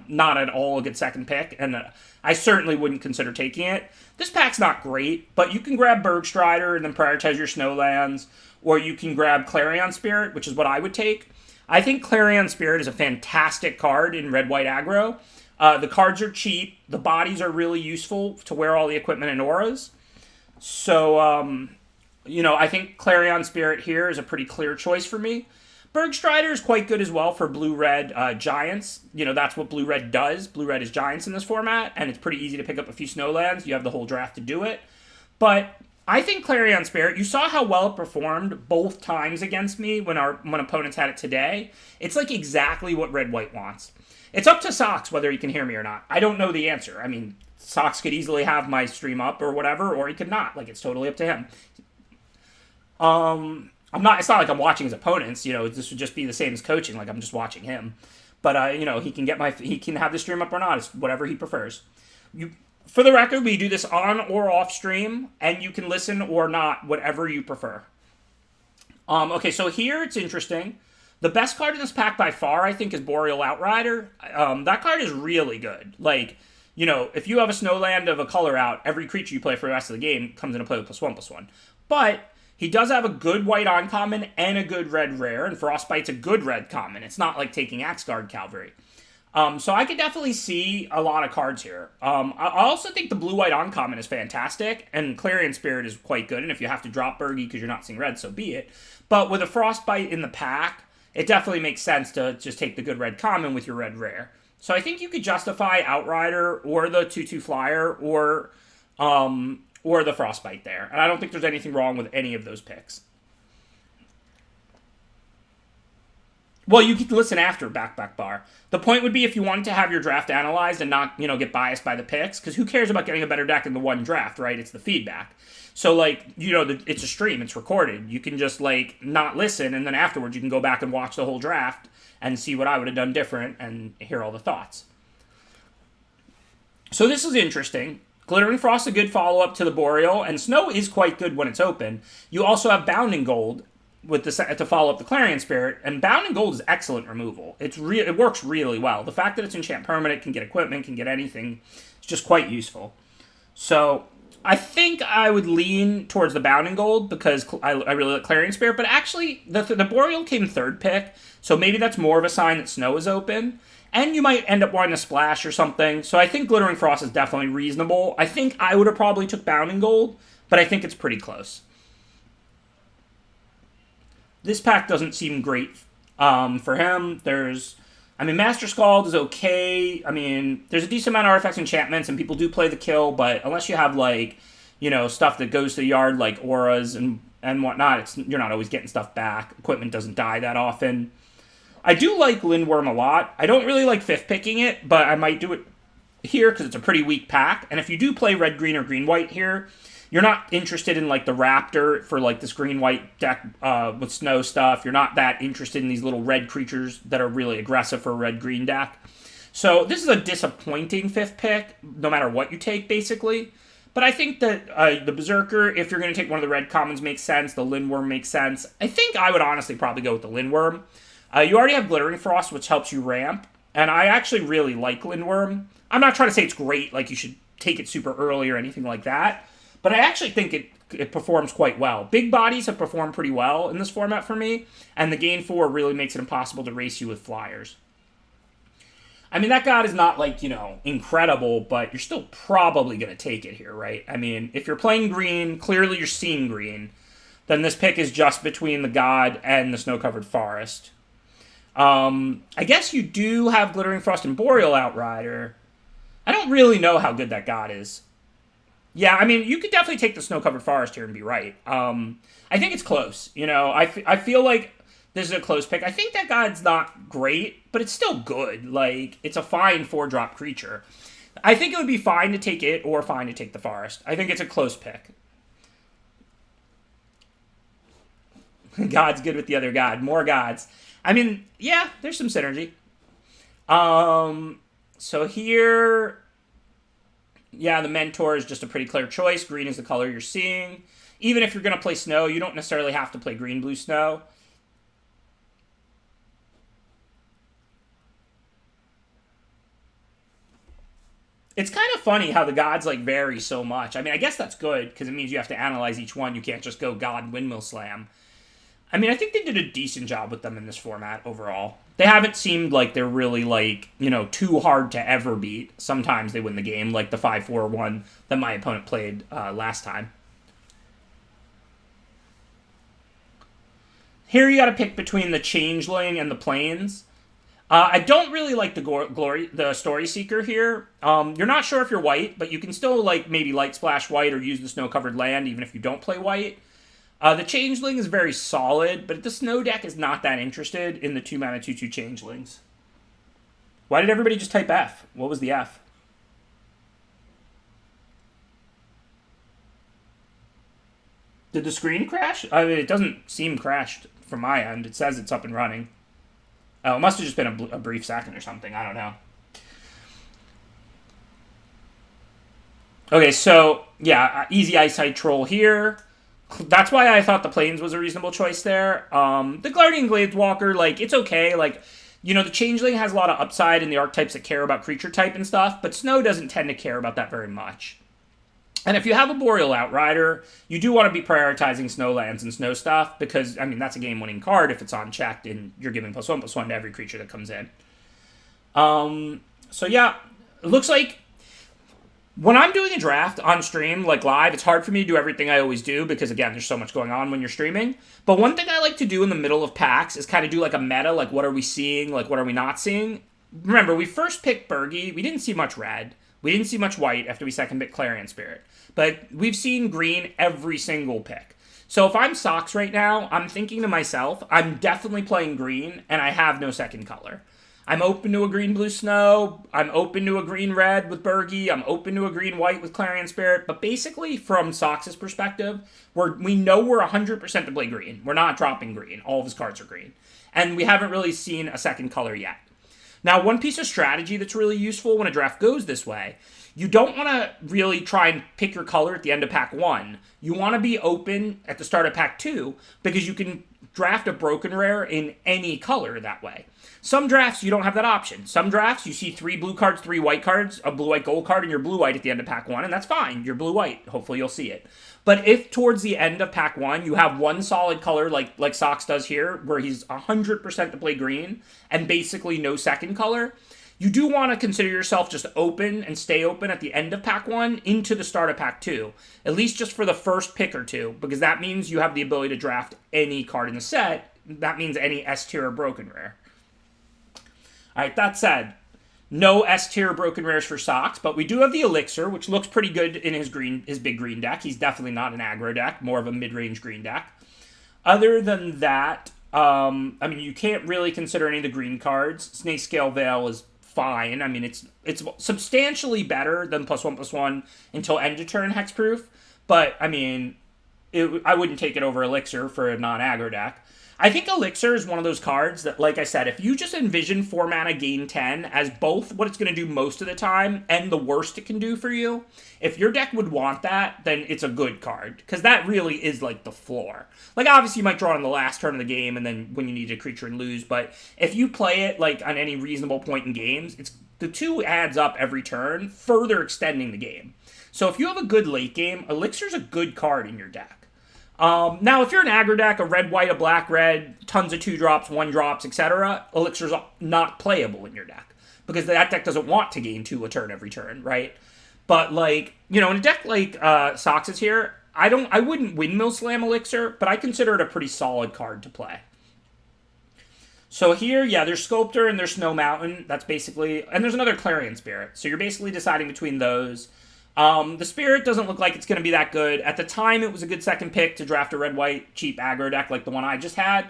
not at all a good second pick. And I certainly wouldn't consider taking it. This pack's not great, but you can grab Bergstrider and then prioritize your Snowlands. Or you can grab Clarion Spirit, which is what I would take. I think Clarion Spirit is a fantastic card in red-white aggro. The cards are cheap. The bodies are really useful to wear all the equipment and auras. So, I think Clarion Spirit here is a pretty clear choice for me. Bergstrider is quite good as well for blue-red Giants. That's what blue-red does. Blue-red is Giants in this format, and it's pretty easy to pick up a few Snowlands. You have the whole draft to do it. But I think Clarion Spirit, you saw how well it performed both times against me when opponents had it today. It's like exactly what red-white wants. It's up to Sox whether he can hear me or not. I don't know the answer. I mean, Sox could easily have my stream up or whatever, or he could not. Like, it's totally up to him. It's not like I'm watching his opponents. This would just be the same as coaching. Like, I'm just watching him. But, he can have the stream up or not. It's whatever he prefers. For the record, we do this on or off stream, and you can listen or not, whatever you prefer. Okay, so here it's interesting. The best card in this pack by far, I think, is Boreal Outrider. That card is really good. Like, if you have a Snowland of a color out, every creature you play for the rest of the game comes into play with +1/+1. But he does have a good white uncommon and a good red rare, and Frostbite's a good red common. It's not like taking Axeguard Cavalry. So I could definitely see a lot of cards here. I also think the blue-white uncommon is fantastic, and Clarion Spirit is quite good, and if you have to drop Bergie because you're not seeing red, so be it. But with a Frostbite in the pack, it definitely makes sense to just take the good red common with your red rare. So I think you could justify Outrider or the 2/2 flyer or the Frostbite there. And I don't think there's anything wrong with any of those picks. Well, you can listen after back bar. The point would be if you wanted to have your draft analyzed and not, get biased by the picks, because who cares about getting a better deck in the one draft, right? It's the feedback. So, it's a stream, it's recorded. You can just, not listen, and then afterwards you can go back and watch the whole draft and see what I would have done different and hear all the thoughts. So this is interesting. Glittering Frost is a good follow-up to the Boreal, and Snow is quite good when it's open. You also have Bounding Gold with to follow up the Clarion Spirit, and Bounding Gold is excellent removal. It works really well. The fact that it's enchant permanent, can get equipment, can get anything, it's just quite useful. So I think I would lean towards the Bounding Gold because I really like Clarion Spirit, but actually the Boreal came third pick, so maybe that's more of a sign that Snow is open. And you might end up wanting to splash or something. So I think Glittering Frost is definitely reasonable. I think I would have probably took Bounding Gold, but I think it's pretty close. This pack doesn't seem great for him. Master Scald is okay. There's a decent amount of artifacts and enchantments, and people do play the kill, but unless you have, stuff that goes to the yard, like auras and whatnot, you're not always getting stuff back. Equipment doesn't die that often. I do like Lindworm a lot. I don't really like fifth picking it, but I might do it here because it's a pretty weak pack. And if you do play red-green or green-white here, you're not interested in, the Raptor for, this green-white deck with Snow stuff. You're not that interested in these little red creatures that are really aggressive for a red-green deck. So this is a disappointing fifth pick, no matter what you take, basically. But I think that the Berserker, if you're going to take one of the red commons, makes sense. The Lindworm makes sense. I think I would honestly probably go with the Lindworm. You already have Glittering Frost, which helps you ramp, and I actually really like Lindworm. I'm not trying to say it's great, you should take it super early or anything like that, but I actually think it performs quite well. Big bodies have performed pretty well in this format for me, and the Gain 4 really makes it impossible to race you with flyers. That god is not, incredible, but you're still probably going to take it here, right? If you're playing green, clearly you're seeing green, then this pick is just between the god and the Snow-Covered Forest. I guess you do have Glittering Frost and Boreal Outrider. I don't really know how good that god is. Yeah, you could definitely take the Snow-Covered Forest here and be right. I think it's close. I feel like this is a close pick. I think that god's not great, but it's still good. It's a fine 4-drop creature. I think it would be fine to take it or fine to take the Forest. I think it's a close pick. God's good with the other god. More gods. Yeah, there's some synergy. So here, yeah, the Mentor is just a pretty clear choice. Green is the color you're seeing. Even if you're going to play Snow, you don't necessarily have to play green, blue, Snow. It's kind of funny how the gods, vary so much. I guess that's good, because it means you have to analyze each one. You can't just go God Windmill Slam. I think they did a decent job with them in this format overall. They haven't seemed like they're really, too hard to ever beat. Sometimes they win the game, like the 5-4 one that my opponent played last time. Here you got to pick between the Changeling and the Plains. I don't really like the Story Seeker here. You're not sure if you're white, but you can still, maybe Light Splash white or use the Snow-Covered Land even if you don't play white. The Changeling is very solid, but the Snow deck is not that interested in the 2-mana 2/2 Changelings. Why did everybody just type F? What was the F? Did the screen crash? It doesn't seem crashed from my end. It says it's up and running. Oh, it must have just been a brief second or something. I don't know. Okay, so, yeah, easy Eyesight Troll here. That's why I thought the Plains was a reasonable choice there. The Guardian Gladewalker, it's okay. The Changeling has a lot of upside in the archetypes that care about creature type and stuff, but Snow doesn't tend to care about that very much. And if you have a Boreal Outrider, you do want to be prioritizing Snow lands and Snow stuff, because, that's a game-winning card if it's unchecked and you're giving +1/+1 to every creature that comes in. So yeah, it looks like when I'm doing a draft on stream, like live, it's hard for me to do everything I always do because, again, there's so much going on when you're streaming. But one thing I like to do in the middle of packs is kind of do like a meta, like what are we seeing, like what are we not seeing. Remember, we first picked Bergie. We didn't see much red. We didn't see much white after we second picked Clarion Spirit. But we've seen green every single pick. So if I'm Sox right now, I'm thinking to myself, I'm definitely playing green, and I have no second color. I'm open to a green blue snow. I'm open to a green red with Bergie. I'm open to a green white with Clarion Spirit. But basically, from Sox's perspective, we know we're 100% to play green. We're not dropping green. All of his cards are green. And we haven't really seen a second color yet. Now, one piece of strategy that's really useful when a draft goes this way, you don't want to really try and pick your color at the end of pack 1. You want to be open at the start of pack 2 because you can draft a broken rare in any color that way. Some drafts, you don't have that option. Some drafts, you see 3 blue cards, 3 white cards, a blue-white gold card, and your blue-white at the end of pack 1, and that's fine. You're blue-white. Hopefully you'll see it. But if towards the end of pack 1, you have one solid color like Sox does here, where he's 100% to play green, and basically no second color, you do want to consider yourself just open and stay open at the end of pack 1 into the start of pack 2. At least just for the first pick or two, because that means you have the ability to draft any card in the set. That means any S tier or broken rare. Alright, that said, no S tier broken rares for Sox, but we do have the Elixir, which looks pretty good in his big green deck. He's definitely not an aggro deck, more of a mid-range green deck. Other than that, you can't really consider any of the green cards. Snakescale Veil is fine. I mean, it's substantially better than +1/+1 until end of turn hexproof, but I mean, I wouldn't take it over Elixir for a non-aggro deck. I think Elixir is one of those cards that, like I said, if you just envision 4 mana gain 10 as both what it's going to do most of the time and the worst it can do for you, if your deck would want that, then it's a good card. Because that really is like the floor. Like, obviously you might draw it on the last turn of the game and then when you need a creature and lose, but if you play it like on any reasonable point in games, the 2 adds up every turn, further extending the game. So if you have a good late game, Elixir's a good card in your deck. Now, if you're an aggro deck, a red-white, a black-red, tons of 2-drops, 1-drops, etc., Elixir's not playable in your deck. Because that deck doesn't want to gain 2 a turn every turn, right? But, like, in a deck like Sox's here, I wouldn't Windmill Slam Elixir, but I consider it a pretty solid card to play. So here, yeah, there's Sculptor and there's Snow Mountain. That's basically... And there's another Clarion Spirit. So you're basically deciding between those. The Spirit doesn't look like it's going to be that good. At the time, it was a good second pick to draft a red-white cheap aggro deck like the one I just had.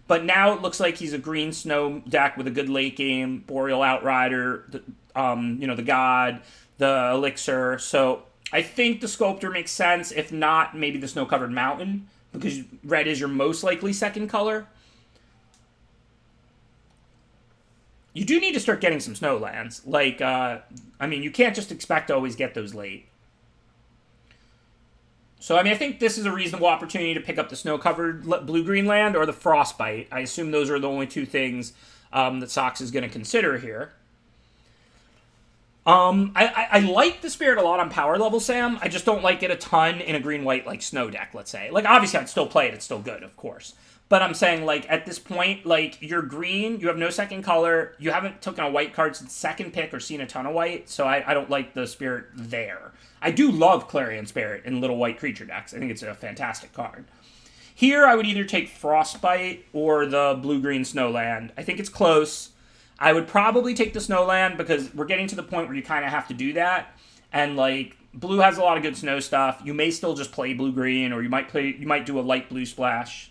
But now it looks like he's a green snow deck with a good late game, Boreal Outrider, the God, the Elixir. So I think the Sculptor makes sense. If not, maybe the Snow-Covered Mountain, because red is your most likely second color. You do need to start getting some snow lands. Like, you can't just expect to always get those late. So, I think this is a reasonable opportunity to pick up the snow-covered blue-green land or the Frostbite. I assume those are the only 2 things that Sox is going to consider here. I like the Spirit a lot on power level, Sam. I just don't like it a ton in a green-white, like, snow deck, let's say. Like, obviously, I'd still play it. It's still good, of course. But I'm saying, like, at this point, like, you're green, you have no second color, you haven't taken a white card since second pick or seen a ton of white, so I don't like the Spirit there. I do love Clarion Spirit in little white creature decks. I think it's a fantastic card. Here, I would either take Frostbite or the blue-green Snowland. I think it's close. I would probably take the Snowland because we're getting to the point where you kind of have to do that. And, like, blue has a lot of good snow stuff. You may still just play blue-green, or you might do a light blue splash.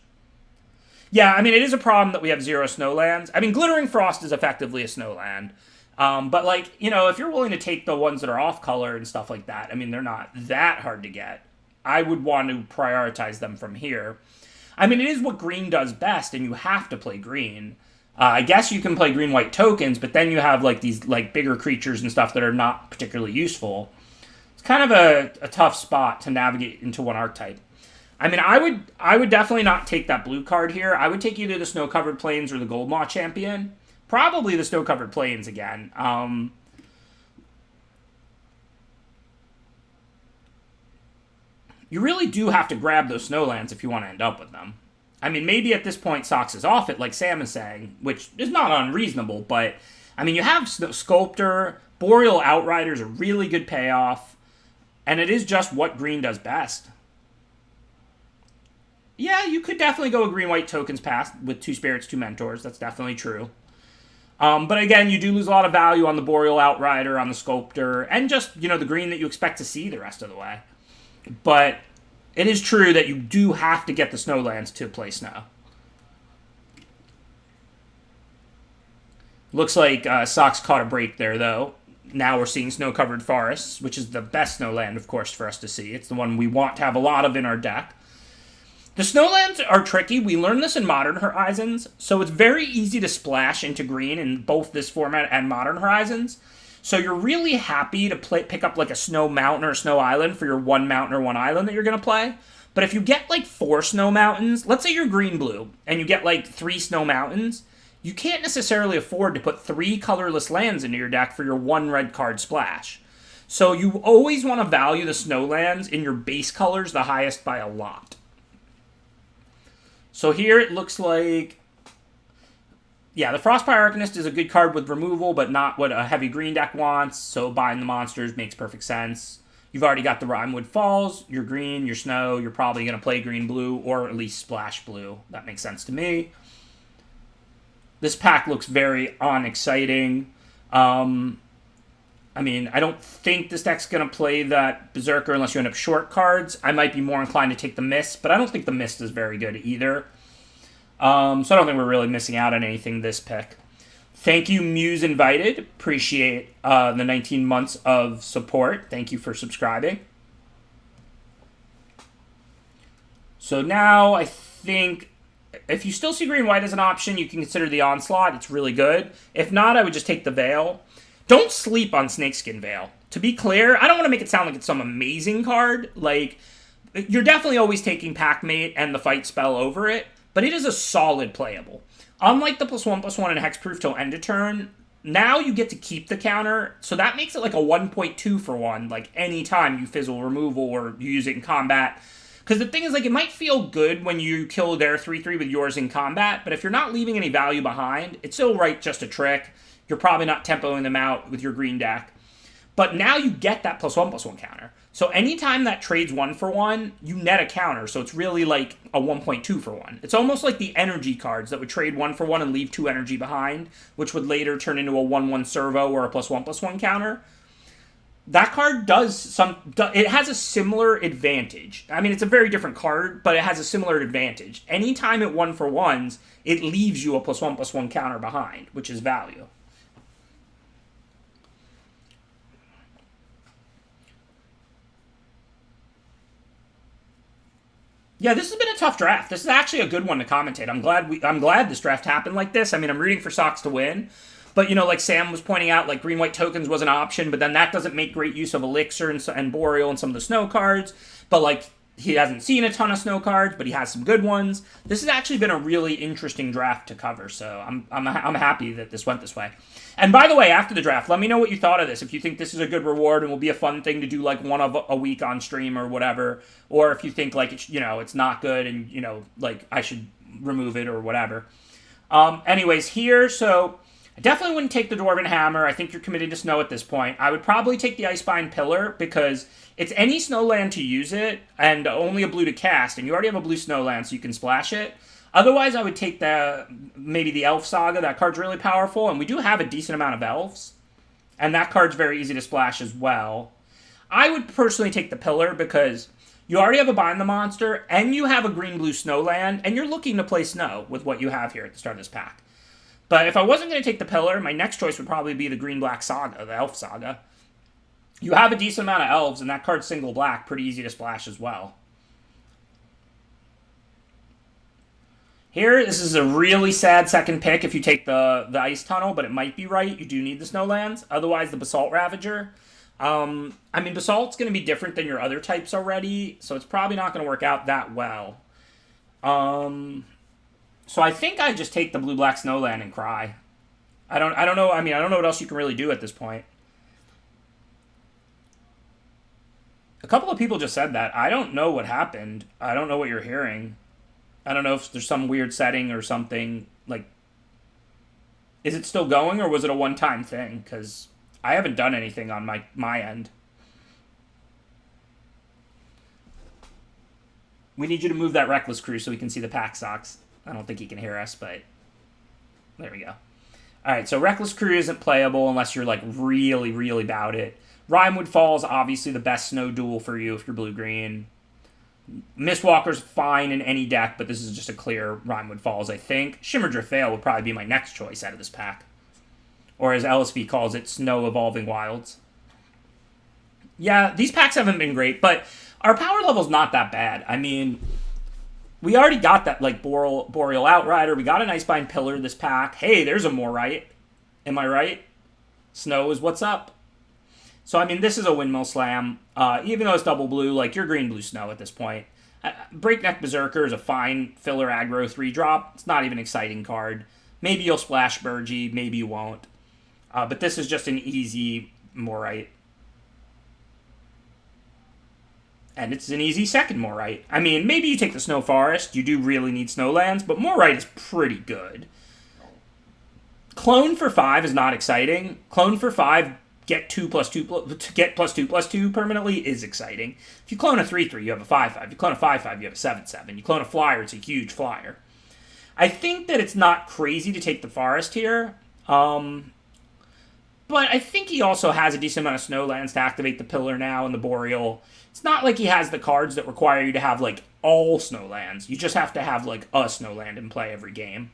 Yeah, it is a problem that we have 0 snowlands. Glittering Frost is effectively a snowland. But, like, if you're willing to take the ones that are off-color and stuff like that, they're not that hard to get. I would want to prioritize them from here. It is what green does best, and you have to play green. I guess you can play green-white tokens, but then you have, like, these, like, bigger creatures and stuff that are not particularly useful. It's kind of a tough spot to navigate into one archetype. I would definitely not take that blue card here. I would take either the Snow-Covered Plains or the Goldmaw Champion. Probably the Snow-Covered Plains again. You really do have to grab those Snowlands if you want to end up with them. Maybe at this point Sox is off it, like Sam is saying, which is not unreasonable, but, I mean, you have Sculptor, Boreal Outrider's a really good payoff, and it is just what green does best. Yeah, you could definitely go a green-white tokens pass with 2 Spirits, 2 Mentors. That's definitely true. But again, you do lose a lot of value on the Boreal Outrider, on the Sculptor, and just, the green that you expect to see the rest of the way. But it is true that you do have to get the Snowlands to play snow. Looks like Sox caught a break there, though. Now we're seeing Snow-Covered Forests, which is the best Snowland, of course, for us to see. It's the one we want to have a lot of in our deck. The Snowlands are tricky. We learned this in Modern Horizons, so it's very easy to splash into green in both this format and Modern Horizons. So you're really happy to pick up like a Snow Mountain or a Snow Island for your 1 mountain or 1 island that you're going to play. But if you get like 4 Snow Mountains, let's say you're green-blue, and you get like 3 Snow Mountains, you can't necessarily afford to put 3 colorless lands into your deck for your 1 red card splash. So you always want to value the Snowlands in your base colors the highest by a lot. So here it looks like, yeah, the Frostpire Arcanist is a good card with removal, but not what a heavy green deck wants, so buying the monsters makes perfect sense. You've already got the Rimewood Falls, your green, your snow, you're probably going to play green-blue, or at least splash blue. That makes sense to me. This pack looks very unexciting. I mean, I don't think this deck's going to play that Berserker unless you end up short cards. I might be more inclined to take the Mist, but I don't think the Mist is very good either. So I don't think we're really missing out on anything this pick. Thank you, Muse Invited. Appreciate the 19 months of support. Thank you for subscribing. So now I think if you still see green-white as an option, you can consider the Onslaught. It's really good. If not, I would just take the Veil. Don't sleep on Snakeskin Veil. To be clear, I don't want to make it sound like it's some amazing card. Like, you're definitely always taking Packmate and the Fight spell over it, but it is a solid playable. Unlike the +1/+1 and Hexproof till end of turn, now you get to keep the counter, so that makes it like a 1.2 for 1, like any time you fizzle removal or you use it in combat. Because the thing is, like, it might feel good when you kill their 3/3 with yours in combat, but if you're not leaving any value behind, it's still just a trick. You're probably not tempoing them out with your green deck. But now you get that +1/+1 counter. So anytime that trades 1 for 1, you net a counter. So it's really like a 1.2 for 1. It's almost like the energy cards that would trade 1 for 1 and leave 2 energy behind, which would later turn into a 1/1 servo or a +1/+1 counter. That card it has a similar advantage. I mean, it's a very different card, but it has a similar advantage. Anytime it 1 for 1s, it leaves you a +1/+1 counter behind, which is value. Yeah, this has been a tough draft. This is actually a good one to commentate. I'm glad this draft happened like this. I mean, I'm rooting for Sox to win. But, like Sam was pointing out, like, green-white tokens was an option, but then that doesn't make great use of Elixir and Boreal and some of the snow cards. But, like, he hasn't seen a ton of snow cards, but he has some good ones. This has actually been a really interesting draft to cover, so I'm happy that this went this way. And by the way, after the draft, let me know what you thought of this. If you think this is a good reward and will be a fun thing to do, like, one of a week on stream or whatever, or if you think, like, it's not good and, like, I should remove it or whatever. Anyways, here, so I definitely wouldn't take the Dwarven Hammer. I think you're committed to snow at this point. I would probably take the Icebind Pillar because it's any snowland to use it and only a blue to cast, and you already have a blue snowland so you can splash it. Otherwise, I would take maybe the Elf Saga. That card's really powerful, and we do have a decent amount of elves, and that card's very easy to splash as well. I would personally take the Pillar because you already have a Bind the Monster, and you have a green-blue snowland, and you're looking to play snow with what you have here at the start of this pack. But if I wasn't going to take the Pillar, my next choice would probably be the Green-Black Saga, the Elf Saga. You have a decent amount of elves, and that card's single black, pretty easy to splash as well. Here, this is a really sad second pick if you take the Ice Tunnel, but it might be right. You do need the Snowlands. Otherwise, the Basalt Ravager. I mean, Basalt's going to be different than your other types already, so it's probably not going to work out that well. So I think I just take the blue-black Snowland and cry. I don't know. I mean, I don't know what else you can really do at this point. A couple of people just said that. I don't know what happened. I don't know what you're hearing. I don't know if there's some weird setting or something. Like, Is it still going, or was it a one-time thing? Because I haven't done anything on my end. We need you to move that Reckless Crew so we can see the pack socks. I don't think he can hear us, but there we go. All right, so Reckless Crew isn't playable unless you're like really, really about it. Rimewood Falls, obviously the best snow duel for you if you're blue-green. Mistwalker's fine in any deck, but this is just a clear Rimewood Falls, I think. Shimmerdrift Vale would probably be my next choice out of this pack. Or as LSV calls it, Snow Evolving Wilds. Yeah, these packs haven't been great, but our power level's not that bad. I mean, we already got that like Boreal Outrider. We got an Icebind Pillar this pack. Hey, there's a Morite. Am I right? Snow is what's up. So, I mean, this is a Windmill Slam. Even though it's double blue, like, you're green-blue Snow at this point. Breakneck Berserker is a fine filler aggro 3-drop. It's not even an exciting card. Maybe you'll splash Burgie, maybe you won't. But this is just an easy Morite. And it's an easy second Morite. I mean, maybe you take the Snow Forest. You do really need Snowlands, but Morite is pretty good. Clone for 5 is not exciting. Clone for 5, get 2/2, get +2/+2 permanently is exciting. If you clone a 3/3, you have a 5/5. You clone a 5/5, you have a 7/7. You clone a flyer, it's a huge flyer. I think that it's not crazy to take the Forest here. But I think he also has a decent amount of Snowlands to activate the Pillar now and the Boreal. It's not like he has the cards that require you to have, like, all Snowlands. You just have to have, like, a Snowland in play every game.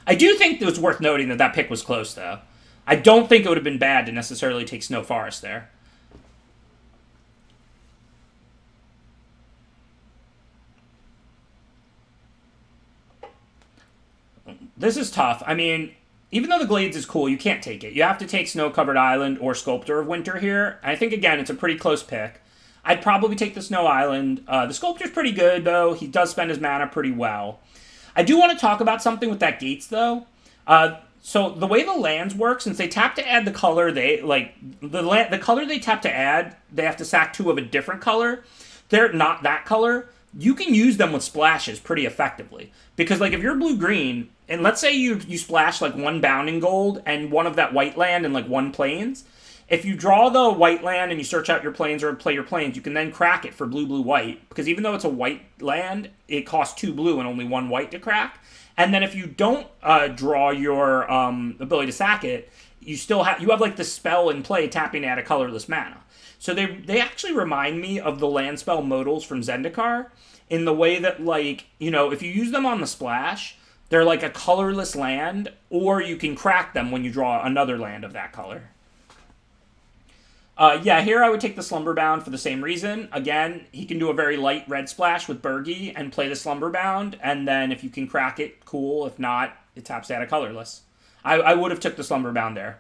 I do think it was worth noting that that pick was close, though. I don't think it would have been bad to necessarily take Snow Forest there. This is tough. I mean, even though the Glades is cool, you can't take it. You have to take Snow-Covered Island or Sculptor of Winter here. I think, again, it's a pretty close pick. I'd probably take the Snow Island. The Sculptor's pretty good, though. He does spend his mana pretty well. I do want to talk about something with that Gates, though. So the way the lands work, since they tap to add the color, the color they tap to add, they have to sack 2 of a different color. They're not that color. You can use them with splashes pretty effectively. Because, like, if you're blue-green, and let's say you splash, like, 1 Bounding Gold and 1 of that white land and, like, 1 Plains, if you draw the white land and you search out your plains or play your plains, you can then crack it for blue, blue, white. Because even though it's a white land, it costs 2 blue and only 1 white to crack. And then if you don't draw your ability to sack it, you have like the spell in play tapping to add a colorless mana. So they actually remind me of the land spell modals from Zendikar in the way that, like, you know, if you use them on the splash, they're like a colorless land, or you can crack them when you draw another land of that color. Yeah, here I would take the Slumberbound for the same reason. Again, he can do a very light red splash with Burgie and play the Slumberbound, and then if you can crack it, cool. If not, it taps out a colorless. I would have took the Slumberbound there.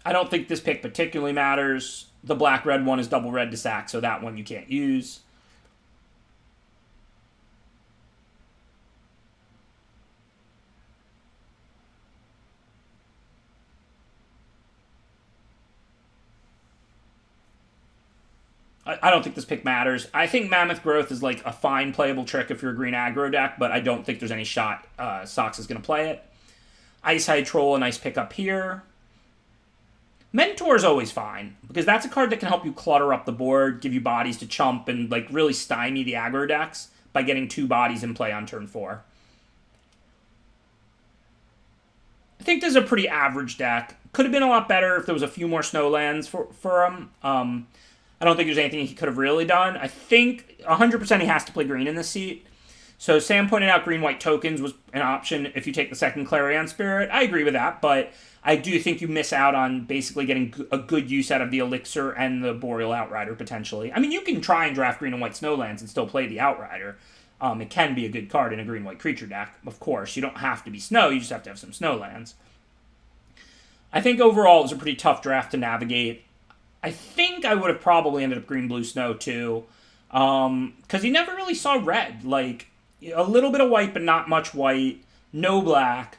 I don't think this pick particularly matters. The black-red one is double red to sack, so that one you can't use. I don't think this pick matters. I think Mammoth Growth is like a fine playable trick if you're a green aggro deck, but I don't think there's any shot Sox is going to play it. Ice Hide Troll, a nice pick up here. Mentor is always fine, because that's a card that can help you clutter up the board, give you bodies to chump, and like really stymie the aggro decks by getting 2 bodies in play on turn 4. I think this is a pretty average deck. Could have been a lot better if there was a few more Snowlands for him. I don't think there's anything he could have really done. I think 100% he has to play green in this seat. So Sam pointed out green-white tokens was an option if you take the second Clarion Spirit. I agree with that, but I do think you miss out on basically getting a good use out of the Elixir and the Boreal Outrider, potentially. I mean, you can try and draft green and white Snowlands and still play the Outrider. It can be a good card in a green-white creature deck, of course. You don't have to be snow, you just have to have some Snowlands. I think overall it was a pretty tough draft to navigate. I think I would have probably ended up green-blue Snow, too. Because he never really saw red. Like, a little bit of white, but not much white. No black.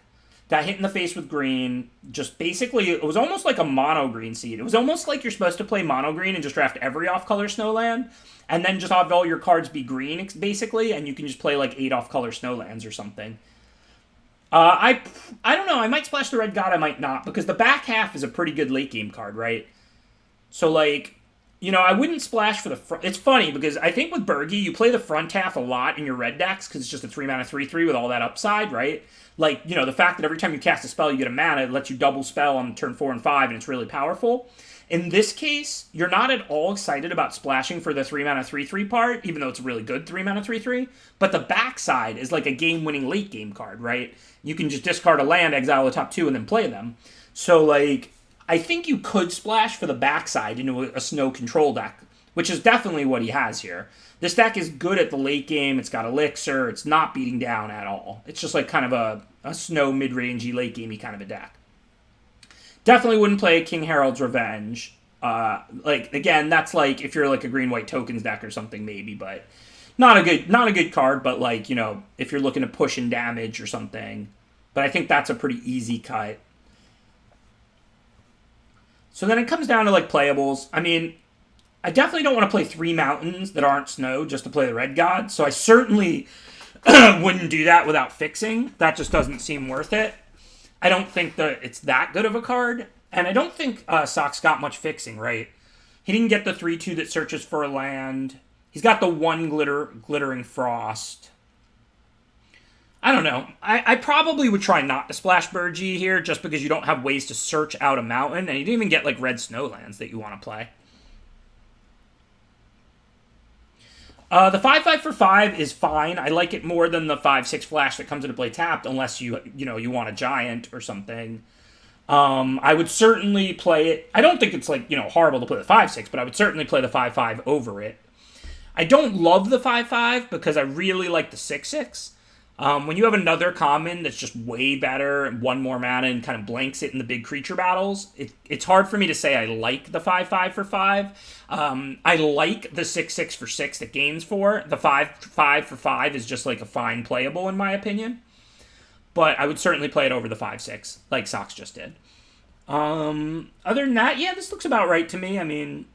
got hit in the face with green. Just basically, it was almost like a mono green seed. It was almost like you're supposed to play mono green and just draft every off-color Snowland, and then just have all your cards be green, basically, and you can just play like 8 off-color Snowlands or something. I don't know. I might splash the Red God. I might not, because the back half is a pretty good late game card, right? So like, I wouldn't splash for the front. It's funny because I think with Bergie, you play the front half a lot in your red decks because it's just a 3-mana 3/3 with all that upside, right? Like, the fact that every time you cast a spell, you get a mana, it lets you double spell on turn 4 and 5, and it's really powerful. In this case, you're not at all excited about splashing for the 3-mana 3/3 part, even though it's a really good 3-mana 3/3. But the backside is like a game-winning late game card, right? You can just discard a land, exile the top 2, and then play them. So, like, I think you could splash for the backside into a snow control deck, which is definitely what he has here. This deck is good at the late game. It's got Elixir. It's not beating down at all. It's just like kind of a snow mid-rangey, late-gamey kind of a deck. Definitely wouldn't play King Harold's Revenge. Again, that's like if you're like a green-white tokens deck or something, maybe, but not a good card. But like, if you're looking to push and damage or something, but I think that's a pretty easy cut. So then it comes down to like playables. I mean, I definitely don't want to play 3 mountains that aren't snow just to play the Red God. So I certainly wouldn't do that without fixing. That just doesn't seem worth it. I don't think that it's that good of a card. And I don't think Sox got much fixing, right? He didn't get the 3/2 that searches for a land. He's got the 1 glittering frost. I don't know. I probably would try not to splash Bergie here just because you don't have ways to search out a mountain, and you didn't even get like red snowlands that you want to play. The 5/5 for 5 is fine. I like it more than the 5/6 flash that comes into play tapped, unless you want a giant or something. I would certainly play it. I don't think it's like horrible to play the 5/6, but I would certainly play the 5/5 over it. I don't love the 5/5 because I really like the 6/6. When you have another common that's just way better and 1 more mana and kind of blanks it in the big creature battles, it's hard for me to say I like the 5/5 for 5. I like the 6/6 for 6 that gains 4. The 5/5 for 5 is just like a fine playable in my opinion. But I would certainly play it over the 5/6, like Sox just did. Other than that, yeah, this looks about right to me. I mean,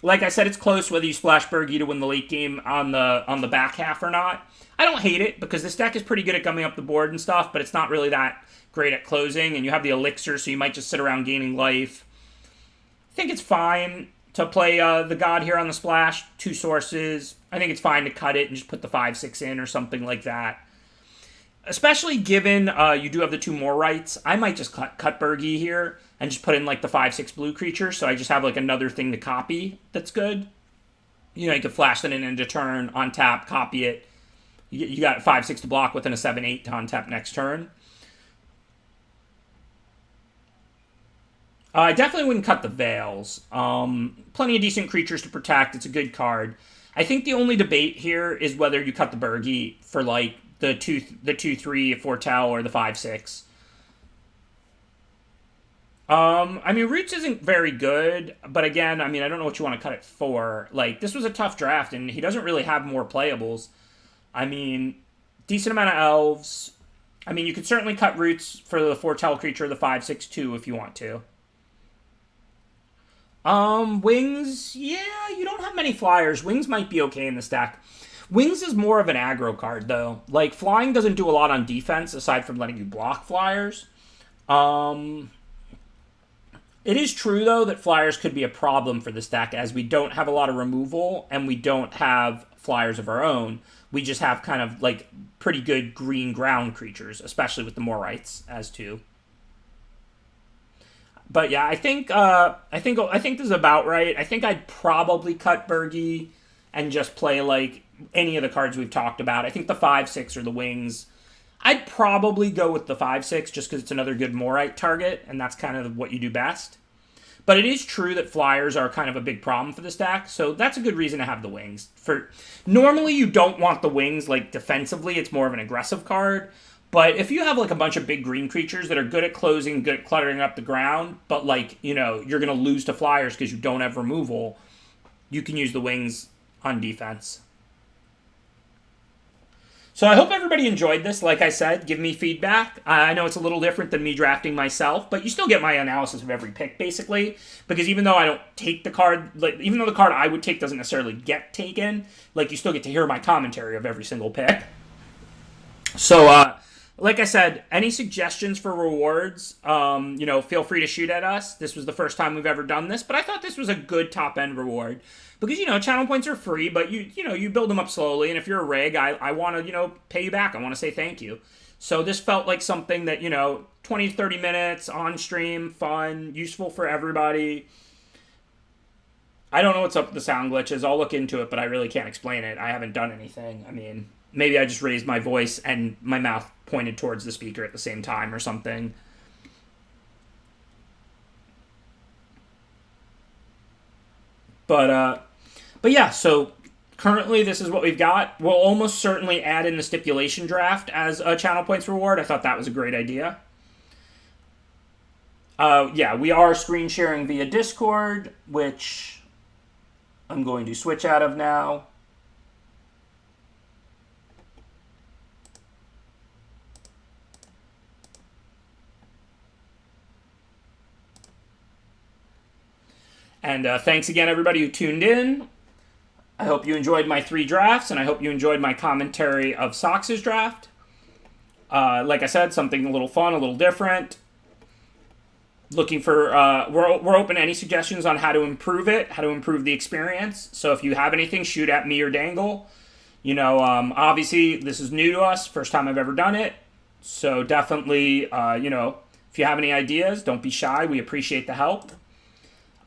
like I said, it's close whether you splash Bergie to win the late game on the back half or not. I don't hate it because this deck is pretty good at coming up the board and stuff, but it's not really that great at closing, and you have the Elixir, so you might just sit around gaining life. I think it's fine to play the God here on the splash, 2 sources. I think it's fine to cut it and just put the 5/6 in or something like that. Especially given you do have the 2 more rights, I might just cut Bergie here and just put in like the 5/6 blue creature, so I just have like another thing to copy that's good. You could flash that in into turn, on tap, copy it. You got 5/6 to block within a 7/8 to untap next turn. I definitely wouldn't cut the Veils. Plenty of decent creatures to protect. It's a good card. I think the only debate here is whether you cut the Bergie for like the 2/3 foretell or the 5/6. I mean, Roots isn't very good, but again, I mean, I don't know what you want to cut it for. Like, this was a tough draft, and he doesn't really have more playables. I mean, decent amount of elves. I mean, you could certainly cut Roots for the foretell creature, the 5/6/2, if you want to. Wings, yeah, you don't have many flyers. Wings might be okay in this deck. Wings is more of an aggro card, though. Like, flying doesn't do a lot on defense, aside from letting you block flyers. It is true, though, that flyers could be a problem for this deck, as we don't have a lot of removal, and we don't have flyers of our own. We just have kind of, like, pretty good green ground creatures, especially with the Morites as two. But yeah, I think this is about right. I think I'd probably cut Bergie and just play like any of the cards we've talked about. I think the 5/6 or the Wings. I'd probably go with the 5/6 just because it's another good Morite target, and that's kind of what you do best. But it is true that flyers are kind of a big problem for this deck, so that's a good reason to have the Wings. Normally you don't want the Wings like defensively; it's more of an aggressive card. But if you have like a bunch of big green creatures that are good at closing, good at cluttering up the ground, but like, you're going to lose to flyers because you don't have removal, you can use the Wings on defense. So I hope everybody enjoyed this. Like I said, give me feedback. I know it's a little different than me drafting myself, but you still get my analysis of every pick, basically. Because even though I don't take the card, like even though the card I would take doesn't necessarily get taken, like you still get to hear my commentary of every single pick. So, like I said, any suggestions for rewards, feel free to shoot at us. This was the first time we've ever done this, but I thought this was a good top-end reward. Because, channel points are free, but you build them up slowly, and if you're a rig, I want to, pay you back. I want to say thank you. So this felt like something that, 20 to 30 minutes, on stream, fun, useful for everybody. I don't know what's up with the sound glitches. I'll look into it, but I really can't explain it. I haven't done anything. I mean, maybe I just raised my voice and my mouth pointed towards the speaker at the same time or something. But yeah, so currently this is what we've got. We'll almost certainly add in the stipulation draft as a channel points reward. I thought that was a great idea. Yeah, we are screen sharing via Discord, which I'm going to switch out of now. And thanks again, everybody who tuned in. I hope you enjoyed my 3 drafts, and I hope you enjoyed my commentary of Sox's draft. Like I said, something a little fun, a little different. Looking for, we're open to any suggestions on how to improve it, how to improve the experience. So if you have anything, shoot at me or Dangle. Obviously, this is new to us, first time I've ever done it. So definitely, if you have any ideas, don't be shy. We appreciate the help.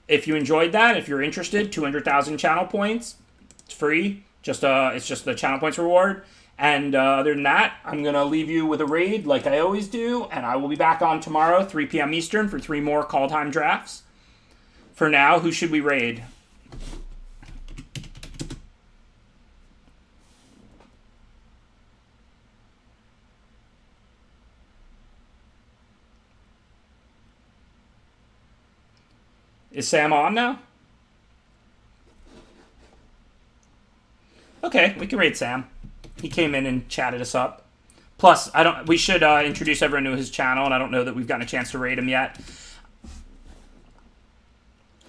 If you enjoyed that, if you're interested, 200,000 channel points. It's free. It's just the channel points reward. And other than that, I'm going to leave you with a raid like I always do. And I will be back on tomorrow, 3 p.m. Eastern, for 3 more Kaldheim drafts. For now, who should we raid? Is Sam on now? Okay, we can raid Sam. He came in and chatted us up. Plus, we should introduce everyone to his channel, and I don't know that we've gotten a chance to raid him yet.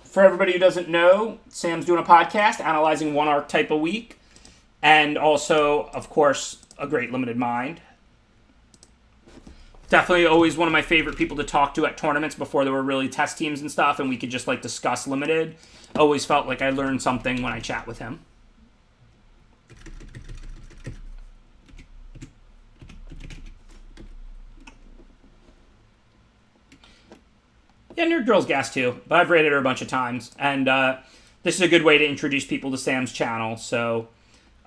For everybody who doesn't know, Sam's doing a podcast analyzing one archetype a week, and also, of course, a great limited mind. Definitely always one of my favorite people to talk to at tournaments before there were really test teams and stuff, and we could just discuss limited. Always felt like I learned something when I chat with him. Yeah, Nerd Girl's gas too, but I've rated her a bunch of times, and this is a good way to introduce people to Sam's channel. So,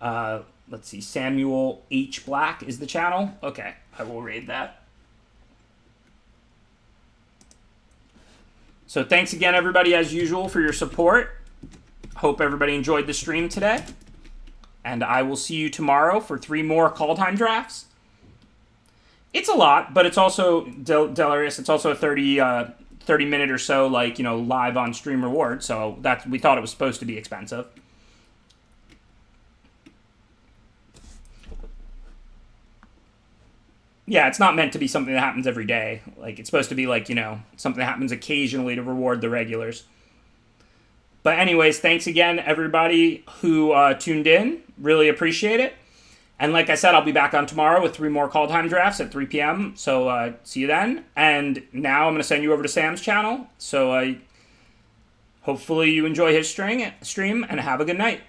let's see, Samuel H. Black is the channel. Okay, I will raid that. So thanks again, everybody, as usual, for your support. Hope everybody enjoyed the stream today. And I will see you tomorrow for 3 more Kaldheim drafts. It's a lot, but it's also, Delarius, it's also a 30-minute or so, live on stream reward. So we thought it was supposed to be expensive. Yeah, it's not meant to be something that happens every day. It's supposed to be something that happens occasionally to reward the regulars. But anyways, thanks again, everybody who tuned in. Really appreciate it. And like I said, I'll be back on tomorrow with 3 more Kaldheim drafts at 3 p.m. So see you then. And now I'm going to send you over to Sam's channel. So hopefully you enjoy his stream and have a good night.